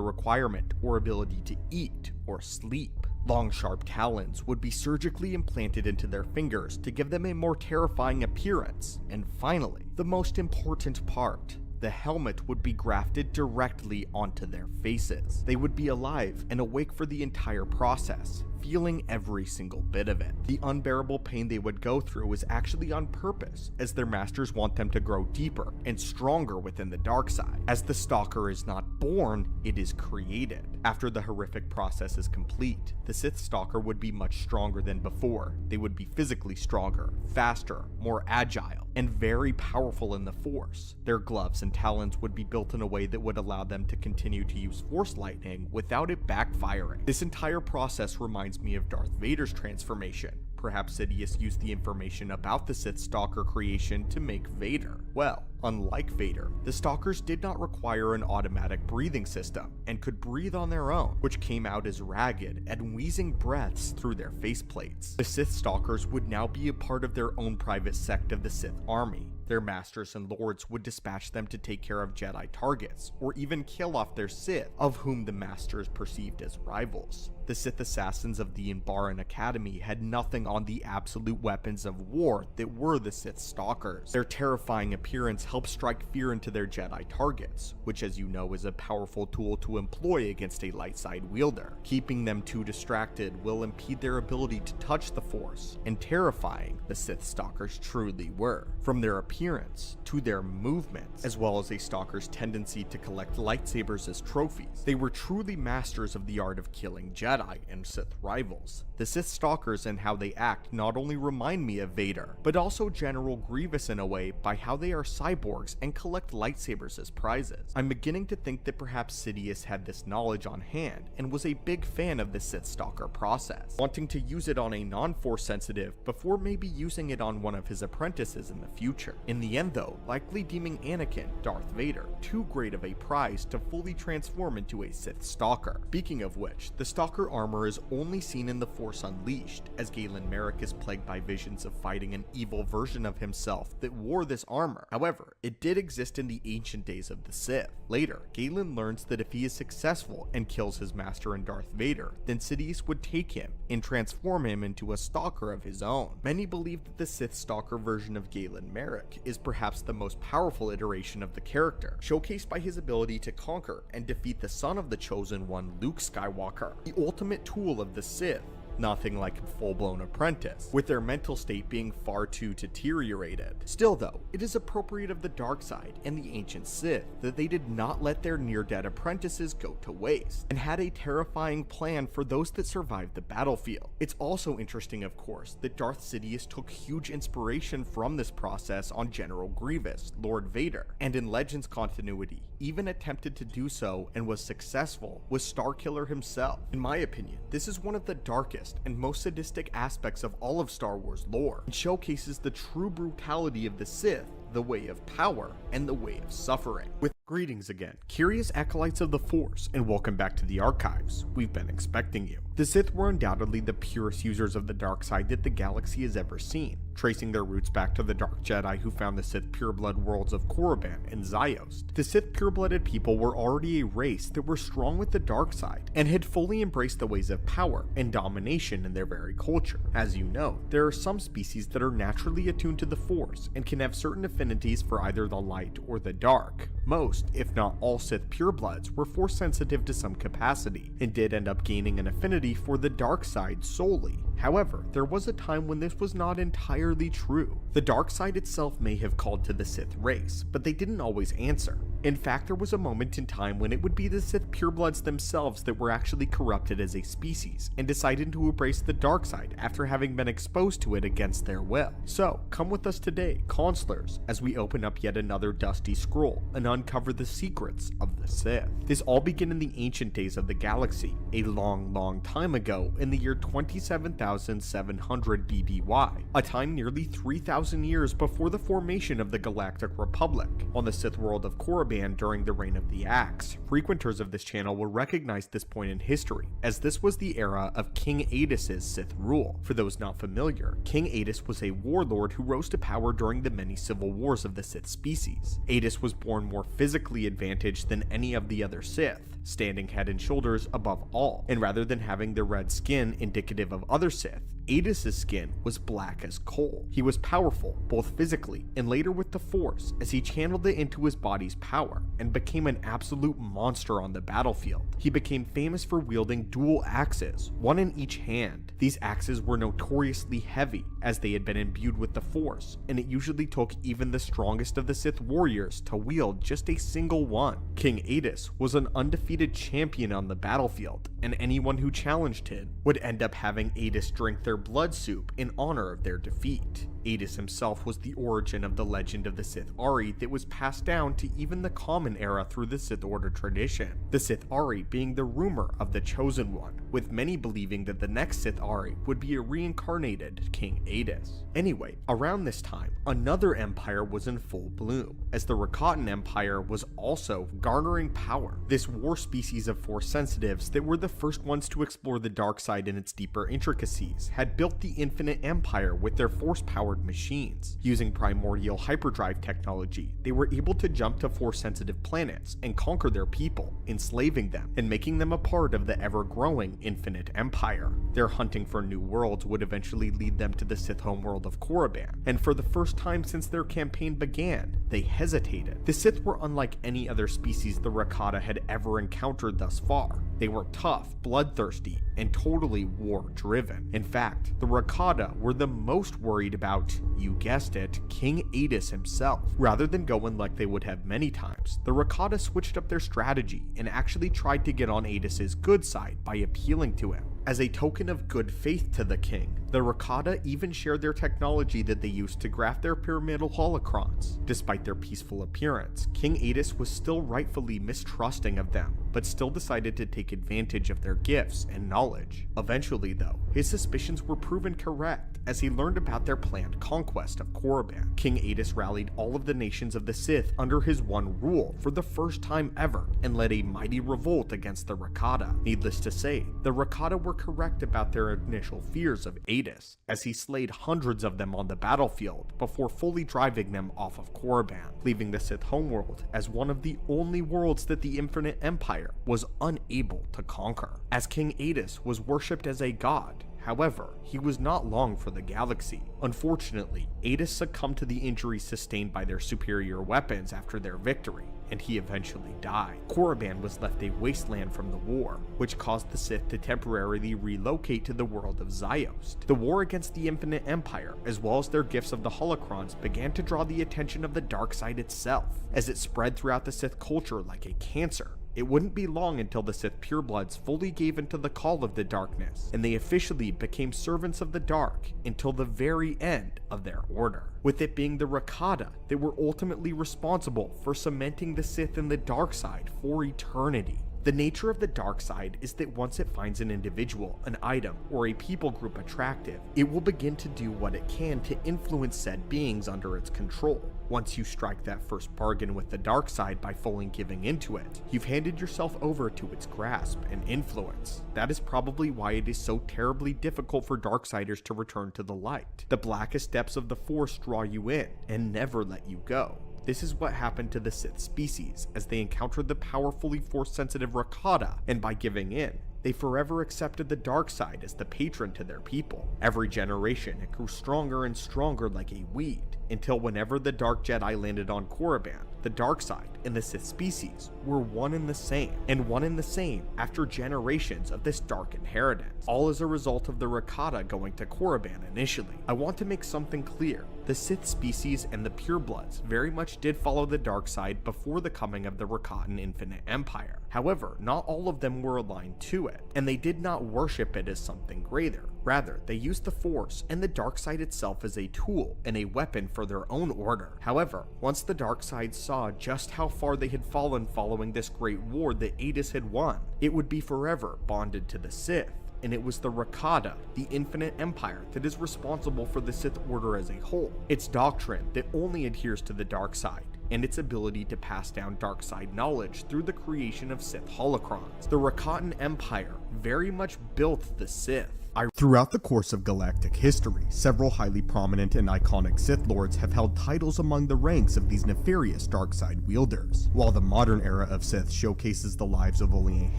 requirement or ability to eat or sleep. Long sharp talons would be surgically implanted into their fingers to give them a more terrifying appearance. And finally, the most important part, the helmet would be grafted directly onto their faces. They would be alive and awake for the entire process, feeling every single bit of it. The unbearable pain they would go through is actually on purpose, as their masters want them to grow deeper and stronger within the dark side. As the Stalker is not born, it is created. After the horrific process is complete, the Sith Stalker would be much stronger than before. They would be physically stronger, faster, more agile, and very powerful in the Force. Their gloves and talons would be built in a way that would allow them to continue to use Force lightning without it backfiring. This entire process reminds me of Darth Vader's transformation. Perhaps Sidious used the information about the Sith Stalker creation to make Vader. Well, unlike Vader, the Stalkers did not require an automatic breathing system and could breathe on their own, which came out as ragged and wheezing breaths through their faceplates. The Sith Stalkers would now be a part of their own private sect of the Sith army. Their masters and lords would dispatch them to take care of Jedi targets, or even kill off their Sith, of whom the masters perceived as rivals. The Sith assassins of the Imbaran Academy had nothing on the absolute weapons of war that were the Sith Stalkers. Their terrifying appearance helped strike fear into their Jedi targets, which, as you know, is a powerful tool to employ against a light side wielder. Keeping them too distracted will impede their ability to touch the Force, and terrifying the Sith Stalkers truly were. From their appearance to their movements, as well as a Stalker's tendency to collect lightsabers as trophies, they were truly masters of the art of killing Jedi and Sith rivals. The Sith Stalkers and how they act not only remind me of Vader, but also General Grievous in a way by how they are cyborgs and collect lightsabers as prizes. I'm beginning to think that perhaps Sidious had this knowledge on hand and was a big fan of the Sith Stalker process, wanting to use it on a non-Force sensitive before maybe using it on one of his apprentices in the future. In the end though, likely deeming Anakin, Darth Vader, too great of a prize to fully transform into a Sith Stalker. Speaking of which, the Stalker armor is only seen in The Force Unleashed, as Galen Marek is plagued by visions of fighting an evil version of himself that wore this armor. However, it did exist in the ancient days of the Sith. Later, Galen learns that if he is successful and kills his master and Darth Vader, then Sidious would take him and transform him into a Stalker of his own. Many believe that the Sith Stalker version of Galen Marek is perhaps the most powerful iteration of the character, showcased by his ability to conquer and defeat the son of the Chosen One, Luke Skywalker, the ultimate tool of the Sith. Nothing like a full-blown apprentice, with their mental state being far too deteriorated. Still though, it is appropriate of the dark side and the ancient Sith that they did not let their near-dead apprentices go to waste, and had a terrifying plan for those that survived the battlefield. It's also interesting, of course, that Darth Sidious took huge inspiration from this process on General Grievous, Lord Vader, and in Legends continuity, even attempted to do so and was successful with Starkiller himself. In my opinion, this is one of the darkest and most sadistic aspects of all of Star Wars lore, and showcases the true brutality of the Sith, the way of power, and the way of suffering. With Greetings again, curious acolytes of the Force, and welcome back to the archives. We've been expecting you. The Sith were undoubtedly the purest users of the dark side that the galaxy has ever seen, tracing their roots back to the Dark Jedi who found the Sith pureblood worlds of Korriban and Ziost. The Sith pureblooded people were already a race that were strong with the dark side, and had fully embraced the ways of power and domination in their very culture. As you know, there are some species that are naturally attuned to the Force, and can have certain affinities for either the light or the dark. Most, if not all Sith purebloods were Force sensitive to some capacity, and did end up gaining an affinity for the dark side solely. However, there was a time when this was not entirely true. The dark side itself may have called to the Sith race, but they didn't always answer. In fact, there was a moment in time when it would be the Sith purebloods themselves that were actually corrupted as a species, and decided to embrace the dark side after having been exposed to it against their will. So, come with us today, consulars, as we open up yet another dusty scroll and uncover the secrets of the Sith. This all began in the ancient days of the galaxy, a long time ago in the year 27,700 BBY, a time nearly 3,000 years before the formation of the Galactic Republic, on the Sith world of Korriban during the reign of the Axe. Frequenters of this channel will recognize this point in history, as this was the era of King Adis's Sith rule. For those not familiar, King Adis was a warlord who rose to power during the many civil wars of the Sith species. Adis was born more physically advantaged than any of the other Sith, standing head and shoulders above all, and rather than having the red skin indicative of other Sith, Adis's skin was black as coal. He was powerful, both physically and later with the Force, as he channeled it into his body's power, and became an absolute monster on the battlefield. He became famous for wielding dual axes, one in each hand. These axes were notoriously heavy, as they had been imbued with the Force, and it usually took even the strongest of the Sith warriors to wield just a single one. King Adis was an undefeated champion on the battlefield, and anyone who challenged him would end up having Adis drink their blood soup in honor of their defeat. Adis himself was the origin of the legend of the Sith Ari that was passed down to even the Common Era through the Sith Order tradition, the Sith Ari being the rumor of the Chosen One, with many believing that the next Sith Ari would be a reincarnated King Adis. Anyway, around this time, another empire was in full bloom, as the Rakatan Empire was also garnering power. This war species of Force sensitives that were the first ones to explore the dark side in its deeper intricacies had built the Infinite Empire with their Force-powered machines. Using primordial hyperdrive technology, they were able to jump to Force-sensitive planets and conquer their people, enslaving them and making them a part of the ever-growing Infinite Empire. Their hunting for new worlds would eventually lead them to the Sith homeworld of Korriban, and for the first time since their campaign began, they hesitated. The Sith were unlike any other species the Rakata had ever encountered thus far. They were tough, bloodthirsty, and totally war-driven. In fact, the Rakata were the most worried about, you guessed it, King Adis himself. Rather than going like they would have many times, the Rakata switched up their strategy and actually tried to get on Adis's good side by appealing to him. As a token of good faith to the king, the Rakata even shared their technology that they used to graft their pyramidal holocrons. Despite their peaceful appearance, King Adis was still rightfully mistrusting of them, but still decided to take advantage of their gifts and knowledge. Eventually though, his suspicions were proven correct as he learned about their planned conquest of Korriban. King Adis rallied all of the nations of the Sith under his one rule for the first time ever and led a mighty revolt against the Rakata. Needless to say, the Rakata were correct about their initial fears of Adis, as he slayed hundreds of them on the battlefield before fully driving them off of Korriban, leaving the Sith homeworld as one of the only worlds that the Infinite Empire was unable to conquer. As King Adis was worshipped as a god, however, he was not long for the galaxy. Unfortunately, Adis succumbed to the injuries sustained by their superior weapons after their victory, and he eventually died. Korriban was left a wasteland from the war, which caused the Sith to temporarily relocate to the world of Ziost. The war against the Infinite Empire, as well as their gifts of the holocrons, began to draw the attention of the dark side itself, as it spread throughout the Sith culture like a cancer. It wouldn't be long until the Sith purebloods fully gave into the call of the darkness, and they officially became servants of the dark until the very end of their order. With it being the Rakata that were ultimately responsible for cementing the Sith in the dark side for eternity. The nature of the dark side is that once it finds an individual, an item, or a people group attractive, it will begin to do what it can to influence said beings under its control. Once you strike that first bargain with the dark side by fully giving into it, you've handed yourself over to its grasp and influence. That is probably why it is so terribly difficult for Darksiders to return to the light. The blackest depths of the Force draw you in and never let you go. This is what happened to the Sith species as they encountered the powerfully Force-sensitive Rakata, and by giving in, they forever accepted the dark side as the patron to their people. Every generation, it grew stronger and stronger like a weed, until whenever the Dark Jedi landed on Korriban, the dark side and the Sith species were one and the same after generations of this dark inheritance, all as a result of the Rakata going to Korriban initially. I want to make something clear. The Sith species and the purebloods very much did follow the dark side before the coming of the Rakatan Infinite Empire. However, not all of them were aligned to it, and they did not worship it as something greater. Rather, they used the Force and the dark side itself as a tool and a weapon for their own order. However, once the dark side saw just how far they had fallen following this great war that Adis had won, it would be forever bonded to the Sith. And it was the Rakata, the Infinite Empire, that is responsible for the Sith Order as a whole. Its doctrine that only adheres to the dark side, and its ability to pass down dark side knowledge through the creation of Sith holocrons. The Rakatan Empire very much built the Sith. Throughout the course of galactic history, several highly prominent and iconic Sith Lords have held titles among the ranks of these nefarious dark side wielders. While the modern era of Sith showcases the lives of only a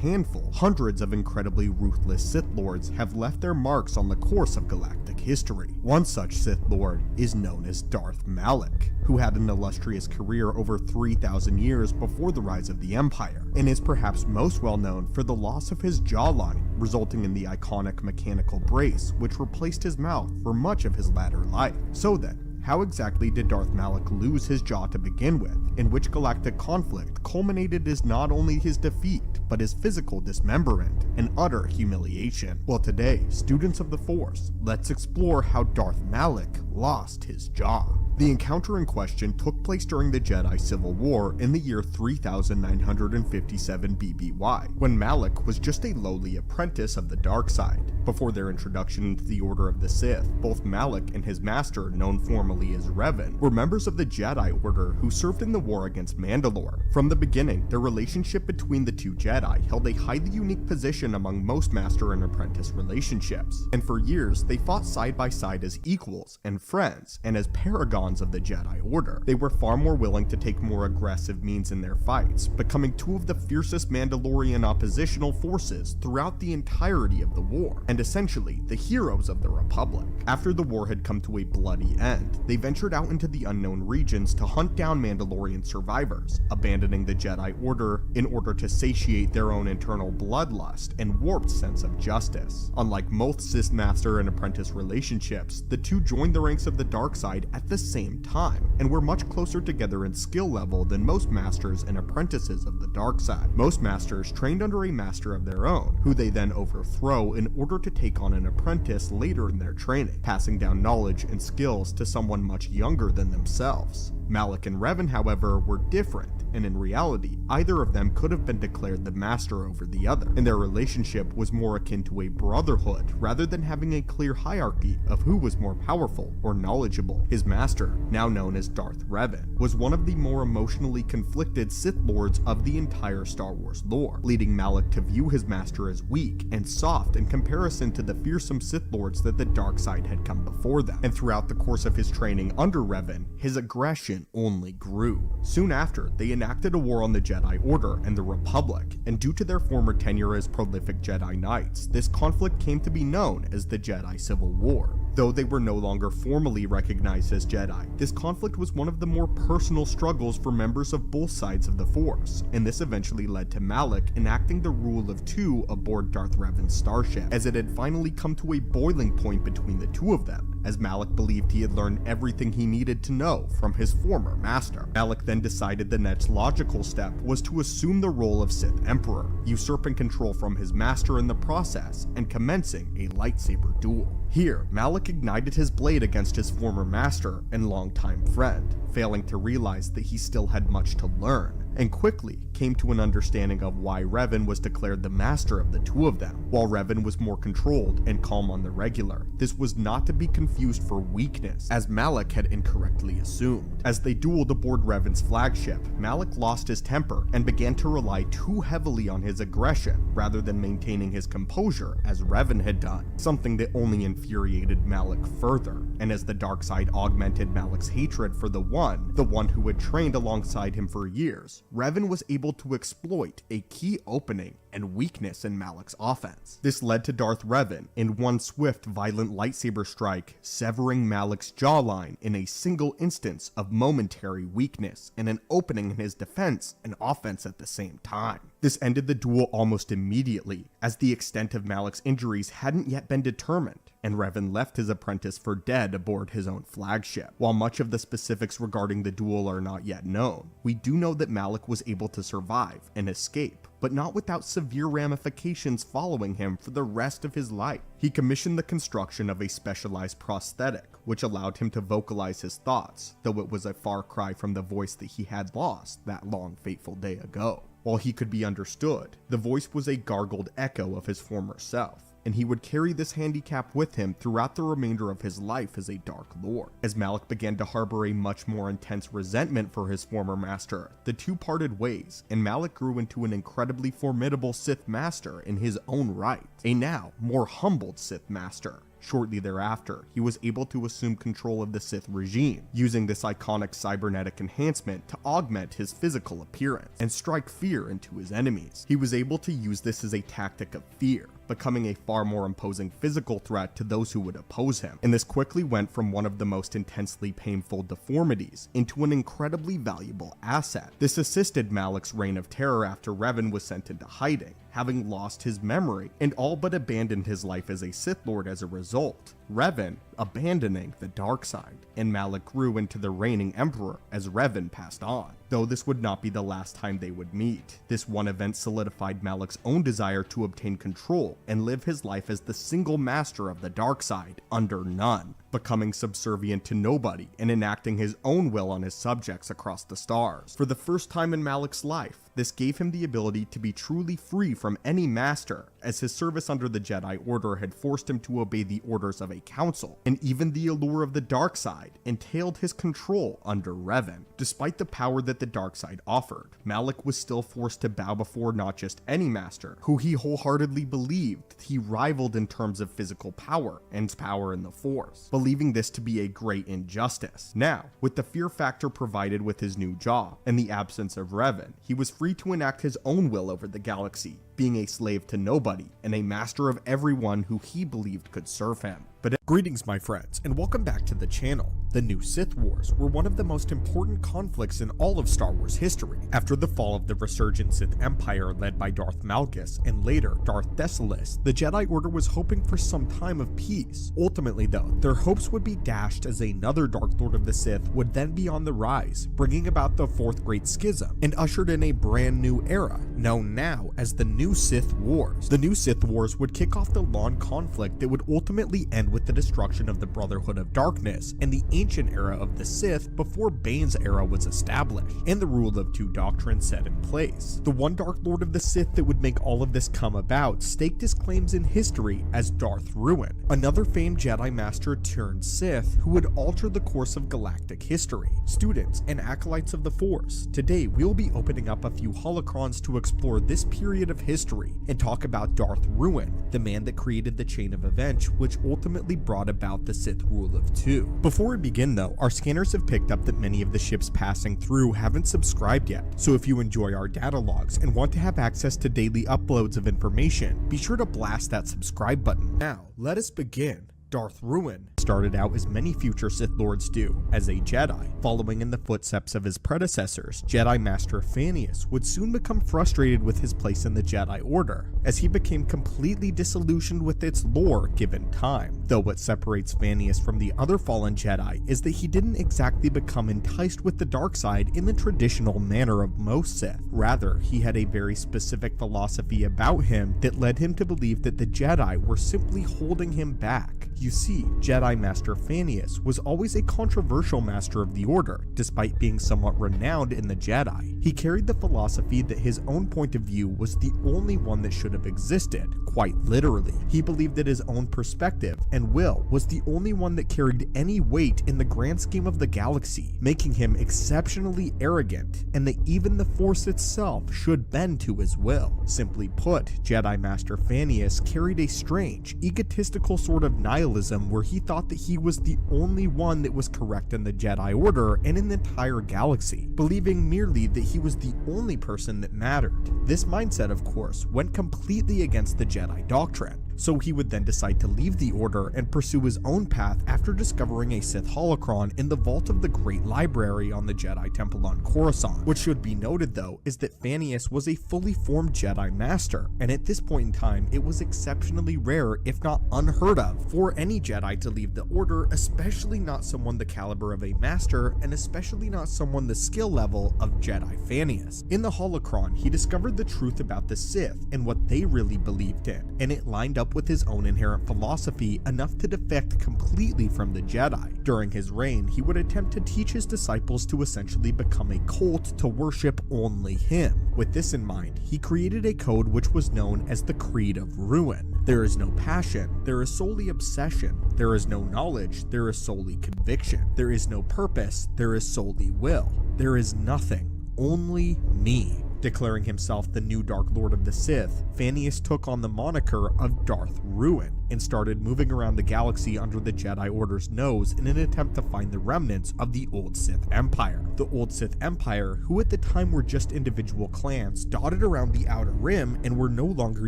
handful, hundreds of incredibly ruthless Sith Lords have left their marks on the course of galactic history. One such Sith Lord is known as Darth Malek, who had an illustrious career over 3,000 years before the rise of the Empire, and is perhaps most well known for the loss of his jawline, resulting in the iconic mechanical brace which replaced his mouth for much of his latter life. So then, how exactly did Darth Malek lose his jaw to begin with, and which galactic conflict culminated as not only his defeat, but his physical dismemberment and utter humiliation? Well, today, students of the Force, let's explore how Darth Malek lost his jaw. The encounter in question took place during the Jedi Civil War in the year 3957 BBY, when Malek was just a lowly apprentice of the dark side. Before their introduction into the Order of the Sith, both Malek and his master, known formally as Revan, were members of the Jedi Order who served in the war against Mandalore. From the beginning, their relationship between the two Jedi held a highly unique position among most master and apprentice relationships, and for years they fought side by side as equals and friends, and as paragons of the Jedi Order. They were far more willing to take more aggressive means in their fights, becoming two of the fiercest Mandalorian oppositional forces throughout the entirety of the war, and essentially the heroes of the Republic. After the war had come to a bloody end, they ventured out into the unknown regions to hunt down Mandalorian survivors, abandoning the Jedi Order in order to satiate their own internal bloodlust and warped sense of justice. Unlike most Sith master and apprentice relationships, the two joined the ranks of the dark side at the same time, and were much closer together in skill level than most masters and apprentices of the dark side. Most masters trained under a master of their own, who they then overthrow in order to take on an apprentice later in their training, passing down knowledge and skills to someone much younger than themselves. Malek and Revan, however, were different, and in reality, either of them could have been declared the master over the other, and their relationship was more akin to a brotherhood rather than having a clear hierarchy of who was more powerful or knowledgeable. His master, now known as Darth Revan, was one of the more emotionally conflicted Sith Lords of the entire Star Wars lore, leading Malek to view his master as weak and soft in comparison to the fearsome Sith Lords that the dark side had come before them. And throughout the course of his training under Revan, his aggression only grew. Soon after, they enacted a war on the Jedi Order and the Republic, and due to their former tenure as prolific Jedi Knights, this conflict came to be known as the Jedi Civil War. Though they were no longer formally recognized as Jedi, this conflict was one of the more personal struggles for members of both sides of the Force, and this eventually led to Malek enacting the rule of two aboard Darth Revan's starship, as it had finally come to a boiling point between the two of them, as Malek believed he had learned everything he needed to know from his former master. Malek then decided the next logical step was to assume the role of Sith Emperor, usurping control from his master in the process, and commencing a lightsaber duel. Here, Malek ignited his blade against his former master and longtime friend, failing to realize that he still had much to learn, and quickly came to an understanding of why Revan was declared the master of the two of them, while Revan was more controlled and calm on the regular. This was not to be confused for weakness, as Malek had incorrectly assumed. As they dueled aboard Revan's flagship, Malek lost his temper and began to rely too heavily on his aggression rather than maintaining his composure as Revan had done, something that only infuriated Malek further. And as the dark side augmented Malek's hatred for the one who had trained alongside him for years, Revan was able to exploit a key opening and weakness in Malek's offense. This led to Darth Revan, in one swift, violent lightsaber strike, severing Malek's jawline in a single instance of momentary weakness and an opening in his defense and offense at the same time. This ended the duel almost immediately, as the extent of Malek's injuries hadn't yet been determined, and Revan left his apprentice for dead aboard his own flagship. While much of the specifics regarding the duel are not yet known, we do know that Malek was able to survive and escape, but not without severe ramifications following him for the rest of his life. He commissioned the construction of a specialized prosthetic, which allowed him to vocalize his thoughts, though it was a far cry from the voice that he had lost that long fateful day ago. While he could be understood, the voice was a gargled echo of his former self, and he would carry this handicap with him throughout the remainder of his life as a Dark Lord. As Malek began to harbor a much more intense resentment for his former master, the two parted ways, and Malek grew into an incredibly formidable Sith Master in his own right, a now more humbled Sith Master. Shortly thereafter, he was able to assume control of the Sith regime, using this iconic cybernetic enhancement to augment his physical appearance and strike fear into his enemies. He was able to use this as a tactic of fear, becoming a far more imposing physical threat to those who would oppose him, and this quickly went from one of the most intensely painful deformities into an incredibly valuable asset. This assisted Malek's reign of terror after Revan was sent into hiding, having lost his memory and all but abandoned his life as a Sith Lord as a result, Revan abandoning the dark side, and Malek grew into the reigning emperor as Revan passed on. Though this would not be the last time they would meet, this one event solidified Malek's own desire to obtain control and live his life as the single master of the dark side under none, becoming subservient to nobody and enacting his own will on his subjects across the stars. For the first time in Malek's life, this gave him the ability to be truly free from any master, as his service under the Jedi Order had forced him to obey the orders of a council, and even the allure of the dark side entailed his control under Revan. Despite the power that the dark side offered, Malek was still forced to bow before not just any master, who he wholeheartedly believed he rivaled in terms of physical power and power in the Force, believing this to be a great injustice. Now, with the fear factor provided with his new jaw and the absence of Revan, he was free to enact his own will over the galaxy, being a slave to nobody and a master of everyone who he believed could serve him. Greetings my friends, and welcome back to the channel. The new Sith Wars were one of the most important conflicts in all of Star Wars history. After the fall of the resurgent Sith Empire led by Darth Malgus and later Darth Desolis, the Jedi Order was hoping for some time of peace. Ultimately though, their hopes would be dashed as another Dark Lord of the Sith would then be on the rise, bringing about the Fourth Great Schism, and ushered in a brand new era, known now as the New Sith Wars. The New Sith Wars would kick off the long conflict that would ultimately end with the destruction of the Brotherhood of Darkness and the ancient era of the Sith before Bane's era was established, and the rule of two doctrines set in place. The one Dark Lord of the Sith that would make all of this come about staked his claims in history as Darth Ruin, another famed Jedi Master turned Sith who would alter the course of galactic history. Students and acolytes of the Force, today we'll be opening up a few holocrons to explore this period of history and talk about Darth Ruin, the man that created the chain of events which ultimately brought about the Sith rule of two. Before we begin though, our scanners have picked up that many of the ships passing through haven't subscribed yet, so if you enjoy our data logs and want to have access to daily uploads of information, be sure to blast that subscribe button. Now, let us begin. Darth Ruin started out as many future Sith Lords do, as a Jedi. Following in the footsteps of his predecessors, Jedi Master Thanius would soon become frustrated with his place in the Jedi Order, as he became completely disillusioned with its lore given time. Though what separates Thanius from the other fallen Jedi is that he didn't exactly become enticed with the dark side in the traditional manner of most Sith. Rather, he had a very specific philosophy about him that led him to believe that the Jedi were simply holding him back. You see, Jedi Jedi Master Fannius was always a controversial master of the Order, despite being somewhat renowned in the Jedi. He carried the philosophy that his own point of view was the only one that should have existed, quite literally. He believed that his own perspective and will was the only one that carried any weight in the grand scheme of the galaxy, making him exceptionally arrogant, and that even the Force itself should bend to his will. Simply put, Jedi Master Fannius carried a strange, egotistical sort of nihilism where he thought that he was the only one that was correct in the Jedi Order and in the entire galaxy, believing merely that he was the only person that mattered. This mindset, of course, went completely against the Jedi doctrine, so he would then decide to leave the Order and pursue his own path after discovering a Sith holocron in the vault of the Great Library on the Jedi Temple on Coruscant. What should be noted though is that Fannius was a fully formed Jedi Master, and at this point in time it was exceptionally rare, if not unheard of, for any Jedi to leave the Order, especially not someone the caliber of a Master, and especially not someone the skill level of Jedi Fannius. In the holocron, he discovered the truth about the Sith and what they really believed in, and it lined up with his own inherent philosophy enough to defect completely from the Jedi. During his reign, he would attempt to teach his disciples to essentially become a cult to worship only him. With this in mind, he created a code which was known as the Creed of Ruin. There is no passion, there is solely obsession. There is no knowledge, there is solely conviction. There is no purpose, there is solely will. There is nothing, only me. Declaring himself the new Dark Lord of the Sith, Fannius took on the moniker of Darth Ruin and started moving around the galaxy under the Jedi Order's nose in an attempt to find the remnants of the old Sith Empire. The old Sith Empire, who at the time were just individual clans dotted around the Outer Rim and were no longer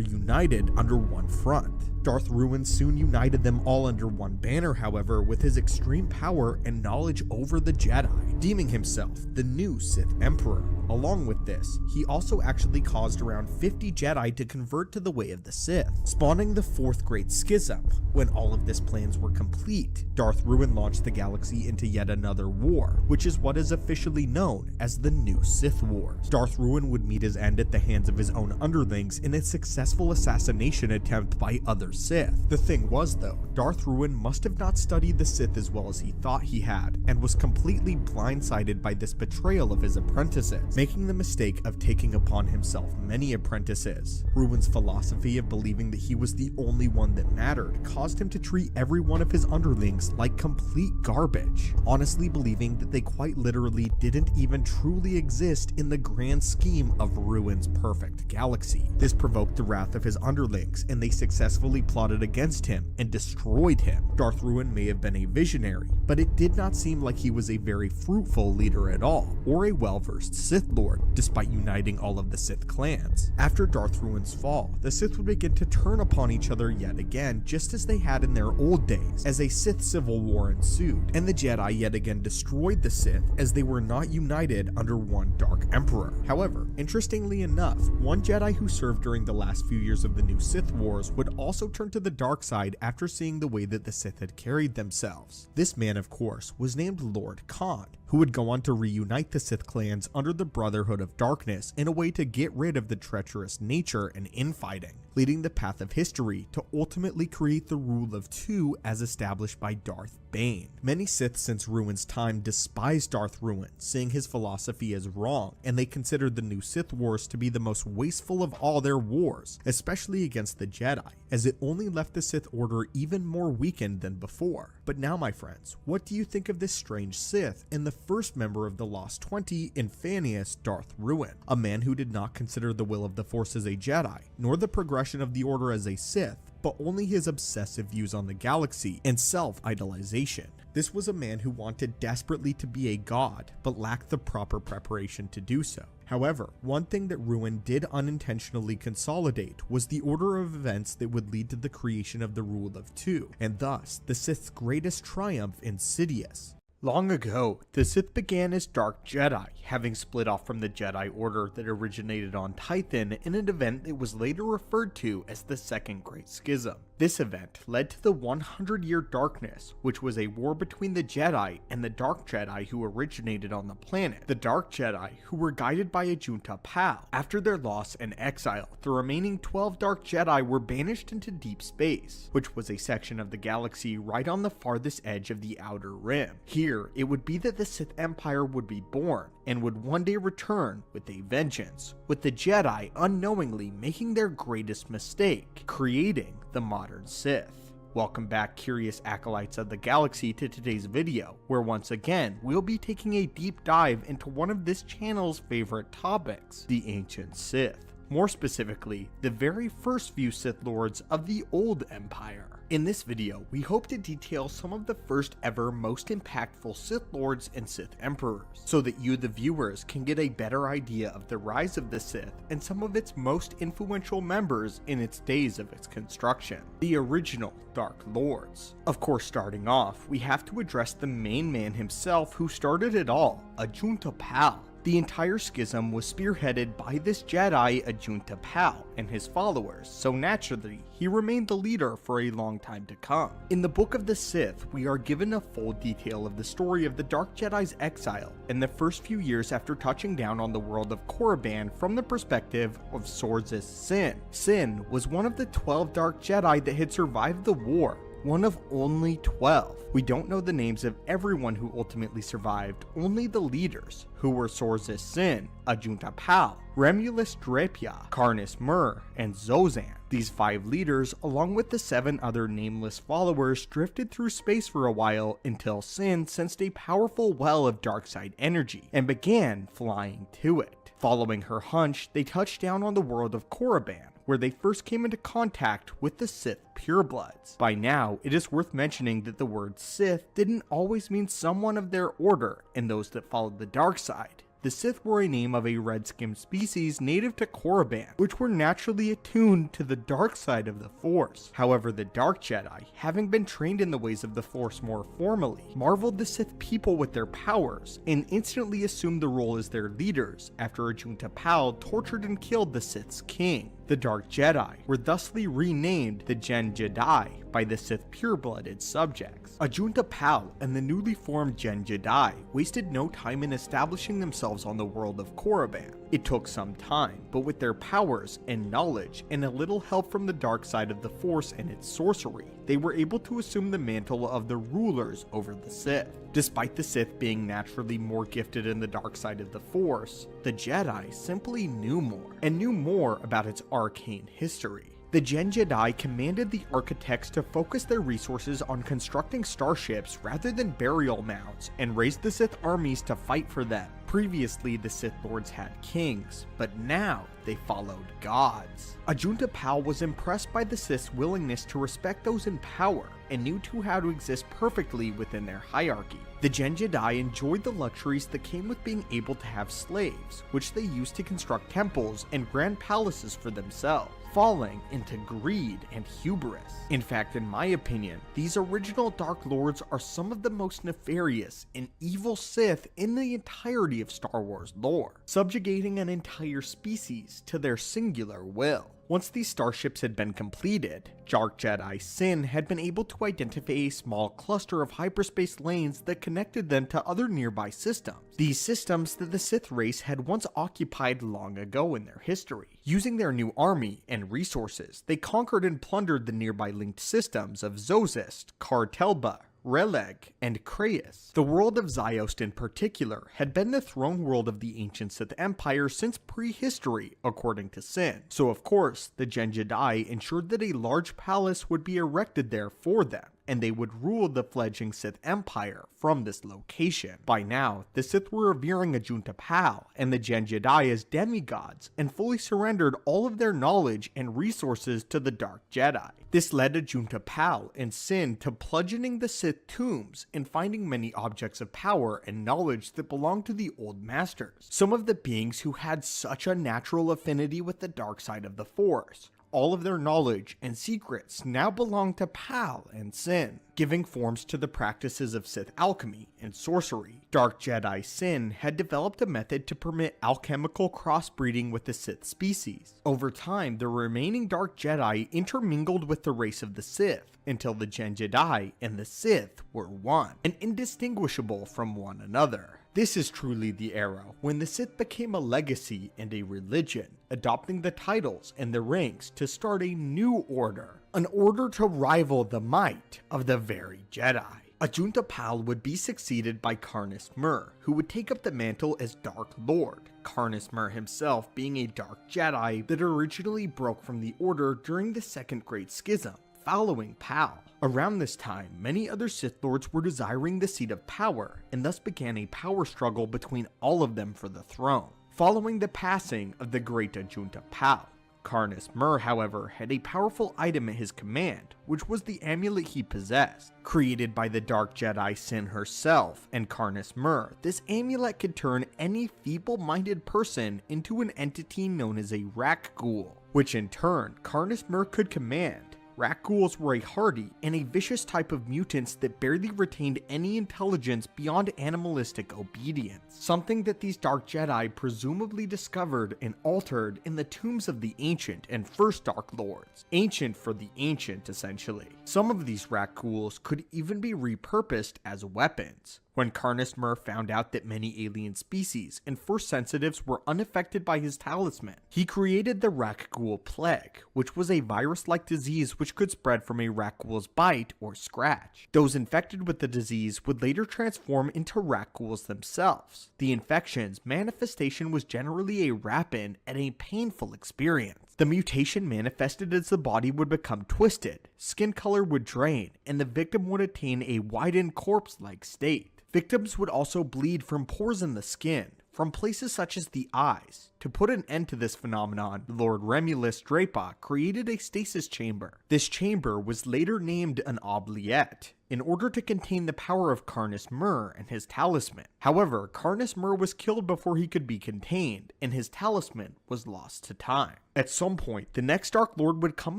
united under one front. Darth Ruin soon united them all under one banner, however, with his extreme power and knowledge over the Jedi, deeming himself the new Sith Emperor. Along with this, he also actually caused around 50 Jedi to convert to the way of the Sith, spawning the Fourth Great Schism. When all of his plans were complete, Darth Ruin launched the galaxy into yet another war, which is what is officially known as the New Sith Wars. Darth Ruin would meet his end at the hands of his own underlings in a successful assassination attempt by other Sith. The thing was though, Darth Ruin must have not studied the Sith as well as he thought he had, and was completely blindsided by this betrayal of his apprentices, making the mistake of taking upon himself many apprentices. Ruin's philosophy of believing that he was the only one that mattered caused him to treat every one of his underlings like complete garbage, honestly believing that they quite literally didn't even truly exist in the grand scheme of Ruin's perfect galaxy. This provoked the wrath of his underlings, and they successfully plotted against him and destroyed him. Darth Ruin may have been a visionary, but it did not seem like he was a very fruitful leader at all, or a well-versed Sith Lord, despite uniting all of the Sith clans. After Darth Ruin's fall, the Sith would begin to turn upon each other yet again, just as they had in their old days, as a Sith civil war ensued, and the Jedi yet again destroyed the Sith as they were not united under one Dark Emperor. However, interestingly enough, one Jedi who served during the last few years of the New Sith Wars would also turn to the dark side after seeing the way that the Sith had carried themselves. This man, of course, was named Lord Khan, who would go on to reunite the Sith clans under the Brotherhood of Darkness in a way to get rid of the treacherous nature and infighting, leading the path of history to ultimately create the rule of two as established by Darth Bane. Many Sith since Ruin's time despised Darth Ruin, seeing his philosophy as wrong, and they considered the New Sith Wars to be the most wasteful of all their wars, especially against the Jedi, as it only left the Sith Order even more weakened than before. But now, my friends, what do you think of this strange Sith and the first member of the Lost 20 in Fannius, Darth Ruin, a man who did not consider the will of the Force as a Jedi, nor the progression of the Order as a Sith, but only his obsessive views on the galaxy and self-idolization. This was a man who wanted desperately to be a god, but lacked the proper preparation to do so. However, one thing that Ruin did unintentionally consolidate was the order of events that would lead to the creation of the Rule of Two, and thus the Sith's greatest triumph in Sidious. Long ago, the Sith began as Dark Jedi, having split off from the Jedi Order that originated on Tython in an event that was later referred to as the Second Great Schism. This event led to the 100-Year Darkness, which was a war between the Jedi and the Dark Jedi who originated on the planet. The Dark Jedi, who were guided by Ajunta Pal. After their loss and exile, the remaining 12 Dark Jedi were banished into deep space, which was a section of the galaxy right on the farthest edge of the Outer Rim. Here, it would be that the Sith Empire would be born, and would one day return with a vengeance, with the Jedi unknowingly making their greatest mistake, creating the modern Sith. Welcome back, curious acolytes of the galaxy, to today's video, where once again, we'll be taking a deep dive into one of this channel's favorite topics, the ancient Sith. More specifically, the very first few Sith Lords of the Old Empire. In this video, we hope to detail some of the first ever most impactful Sith Lords and Sith Emperors, so that you the viewers can get a better idea of the rise of the Sith and some of its most influential members in its days of its construction, the original Dark Lords. Of course, starting off, we have to address the main man himself who started it all, Ajunta Pal. The entire schism was spearheaded by this Jedi Ajunta Pal and his followers, so naturally, he remained the leader for a long time to come. In the Book of the Sith, we are given a full detail of the story of the Dark Jedi's exile and the first few years after touching down on the world of Korriban from the perspective of Sorzus Sin. Sin was one of the 12 Dark Jedi that had survived the war, one of only 12. We don't know the names of everyone who ultimately survived, only the leaders, who were Sorzus Sin, Ajunta Pal, Remulus Drepia, Karnus Mur, and Zozan. These 5 leaders, along with the 7 other nameless followers, drifted through space for a while until Sin sensed a powerful well of dark side energy and began flying to it. Following her hunch, they touched down on the world of Korriban, where they first came into contact with the Sith purebloods. By now, it is worth mentioning that the word Sith didn't always mean someone of their order and those that followed the dark side. The Sith were a name of a red-skinned species native to Korriban, which were naturally attuned to the dark side of the Force. However, the Dark Jedi, having been trained in the ways of the Force more formally, marveled the Sith people with their powers, and instantly assumed the role as their leaders after Ajunta Pal tortured and killed the Sith's king. The Dark Jedi were thusly renamed the Gen Jedi by the Sith pure-blooded subjects. Ajunta Pal and the newly formed Gen Jedi wasted no time in establishing themselves on the world of Korriban. It took some time, but with their powers and knowledge and a little help from the dark side of the Force and its sorcery, they were able to assume the mantle of the rulers over the Sith. Despite the Sith being naturally more gifted in the dark side of the Force, the Jedi simply knew more, and knew more about its arcane history. The Gen Jedi commanded the architects to focus their resources on constructing starships rather than burial mounds, and raised the Sith armies to fight for them. Previously, the Sith Lords had kings, but now they followed gods. Ajunta Pal was impressed by the Sith's willingness to respect those in power, and knew how to exist perfectly within their hierarchy. The Gen Jedi enjoyed the luxuries that came with being able to have slaves, which they used to construct temples and grand palaces for themselves, falling into greed and hubris. In fact, in my opinion, these original Dark Lords are some of the most nefarious and evil Sith in the entirety of Star Wars lore, subjugating an entire species to their singular will. Once these starships had been completed, Dark Jedi Sin had been able to identify a small cluster of hyperspace lanes that connected them to other nearby systems. These systems that the Sith race had once occupied long ago in their history. Using their new army and resources, they conquered and plundered the nearby linked systems of Zozist, Kartelba, Releg, and Krayt. The world of Ziost in particular had been the throne world of the ancient Sith Empire since prehistory, according to Sin. So of course, the Gen Jedi ensured that a large palace would be erected there for them, and they would rule the fledgling Sith Empire from this location. By now, the Sith were revering Ajunta Pal and the Gen Jedi as demigods, and fully surrendered all of their knowledge and resources to the Dark Jedi. This led Ajunta Pal and Sin to bludgeoning the Sith tombs and finding many objects of power and knowledge that belonged to the old masters, some of the beings who had such a natural affinity with the dark side of the Force. all of their knowledge and secrets now belonged to Pal and Sin, giving forms to the practices of Sith alchemy and sorcery. Dark Jedi Sin had developed a method to permit alchemical crossbreeding with the Sith species. Over time, the remaining Dark Jedi intermingled with the race of the Sith, until the Gen Jedi and the Sith were one, and indistinguishable from one another. This is truly the era when the Sith became a legacy and a religion, adopting the titles and the ranks to start a new order, an order to rival the might of the very Jedi. Ajunta Pal would be succeeded by Karness Mur, who would take up the mantle as Dark Lord, Karness Mur himself being a Dark Jedi that originally broke from the Order during the Second Great Schism, following Pal. Around this time, many other Sith Lords were desiring the seat of power, and thus began a power struggle between all of them for the throne. Following the passing of the great Ajunta Pal, Karness Mur, however, had a powerful item at his command, which was the amulet he possessed. Created by the Dark Jedi Sin herself and Karness Mur, this amulet could turn any feeble-minded person into an entity known as a Rakghoul, which in turn, Karness Mur could command. Rakghouls were a hardy and a vicious type of mutants that barely retained any intelligence beyond animalistic obedience, something that these Dark Jedi presumably discovered and altered in the tombs of the Ancient and First Dark Lords. Ancient for the Ancient, essentially. Some of these Rakghouls could even be repurposed as weapons. When Karness Mur found out that many alien species and Force sensitives were unaffected by his talisman, he created the Rakghoul Plague, which was a virus-like disease which could spread from a Rakghoul's bite or scratch. Those infected with the disease would later transform into Rakghouls themselves. The infection's manifestation was generally a rapid and a painful experience. The mutation manifested as the body would become twisted, skin color would drain, and the victim would attain a widened corpse-like state. Victims would also bleed from pores in the skin, from places such as the eyes. To put an end to this phenomenon, Lord Remulus Drapa created a stasis chamber. This chamber was later named an oubliette, in order to contain the power of Karness Mur and his talisman. However, Karness Mur was killed before he could be contained, and his talisman was lost to time. At some point, the next Dark Lord would come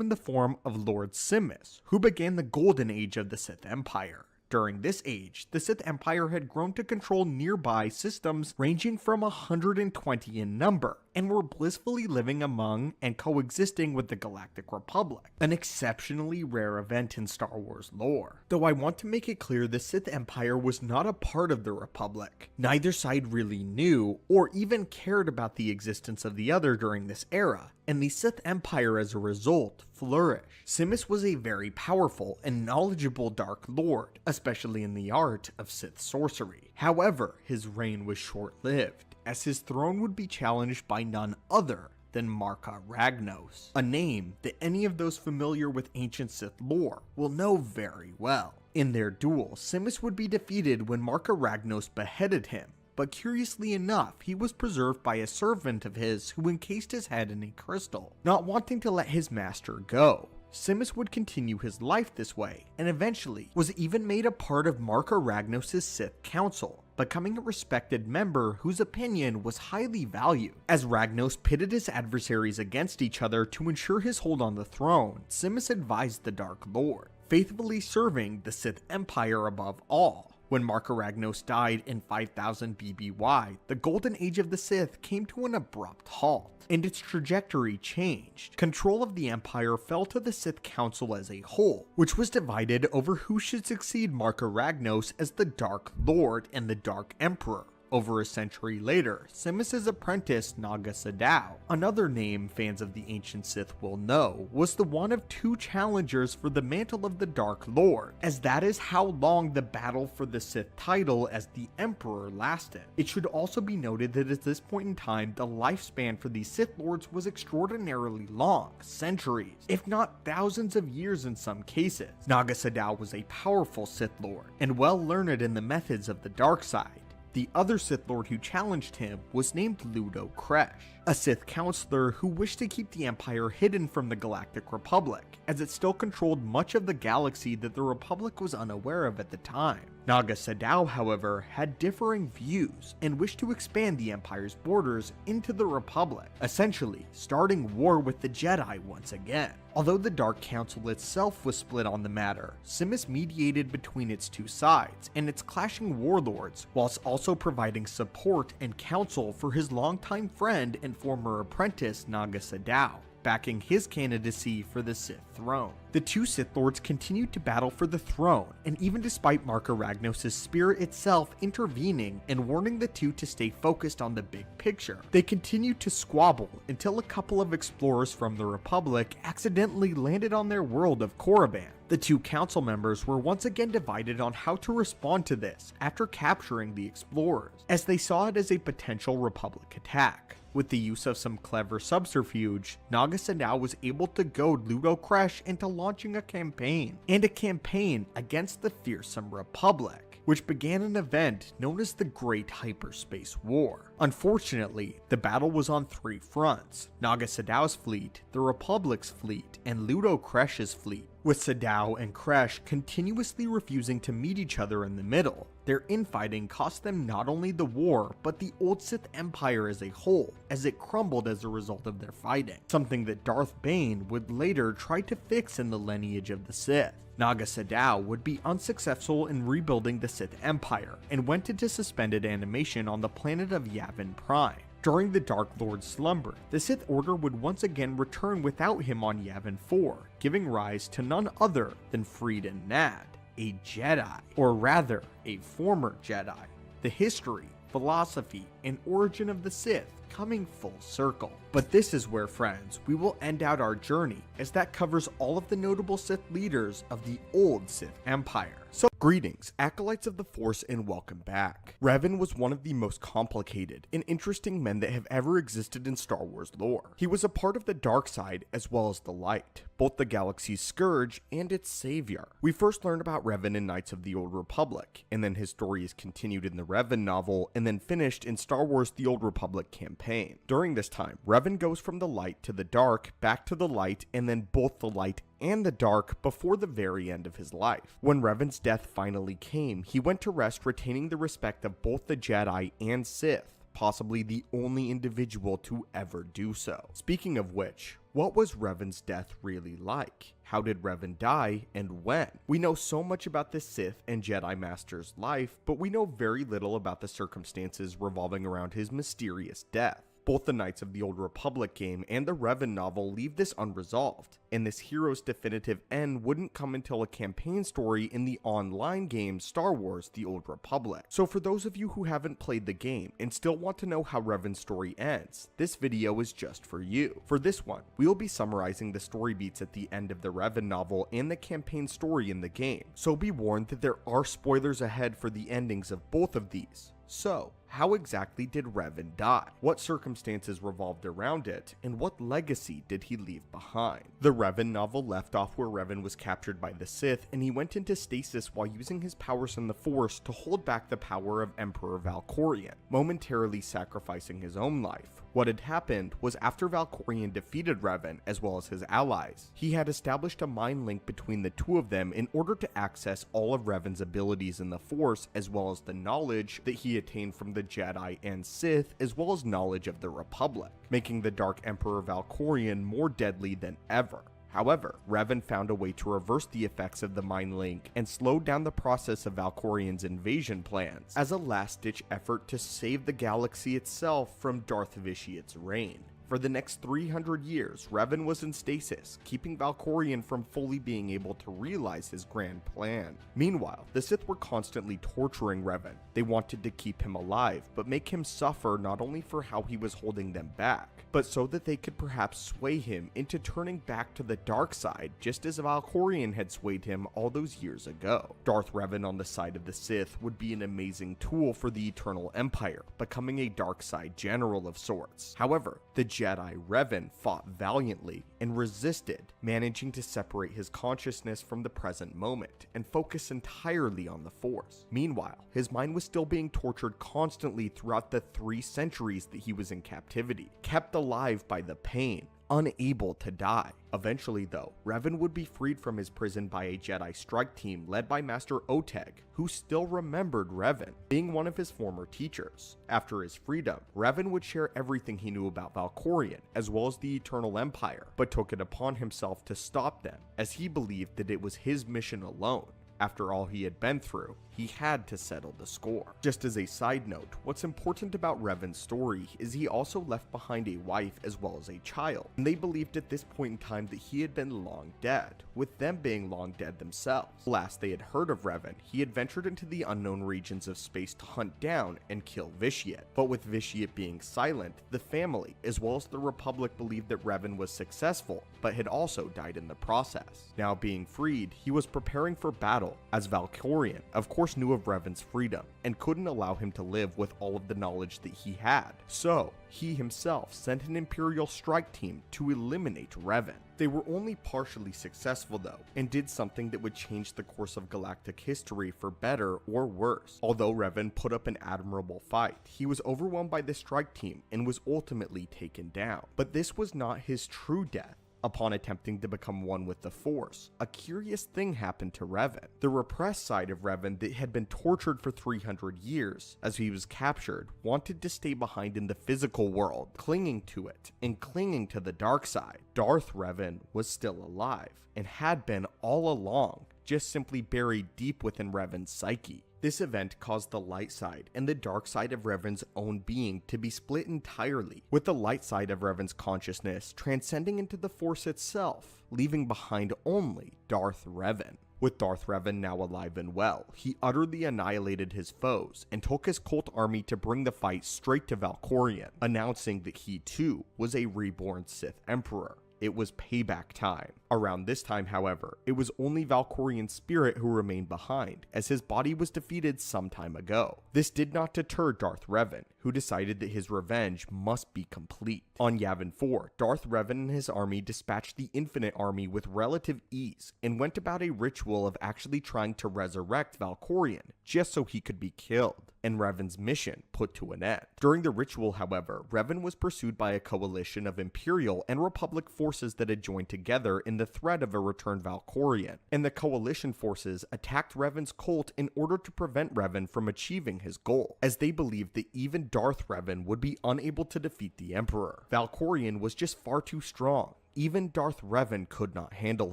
in the form of Lord Simis, who began the Golden Age of the Sith Empire. During this age, the Sith Empire had grown to control nearby systems ranging from 120 in number, and were blissfully living among and coexisting with the Galactic Republic, an exceptionally rare event in Star Wars lore. Though I want to make it clear the Sith Empire was not a part of the Republic. Neither side really knew or even cared about the existence of the other during this era, and the Sith Empire as a result flourished. Simis was a very powerful and knowledgeable Dark Lord, especially in the art of Sith sorcery. However, his reign was short-lived, as his throne would be challenged by none other than Marka Ragnos, a name that any of those familiar with ancient Sith lore will know very well. In their duel, Simis would be defeated when Marka Ragnos beheaded him, but curiously enough, he was preserved by a servant of his who encased his head in a crystal, not wanting to let his master go. Simis would continue his life this way, and eventually was even made a part of Marka Ragnos' Sith Council, becoming a respected member whose opinion was highly valued. As Ragnos pitted his adversaries against each other to ensure his hold on the throne, Simis advised the Dark Lord, faithfully serving the Sith Empire above all. When Marka Ragnos died in 5000 BBY, the Golden Age of the Sith came to an abrupt halt, and its trajectory changed. Control of the Empire fell to the Sith Council as a whole, which was divided over who should succeed Marka Ragnos as the Dark Lord and the Dark Emperor. Over a century later, Simis' apprentice Naga Sadow, another name fans of the ancient Sith will know, was the one of two challengers for the mantle of the Dark Lord, as that is how long the battle for the Sith title as the Emperor lasted. It should also be noted that at this point in time, the lifespan for these Sith Lords was extraordinarily long, centuries, if not thousands of years in some cases. Naga Sadow was a powerful Sith Lord, and well learned in the methods of the dark side. The other Sith Lord who challenged him was named Ludo Kresh, a Sith counselor who wished to keep the Empire hidden from the Galactic Republic, as it still controlled much of the galaxy that the Republic was unaware of at the time. Naga Sadow, however, had differing views and wished to expand the Empire's borders into the Republic, essentially starting war with the Jedi once again. Although the Dark Council itself was split on the matter, Simis mediated between its two sides and its clashing warlords, whilst also providing support and counsel for his longtime friend and former apprentice Naga Sadow, backing his candidacy for the Sith throne. The two Sith Lords continued to battle for the throne, and even despite Marka Ragnos' spirit itself intervening and warning the two to stay focused on the big picture, they continued to squabble until a couple of explorers from the Republic accidentally landed on their world of Korriban. The two council members were once again divided on how to respond to this after capturing the explorers, as they saw it as a potential Republic attack. With the use of some clever subterfuge, Naga Sadow was able to goad Ludo Kresh into launching a campaign against the fearsome Republic, which began an event known as the Great Hyperspace War. Unfortunately, the battle was on three fronts: Naga Sadow's fleet, the Republic's fleet, and Ludo Kresh's fleet, with Sadow and Kresh continuously refusing to meet each other in the middle. Their infighting cost them not only the war, but the old Sith Empire as a whole, as it crumbled as a result of their fighting, something that Darth Bane would later try to fix in the lineage of the Sith. Naga Sadow would be unsuccessful in rebuilding the Sith Empire, and went into suspended animation on the planet of Yavin Prime. During the Dark Lord's slumber, the Sith Order would once again return without him on Yavin 4, giving rise to none other than Freedon Nad, a Jedi, or rather, a former Jedi. The history, philosophy, and origin of the Sith coming full circle. But this is where, friends, we will end out our journey, as that covers all of the notable Sith leaders of the old Sith Empire. So greetings, Acolytes of the Force, and welcome back. Revan was one of the most complicated and interesting men that have ever existed in Star Wars lore. He was a part of the dark side as well as the light, both the galaxy's scourge and its savior. We first learned about Revan in Knights of the Old Republic, and then his story is continued in the Revan novel, and then finished in Star Wars The Old Republic campaign. During this time, Revan goes from the light to the dark, back to the light, and then both the light and the dark before the very end of his life. When Revan's death finally came, he went to rest retaining the respect of both the Jedi and Sith, possibly the only individual to ever do so. Speaking of which, what was Revan's death really like? How did Revan die, and when? We know so much about the Sith and Jedi Master's life, but we know very little about the circumstances revolving around his mysterious death. Both the Knights of the Old Republic game and the Revan novel leave this unresolved, and this hero's definitive end wouldn't come until a campaign story in the online game Star Wars The Old Republic. So for those of you who haven't played the game and still want to know how Revan's story ends, this video is just for you. For this one, we will be summarizing the story beats at the end of the Revan novel and the campaign story in the game, so be warned that there are spoilers ahead for the endings of both of these. So, how exactly did Revan die? What circumstances revolved around it, and what legacy did he leave behind? The Revan novel left off where Revan was captured by the Sith, and he went into stasis while using his powers in the Force to hold back the power of Emperor Valkorion, momentarily sacrificing his own life. What had happened was, after Valkorion defeated Revan as well as his allies, he had established a mind link between the two of them in order to access all of Revan's abilities in the Force, as well as the knowledge that he attained from the Jedi and Sith, as well as knowledge of the Republic, making the Dark Emperor Valkorion more deadly than ever. However, Revan found a way to reverse the effects of the mind link and slowed down the process of Valkorion's invasion plans as a last-ditch effort to save the galaxy itself from Darth Vitiate's reign. For the next 300 years, Revan was in stasis, keeping Valkorion from fully being able to realize his grand plan. Meanwhile, the Sith were constantly torturing Revan. They wanted to keep him alive, but make him suffer not only for how he was holding them back, but so that they could perhaps sway him into turning back to the dark side, just as Valkorion had swayed him all those years ago. Darth Revan on the side of the Sith would be an amazing tool for the Eternal Empire, becoming a dark side general of sorts. However, the Jedi Revan fought valiantly and resisted, managing to separate his consciousness from the present moment and focus entirely on the Force. Meanwhile, his mind was still being tortured constantly throughout the 3 centuries that he was in captivity, kept alive by the pain, unable to die. Eventually though, Revan would be freed from his prison by a Jedi strike team led by Master Oteg, who still remembered Revan, being one of his former teachers. After his freedom, Revan would share everything he knew about Valkorion, as well as the Eternal Empire, but took it upon himself to stop them, as he believed that it was his mission alone. After all he had been through, he had to settle the score. Just as a side note, what's important about Revan's story is he also left behind a wife as well as a child, and they believed at this point in time that he had been long dead, with them being long dead themselves. Last they had heard of Revan, he had ventured into the unknown regions of space to hunt down and kill Vitiate. But with Vitiate being silent, the family, as well as the Republic, believed that Revan was successful, but had also died in the process. Now being freed, he was preparing for battle, as Valkorion, of course, knew of Revan's freedom and couldn't allow him to live with all of the knowledge that he had. So, he himself sent an Imperial strike team to eliminate Revan. They were only partially successful though, and did something that would change the course of galactic history for better or worse. Although Revan put up an admirable fight, he was overwhelmed by the strike team and was ultimately taken down. But this was not his true death. Upon attempting to become one with the Force, a curious thing happened to Revan. The repressed side of Revan that had been tortured for 300 years as he was captured wanted to stay behind in the physical world, clinging to it and clinging to the dark side. Darth Revan was still alive and had been all along, just simply buried deep within Revan's psyche. This event caused the light side and the dark side of Revan's own being to be split entirely, with the light side of Revan's consciousness transcending into the Force itself, leaving behind only Darth Revan. With Darth Revan now alive and well, he utterly annihilated his foes and took his cult army to bring the fight straight to Valkorion, announcing that he too was a reborn Sith Emperor. It was payback time. Around this time, however, it was only Valkorion's spirit who remained behind, as his body was defeated some time ago. This did not deter Darth Revan, who decided that his revenge must be complete. On Yavin 4, Darth Revan and his army dispatched the Infinite Army with relative ease, and went about a ritual of actually trying to resurrect Valkorion, just so he could be killed, and Revan's mission put to an end. During the ritual, however, Revan was pursued by a coalition of Imperial and Republic forces that had joined together in the threat of a returned Valkorion, and the coalition forces attacked Revan's cult in order to prevent Revan from achieving his goal, as they believed that even Darth Revan would be unable to defeat the Emperor. Valkorion was just far too strong. Even Darth Revan could not handle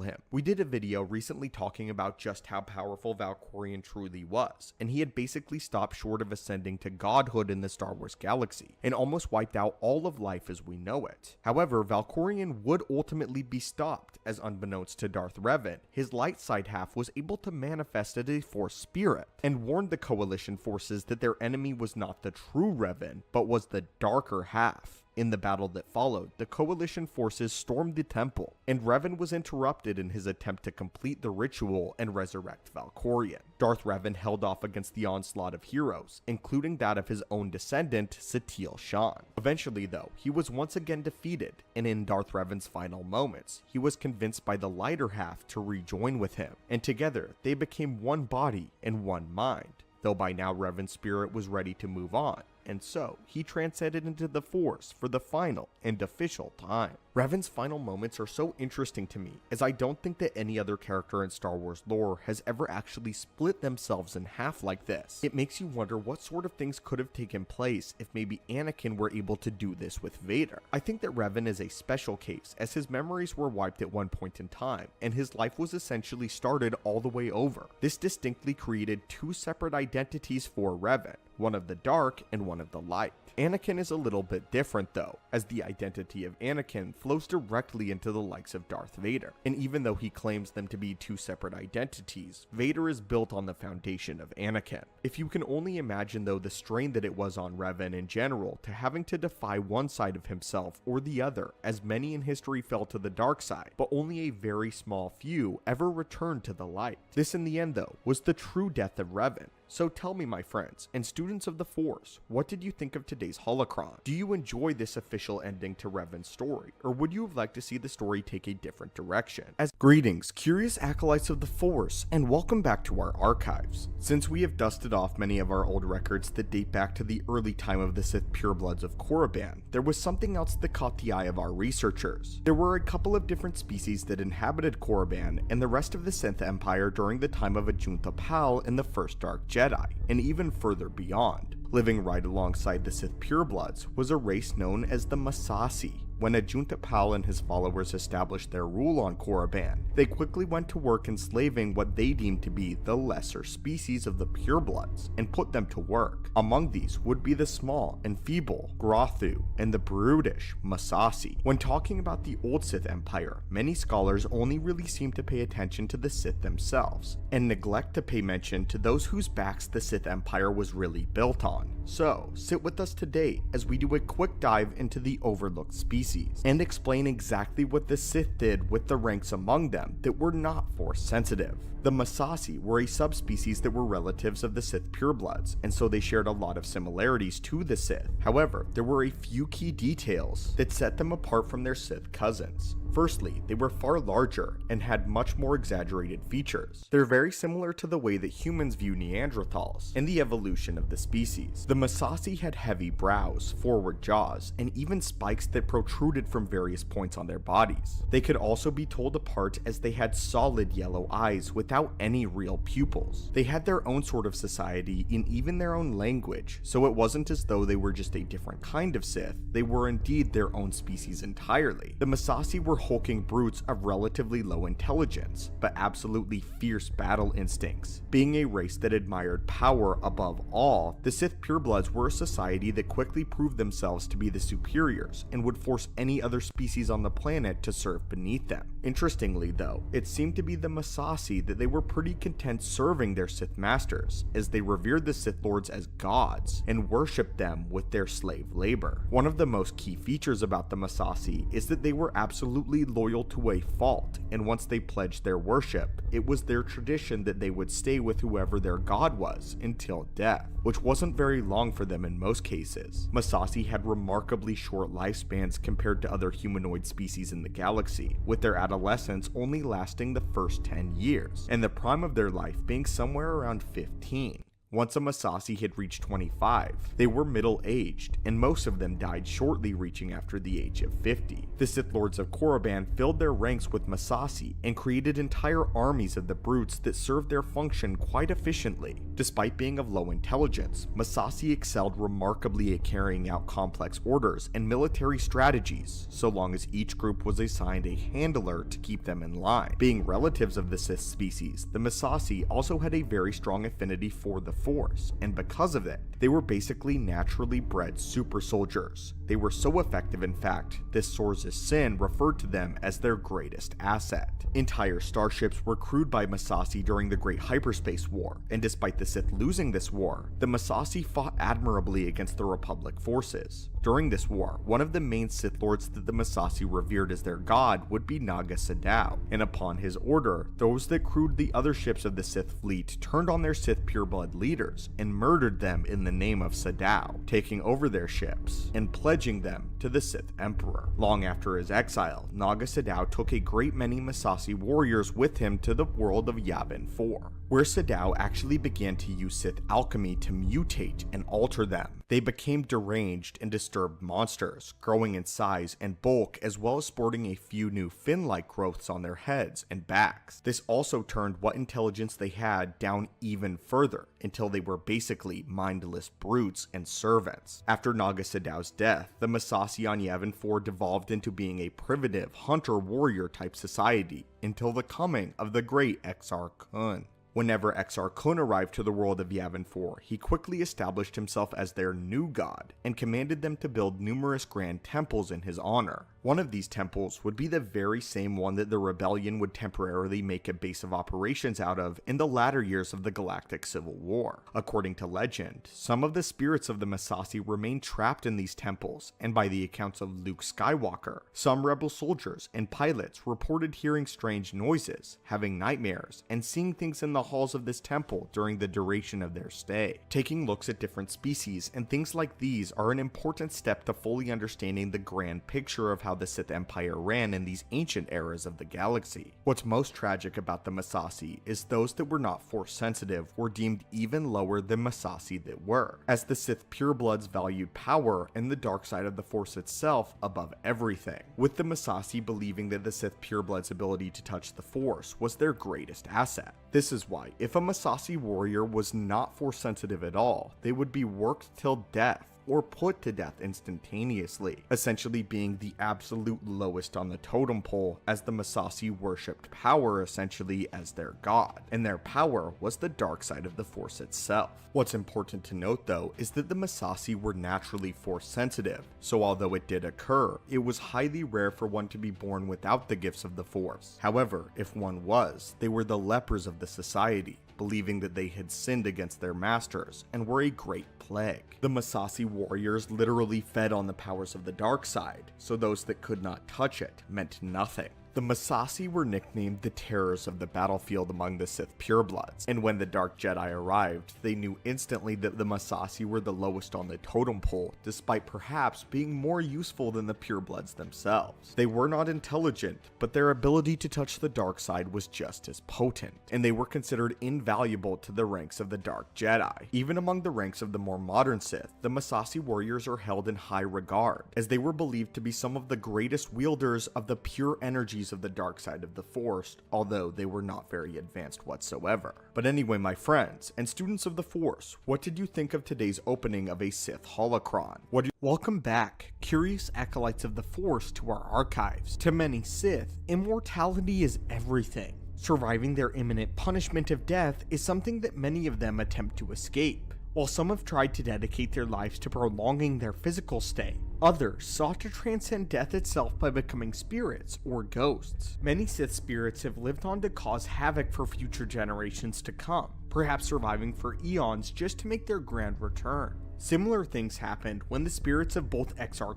him. We did a video recently talking about just how powerful Valkorion truly was, and he had basically stopped short of ascending to godhood in the Star Wars galaxy, and almost wiped out all of life as we know it. However, Valkorion would ultimately be stopped, as unbeknownst to Darth Revan, his light side half was able to manifest as a Force spirit, and warned the coalition forces that their enemy was not the true Revan, but was the darker half. In the battle that followed, the coalition forces stormed the temple, and Revan was interrupted in his attempt to complete the ritual and resurrect Valkorion. Darth Revan held off against the onslaught of heroes, including that of his own descendant, Satele Shan. Eventually though, he was once again defeated, and in Darth Revan's final moments, he was convinced by the lighter half to rejoin with him, and together they became one body and one mind, though by now Revan's spirit was ready to move on, and so he transcended into the Force for the final and official time. Revan's final moments are so interesting to me, as I don't think that any other character in Star Wars lore has ever actually split themselves in half like this. It makes you wonder what sort of things could have taken place if maybe Anakin were able to do this with Vader. I think that Revan is a special case, as his memories were wiped at one point in time, and his life was essentially started all the way over. This distinctly created two separate identities for Revan, one of the dark and one of the light. Anakin is a little bit different though, as the identity of Anakin flows directly into the likes of Darth Vader, and even though he claims them to be two separate identities, Vader is built on the foundation of Anakin. If you can only imagine though the strain that it was on Revan in general to having to defy one side of himself or the other, as many in history fell to the dark side, but only a very small few ever returned to the light. This in the end though was the true death of Revan. So tell me, my friends, and students of the Force, what did you think of today's holocron? Do you enjoy this official ending to Revan's story, or would you have liked to see the story take a different direction? Greetings, curious acolytes of the Force, and welcome back to our archives. Since we have dusted off many of our old records that date back to the early time of the Sith purebloods of Korriban, there was something else that caught the eye of our researchers. There were a couple of different species that inhabited Korriban and the rest of the Sith Empire during the time of Ajunta Pal in the first Dark Jedi, and even further beyond. Living right alongside the Sith purebloods was a race known as the Massassi. When Ajunta Pal and his followers established their rule on Korriban, they quickly went to work enslaving what they deemed to be the lesser species of the purebloods and put them to work. Among these would be the small and feeble Grothu and the brutish Massassi. When talking about the old Sith Empire, many scholars only really seem to pay attention to the Sith themselves and neglect to pay mention to those whose backs the Sith Empire was really built on. So, sit with us today as we do a quick dive into the overlooked species and explain exactly what the Sith did with the ranks among them that were not Force sensitive. The Massassi were a subspecies that were relatives of the Sith purebloods, and so they shared a lot of similarities to the Sith. However, there were a few key details that set them apart from their Sith cousins. Firstly, they were far larger and had much more exaggerated features. They're very similar to the way that humans view Neanderthals in the evolution of the species. The Massassi had heavy brows, forward jaws, and even spikes that protruded from various points on their bodies. They could also be told apart as they had solid yellow eyes without any real pupils. They had their own sort of society and even their own language, so it wasn't as though they were just a different kind of Sith, they were indeed their own species entirely. The Massassi were hulking brutes of relatively low intelligence, but absolutely fierce battle instincts. Being a race that admired power above all, the Sith purebloods were a society that quickly proved themselves to be the superiors and would force any other species on the planet to serve beneath them. Interestingly though, it seemed to be the Massassi that they were pretty content serving their Sith masters, as they revered the Sith Lords as gods and worshipped them with their slave labor. One of the most key features about the Massassi is that they were absolutely loyal to a fault, and once they pledged their worship, it was their tradition that they would stay with whoever their god was until death, which wasn't very long for them in most cases. Massassi had remarkably short lifespans compared to other humanoid species in the galaxy, with their adolescence only lasting the first 10 years, and the prime of their life being somewhere around 15. Once a Massassi had reached 25, they were middle-aged, and most of them died shortly reaching after the age of 50. The Sith Lords of Korriban filled their ranks with Massassi and created entire armies of the brutes that served their function quite efficiently. Despite being of low intelligence, Massassi excelled remarkably at carrying out complex orders and military strategies, so long as each group was assigned a handler to keep them in line. Being relatives of the Sith species, the Massassi also had a very strong affinity for the Force, and because of it, they were basically naturally bred super soldiers. They were so effective, in fact, this Sorz's Sin referred to them as their greatest asset. Entire starships were crewed by Massassi during the Great Hyperspace War, and despite the Sith losing this war, the Massassi fought admirably against the Republic forces. During this war, one of the main Sith Lords that the Massassi revered as their god would be Naga Sadow, and upon his order, those that crewed the other ships of the Sith fleet turned on their Sith pureblood leaders and murdered them in the name of Sadow, taking over their ships and pledging them to the Sith Emperor. Long after his exile, Naga Sadow took a great many Massassi warriors with him to the world of Yavin 4, where Sadow actually began to use Sith alchemy to mutate and alter them. They became deranged and disturbed monsters, growing in size and bulk as well as sporting a few new fin-like growths on their heads and backs. This also turned what intelligence they had down even further, until they were basically mindless brutes and servants. After Naga Sadow's death, the Massassi on Yavin 4 devolved into being a primitive hunter-warrior type society until the coming of the great Exar Kun. Whenever Exar Kun arrived to the world of Yavin 4, he quickly established himself as their new god and commanded them to build numerous grand temples in his honor. One of these temples would be the very same one that the Rebellion would temporarily make a base of operations out of in the latter years of the Galactic Civil War. According to legend, some of the spirits of the Massassi remained trapped in these temples, and by the accounts of Luke Skywalker, some rebel soldiers and pilots reported hearing strange noises, having nightmares, and seeing things in the halls of this temple during the duration of their stay. Taking looks at different species and things like these are an important step to fully understanding the grand picture of how the Sith Empire ran in these ancient eras of the galaxy. What's most tragic about the Massassi is those that were not Force sensitive were deemed even lower than Massassi that were, as the Sith purebloods valued power and the dark side of the Force itself above everything, with the Massassi believing that the Sith purebloods' ability to touch the Force was their greatest asset. This is why, if a Massassi warrior was not Force sensitive at all, they would be worked till death or put to death instantaneously, essentially being the absolute lowest on the totem pole, as the Massassi worshipped power essentially as their god, and their power was the dark side of the Force itself. What's important to note though is that the Massassi were naturally Force sensitive, so although it did occur, it was highly rare for one to be born without the gifts of the Force. However, if one was, they were the lepers of the society, believing that they had sinned against their masters and were a great plague. The Massassi warriors literally fed on the powers of the dark side, so those that could not touch it meant nothing. The Massassi were nicknamed the terrors of the battlefield among the Sith purebloods, and when the Dark Jedi arrived, they knew instantly that the Massassi were the lowest on the totem pole, despite perhaps being more useful than the purebloods themselves. They were not intelligent, but their ability to touch the dark side was just as potent, and they were considered invaluable to the ranks of the Dark Jedi. Even among the ranks of the more modern Sith, the Massassi warriors are held in high regard, as they were believed to be some of the greatest wielders of the pure energy of the dark side of the Force, although they were not very advanced whatsoever. But anyway, my friends and students of the Force, what did you think of today's opening of a Sith holocron? Welcome back, curious acolytes of the Force, to our archives. To many Sith, immortality is everything. Surviving their imminent punishment of death is something that many of them attempt to escape. While some have tried to dedicate their lives to prolonging their physical stay, others sought to transcend death itself by becoming spirits or ghosts. Many Sith spirits have lived on to cause havoc for future generations to come, perhaps surviving for eons just to make their grand return. Similar things happened when the spirits of both Exar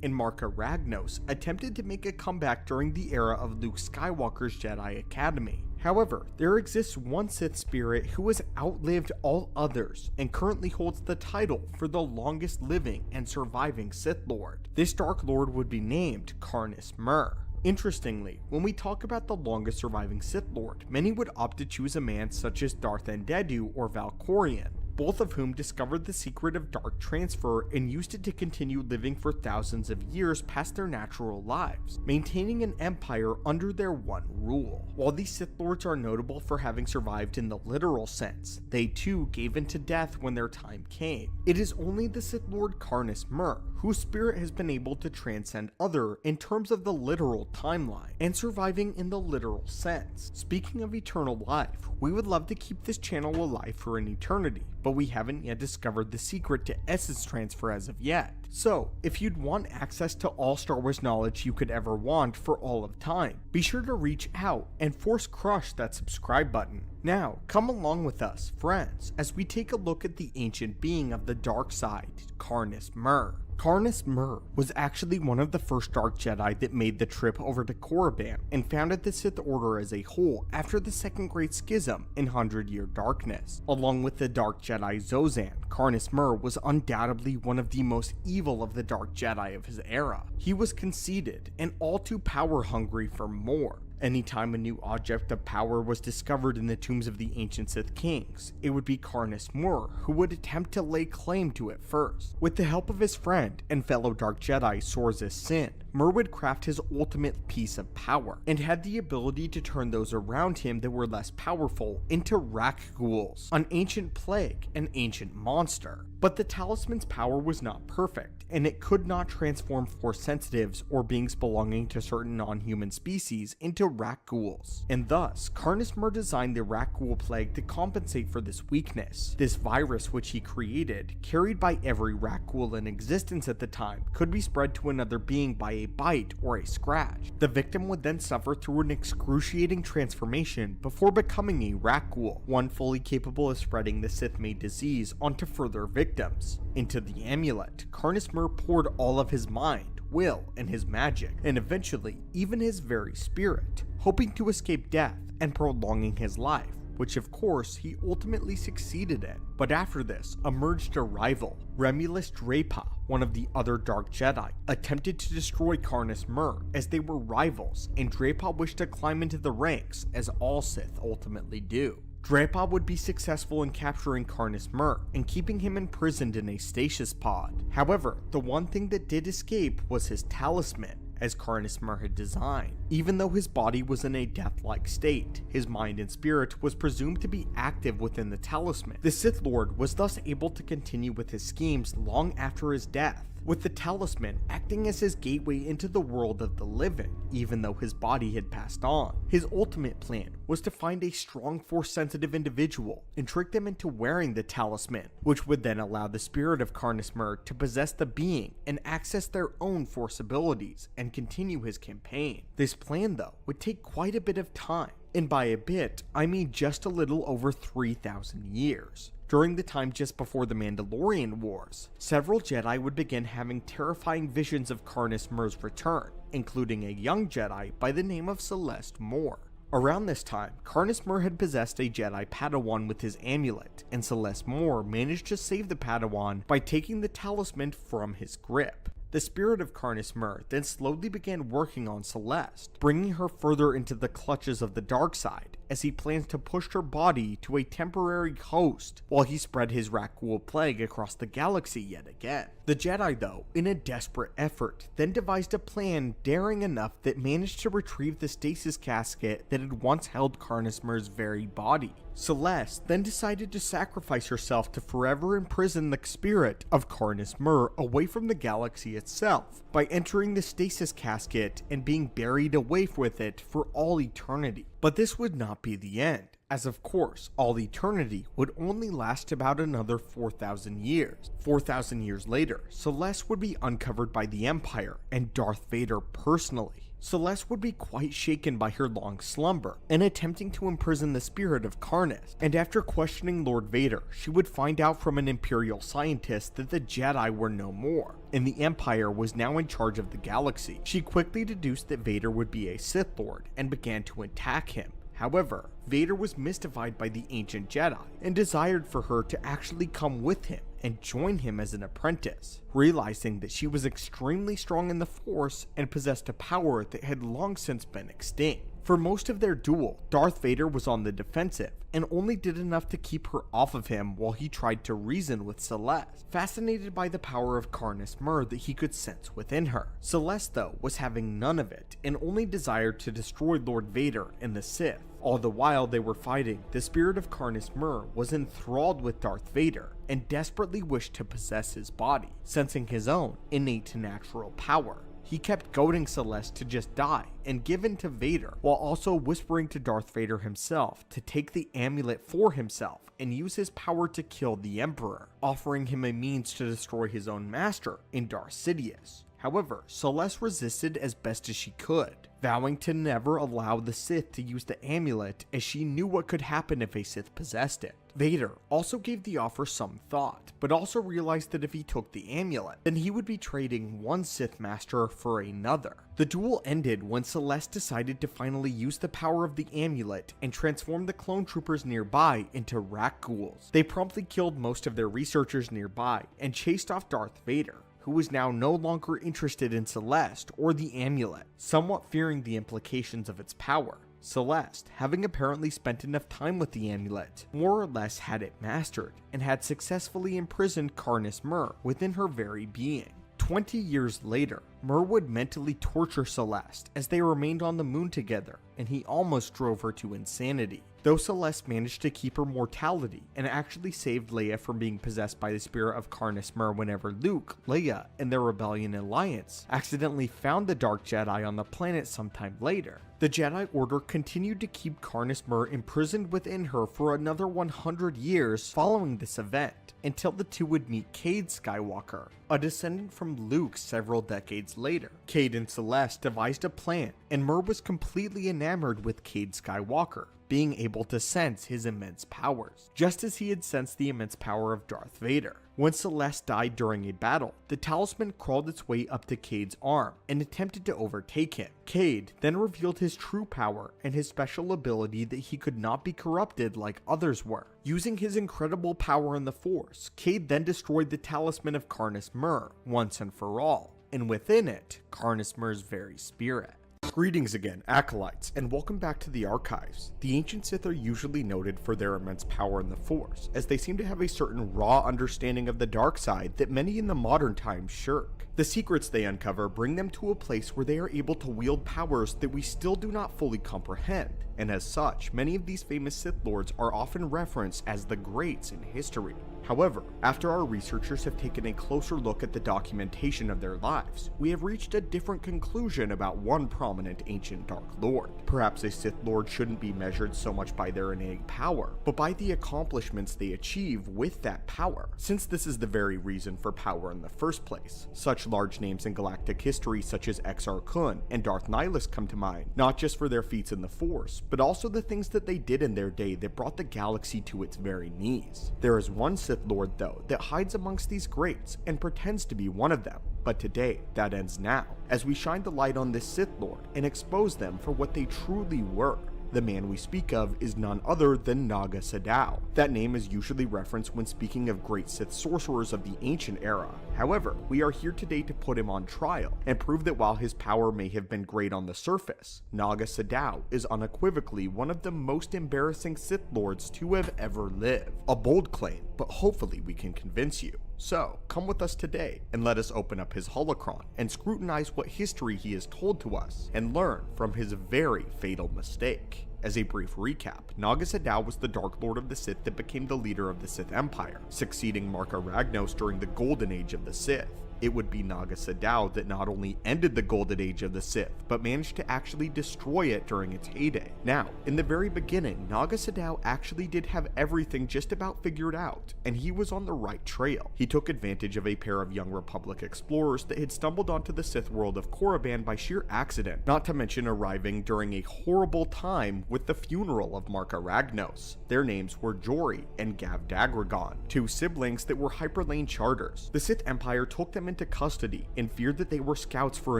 and Marka Ragnos attempted to make a comeback during the era of Luke Skywalker's Jedi Academy. However, there exists one Sith spirit who has outlived all others and currently holds the title for the longest living and surviving Sith Lord. This Dark Lord would be named Carnis Mur. Interestingly, when we talk about the longest surviving Sith Lord, many would opt to choose a man such as Darth Endedu or Valkorion, both of whom discovered the secret of dark transfer and used it to continue living for thousands of years past their natural lives, maintaining an empire under their one rule. While these Sith Lords are notable for having survived in the literal sense, they too gave in to death when their time came. It is only the Sith Lord Carnis Mur whose spirit has been able to transcend other in terms of the literal timeline, and surviving in the literal sense. Speaking of eternal life, we would love to keep this channel alive for an eternity, but we haven't yet discovered the secret to essence transfer as of yet. So, if you'd want access to all Star Wars knowledge you could ever want for all of time, be sure to reach out and force crush that subscribe button. Now, come along with us, friends, as we take a look at the ancient being of the dark side, Carnis Mur. Carnis Mur was actually one of the first Dark Jedi that made the trip over to Coruscant and founded the Sith Order as a whole after the Second Great Schism in 100-Year Darkness. Along with the Dark Jedi Zozan, Carnis Mur was undoubtedly one of the most evil of the Dark Jedi of his era. He was conceited and all too power-hungry for more. Anytime a new object of power was discovered in the tombs of the ancient Sith kings, it would be Carnis Mur who would attempt to lay claim to it first. With the help of his friend and fellow Dark Jedi Sorzis Sin, Mur would craft his ultimate piece of power, and had the ability to turn those around him that were less powerful into Rak Ghouls, an ancient plague, an ancient monster. But the talisman's power was not perfect, and it could not transform Force sensitives or beings belonging to certain non-human species into Rak Ghouls, and thus Carnis Mur designed the Rak Ghoul plague to compensate for this weakness. This virus which he created, carried by every Rak Ghoul in existence at the time, could be spread to another being by a bite or a scratch. The victim would then suffer through an excruciating transformation before becoming a Rakghoul, one fully capable of spreading the Sith-made disease onto further victims. Into the amulet, Karness Mur poured all of his mind, will, and his magic, and eventually even his very spirit, hoping to escape death and prolonging his life, which of course he ultimately succeeded in. But after this emerged a rival. Remulus Drapa, one of the other Dark Jedi, attempted to destroy Karness Mur as they were rivals, and Drapa wished to climb into the ranks as all Sith ultimately do. Drapa would be successful in capturing Karness Mur and keeping him imprisoned in a stasis pod. However, the one thing that did escape was his talisman, as Karness Mur had designed. Even though his body was in a death-like state, his mind and spirit was presumed to be active within the talisman. The Sith Lord was thus able to continue with his schemes long after his death, with the talisman acting as his gateway into the world of the living, even though his body had passed on. His ultimate plan was to find a strong Force-sensitive individual and trick them into wearing the talisman, which would then allow the spirit of Karness Mur to possess the being and access their own Force abilities and continue his campaign. This plan, though, would take quite a bit of time, and by a bit, I mean just a little over 3,000 years. During the time just before the Mandalorian Wars, several Jedi would begin having terrifying visions of Karness Mur's return, including a young Jedi by the name of Celeste Moore. Around this time, Karness Mur had possessed a Jedi Padawan with his amulet, and Celeste Moore managed to save the Padawan by taking the talisman from his grip. The spirit of Karness Mur then slowly began working on Celeste, bringing her further into the clutches of the dark side, as he plans to push her body to a temporary host while he spread his Rakghoul plague across the galaxy yet again. The Jedi, though, in a desperate effort, then devised a plan daring enough that managed to retrieve the stasis casket that had once held Karness Mur's very body. Celeste then decided to sacrifice herself to forever imprison the spirit of Karness Mur away from the galaxy itself by entering the stasis casket and being buried away with it for all eternity. But this would not be the end, as of course all eternity would only last about another 4,000 years. 4,000 years later, Celeste would be uncovered by the Empire and Darth Vader personally. Celeste would be quite shaken by her long slumber and attempting to imprison the spirit of Karness, and after questioning Lord Vader, she would find out from an Imperial scientist that the Jedi were no more, and the Empire was now in charge of the galaxy. She quickly deduced that Vader would be a Sith Lord and began to attack him. However, Vader was mystified by the ancient Jedi and desired for her to actually come with him and join him as an apprentice, realizing that she was extremely strong in the Force and possessed a power that had long since been extinct. For most of their duel, Darth Vader was on the defensive and only did enough to keep her off of him while he tried to reason with Celeste, fascinated by the power of Karness Mur that he could sense within her. Celeste, though, was having none of it and only desired to destroy Lord Vader and the Sith. All the while they were fighting, the spirit of Karness Mur was enthralled with Darth Vader and desperately wished to possess his body, sensing his own innate natural power. He kept goading Celeste to just die and give in to Vader, while also whispering to Darth Vader himself to take the amulet for himself and use his power to kill the Emperor, offering him a means to destroy his own master in Darth Sidious. However, Celeste resisted as best as she could, vowing to never allow the Sith to use the amulet as she knew what could happen if a Sith possessed it. Vader also gave the offer some thought, but also realized that if he took the amulet, then he would be trading one Sith Master for another. The duel ended when Celeste decided to finally use the power of the amulet and transform the clone troopers nearby into Rakghouls. They promptly killed most of their researchers nearby and chased off Darth Vader, who was now no longer interested in Celeste or the amulet, somewhat fearing the implications of its power. Celeste, having apparently spent enough time with the amulet, more or less had it mastered, and had successfully imprisoned Karness Mur within her very being. 20 years later, Mur would mentally torture Celeste as they remained on the moon together, and he almost drove her to insanity. Though Celeste managed to keep her mortality and actually saved Leia from being possessed by the spirit of Karness Mur whenever Luke, Leia, and their Rebellion Alliance accidentally found the Dark Jedi on the planet sometime later, the Jedi Order continued to keep Karness Mur imprisoned within her for another 100 years following this event, until the two would meet Cade Skywalker, a descendant from Luke several decades decades later. Cade and Celeste devised a plan, and Mur was completely enamored with Cade Skywalker, being able to sense his immense powers, just as he had sensed the immense power of Darth Vader. When Celeste died during a battle, the talisman crawled its way up to Cade's arm and attempted to overtake him. Cade then revealed his true power and his special ability that he could not be corrupted like others were. Using his incredible power in the Force, Cade then destroyed the talisman of Carnus Mur once and for all, and within it, Carnus Mur's very spirit. Greetings again, Acolytes, and welcome back to the Archives. The ancient Sith are usually noted for their immense power in the Force, as they seem to have a certain raw understanding of the dark side that many in the modern times shirk. The secrets they uncover bring them to a place where they are able to wield powers that we still do not fully comprehend, and as such, many of these famous Sith Lords are often referenced as the Greats in history. However, after our researchers have taken a closer look at the documentation of their lives, we have reached a different conclusion about one prominent ancient Dark Lord. Perhaps a Sith Lord shouldn't be measured so much by their innate power, but by the accomplishments they achieve with that power, since this is the very reason for power in the first place. Such large names in galactic history such as Exar and Darth Nihilus come to mind, not just for their feats in the Force, but also the things that they did in their day that brought the galaxy to its very knees. There is one Sith Lord though that hides amongst these greats and pretends to be one of them, but today that ends now, as we shine the light on this Sith Lord and expose them for what they truly were. The man we speak of is none other than Naga Sadow. That name is usually referenced when speaking of great Sith sorcerers of the ancient era. However, we are here today to put him on trial and prove that while his power may have been great on the surface, Naga Sadow is unequivocally one of the most embarrassing Sith Lords to have ever lived. A bold claim, but hopefully we can convince you. So, come with us today and let us open up his holocron and scrutinize what history he has told to us and learn from his very fatal mistake. As a brief recap, Naga Sadow was the Dark Lord of the Sith that became the leader of the Sith Empire, succeeding Marka Ragnos during the Golden Age of the Sith. It would be Naga Sadow that not only ended the Golden Age of the Sith, but managed to actually destroy it during its heyday. Now, in the very beginning, Naga Sadow actually did have everything just about figured out, and he was on the right trail. He took advantage of a pair of young Republic explorers that had stumbled onto the Sith world of Korriban by sheer accident, not to mention arriving during a horrible time with the funeral of Marka Ragnos. Their names were Jory and Gav Dagragon, two siblings that were Hyperlane charters. The Sith Empire took them into custody and feared that they were scouts for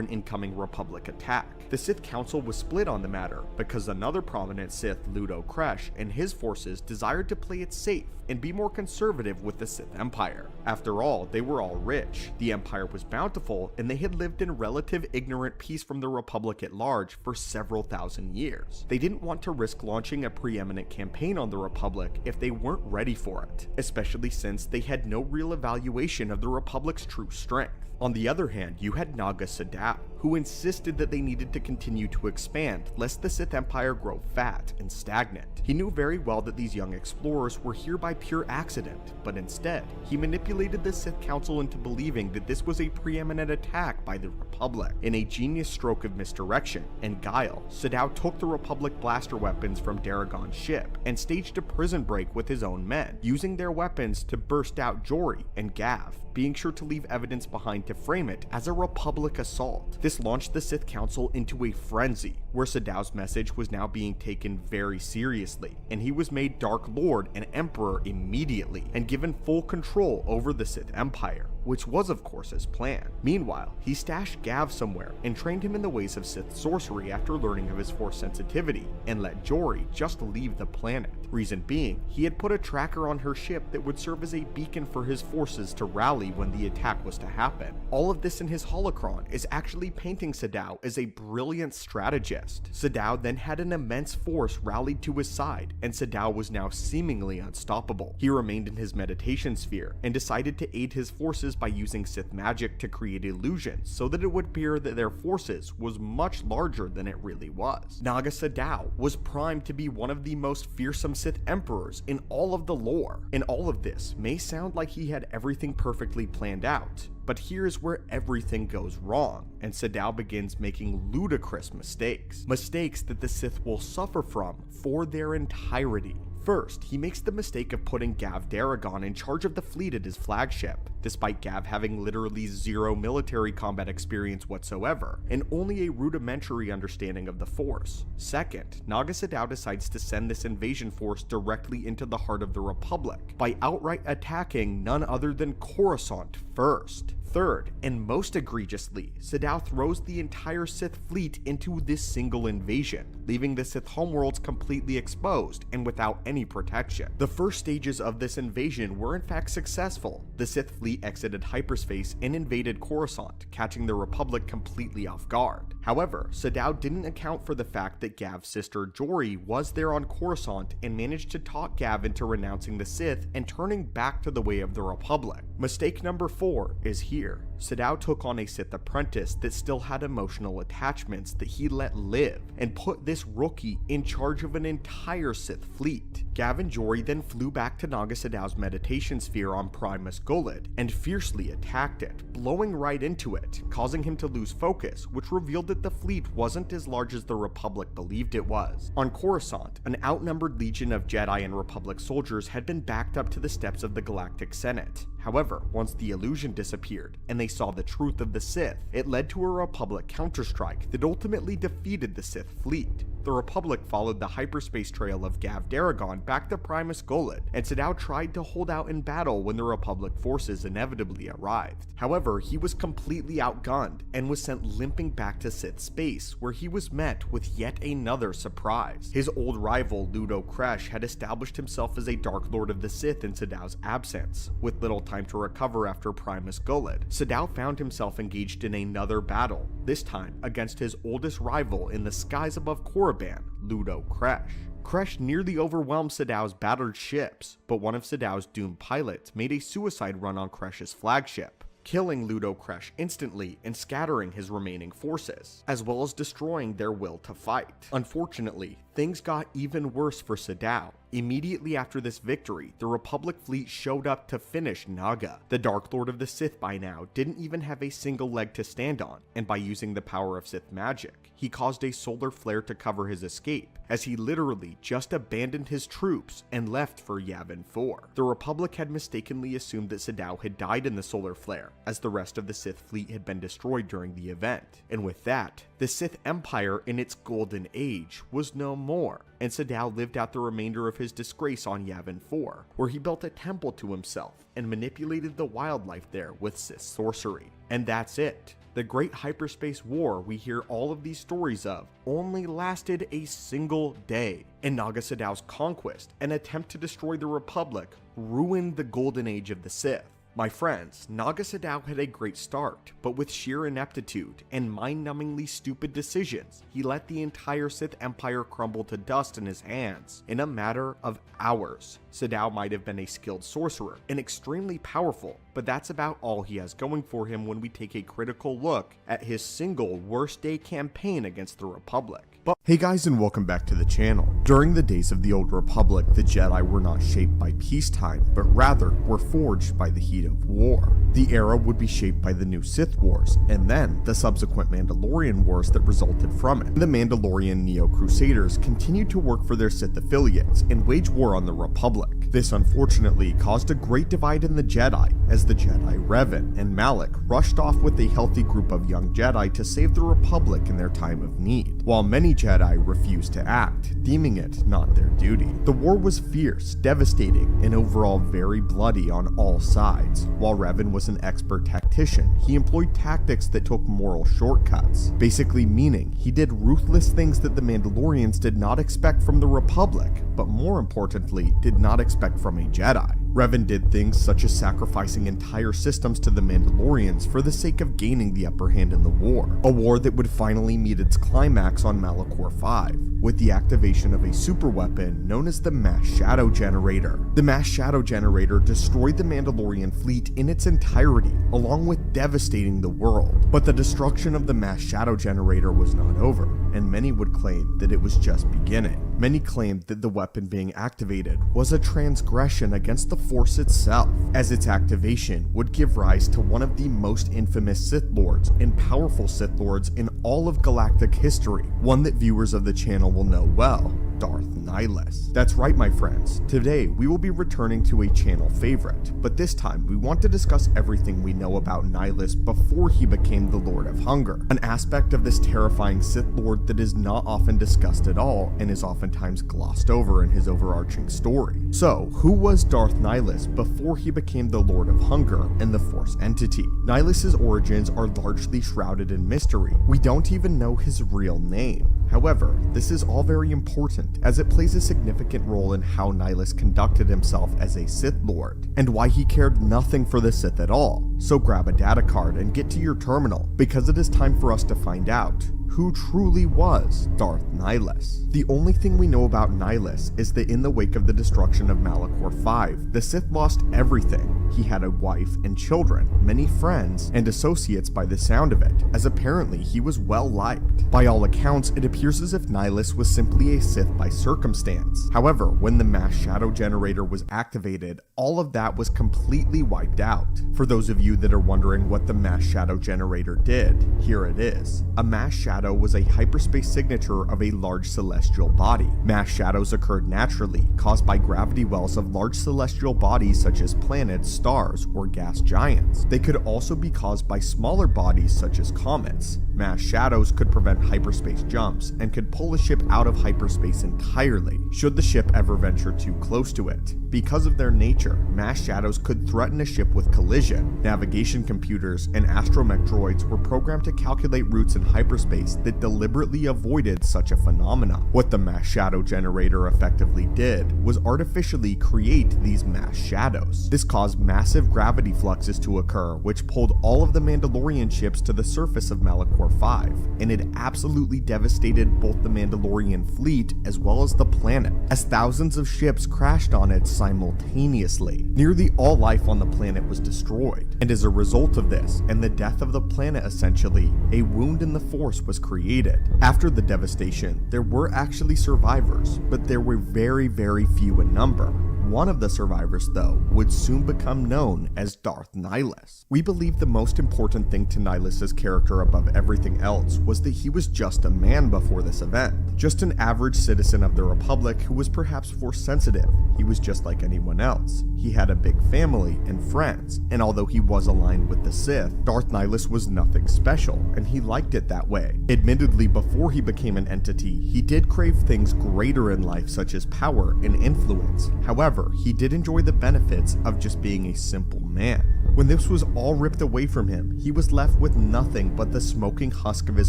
an incoming Republic attack. The Sith Council was split on the matter because another prominent Sith, Ludo Kresh, and his forces desired to play it safe and be more conservative with the Sith Empire. After all, they were all rich, the Empire was bountiful, and they had lived in relative ignorant peace from the Republic at large for several thousand years. They didn't want to risk launching a preeminent campaign on the Republic if they weren't ready for it, especially since they had no real evaluation of the Republic's true strength. On the other hand, you had Naga Sadow, who insisted that they needed to continue to expand lest the Sith Empire grow fat and stagnant. He knew very well that these young explorers were here by pure accident, but instead, he manipulated the Sith Council into believing that this was a preeminent attack by the Republic. In a genius stroke of misdirection and guile, Sadow took the Republic blaster weapons from Daragon's ship and staged a prison break with his own men, using their weapons to burst out Jory and Gav, being sure to leave evidence behind to frame it as a Republic assault. This launched the Sith Council into a frenzy, where Sadow's message was now being taken very seriously, and he was made Dark Lord and Emperor immediately, and given full control over the Sith Empire, which was of course his plan. Meanwhile, he stashed Gav somewhere and trained him in the ways of Sith sorcery after learning of his Force sensitivity, and let Jory just leave the planet. Reason being, he had put a tracker on her ship that would serve as a beacon for his forces to rally when the attack was to happen. All of this in his holocron is actually painting Sadow as a brilliant strategist. Sadow then had an immense force rallied to his side, and Sadow was now seemingly unstoppable. He remained in his meditation sphere and decided to aid his forces by using Sith magic to create illusions so that it would appear that their forces was much larger than it really was. Naga Sadow was primed to be one of the most fearsome Sith emperors in all of the lore, and all of this may sound like he had everything perfectly planned out, but here's where everything goes wrong, and Sadow begins making ludicrous mistakes. Mistakes that the Sith will suffer from for their entirety. First, he makes the mistake of putting Gav Daragon in charge of the fleet at his flagship. despite Gav having literally zero military combat experience whatsoever, and only a rudimentary understanding of the Force. Second, Naga Sadow decides to send this invasion force directly into the heart of the Republic, by outright attacking none other than Coruscant first. Third, and most egregiously, Sadow throws the entire Sith fleet into this single invasion, leaving the Sith homeworlds completely exposed and without any protection. The first stages of this invasion were in fact successful. The Sith fleet exited hyperspace and invaded Coruscant, catching the Republic completely off guard. However, Sadow didn't account for the fact that Gav's sister Jory was there on Coruscant and managed to talk Gav into renouncing the Sith and turning back to the way of the Republic. Mistake number 4 is here. Sadow took on a Sith apprentice that still had emotional attachments that he let live, and put this rookie in charge of an entire Sith fleet. Gav and Jory then flew back to Naga Sadow's meditation sphere on Primus Guled and fiercely attacked it, blowing right into it, causing him to lose focus, which revealed that the fleet wasn't as large as the Republic believed it was. On Coruscant, an outnumbered legion of Jedi and Republic soldiers had been backed up to the steps of the Galactic Senate. However, once the illusion disappeared and they saw the truth of the Sith, it led to a Republic counterstrike that ultimately defeated the Sith fleet. The Republic followed the hyperspace trail of Gav Daragon back to Primus Guled, and Sadow tried to hold out in battle when the Republic forces inevitably arrived. However, he was completely outgunned and was sent limping back to Sith space, where he was met with yet another surprise. His old rival Ludo Kresh had established himself as a Dark Lord of the Sith in Sadow's absence. With little time to recover after Primus Guled, Sadow found himself engaged in another battle, this time against his oldest rival in the skies above Korriban, Ludo Kresh. Kresh nearly overwhelmed Sadow's battered ships, but one of Sadow's doomed pilots made a suicide run on Kresh's flagship, killing Ludo Kresh instantly and scattering his remaining forces, as well as destroying their will to fight. Unfortunately, things got even worse for Sadow. Immediately after this victory, the Republic fleet showed up to finish Naga. The Dark Lord of the Sith by now didn't even have a single leg to stand on, and by using the power of Sith magic, he caused a solar flare to cover his escape, as he literally just abandoned his troops and left for Yavin 4. The Republic had mistakenly assumed that Sadow had died in the solar flare, as the rest of the Sith fleet had been destroyed during the event, and with that, the Sith Empire in its golden age was no more, and Sadow lived out the remainder of his disgrace on Yavin 4, where he built a temple to himself and manipulated the wildlife there with Sith sorcery. And that's it. The Great Hyperspace War we hear all of these stories of only lasted a single day, and Naga Sadow's conquest, an attempt to destroy the Republic, ruined the golden age of the Sith. My friends, Naga Sadow had a great start, but with sheer ineptitude and mind-numbingly stupid decisions, he let the entire Sith Empire crumble to dust in his hands in a matter of hours. Sadow might have been a skilled sorcerer and extremely powerful, but that's about all he has going for him when we take a critical look at his single worst day campaign against the Republic. But hey guys, and welcome back to the channel. During the days of the Old Republic, the Jedi were not shaped by peacetime, but rather were forged by the heat of war. The era would be shaped by the new Sith Wars, and then the subsequent Mandalorian Wars that resulted from it. The Mandalorian Neo-Crusaders continued to work for their Sith affiliates and wage war on the Republic. This unfortunately caused a great divide in the Jedi, as the Jedi Revan and Malek rushed off with a healthy group of young Jedi to save the Republic in their time of need, while many Jedi refused to act, deeming it not their duty. The war was fierce, devastating, and overall very bloody on all sides. While Revan was an expert tactician, he employed tactics that took moral shortcuts, basically meaning he did ruthless things that the Mandalorians did not expect from the Republic, but more importantly, did not expect from a Jedi. Revan did things such as sacrificing entire systems to the Mandalorians for the sake of gaining the upper hand in the war, a war that would finally meet its climax on Malachor 5, with the activation of a superweapon known as the Mass Shadow Generator. The Mass Shadow Generator destroyed the Mandalorian fleet in its entirety, along with devastating the world. But the destruction of the Mass Shadow Generator was not over, and many would claim that it was just beginning. Many claimed that the weapon being activated was a transgression against the Force itself, as its activation would give rise to one of the most infamous Sith Lords and powerful Sith Lords in all of galactic history, one that viewers of the channel will know well. Darth Nihilus. That's right, my friends. Today, we will be returning to a channel favorite, but this time we want to discuss everything we know about Nihilus before he became the Lord of Hunger, an aspect of this terrifying Sith Lord that is not often discussed at all and is oftentimes glossed over in his overarching story. So, who was Darth Nihilus before he became the Lord of Hunger and the Force entity? Nihilus's origins are largely shrouded in mystery. We don't even know his real name. However, this is all very important as it plays a significant role in how Nihilus conducted himself as a Sith Lord, and why he cared nothing for the Sith at all. So grab a data card and get to your terminal, because it is time for us to find out who truly was Darth Nihilus. The only thing we know about Nihilus is that in the wake of the destruction of Malachor V, the Sith lost everything. He had a wife and children, many friends, and associates by the sound of it, as apparently he was well liked. By all accounts, it appears as if Nihilus was simply a Sith by circumstance. However, when the mass shadow generator was activated, all of that was completely wiped out. For those of you that are wondering what the mass shadow generator did, here it is. A mass shadow was a hyperspace signature of a large celestial body. Mass shadows occurred naturally, caused by gravity wells of large celestial bodies such as planets, stars, or gas giants. They could also be caused by smaller bodies such as comets. Mass shadows could prevent hyperspace jumps and could pull a ship out of hyperspace entirely, should the ship ever venture too close to it. Because of their nature, mass shadows could threaten a ship with collision. Navigation computers and astromech droids were programmed to calculate routes in hyperspace that deliberately avoided such a phenomenon. What the mass shadow generator effectively did was artificially create these mass shadows. This caused massive gravity fluxes to occur, which pulled all of the Mandalorian ships to the surface of Malachor V, and it absolutely devastated both the Mandalorian fleet as well as the planet, as thousands of ships crashed on it simultaneously. Nearly all life on the planet was destroyed, and as a result of this, and the death of the planet essentially, a wound in the Force was created. After the devastation, there were actually survivors, but there were very few in number. One of the survivors, though, would soon become known as Darth Nihilus. We believe the most important thing to Nihilus's character above everything else was that he was just a man before this event. Just an average citizen of the Republic who was perhaps Force sensitive. He was just like anyone else. He had a big family and friends, and although he was aligned with the Sith, Darth Nihilus was nothing special, and he liked it that way. Admittedly, before he became an entity, he did crave things greater in life such as power and influence. However, he did enjoy the benefits of just being a simple man. When this was all ripped away from him, he was left with nothing but the smoking husk of his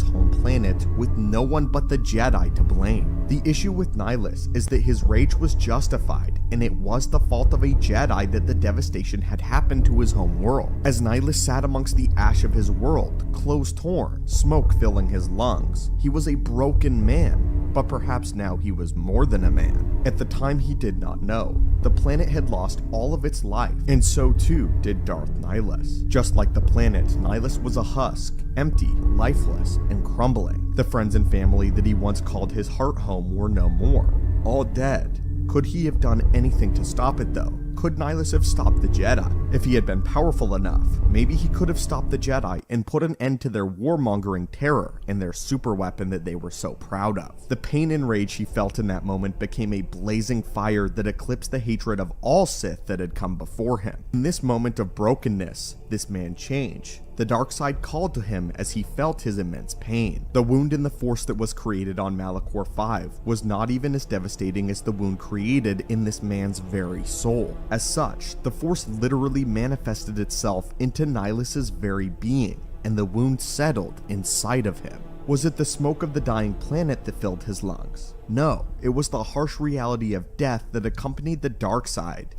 home planet, with no one but the Jedi to blame. The issue with Nihilus is that his rage was justified, and it was the fault of a Jedi that the devastation had happened to his home world. As Nihilus sat amongst the ash of his world, clothes torn, smoke filling his lungs, he was a broken man. But perhaps now he was more than a man. At the time, he did not know. The planet had lost all of its life, and so too did Darth Nihilus. Just like the planet, Nihilus was a husk, empty, lifeless, and crumbling. The friends and family that he once called his heart home were no more, all dead. Could he have done anything to stop it though? Could Nihilus have stopped the Jedi? If he had been powerful enough, maybe he could have stopped the Jedi and put an end to their warmongering terror and their super weapon that they were so proud of. The pain and rage he felt in that moment became a blazing fire that eclipsed the hatred of all Sith that had come before him. In this moment of brokenness, this man changed. The dark side called to him as he felt his immense pain. The wound in the Force that was created on Malachor V was not even as devastating as the wound created in this man's very soul. As such, the Force literally manifested itself into Nihilus's very being, and the wound settled inside of him. Was it the smoke of the dying planet that filled his lungs? No, it was the harsh reality of death that accompanied the dark side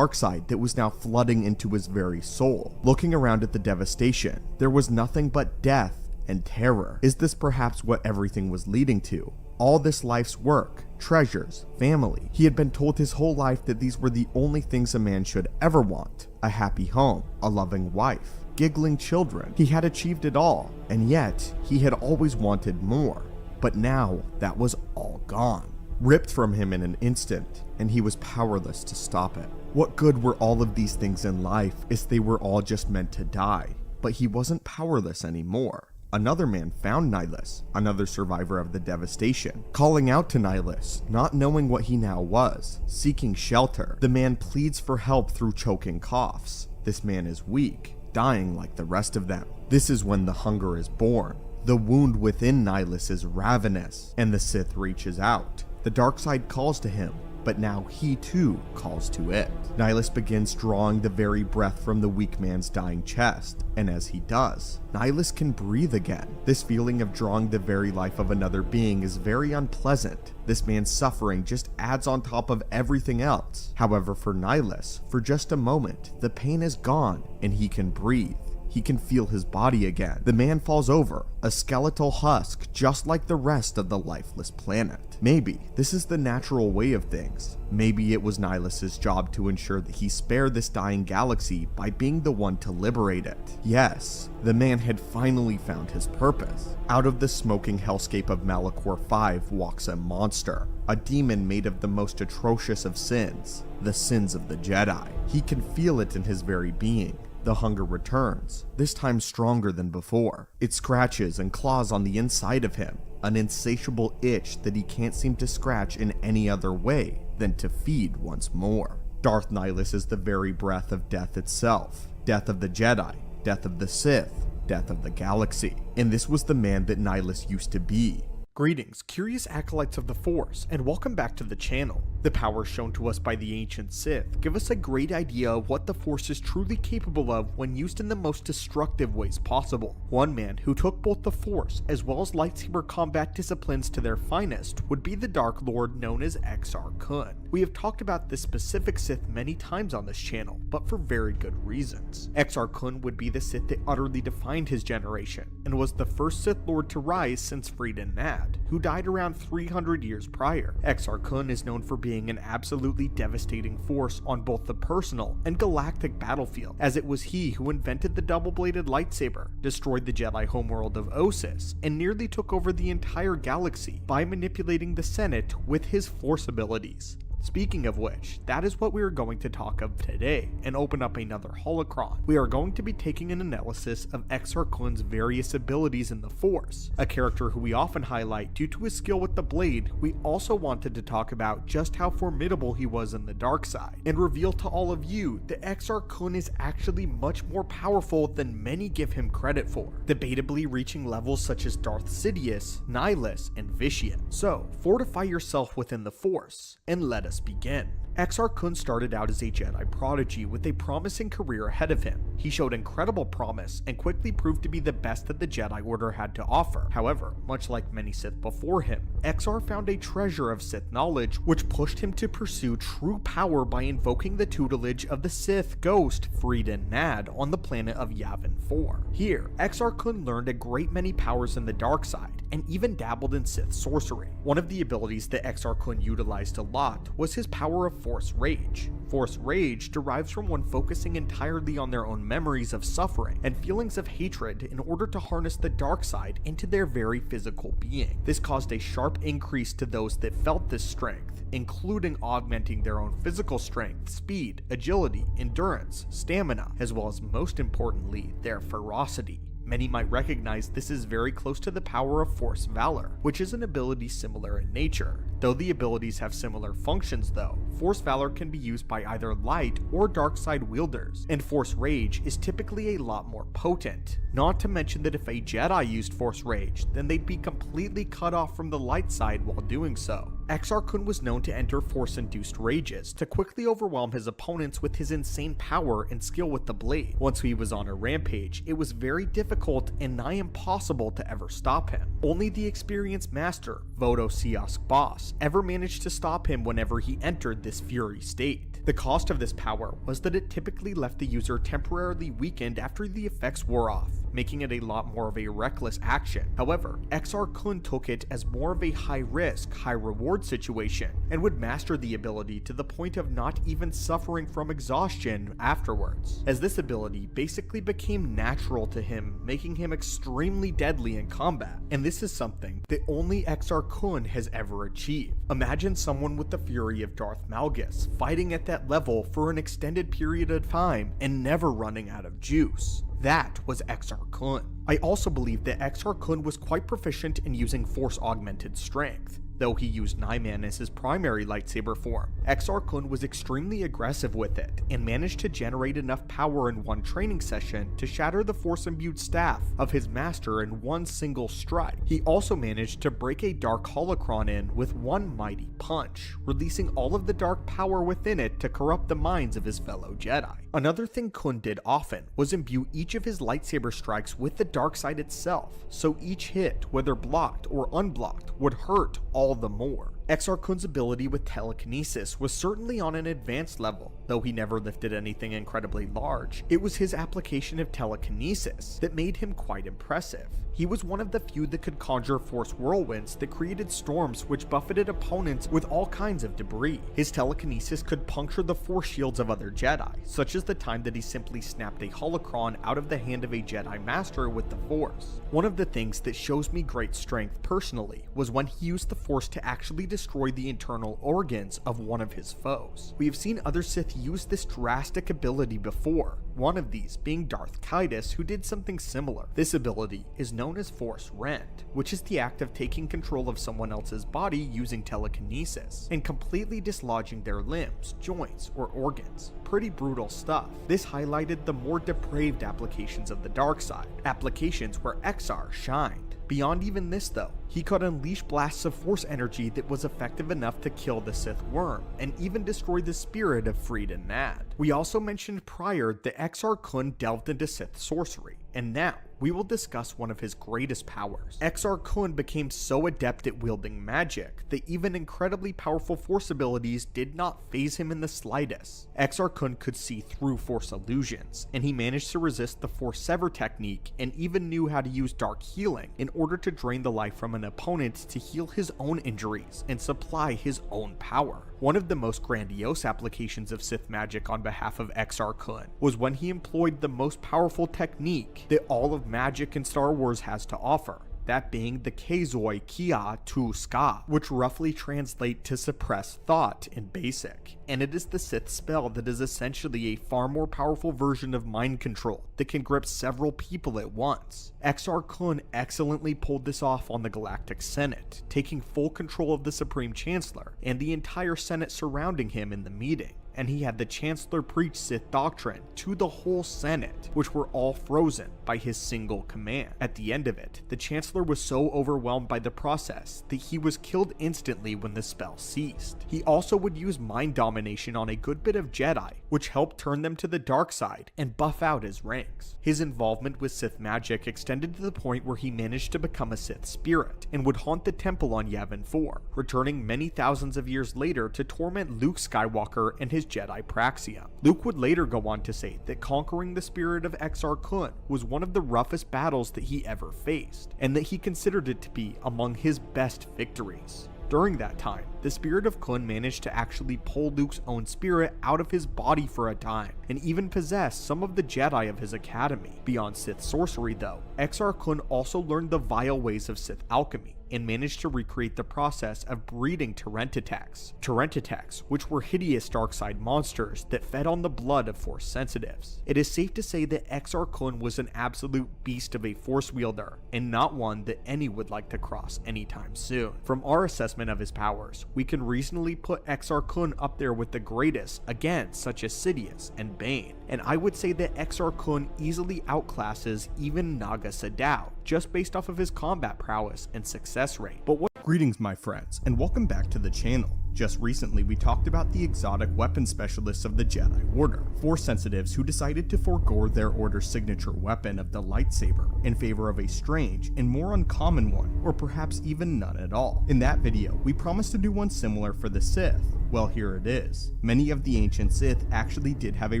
that was now flooding into his very soul. Looking around at the devastation, there was nothing but death and terror. Is this perhaps what everything was leading to? All this life's work, treasures, family. He had been told his whole life that these were the only things a man should ever want. A happy home, a loving wife, giggling children. He had achieved it all, and yet he had always wanted more. But now that was all gone, ripped from him in an instant, and he was powerless to stop it. What good were all of these things in life if they were all just meant to die? But he wasn't powerless anymore. Another man found Nihilus, another survivor of the devastation, calling out to Nihilus, not knowing what he now was, seeking shelter. The man pleads for help through choking coughs. This man is weak, dying like the rest of them. This is when the hunger is born. The wound within Nihilus is ravenous, and the Sith reaches out. The dark side calls to him, but now he too calls to it. Nihilus begins drawing the very breath from the weak man's dying chest, and as he does, Nihilus can breathe again. This feeling of drawing the very life of another being is very unpleasant. This man's suffering just adds on top of everything else. However, for Nihilus, for just a moment, the pain is gone and he can breathe. He can feel his body again. The man falls over, a skeletal husk just like the rest of the lifeless planet. Maybe this is the natural way of things. Maybe it was Nihilus's job to ensure that he spared this dying galaxy by being the one to liberate it. Yes, the man had finally found his purpose. Out of the smoking hellscape of Malachor 5 walks a monster, a demon made of the most atrocious of sins, the sins of the Jedi. He can feel it in his very being. The hunger returns, this time stronger than before. It scratches and claws on the inside of him, an insatiable itch that he can't seem to scratch in any other way than to feed once more. Darth Nihilus is the very breath of death itself. Death of the Jedi, death of the Sith, death of the galaxy. And this was the man that Nihilus used to be. Greetings, curious acolytes of the Force, and welcome back to the channel. The powers shown to us by the ancient Sith give us a great idea of what the Force is truly capable of when used in the most destructive ways possible. One man who took both the Force as well as lightsaber combat disciplines to their finest would be the Dark Lord known as Exar Kun. We have talked about this specific Sith many times on this channel, but for very good reasons. Exar Kun would be the Sith that utterly defined his generation, and was the first Sith Lord to rise since Freed Nad, who died around 300 years prior. Exar Kun is known for being an absolutely devastating force on both the personal and galactic battlefield, as it was he who invented the double-bladed lightsaber, destroyed the Jedi homeworld of Ossus, and nearly took over the entire galaxy by manipulating the Senate with his Force abilities. Speaking of which, that is what we are going to talk of today, and open up another holocron. We are going to be taking an analysis of Exar Kun's various abilities in the Force. A character who we often highlight due to his skill with the blade, we also wanted to talk about just how formidable he was in the dark side, and reveal to all of you that Exar Kun is actually much more powerful than many give him credit for, debatably reaching levels such as Darth Sidious, Nihilus, and Vitiate. So, fortify yourself within the Force, and let us begin. Exar Kun started out as a Jedi prodigy with a promising career ahead of him. He showed incredible promise and quickly proved to be the best that the Jedi Order had to offer. However, much like many Sith before him, Exar found a treasure of Sith knowledge which pushed him to pursue true power by invoking the tutelage of the Sith ghost Freed Nad on the planet of Yavin 4. Here, Exar Kun learned a great many powers in the dark side, and even dabbled in Sith sorcery. One of the abilities that Exar Kun utilized a lot was his power of Force Rage. Force Rage derives from one focusing entirely on their own memories of suffering and feelings of hatred in order to harness the dark side into their very physical being. This caused a sharp increase to those that felt this strength, including augmenting their own physical strength, speed, agility, endurance, stamina, as well as most importantly, their ferocity. Many might recognize this is very close to the power of Force Valor, which is an ability similar in nature. Though the abilities have similar functions though, Force Valor can be used by either light or dark side wielders, and Force Rage is typically a lot more potent. Not to mention that if a Jedi used Force Rage, then they'd be completely cut off from the light side while doing so. Exar Kun was known to enter Force-induced rages to quickly overwhelm his opponents with his insane power and skill with the blade. Once he was on a rampage, it was very difficult and nigh impossible to ever stop him. Only the experienced master, Vodo Siosk Boss, ever managed to stop him whenever he entered this fury state. The cost of this power was that it typically left the user temporarily weakened after the effects wore off, making it a lot more of a reckless action. However, Exar Kun took it as more of a high-risk, high-reward situation, and would master the ability to the point of not even suffering from exhaustion afterwards, as this ability basically became natural to him, making him extremely deadly in combat. And this is something that only Exar Kun has ever achieved. Imagine someone with the fury of Darth Malgus fighting at that level for an extended period of time and never running out of juice. That was Exar Kun. I also believe that Exar Kun was quite proficient in using Force-augmented strength. Though he used Nyman as his primary lightsaber form, Exar Kun was extremely aggressive with it and managed to generate enough power in one training session to shatter the Force-imbued staff of his master in one single strike. He also managed to break a dark holocron in with one mighty punch, releasing all of the dark power within it to corrupt the minds of his fellow Jedi. Another thing Kun did often was imbue each of his lightsaber strikes with the dark side itself, so each hit, whether blocked or unblocked, would hurt all the more. Exar Kun's ability with telekinesis was certainly on an advanced level, though he never lifted anything incredibly large. It was his application of telekinesis that made him quite impressive. He was one of the few that could conjure force whirlwinds that created storms which buffeted opponents with all kinds of debris. His telekinesis could puncture the force shields of other Jedi, such as the time that he simply snapped a holocron out of the hand of a Jedi Master with the Force. One of the things that shows me great strength personally was when he used the Force to actually destroy the internal organs of one of his foes. We have seen other Sith use this drastic ability before, one of these being Darth Krayt, who did something similar. This ability is known as Force Rend, which is the act of taking control of someone else's body using telekinesis, and completely dislodging their limbs, joints, or organs. Pretty brutal stuff. This highlighted the more depraved applications of the dark side, applications where Exar shined. Beyond even this though, he could unleash blasts of force energy that was effective enough to kill the Sith worm, and even destroy the spirit of Freed and Nad. We also mentioned prior that Exar Kun delved into Sith sorcery, and now we will discuss one of his greatest powers. Exar Kun became so adept at wielding magic that even incredibly powerful force abilities did not faze him in the slightest. Exar Kun could see through force illusions, and he managed to resist the Force Sever technique and even knew how to use dark healing in order to drain the life from an opponent to heal his own injuries and supply his own power. One of the most grandiose applications of Sith magic on behalf of Exar Kun was when he employed the most powerful technique that all of magic in Star Wars has to offer, that being the Kezoi Kia Tu Ska, which roughly translate to suppress thought in basic. And it is the Sith spell that is essentially a far more powerful version of mind control that can grip several people at once. Exar Kun excellently pulled this off on the Galactic Senate, taking full control of the Supreme Chancellor and the entire Senate surrounding him in the meeting. And he had the Chancellor preach Sith doctrine to the whole Senate, which were all frozen by his single command. At the end of it, the Chancellor was so overwhelmed by the process that he was killed instantly when the spell ceased. He also would use mind domination on a good bit of Jedi, which helped turn them to the dark side and buff out his ranks. His involvement with Sith magic extended to the point where he managed to become a Sith spirit and would haunt the temple on Yavin 4, returning many thousands of years later to torment Luke Skywalker and his Jedi Praxium. Luke would later go on to say that conquering the spirit of Exar Kun was one of the roughest battles that he ever faced, and that he considered it to be among his best victories. During that time, the spirit of Kun managed to actually pull Luke's own spirit out of his body for a time, and even possess some of the Jedi of his academy. Beyond Sith sorcery though, Exar Kun also learned the vile ways of Sith alchemy, and managed to recreate the process of breeding Terrentatex. Terrentatex, which were hideous dark-side monsters that fed on the blood of Force sensitives. It is safe to say that Exar Kun was an absolute beast of a Force wielder, and not one that any would like to cross anytime soon. From our assessment of his powers, we can reasonably put Exar Kun up there with the greatest, again, such as Sidious and Bane. And I would say that Exar Kun easily outclasses even Naga Sadow, just based off of his combat prowess and success rate. But what Greetings my friends, and welcome back to the channel. Just recently we talked about the exotic weapon specialists of the Jedi Order, Force sensitives who decided to forego their Order's signature weapon of the lightsaber in favor of a strange and more uncommon one, or perhaps even none at all. In that video, we promised to do one similar for the Sith. Well, here it is. Many of the ancient Sith actually did have a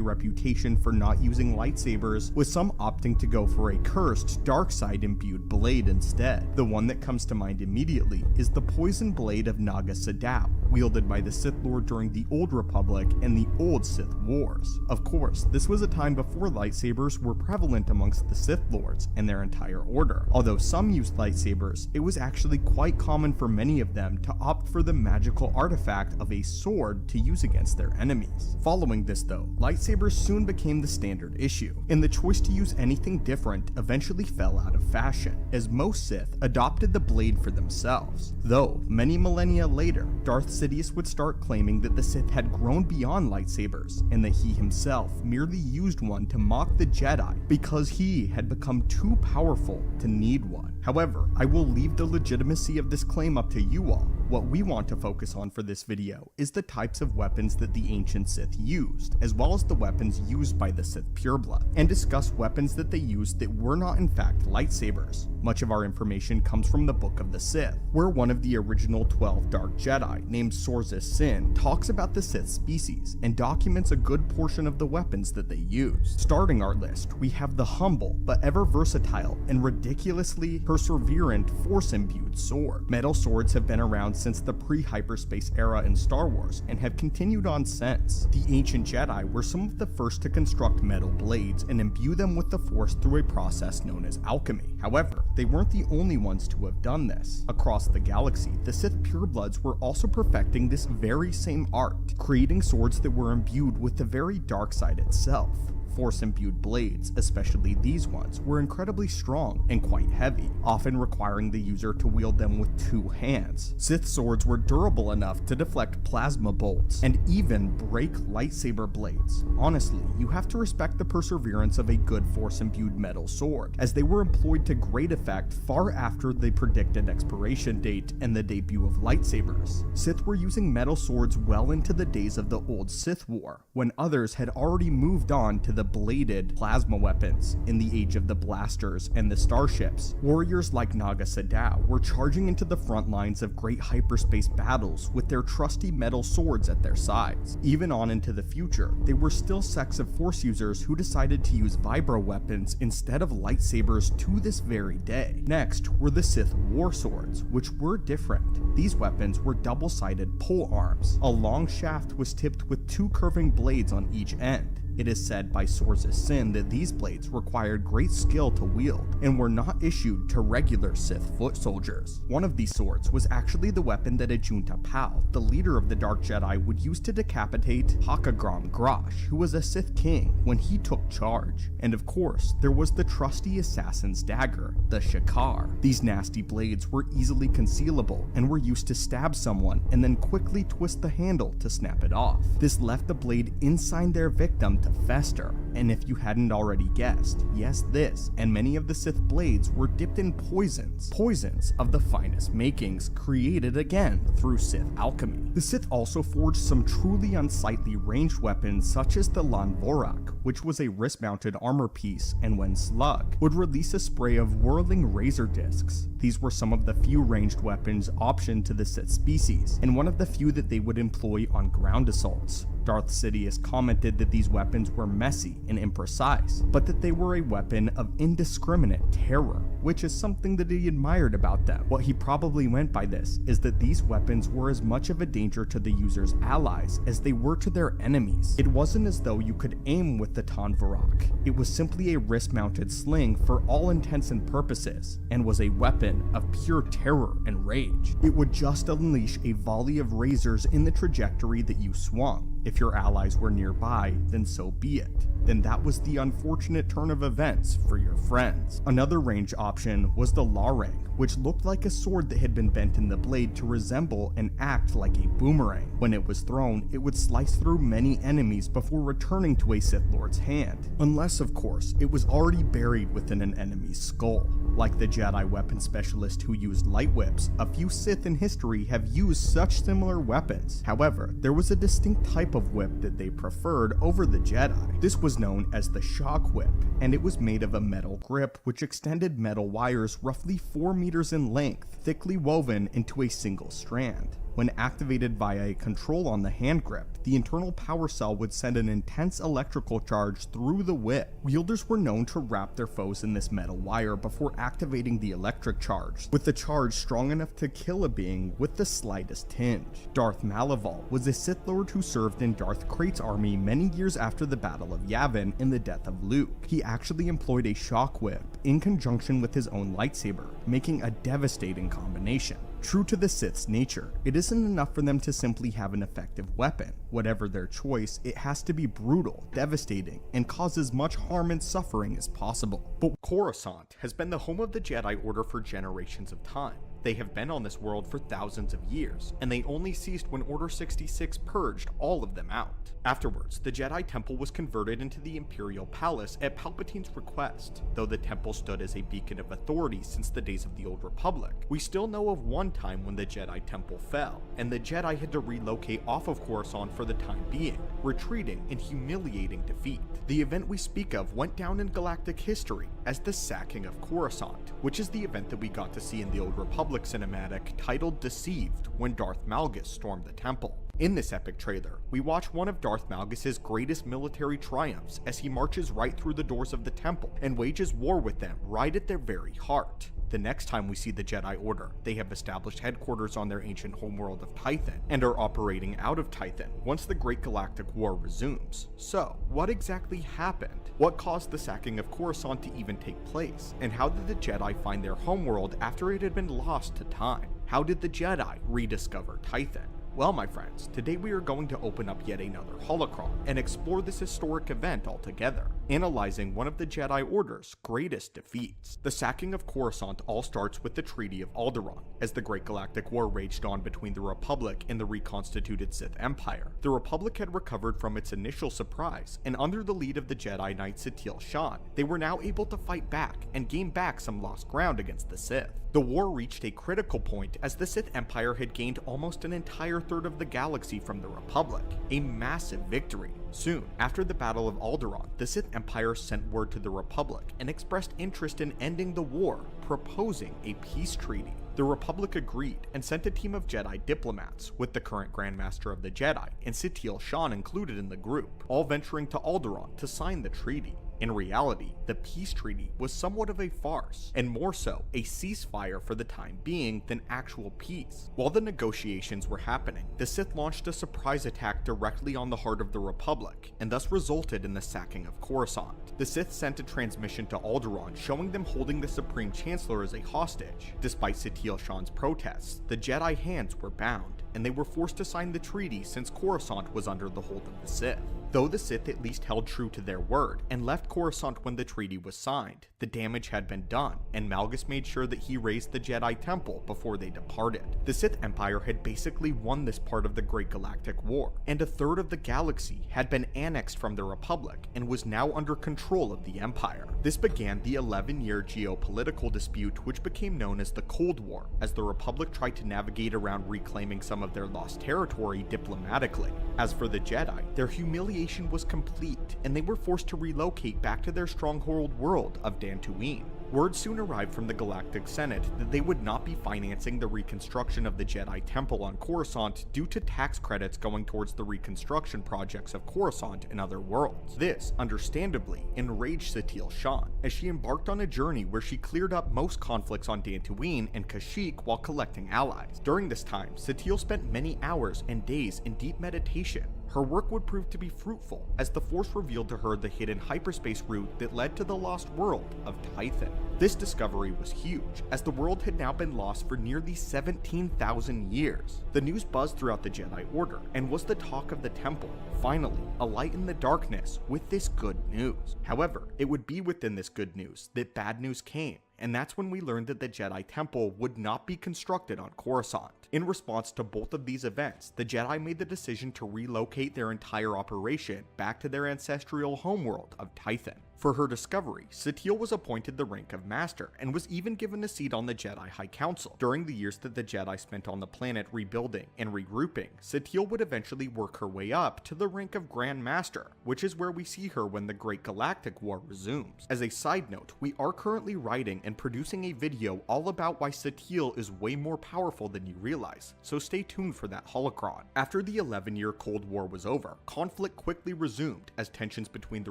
reputation for not using lightsabers, with some opting to go for a cursed, dark side imbued blade instead. The one that comes to mind immediately is the poison blade of Naga Sadow, wielded by the Sith Lord during the Old Republic and the Old Sith Wars. Of course, this was a time before lightsabers were prevalent amongst the Sith Lords and their entire order. Although some used lightsabers, it was actually quite common for many of them to opt for the magical artifact of a sword to use against their enemies. Following this though, lightsabers soon became the standard issue, and the choice to use anything different eventually fell out of fashion, as most Sith adopted the blade for themselves. Though, many millennia later, Darth Sidious would start claiming that the Sith had grown beyond lightsabers, and that he himself merely used one to mock the Jedi because he had become too powerful to need one. However, I will leave the legitimacy of this claim up to you all. What we want to focus on for this video is the types of weapons that the ancient Sith used, as well as the weapons used by the Sith pureblood, and discuss weapons that they used that were not in fact lightsabers. Much of our information comes from the Book of the Sith, where one of the original 12 Dark Jedi, named Sorza Sin, talks about the Sith species and documents a good portion of the weapons that they used. Starting our list, we have the humble but ever versatile and ridiculously perseverant Force-imbued sword. Metal swords have been around since the pre-hyperspace era in Star Wars and have continued on since. The ancient Jedi were some of the first to construct metal blades and imbue them with the Force through a process known as alchemy. However, they weren't the only ones to have done this. Across the galaxy, the Sith purebloods were also perfecting this very same art, creating swords that were imbued with the very dark side itself. Force-imbued blades, especially these ones, were incredibly strong and quite heavy, often requiring the user to wield them with two hands. Sith swords were durable enough to deflect plasma bolts, and even break lightsaber blades. Honestly, you have to respect the perseverance of a good Force-imbued metal sword, as they were employed to great effect far after the predicted expiration date and the debut of lightsabers. Sith were using metal swords well into the days of the Old Sith War, when others had already moved on to the bladed plasma weapons in the age of the blasters and the starships. Warriors like Naga Sadow were charging into the front lines of great hyperspace battles with their trusty metal swords at their sides. Even on into the future, they were still sects of Force users who decided to use vibro weapons instead of lightsabers to this very day. Next were the Sith war swords, which were different. These weapons were double-sided pole arms. A long shaft was tipped with two curving blades on each end. It is said by Sorza Sin that these blades required great skill to wield and were not issued to regular Sith foot soldiers. One of these swords was actually the weapon that Ajunta Pal, the leader of the Dark Jedi, would use to decapitate Hakagram Grosh, who was a Sith king, when he took charge. And of course, there was the trusty assassin's dagger, the Shakar. These nasty blades were easily concealable and were used to stab someone and then quickly twist the handle to snap it off. This left the blade inside their victim to fester, and if you hadn't already guessed, yes, this and many of the Sith blades were dipped in poisons of the finest makings, created again through Sith alchemy. The Sith also forged some truly unsightly ranged weapons such as the Lan Vorak, which was a wrist-mounted armor piece and when slug, would release a spray of whirling razor discs. These were some of the few ranged weapons optioned to the Sith species, and one of the few that they would employ on ground assaults. Darth Sidious commented that these weapons were messy and imprecise, but that they were a weapon of indiscriminate terror, which is something that he admired about them. What he probably meant by this is that these weapons were as much of a danger to the user's allies as they were to their enemies. It wasn't as though you could aim with the Tan Varak. It was simply a wrist-mounted sling for all intents and purposes, and was a weapon of pure terror and rage. It would just unleash a volley of razors in the trajectory that you swung. If your allies were nearby, then so be it. Then that was the unfortunate turn of events for your friends. Another range option was the Larang, which looked like a sword that had been bent in the blade to resemble and act like a boomerang. When it was thrown, it would slice through many enemies before returning to a Sith Lord's hand. Unless, of course, it was already buried within an enemy's skull. Like the Jedi weapon specialist who used light whips, a few Sith in history have used such similar weapons. However, there was a distinct type of whip that they preferred over the Jedi. This was known as the shock whip, and it was made of a metal grip which extended metal wires roughly 4 meters in length, thickly woven into a single strand. When activated via a control on the hand grip, the internal power cell would send an intense electrical charge through the whip. Wielders were known to wrap their foes in this metal wire before activating the electric charge, with the charge strong enough to kill a being with the slightest tinge. Darth Malek was a Sith Lord who served in Darth Krayt's army many years after the Battle of Yavin and the death of Luke. He actually employed a shock whip in conjunction with his own lightsaber, making a devastating combination. True to the Sith's nature, it isn't enough for them to simply have an effective weapon. Whatever their choice, it has to be brutal, devastating, and cause as much harm and suffering as possible. But Coruscant has been the home of the Jedi Order for generations of time. They have been on this world for thousands of years, and they only ceased when Order 66 purged all of them out. Afterwards, the Jedi Temple was converted into the Imperial Palace at Palpatine's request. Though the temple stood as a beacon of authority since the days of the Old Republic, we still know of one time when the Jedi Temple fell, and the Jedi had to relocate off of Coruscant for the time being, retreating in humiliating defeat. The event we speak of went down in galactic history as the sacking of Coruscant, which is the event that we got to see in the Old Republic cinematic titled Deceived when Darth Malgus stormed the temple. In this epic trailer, we watch one of Darth Malgus' greatest military triumphs as he marches right through the doors of the temple and wages war with them right at their very heart. The next time we see the Jedi Order, they have established headquarters on their ancient homeworld of Tython and are operating out of Tython once the Great Galactic War resumes. So, what exactly happened? What caused the sacking of Coruscant to even take place? And how did the Jedi find their homeworld after it had been lost to time? How did the Jedi rediscover Tython? Well, my friends, today we are going to open up yet another holocron and explore this historic event altogether, analyzing one of the Jedi Order's greatest defeats. The sacking of Coruscant all starts with the Treaty of Alderaan, as the Great Galactic War raged on between the Republic and the reconstituted Sith Empire. The Republic had recovered from its initial surprise, and under the lead of the Jedi Knight Satiel Shan, they were now able to fight back and gain back some lost ground against the Sith. The war reached a critical point as the Sith Empire had gained almost an entire third of the galaxy from the Republic, a massive victory. Soon after the Battle of Alderaan, the Sith Empire sent word to the Republic and expressed interest in ending the war, proposing a peace treaty. The Republic agreed and sent a team of Jedi diplomats, with the current Grandmaster of the Jedi and Satiel Shan included in the group, all venturing to Alderaan to sign the treaty. In reality, the peace treaty was somewhat of a farce, and more so, a ceasefire for the time being than actual peace. While the negotiations were happening, the Sith launched a surprise attack directly on the heart of the Republic, and thus resulted in the sacking of Coruscant. The Sith sent a transmission to Alderaan showing them holding the Supreme Chancellor as a hostage. Despite Satiel Shan's protests, the Jedi hands were bound, and they were forced to sign the treaty since Coruscant was under the hold of the Sith. Though the Sith at least held true to their word and left Coruscant when the treaty was signed, the damage had been done, and Malgus made sure that he raised the Jedi Temple before they departed. The Sith Empire had basically won this part of the Great Galactic War, and a third of the galaxy had been annexed from the Republic and was now under control of the Empire. This began the 11-year geopolitical dispute which became known as the Cold War, as the Republic tried to navigate around reclaiming some of their lost territory diplomatically. As for the Jedi, their humiliation was complete, and they were forced to relocate back to their stronghold world of Dantooine. Word soon arrived from the Galactic Senate that they would not be financing the reconstruction of the Jedi Temple on Coruscant due to tax credits going towards the reconstruction projects of Coruscant and other worlds. This, understandably, enraged Satiel Shan, as she embarked on a journey where she cleared up most conflicts on Dantooine and Kashyyyk while collecting allies. During this time, Satiel spent many hours and days in deep meditation. Her work would prove to be fruitful, as the Force revealed to her the hidden hyperspace route that led to the lost world of Tython. This discovery was huge, as the world had now been lost for nearly 17,000 years. The news buzzed throughout the Jedi Order, and was the talk of the Temple, finally, a light in the darkness with this good news. However, it would be within this good news that bad news came, and that's when we learned that the Jedi Temple would not be constructed on Coruscant. In response to both of these events, the Jedi made the decision to relocate their entire operation back to their ancestral homeworld of Tython. For her discovery, Satele was appointed the rank of Master and was even given a seat on the Jedi High Council. During the years that the Jedi spent on the planet rebuilding and regrouping, Satele would eventually work her way up to the rank of Grand Master, which is where we see her when the Great Galactic War resumes. As a side note, we are currently writing and producing a video all about why Satele is way more powerful than you realize, so stay tuned for that holocron. After the 11-year Cold War was over, conflict quickly resumed as tensions between the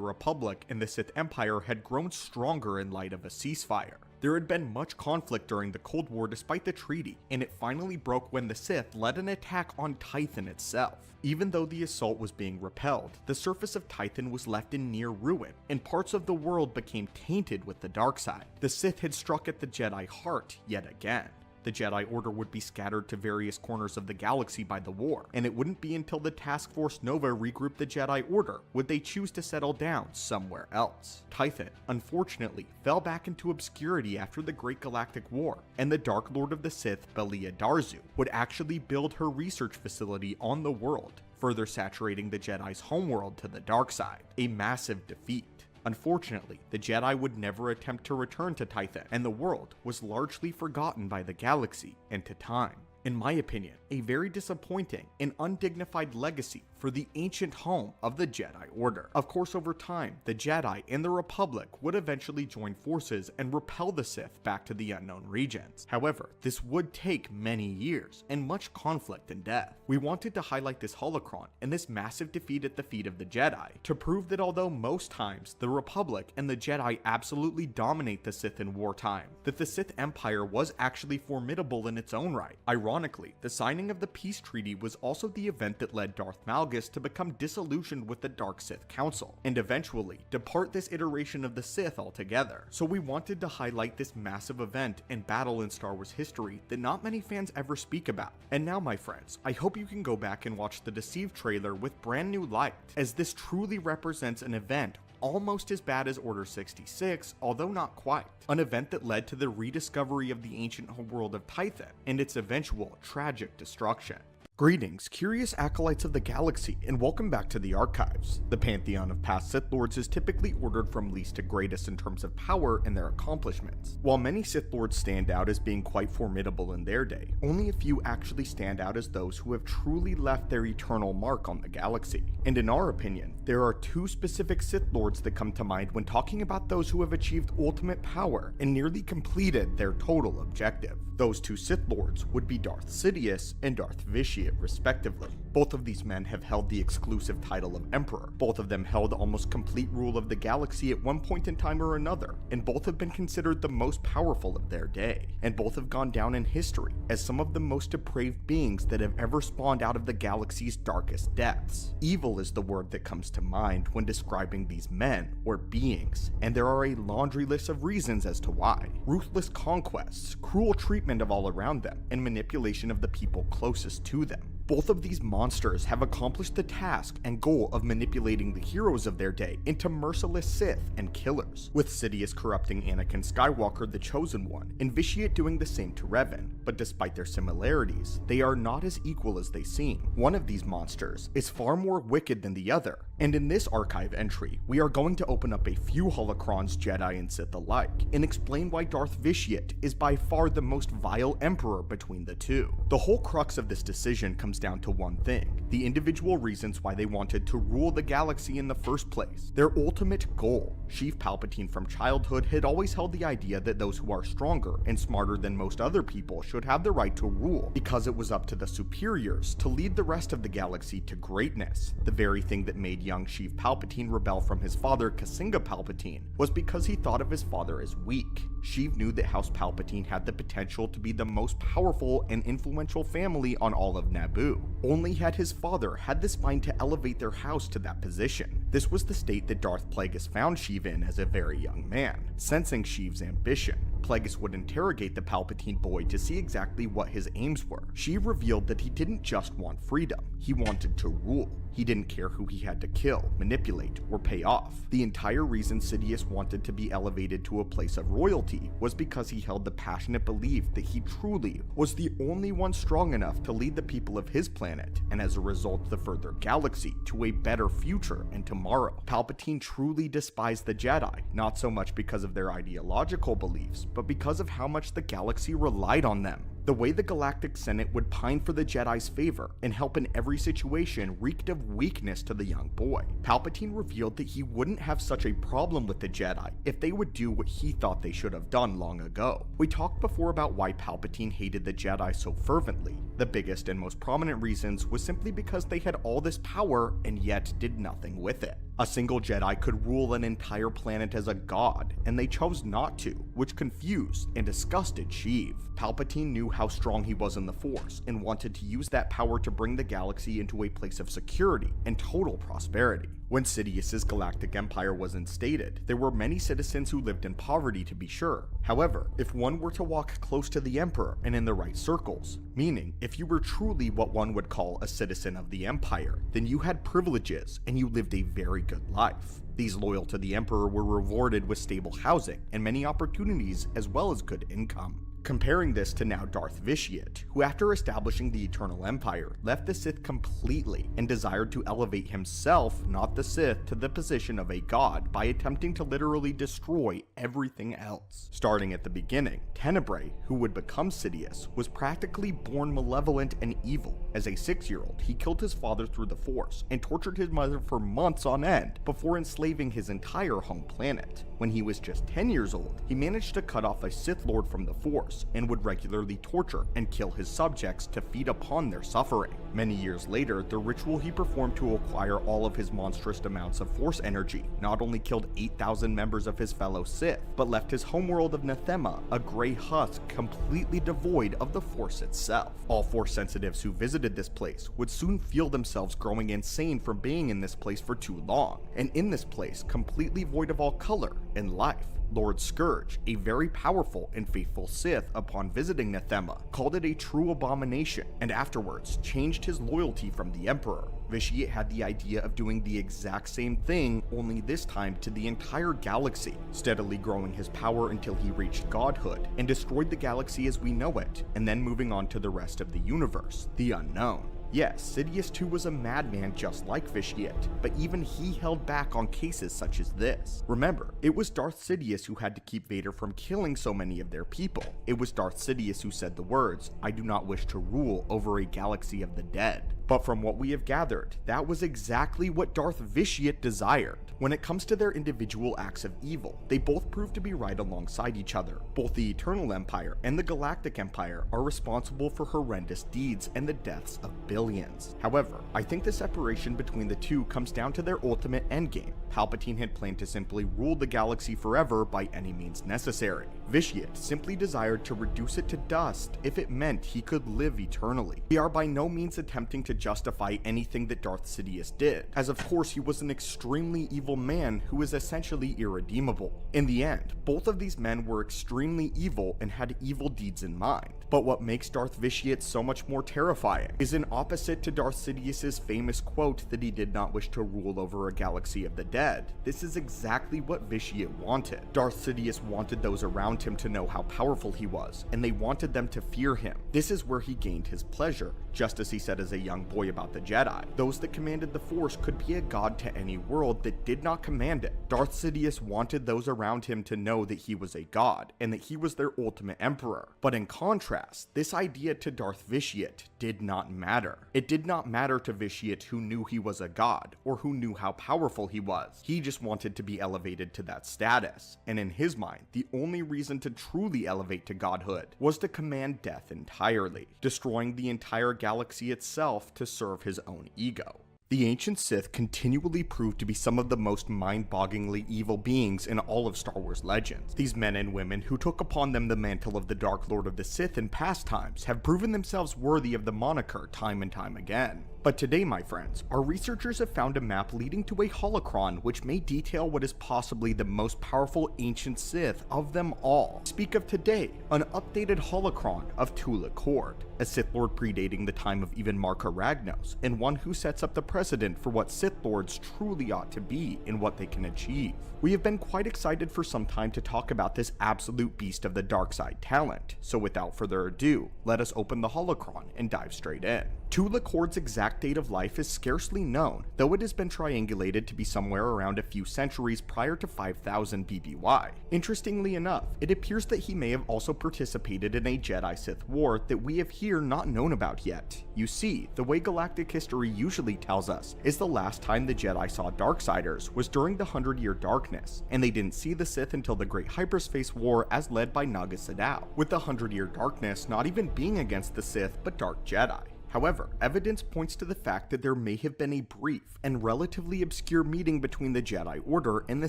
Republic and the Sith Empire had grown stronger in light of a ceasefire. There had been much conflict during the Cold War despite the treaty, and it finally broke when the Sith led an attack on Tython itself. Even though the assault was being repelled, the surface of Tython was left in near ruin, and parts of the world became tainted with the dark side. The Sith had struck at the Jedi heart yet again. The Jedi Order would be scattered to various corners of the galaxy by the war, and it wouldn't be until the Task Force Nova regrouped the Jedi Order would they choose to settle down somewhere else. Tython, unfortunately, fell back into obscurity after the Great Galactic War, and the Dark Lord of the Sith, Belia Darzu, would actually build her research facility on the world, further saturating the Jedi's homeworld to the dark side. A massive defeat. Unfortunately, the Jedi would never attempt to return to Tython, and the world was largely forgotten by the galaxy and to time. In my opinion, a very disappointing and undignified legacy for the ancient home of the Jedi Order. Of course, over time, the Jedi and the Republic would eventually join forces and repel the Sith back to the unknown regions. However, this would take many years and much conflict and death. We wanted to highlight this holocron and this massive defeat at the feet of the Jedi to prove that although most times the Republic and the Jedi absolutely dominate the Sith in wartime, that the Sith Empire was actually formidable in its own right. Ironically, the signing of the peace treaty was also the event that led Darth Malgus to become disillusioned with the Dark Sith Council, and eventually depart this iteration of the Sith altogether. So we wanted to highlight this massive event and battle in Star Wars history that not many fans ever speak about. And now, my friends, I hope you can go back and watch the Deceived trailer with brand new light, as this truly represents an event almost as bad as Order 66, although not quite. An event that led to the rediscovery of the ancient homeworld of Tython and its eventual tragic destruction. Greetings, curious acolytes of the galaxy, and welcome back to the Archives. The pantheon of past Sith Lords is typically ordered from least to greatest in terms of power and their accomplishments. While many Sith Lords stand out as being quite formidable in their day, only a few actually stand out as those who have truly left their eternal mark on the galaxy. And in our opinion, there are two specific Sith Lords that come to mind when talking about those who have achieved ultimate power and nearly completed their total objective. Those two Sith Lords would be Darth Sidious and Darth Vitiate, respectively. Both of these men have held the exclusive title of Emperor. Both of them held almost complete rule of the galaxy at one point in time or another, and both have been considered the most powerful of their day. And both have gone down in history as some of the most depraved beings that have ever spawned out of the galaxy's darkest depths. Evil is the word that comes to mind when describing these men or beings, and there are a laundry list of reasons as to why. Ruthless conquests, cruel treatment of all around them, and manipulation of the people closest to them. Both of these monsters have accomplished the task and goal of manipulating the heroes of their day into merciless Sith and killers, with Sidious corrupting Anakin Skywalker, the Chosen One, and Vitiate doing the same to Revan. But despite their similarities, they are not as equal as they seem. One of these monsters is far more wicked than the other, and in this archive entry, we are going to open up a few holocrons, Jedi and Sith alike, and explain why Darth Vitiate is by far the most vile emperor between the two. The whole crux of this decision comes down to one thing: the individual reasons why they wanted to rule the galaxy in the first place. Their ultimate goal. Sheev Palpatine from childhood had always held the idea that those who are stronger and smarter than most other people should have the right to rule, because it was up to the superiors to lead the rest of the galaxy to greatness. The very thing that made young Sheev Palpatine rebel from his father, Kasinga Palpatine, was because he thought of his father as weak. Sheev knew that House Palpatine had the potential to be the most powerful and influential family on all of Naboo. Only had his father had the spine to elevate their house to that position. This was the state that Darth Plagueis found Sheev in as a very young man, sensing Sheev's ambition. Plagueis would interrogate the Palpatine boy to see exactly what his aims were. She revealed that he didn't just want freedom, he wanted to rule. He didn't care who he had to kill, manipulate, or pay off. The entire reason Sidious wanted to be elevated to a place of royalty was because he held the passionate belief that he truly was the only one strong enough to lead the people of his planet, and as a result the further galaxy, to a better future and tomorrow. Palpatine truly despised the Jedi, not so much because of their ideological beliefs, but because of how much the galaxy relied on them. The way the Galactic Senate would pine for the Jedi's favor and help in every situation reeked of weakness to the young boy. Palpatine revealed that he wouldn't have such a problem with the Jedi if they would do what he thought they should have done long ago. We talked before about why Palpatine hated the Jedi so fervently. The biggest and most prominent reasons was simply because they had all this power and yet did nothing with it. A single Jedi could rule an entire planet as a god, and they chose not to, which confused and disgusted Sheev. Palpatine knew how strong he was in the Force, and wanted to use that power to bring the galaxy into a place of security and total prosperity. When Sidious's galactic empire was instated, there were many citizens who lived in poverty, to be sure. However, if one were to walk close to the Emperor and in the right circles, meaning if you were truly what one would call a citizen of the Empire, then you had privileges and you lived a very good life. These loyal to the Emperor were rewarded with stable housing and many opportunities as well as good income. Comparing this to now Darth Vitiate, who after establishing the Eternal Empire, left the Sith completely and desired to elevate himself, not the Sith, to the position of a god by attempting to literally destroy everything else. Starting at the beginning, Tenebrae, who would become Sidious, was practically born malevolent and evil. As a 6-year-old, he killed his father through the Force and tortured his mother for months on end before enslaving his entire home planet. When he was just 10 years old, he managed to cut off a Sith Lord from the Force and would regularly torture and kill his subjects to feed upon their suffering. Many years later, the ritual he performed to acquire all of his monstrous amounts of Force energy not only killed 8,000 members of his fellow Sith, but left his homeworld of Nathema a gray husk completely devoid of the Force itself. All Force sensitives who visited this place would soon feel themselves growing insane from being in this place for too long, and in this place completely void of all color and life. Lord Scourge, a very powerful and faithful Sith upon visiting Nathema, called it a true abomination, and afterwards changed his loyalty from the Emperor. Vitiate had the idea of doing the exact same thing, only this time to the entire galaxy, steadily growing his power until he reached godhood and destroyed the galaxy as we know it, and then moving on to the rest of the universe, the unknown. Yes, Sidious too was a madman just like Vitiate, but even he held back on cases such as this. Remember, it was Darth Sidious who had to keep Vader from killing so many of their people. It was Darth Sidious who said the words, "I do not wish to rule over a galaxy of the dead." But from what we have gathered, that was exactly what Darth Vitiate desired. When it comes to their individual acts of evil, they both prove to be right alongside each other. Both the Eternal Empire and the Galactic Empire are responsible for horrendous deeds and the deaths of billions. However, I think the separation between the two comes down to their ultimate endgame. Palpatine had planned to simply rule the galaxy forever by any means necessary. Vitiate simply desired to reduce it to dust if it meant he could live eternally. We are by no means attempting to justify anything that Darth Sidious did, as of course he was an extremely evil man who is essentially irredeemable. In the end, both of these men were extremely evil and had evil deeds in mind. But what makes Darth Vitiate so much more terrifying is in opposite to Darth Sidious's famous quote that he did not wish to rule over a galaxy of the dead. This is exactly what Vitiate wanted. Darth Sidious wanted those around him to know how powerful he was, and they wanted them to fear him. This is where he gained his pleasure, just as he said as a young boy about the Jedi. Those that commanded the Force could be a god to any world that did not command it. Darth Sidious wanted those around him to know that he was a god, and that he was their ultimate emperor. But in contrast, this idea to Darth Vitiate did not matter. It did not matter to Vitiate who knew he was a god, or who knew how powerful he was. He just wanted to be elevated to that status, and in his mind, the only reason to truly elevate to godhood was to command death entirely, destroying the entire galaxy itself to serve his own ego. The ancient Sith continually proved to be some of the most mind-bogglingly evil beings in all of Star Wars legends. These men and women who took upon them the mantle of the Dark Lord of the Sith in past times have proven themselves worthy of the moniker time and time again. But But today, my friends, our researchers have found a map leading to a holocron which may detail what is possibly the most powerful ancient Sith of them all. Speak of today, an updated holocron of Tula Kord, a Sith Lord predating the time of even Marka Ragnos, and one who sets up the precedent for what Sith Lords truly ought to be and what they can achieve. We have been quite excited for some time to talk about this absolute beast of the dark side talent, so without further ado, let us open the holocron and dive straight in. Tula Kord's exact date of life is scarcely known, though it has been triangulated to be somewhere around a few centuries prior to 5000 BBY. Interestingly enough, it appears that he may have also participated in a Jedi-Sith war that we have here not known about yet. You see, the way galactic history usually tells us is the last time the Jedi saw Darksiders was during the 100-Year Darkness, and they didn't see the Sith until the Great Hyperspace War as led by Naga Sadow, with the 100-Year Darkness not even being against the Sith but Dark Jedi. However, evidence points to the fact that there may have been a brief and relatively obscure meeting between the Jedi Order and the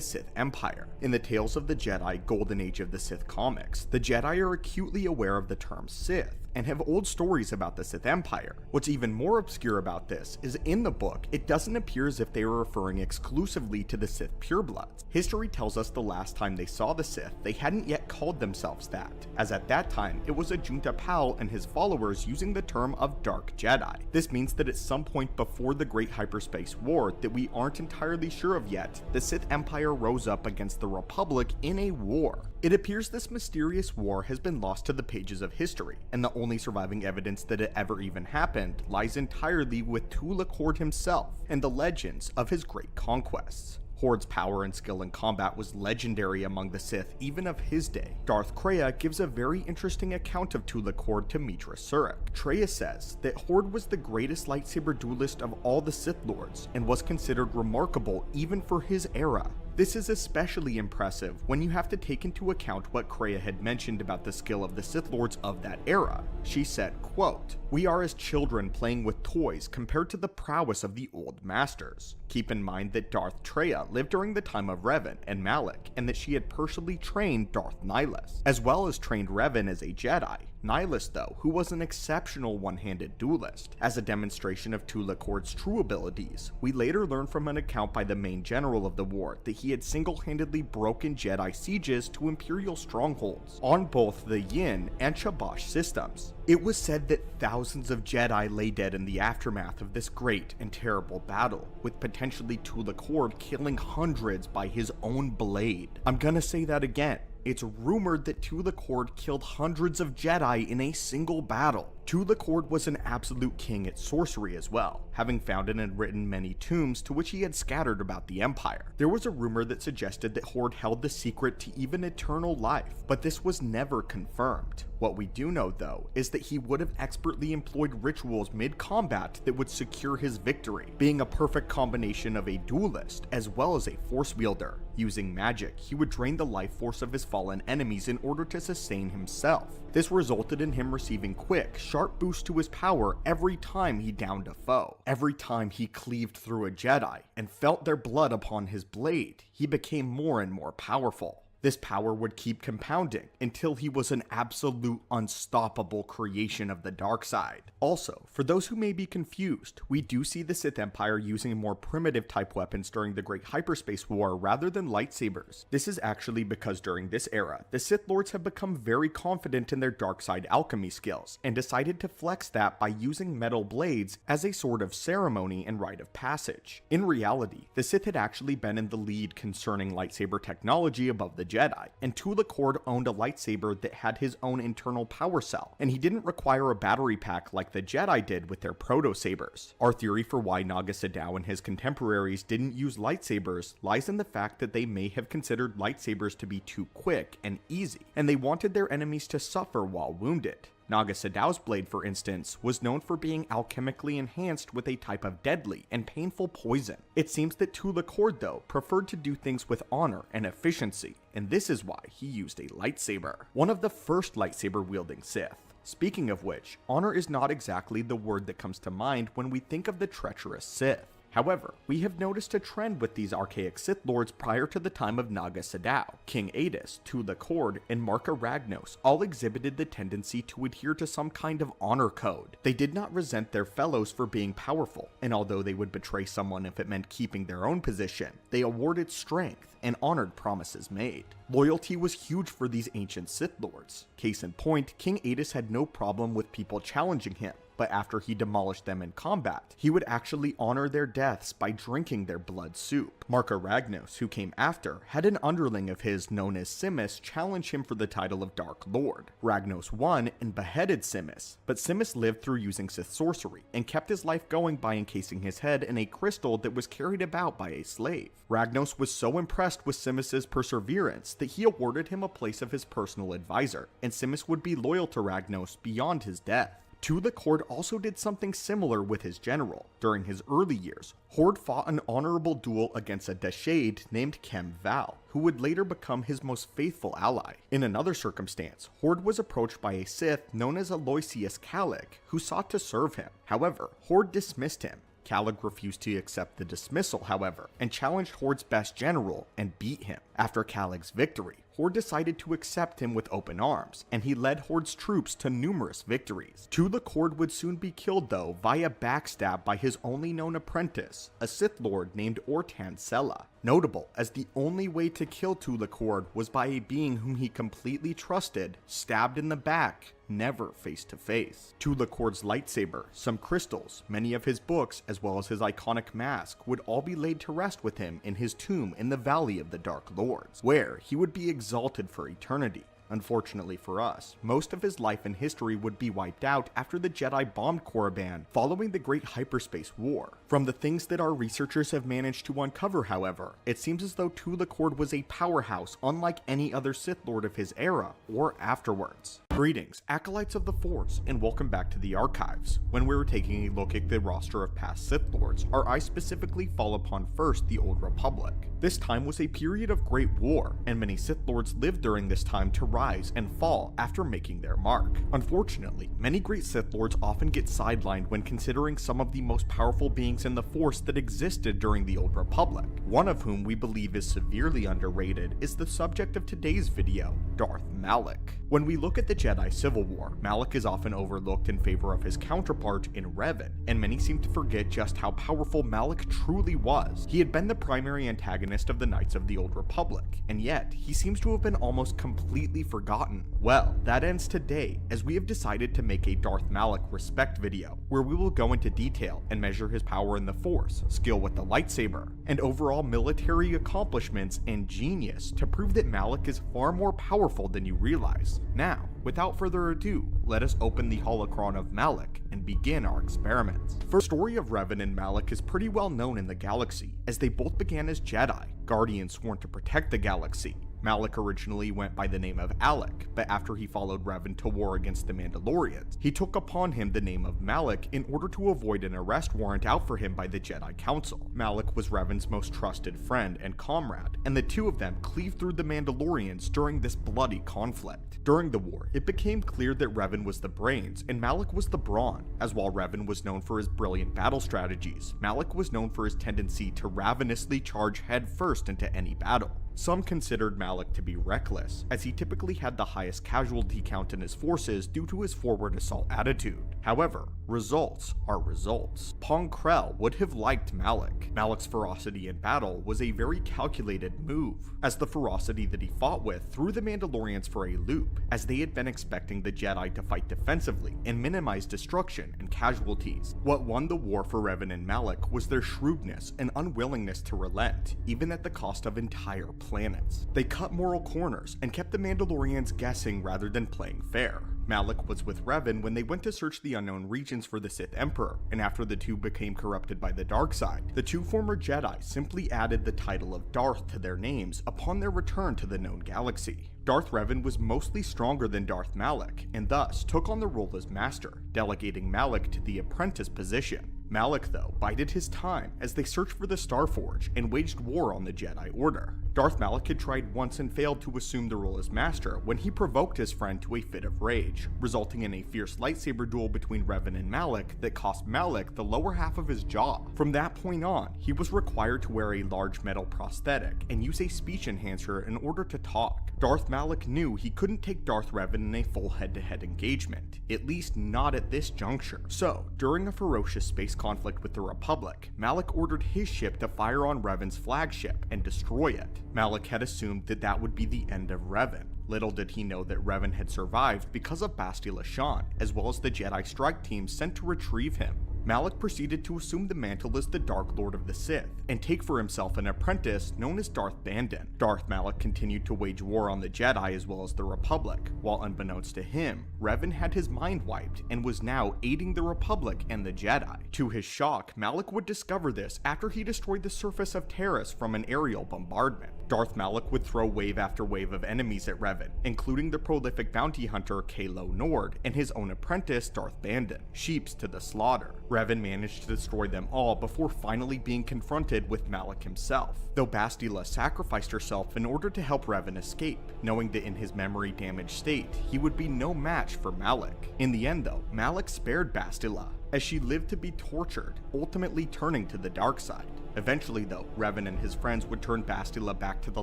Sith Empire. In the Tales of the Jedi Golden Age of the Sith comics, the Jedi are acutely aware of the term Sith, and have old stories about the Sith Empire. What's even more obscure about this is in the book, it doesn't appear as if they were referring exclusively to the Sith purebloods. History tells us the last time they saw the Sith, they hadn't yet called themselves that, as at that time, it was a Junta Pal and his followers using the term of Dark Jedi. This means that at some point before the Great Hyperspace War that we aren't entirely sure of yet, the Sith Empire rose up against the Republic in a war. It appears this mysterious war has been lost to the pages of history, and the only surviving evidence that it ever even happened lies entirely with Tula Kord himself and the legends of his great conquests. Horde's power and skill in combat was legendary among the Sith even of his day. Darth Krayt gives a very interesting account of Tula Kord to Mitra Surik. Traya says that Horde was the greatest lightsaber duelist of all the Sith Lords and was considered remarkable even for his era. This is especially impressive when you have to take into account what Krayt had mentioned about the skill of the Sith Lords of that era. She said, quote, "We are as children playing with toys compared to the prowess of the old masters. Keep in mind that Darth Traya lived during the time of Revan and Malek, and that she had personally trained Darth Nihilus, as well as trained Revan as a Jedi. Nihilus, though, who was an exceptional one-handed duelist. As a demonstration of Tula Kord's true abilities, we later learn from an account by the main general of the war that he had single-handedly broken Jedi sieges to Imperial strongholds on both the Yin and Chabosh systems. It was said that thousands of Jedi lay dead in the aftermath of this great and terrible battle, with potentially Tula Kord killing hundreds by his own blade. I'm gonna say that again. It's rumored that Tula Kord killed hundreds of Jedi in a single battle. Tula Kord was an absolute king at sorcery as well, having founded and written many tombs to which he had scattered about the Empire. There was a rumor that suggested that Horde held the secret to even eternal life, but this was never confirmed. What we do know, though, is that he would have expertly employed rituals mid-combat that would secure his victory, being a perfect combination of a duelist as well as a force wielder. Using magic, he would drain the life force of his fallen enemies in order to sustain himself. This resulted in him receiving quick, sharp boosts to his power every time he downed a foe. Every time he cleaved through a Jedi and felt their blood upon his blade, he became more and more powerful. This power would keep compounding until he was an absolute unstoppable creation of the dark side. Also, for those who may be confused, we do see the Sith Empire using more primitive type weapons during the Great Hyperspace War rather than lightsabers. This is actually because during this era, the Sith Lords have become very confident in their dark side alchemy skills, and decided to flex that by using metal blades as a sort of ceremony and rite of passage. In reality, the Sith had actually been in the lead concerning lightsaber technology above the Jedi, and Tula Kord owned a lightsaber that had his own internal power cell, and he didn't require a battery pack like the Jedi did with their proto-sabers. Our theory for why Naga Sadow and his contemporaries didn't use lightsabers lies in the fact that they may have considered lightsabers to be too quick and easy, and they wanted their enemies to suffer while wounded. Naga Sadow's blade, for instance, was known for being alchemically enhanced with a type of deadly and painful poison. It seems that Tula Kord, though, preferred to do things with honor and efficiency, and this is why he used a lightsaber. One of the first lightsaber-wielding Sith. Speaking of which, honor is not exactly the word that comes to mind when we think of the treacherous Sith. However, we have noticed a trend with these archaic Sith Lords prior to the time of Naga Sadow. King Adus, Tula Cord, and Marka Ragnos all exhibited the tendency to adhere to some kind of honor code. They did not resent their fellows for being powerful, and although they would betray someone if it meant keeping their own position, they awarded strength and honored promises made. Loyalty was huge for these ancient Sith Lords. Case in point, King Adus had no problem with people challenging him, but after he demolished them in combat, he would actually honor their deaths by drinking their blood soup. Marka Ragnos, who came after, had an underling of his known as Simis challenge him for the title of Dark Lord. Ragnos won and beheaded Simis, but Simis lived through using Sith sorcery and kept his life going by encasing his head in a crystal that was carried about by a slave. Ragnos was so impressed with Simis's perseverance that he awarded him a place of his personal advisor, and Simis would be loyal to Ragnos beyond his death. Tula Cord also did something similar with his general. During his early years, Hord fought an honorable duel against a Deshade named Kem Val, who would later become his most faithful ally. In another circumstance, Hord was approached by a Sith known as Aloysius Calig, who sought to serve him. However, Hord dismissed him. Calig refused to accept the dismissal, however, and challenged Hord's best general and beat him. After Calig's victory, Hord decided to accept him with open arms, and he led Hord's troops to numerous victories. Tula Cord would soon be killed though via backstab by his only known apprentice, a Sith Lord named Ortan Sella. Notable, as the only way to kill Tula Cord was by a being whom he completely trusted, stabbed in the back, never face to face. Tula Cord's lightsaber, some crystals, many of his books, as well as his iconic mask would all be laid to rest with him in his tomb in the Valley of the Dark Lords, where he would be exalted for eternity. Unfortunately for us, most of his life and history would be wiped out after the Jedi bombed Korriban following the Great Hyperspace War. From the things that our researchers have managed to uncover, however, it seems as though Tula Cord was a powerhouse unlike any other Sith Lord of his era or afterwards. Greetings, Acolytes of the Force, and welcome back to the Archives. When we were taking a look at the roster of past Sith Lords, our eyes specifically fall upon first the Old Republic. This time was a period of great war, and many Sith Lords lived during this time to rise and fall after making their mark. Unfortunately, many great Sith Lords often get sidelined when considering some of the most powerful beings in the Force that existed during the Old Republic. One of whom we believe is severely underrated is the subject of today's video, Darth Malek. When we look at the Jedi Civil War, Malek is often overlooked in favor of his counterpart in Revan, and many seem to forget just how powerful Malek truly was. He had been the primary antagonist of the Knights of the Old Republic, and yet he seems to have been almost completely forgotten. Well, that ends today, as we have decided to make a Darth Malek respect video, where we will go into detail and measure his power in the Force, skill with the lightsaber, and overall military accomplishments and genius to prove that Malek is far more powerful than you realize. Now, without further ado, let us open the holocron of Malek and begin our experiments. The story of Revan and Malek is pretty well known in the galaxy, as they both began as Jedi, guardians sworn to protect the galaxy. Malek originally went by the name of Alec, but after he followed Revan to war against the Mandalorians, he took upon him the name of Malek in order to avoid an arrest warrant out for him by the Jedi Council. Malek was Revan's most trusted friend and comrade, and the two of them cleaved through the Mandalorians during this bloody conflict. During the war, it became clear that Revan was the brains and Malek was the brawn, as while Revan was known for his brilliant battle strategies, Malek was known for his tendency to ravenously charge headfirst into any battle. Some considered Malek to be reckless, as he typically had the highest casualty count in his forces due to his forward assault attitude. However, results are results. Pong Krell would have liked Malek. Malek's ferocity in battle was a very calculated move, as the ferocity that he fought with threw the Mandalorians for a loop, as they had been expecting the Jedi to fight defensively and minimize destruction and casualties. What won the war for Revan and Malek was their shrewdness and unwillingness to relent, even at the cost of entire planets. They cut moral corners and kept the Mandalorians guessing rather than playing fair. Malek was with Revan when they went to search the unknown regions for the Sith Emperor, and after the two became corrupted by the dark side, the two former Jedi simply added the title of Darth to their names upon their return to the known galaxy. Darth Revan was mostly stronger than Darth Malek, and thus took on the role as master, delegating Malek to the apprentice position. Malek, though, bided his time as they searched for the Starforge and waged war on the Jedi Order. Darth Malek had tried once and failed to assume the role as master when he provoked his friend to a fit of rage, resulting in a fierce lightsaber duel between Revan and Malek that cost Malek the lower half of his jaw. From that point on, he was required to wear a large metal prosthetic and use a speech enhancer in order to talk. Darth Malek knew he couldn't take Darth Revan in a full head-to-head engagement, at least not at this juncture. So, during a ferocious space conflict with the Republic, Malek ordered his ship to fire on Revan's flagship and destroy it. Malek had assumed that that would be the end of Revan. Little did he know that Revan had survived because of Bastila Shan, as well as the Jedi strike team sent to retrieve him. Malek proceeded to assume the mantle as the Dark Lord of the Sith, and take for himself an apprentice known as Darth Bane. Darth Malek continued to wage war on the Jedi as well as the Republic, while unbeknownst to him, Revan had his mind wiped and was now aiding the Republic and the Jedi. To his shock, Malek would discover this after he destroyed the surface of Terrace from an aerial bombardment. Darth Malek would throw wave after wave of enemies at Revan, including the prolific bounty hunter Kalo Nord and his own apprentice Darth Bane, sheeps to the slaughter. Revan managed to destroy them all before finally being confronted with Malek himself, though Bastila sacrificed herself in order to help Revan escape, knowing that in his memory-damaged state, he would be no match for Malek. In the end though, Malek spared Bastila, as she lived to be tortured, ultimately turning to the dark side. Eventually though, Revan and his friends would turn Bastila back to the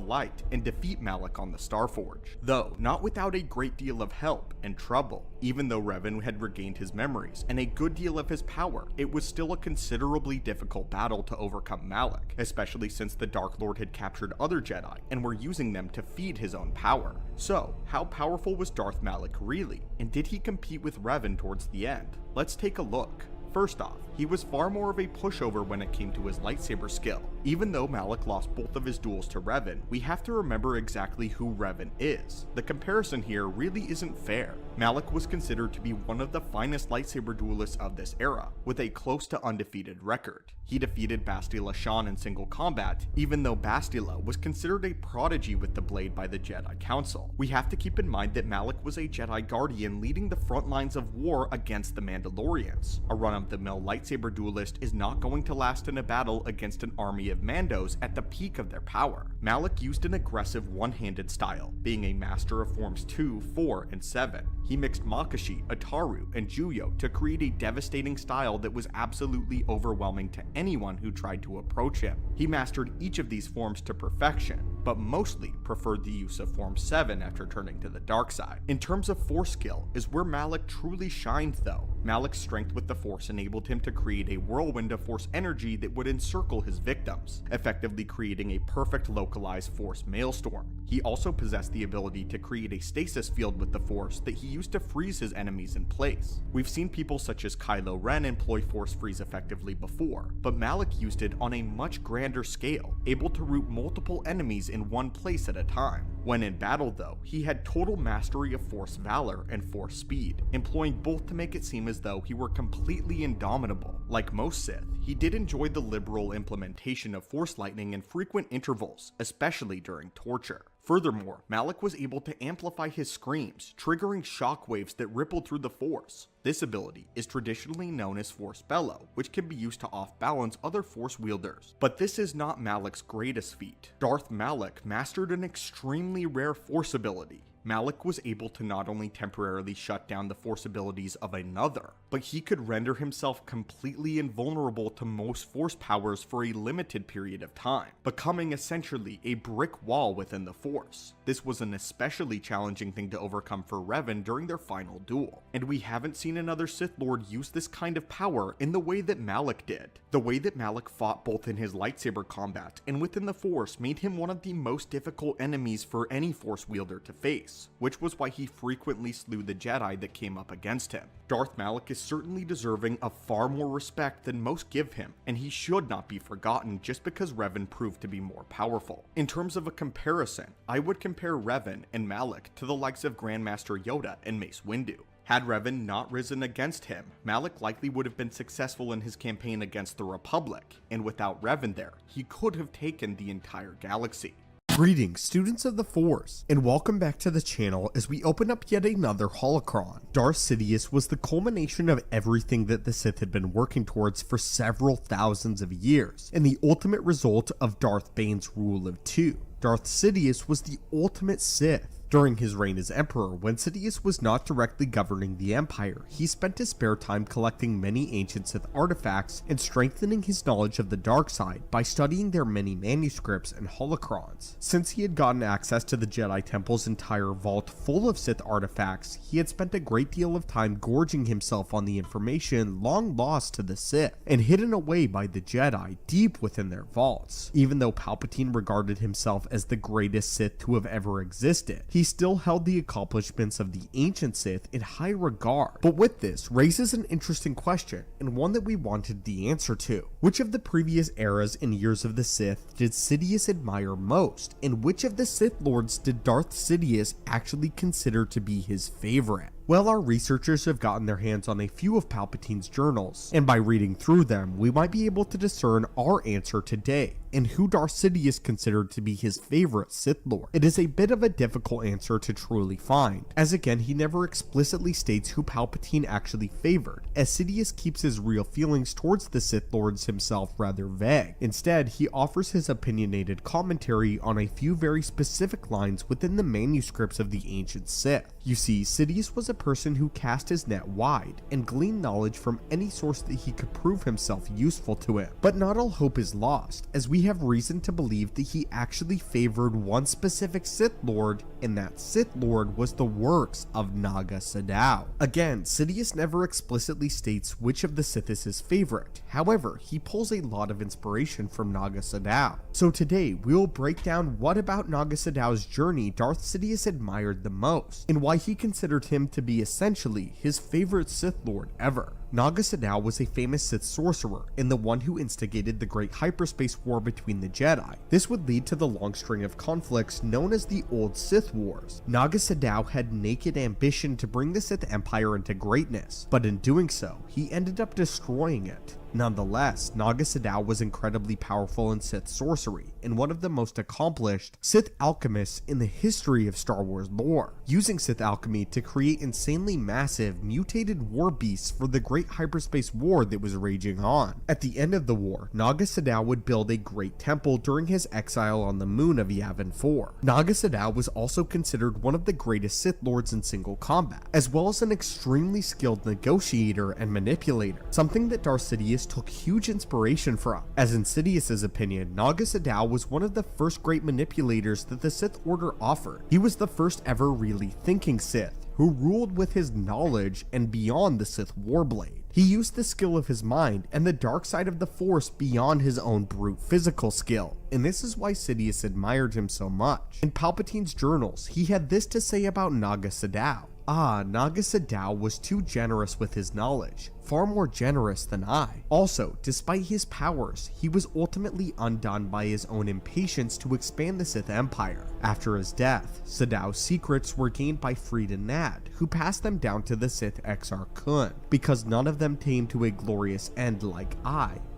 light and defeat Malek on the Starforge, though not without a great deal of help and trouble. Even though Revan had regained his memories and a good deal of his power, it was still a considerably difficult battle to overcome Malek, especially since the Dark Lord had captured other Jedi and were using them to feed his own power. So, how powerful was Darth Malek really, and did he compete with Revan towards the end? Let's take a look. First off, he was far more of a pushover when it came to his lightsaber skill. Even though Malek lost both of his duels to Revan, we have to remember exactly who Revan is. The comparison here really isn't fair. Malek was considered to be one of the finest lightsaber duelists of this era, with a close to undefeated record. He defeated Bastila Shan in single combat, even though Bastila was considered a prodigy with the blade by the Jedi Council. We have to keep in mind that Malek was a Jedi Guardian leading the front lines of war against the Mandalorians. A run-of-the-mill lightsaber duelist is not going to last in a battle against an army of Mandos at the peak of their power. Malek used an aggressive one-handed style, being a master of forms 2, 4, and 7. He mixed Makashi, Ataru, and Juyo to create a devastating style that was absolutely overwhelming to anyone who tried to approach him. He mastered each of these forms to perfection, but mostly preferred the use of Form 7 after turning to the dark side. In terms of force skill is where Malek truly shined though. Malek's strength with the force enabled him to create a whirlwind of force energy that would encircle his victims, effectively creating a perfect localized force maelstrom. He also possessed the ability to create a stasis field with the force that he used to freeze his enemies in place. We've seen people such as Kylo Ren employ force freeze effectively before, but Malek used it on a much grander scale, able to root multiple enemies in one place at a time. When in battle though, he had total mastery of force valor and force speed, employing both to make it seem as though he were completely indomitable. Like most Sith, he did enjoy the liberal implementation of force lightning in frequent intervals, especially during torture. Furthermore, Malek was able to amplify his screams, triggering shockwaves that rippled through the Force. This ability is traditionally known as Force Bellow, which can be used to off-balance other Force wielders. But this is not Malek's greatest feat. Darth Malek mastered an extremely rare Force ability. Malek was able to not only temporarily shut down the force abilities of another, but he could render himself completely invulnerable to most force powers for a limited period of time, becoming essentially a brick wall within the force. This was an especially challenging thing to overcome for Revan during their final duel, and we haven't seen another Sith Lord use this kind of power in the way that Malek did. The way that Malek fought both in his lightsaber combat and within the force made him one of the most difficult enemies for any force wielder to face, which was why he frequently slew the Jedi that came up against him. Darth Malek is certainly deserving of far more respect than most give him, and he should not be forgotten just because Revan proved to be more powerful. In terms of a comparison, I would compare Revan and Malek to the likes of Grandmaster Yoda and Mace Windu. Had Revan not risen against him, Malek likely would have been successful in his campaign against the Republic, and without Revan there, he could have taken the entire galaxy. Greetings, students of the Force, and welcome back to the channel as we open up yet another holocron. Darth Sidious was the culmination of everything that the Sith had been working towards for several thousands of years, and the ultimate result of Darth Bane's rule of two. Darth Sidious was the ultimate Sith. During his reign as Emperor, when Sidious was not directly governing the Empire, he spent his spare time collecting many ancient Sith artifacts and strengthening his knowledge of the dark side by studying their many manuscripts and holocrons. Since he had gotten access to the Jedi Temple's entire vault full of Sith artifacts, he had spent a great deal of time gorging himself on the information long lost to the Sith and hidden away by the Jedi deep within their vaults. Even though Palpatine regarded himself as the greatest Sith to have ever existed, he still held the accomplishments of the ancient Sith in high regard. But with this raises an interesting question, and one that we wanted the answer to. Which of the previous eras and years of the Sith did Sidious admire most, and which of the Sith Lords did Darth Sidious actually consider to be his favorite? Well, our researchers have gotten their hands on a few of Palpatine's journals, and by reading through them, we might be able to discern our answer today, and who Darth Sidious considered to be his favorite Sith Lord. It is a bit of a difficult answer to truly find, as again he never explicitly states who Palpatine actually favored, as Sidious keeps his real feelings towards the Sith Lords himself rather vague. Instead, he offers his opinionated commentary on a few very specific lines within the manuscripts of the ancient Sith. You see, Sidious was a person who cast his net wide and gleaned knowledge from any source that he could prove himself useful to him. But not all hope is lost, as we have reason to believe that he actually favored one specific Sith Lord, and that Sith Lord was the works of Naga Sadow. Again, Sidious never explicitly states which of the Sith is his favorite, however, he pulls a lot of inspiration from Naga Sadow. So today, we will break down what about Naga Sadow's journey Darth Sidious admired the most, and why he considered him to be essentially his favorite Sith Lord ever. Naga Sadow was a famous Sith sorcerer and the one who instigated the Great Hyperspace War between the Jedi. This would lead to the long string of conflicts known as the Old Sith Wars. Naga Sadow had naked ambition to bring the Sith Empire into greatness, but in doing so, he ended up destroying it. Nonetheless, Naga Sadow was incredibly powerful in Sith sorcery and one of the most accomplished Sith alchemists in the history of Star Wars lore, using Sith alchemy to create insanely massive, mutated war beasts for the Great Hyperspace War that was raging on. At the end of the war, Naga Sadow would build a great temple during his exile on the moon of Yavin 4. Naga Sadow was also considered one of the greatest Sith Lords in single combat, as well as an extremely skilled negotiator and manipulator, something that Darth Sidious took huge inspiration from, as in Sidious's opinion, Naga Sadow was one of the first great manipulators that the Sith Order offered. He was the first ever really thinking Sith, who ruled with his knowledge and beyond the Sith Warblade. He used the skill of his mind and the dark side of the Force beyond his own brute physical skill, and this is why Sidious admired him so much. In Palpatine's journals, he had this to say about Naga Sadow. Naga Sadow was too generous with his knowledge, far more generous than I. Also, despite his powers, he was ultimately undone by his own impatience to expand the Sith Empire. After his death, Sadow's secrets were gained by Freed and Nad, who passed them down to the Sith Exar Kun. Because none of them came to a glorious end like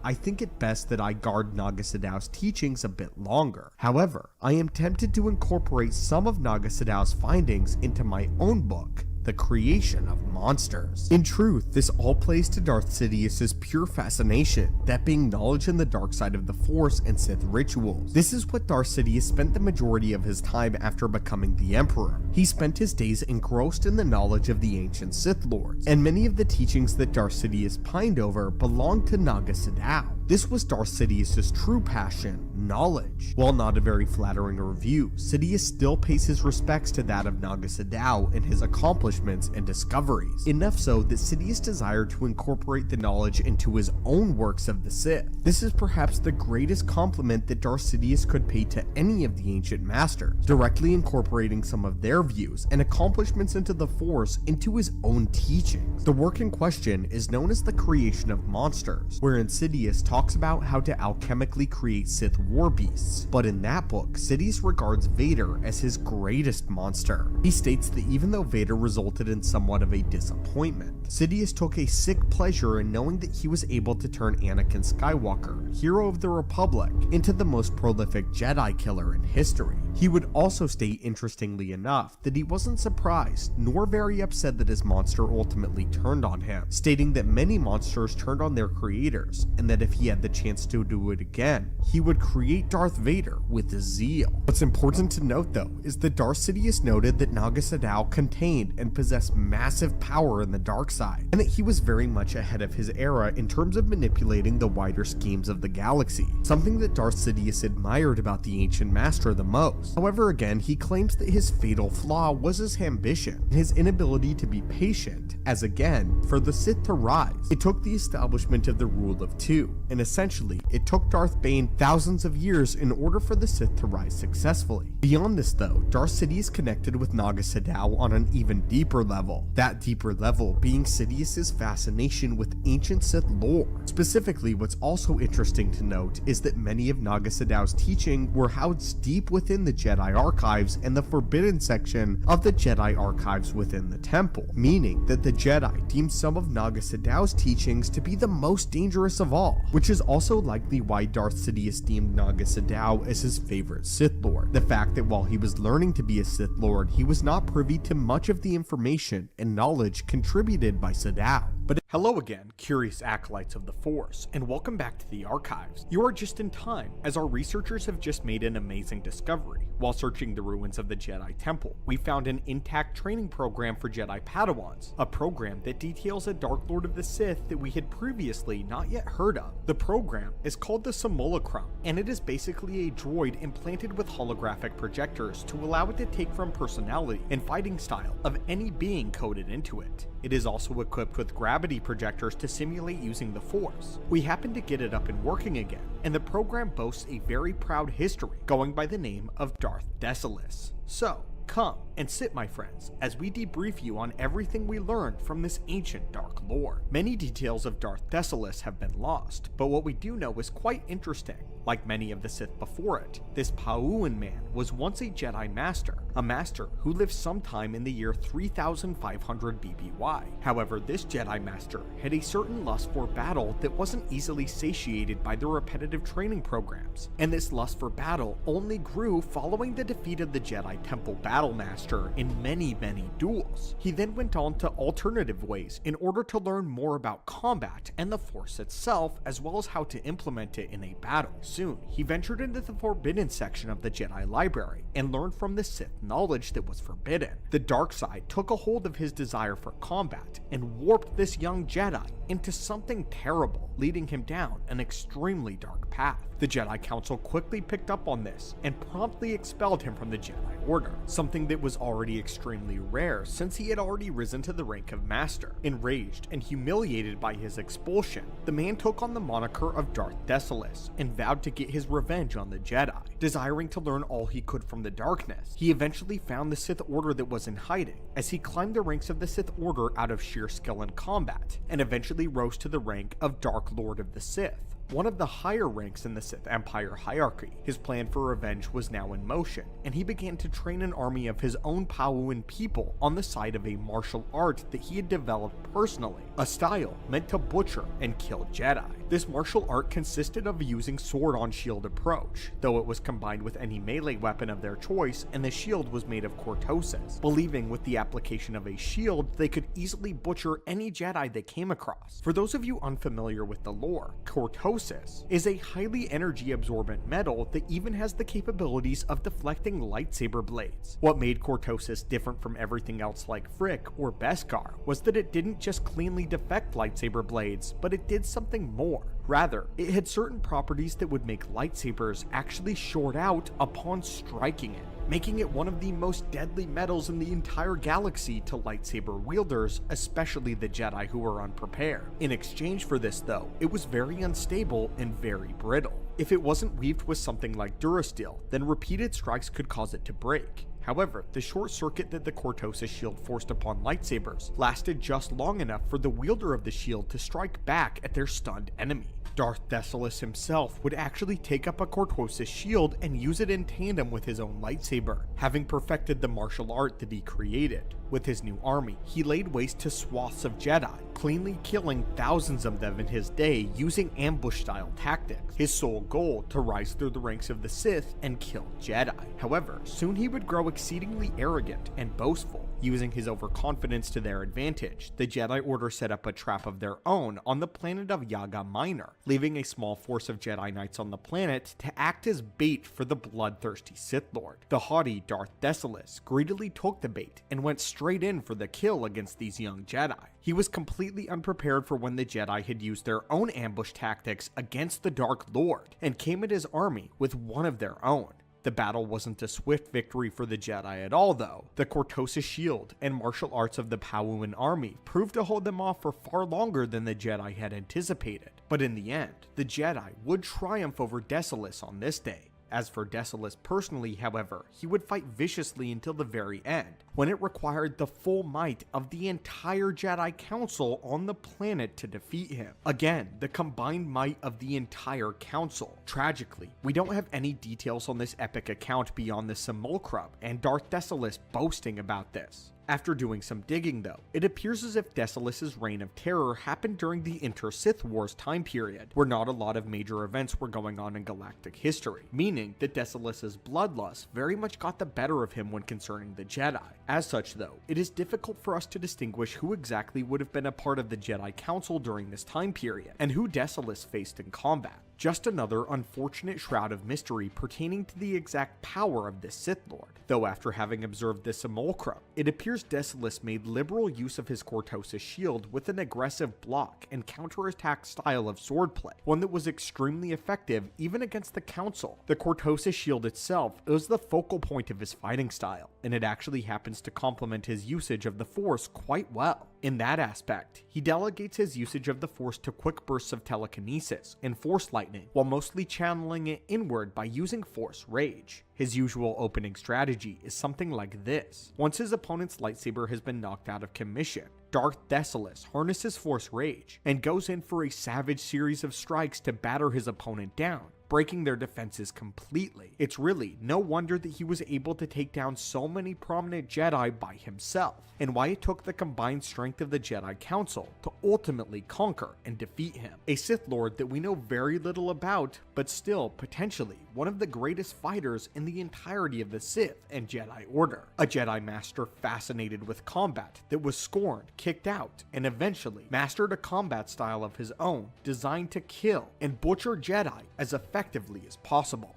I think it best that I guard Naga Sadow's teachings a bit longer. However, I am tempted to incorporate some of Naga Sadow's findings into my own book, The Creation of Monsters. In truth, this all plays to Darth Sidious's pure fascination, that being knowledge in the dark side of the Force and Sith rituals. This is what Darth Sidious spent the majority of his time after becoming the Emperor. He spent his days engrossed in the knowledge of the ancient Sith Lords, and many of the teachings that Darth Sidious pined over belonged to Naga Sadow. This was Darth Sidious's true passion, knowledge. While not a very flattering review, Sidious still pays his respects to that of Naga Sadow and his accomplishments and discoveries, enough so that Sidious desired to incorporate the knowledge into his own works of the Sith. This is perhaps the greatest compliment that Darth Sidious could pay to any of the ancient masters, directly incorporating some of their views and accomplishments into the Force into his own teachings. The work in question is known as The Creation of Monsters, wherein Sidious talks talks about how to alchemically create Sith war beasts, but in that book, Sidious regards Vader as his greatest monster. He states that even though Vader resulted in somewhat of a disappointment, Sidious took a sick pleasure in knowing that he was able to turn Anakin Skywalker, hero of the Republic, into the most prolific Jedi killer in history. He would also state, interestingly enough, that he wasn't surprised nor very upset that his monster ultimately turned on him, stating that many monsters turned on their creators, and that if he had the chance to do it again, he would create Darth Vader with zeal. What's important to note though is that Darth Sidious noted that Naga Sadow contained and possessed massive power in the dark side, and that he was very much ahead of his era in terms of manipulating the wider schemes of the galaxy, something that Darth Sidious admired about the Ancient Master the most. However, again, he claims that his fatal flaw was his ambition, and his inability to be patient, as again, for the Sith to rise, it took the establishment of the Rule of Two, and essentially, it took Darth Bane thousands of years in order for the Sith to rise successfully. Beyond this though, Darth Sidious connected with Naga Sadow on an even deeper level, that deeper level being Sidious's fascination with ancient Sith lore. Specifically, what's also interesting to note is that many of Naga Sadow's teaching were housed deep within the Jedi archives and the forbidden section of the Jedi archives within the temple, meaning that the Jedi deemed some of Naga Sadow's teachings to be the most dangerous of all, which is also likely why Darth Sidious deemed Naga Sadow as his favorite Sith Lord. The fact that while he was learning to be a Sith Lord, he was not privy to much of the information and knowledge contributed by Sadow. But hello again, curious acolytes of the Force, and welcome back to the archives. You are just in time, as our researchers have just made an amazing discovery. While searching the ruins of the Jedi Temple, we found an intact training program for Jedi Padawans, a program that details a Dark Lord of the Sith that we had previously not yet heard of. The program is called the Simulacrum, and it is basically a droid implanted with holographic projectors to allow it to take from personality and fighting style of any being coded into it. It is also equipped with gravity projectors to simulate using the Force. We happen to get it up and working again, and the program boasts a very proud history, going by the name of Darth Desolis. So, come and sit, my friends, as we debrief you on everything we learned from this ancient dark lore. Many details of Darth Desolis have been lost, but what we do know is quite interesting. Like many of the Sith before it, this Pau'an man was once a Jedi Master, a master who lived sometime in the year 3500 BBY. However, this Jedi Master had a certain lust for battle that wasn't easily satiated by the repetitive training programs, and this lust for battle only grew following the defeat of the Jedi Temple Battle Master in many duels. He then went on to alternative ways in order to learn more about combat and the Force itself, as well as how to implement it in a battle. Soon, he ventured into the forbidden section of the Jedi library and learned from the Sith knowledge that was forbidden. The dark side took a hold of his desire for combat and warped this young Jedi into something terrible, leading him down an extremely dark path. The Jedi Council quickly picked up on this and promptly expelled him from the Jedi Order, something that was already extremely rare since he had already risen to the rank of Master. Enraged and humiliated by his expulsion, the man took on the moniker of Darth Desolis and vowed to get his revenge on the Jedi. Desiring to learn all he could from the darkness, he eventually found the Sith Order that was in hiding, as he climbed the ranks of the Sith Order out of sheer skill in combat, and eventually rose to the rank of Dark Lord of the Sith, one of the higher ranks in the Sith Empire hierarchy. His plan for revenge was now in motion, and he began to train an army of his own Pau'an people on the side of a martial art that he had developed personally, a style meant to butcher and kill Jedi. This martial art consisted of using sword-on-shield approach, though it was combined with any melee weapon of their choice, and the shield was made of cortosis, believing with the application of a shield they could easily butcher any Jedi they came across. For those of you unfamiliar with the lore, cortosis is a highly energy-absorbent metal that even has the capabilities of deflecting lightsaber blades. What made cortosis different from everything else like Frick or Beskar was that it didn't just cleanly defect lightsaber blades, but it did something more. Rather, it had certain properties that would make lightsabers actually short out upon striking it, making it one of the most deadly metals in the entire galaxy to lightsaber wielders, especially the Jedi who were unprepared. In exchange for this though, it was very unstable and very brittle. If it wasn't weaved with something like Durasteel, then repeated strikes could cause it to break. However, the short circuit that the cortosis shield forced upon lightsabers lasted just long enough for the wielder of the shield to strike back at their stunned enemy. Darth Desolis himself would actually take up a Cortosis shield and use it in tandem with his own lightsaber, having perfected the martial art that he created. With his new army, he laid waste to swaths of Jedi, cleanly killing thousands of them in his day using ambush-style tactics, his sole goal to rise through the ranks of the Sith and kill Jedi. However, soon he would grow exceedingly arrogant and boastful. Using his overconfidence to their advantage, the Jedi Order set up a trap of their own on the planet of Yaga Minor, leaving a small force of Jedi Knights on the planet to act as bait for the bloodthirsty Sith Lord. The haughty Darth Desolis greedily took the bait and went straight in for the kill against these young Jedi. He was completely unprepared for when the Jedi had used their own ambush tactics against the Dark Lord, and came at his army with one of their own. The battle wasn't a swift victory for the Jedi at all though. The Cortosis shield and martial arts of the Pauuan army proved to hold them off for far longer than the Jedi had anticipated. But in the end, the Jedi would triumph over Desolis on this day. As for Desolis personally, however, he would fight viciously until the very end, when it required the full might of the entire Jedi Council on the planet to defeat him. Again, the combined might of the entire Council. Tragically, we don't have any details on this epic account beyond the Simulacrum, and Darth Desolis boasting about this. After doing some digging though, it appears as if Desolis' reign of terror happened during the Inter-Sith Wars time period, where not a lot of major events were going on in galactic history, meaning that Desolis' bloodlust very much got the better of him when concerning the Jedi. As such though, it is difficult for us to distinguish who exactly would have been a part of the Jedi Council during this time period, and who Desolis faced in combat. Just another unfortunate shroud of mystery pertaining to the exact power of this Sith Lord. Though after having observed this Simulacrum, it appears Desolis made liberal use of his Cortosis shield with an aggressive block and counterattack style of swordplay, one that was extremely effective even against the Council. The Cortosis shield itself is the focal point of his fighting style, and it actually happens to complement his usage of the Force quite well. In that aspect, he delegates his usage of the Force to quick bursts of telekinesis and Force lightning, while mostly channeling it inward by using Force Rage. His usual opening strategy is something like this. Once his opponent's lightsaber has been knocked out of commission, Darth Desolis harnesses Force Rage and goes in for a savage series of strikes to batter his opponent down, breaking their defenses completely. It's really no wonder that he was able to take down so many prominent Jedi by himself, and why it took the combined strength of the Jedi Council to ultimately conquer and defeat him. A Sith Lord that we know very little about, but still potentially one of the greatest fighters in the entirety of the Sith and Jedi Order. A Jedi Master fascinated with combat that was scorned, kicked out, and eventually mastered a combat style of his own designed to kill and butcher Jedi as effectively as possible.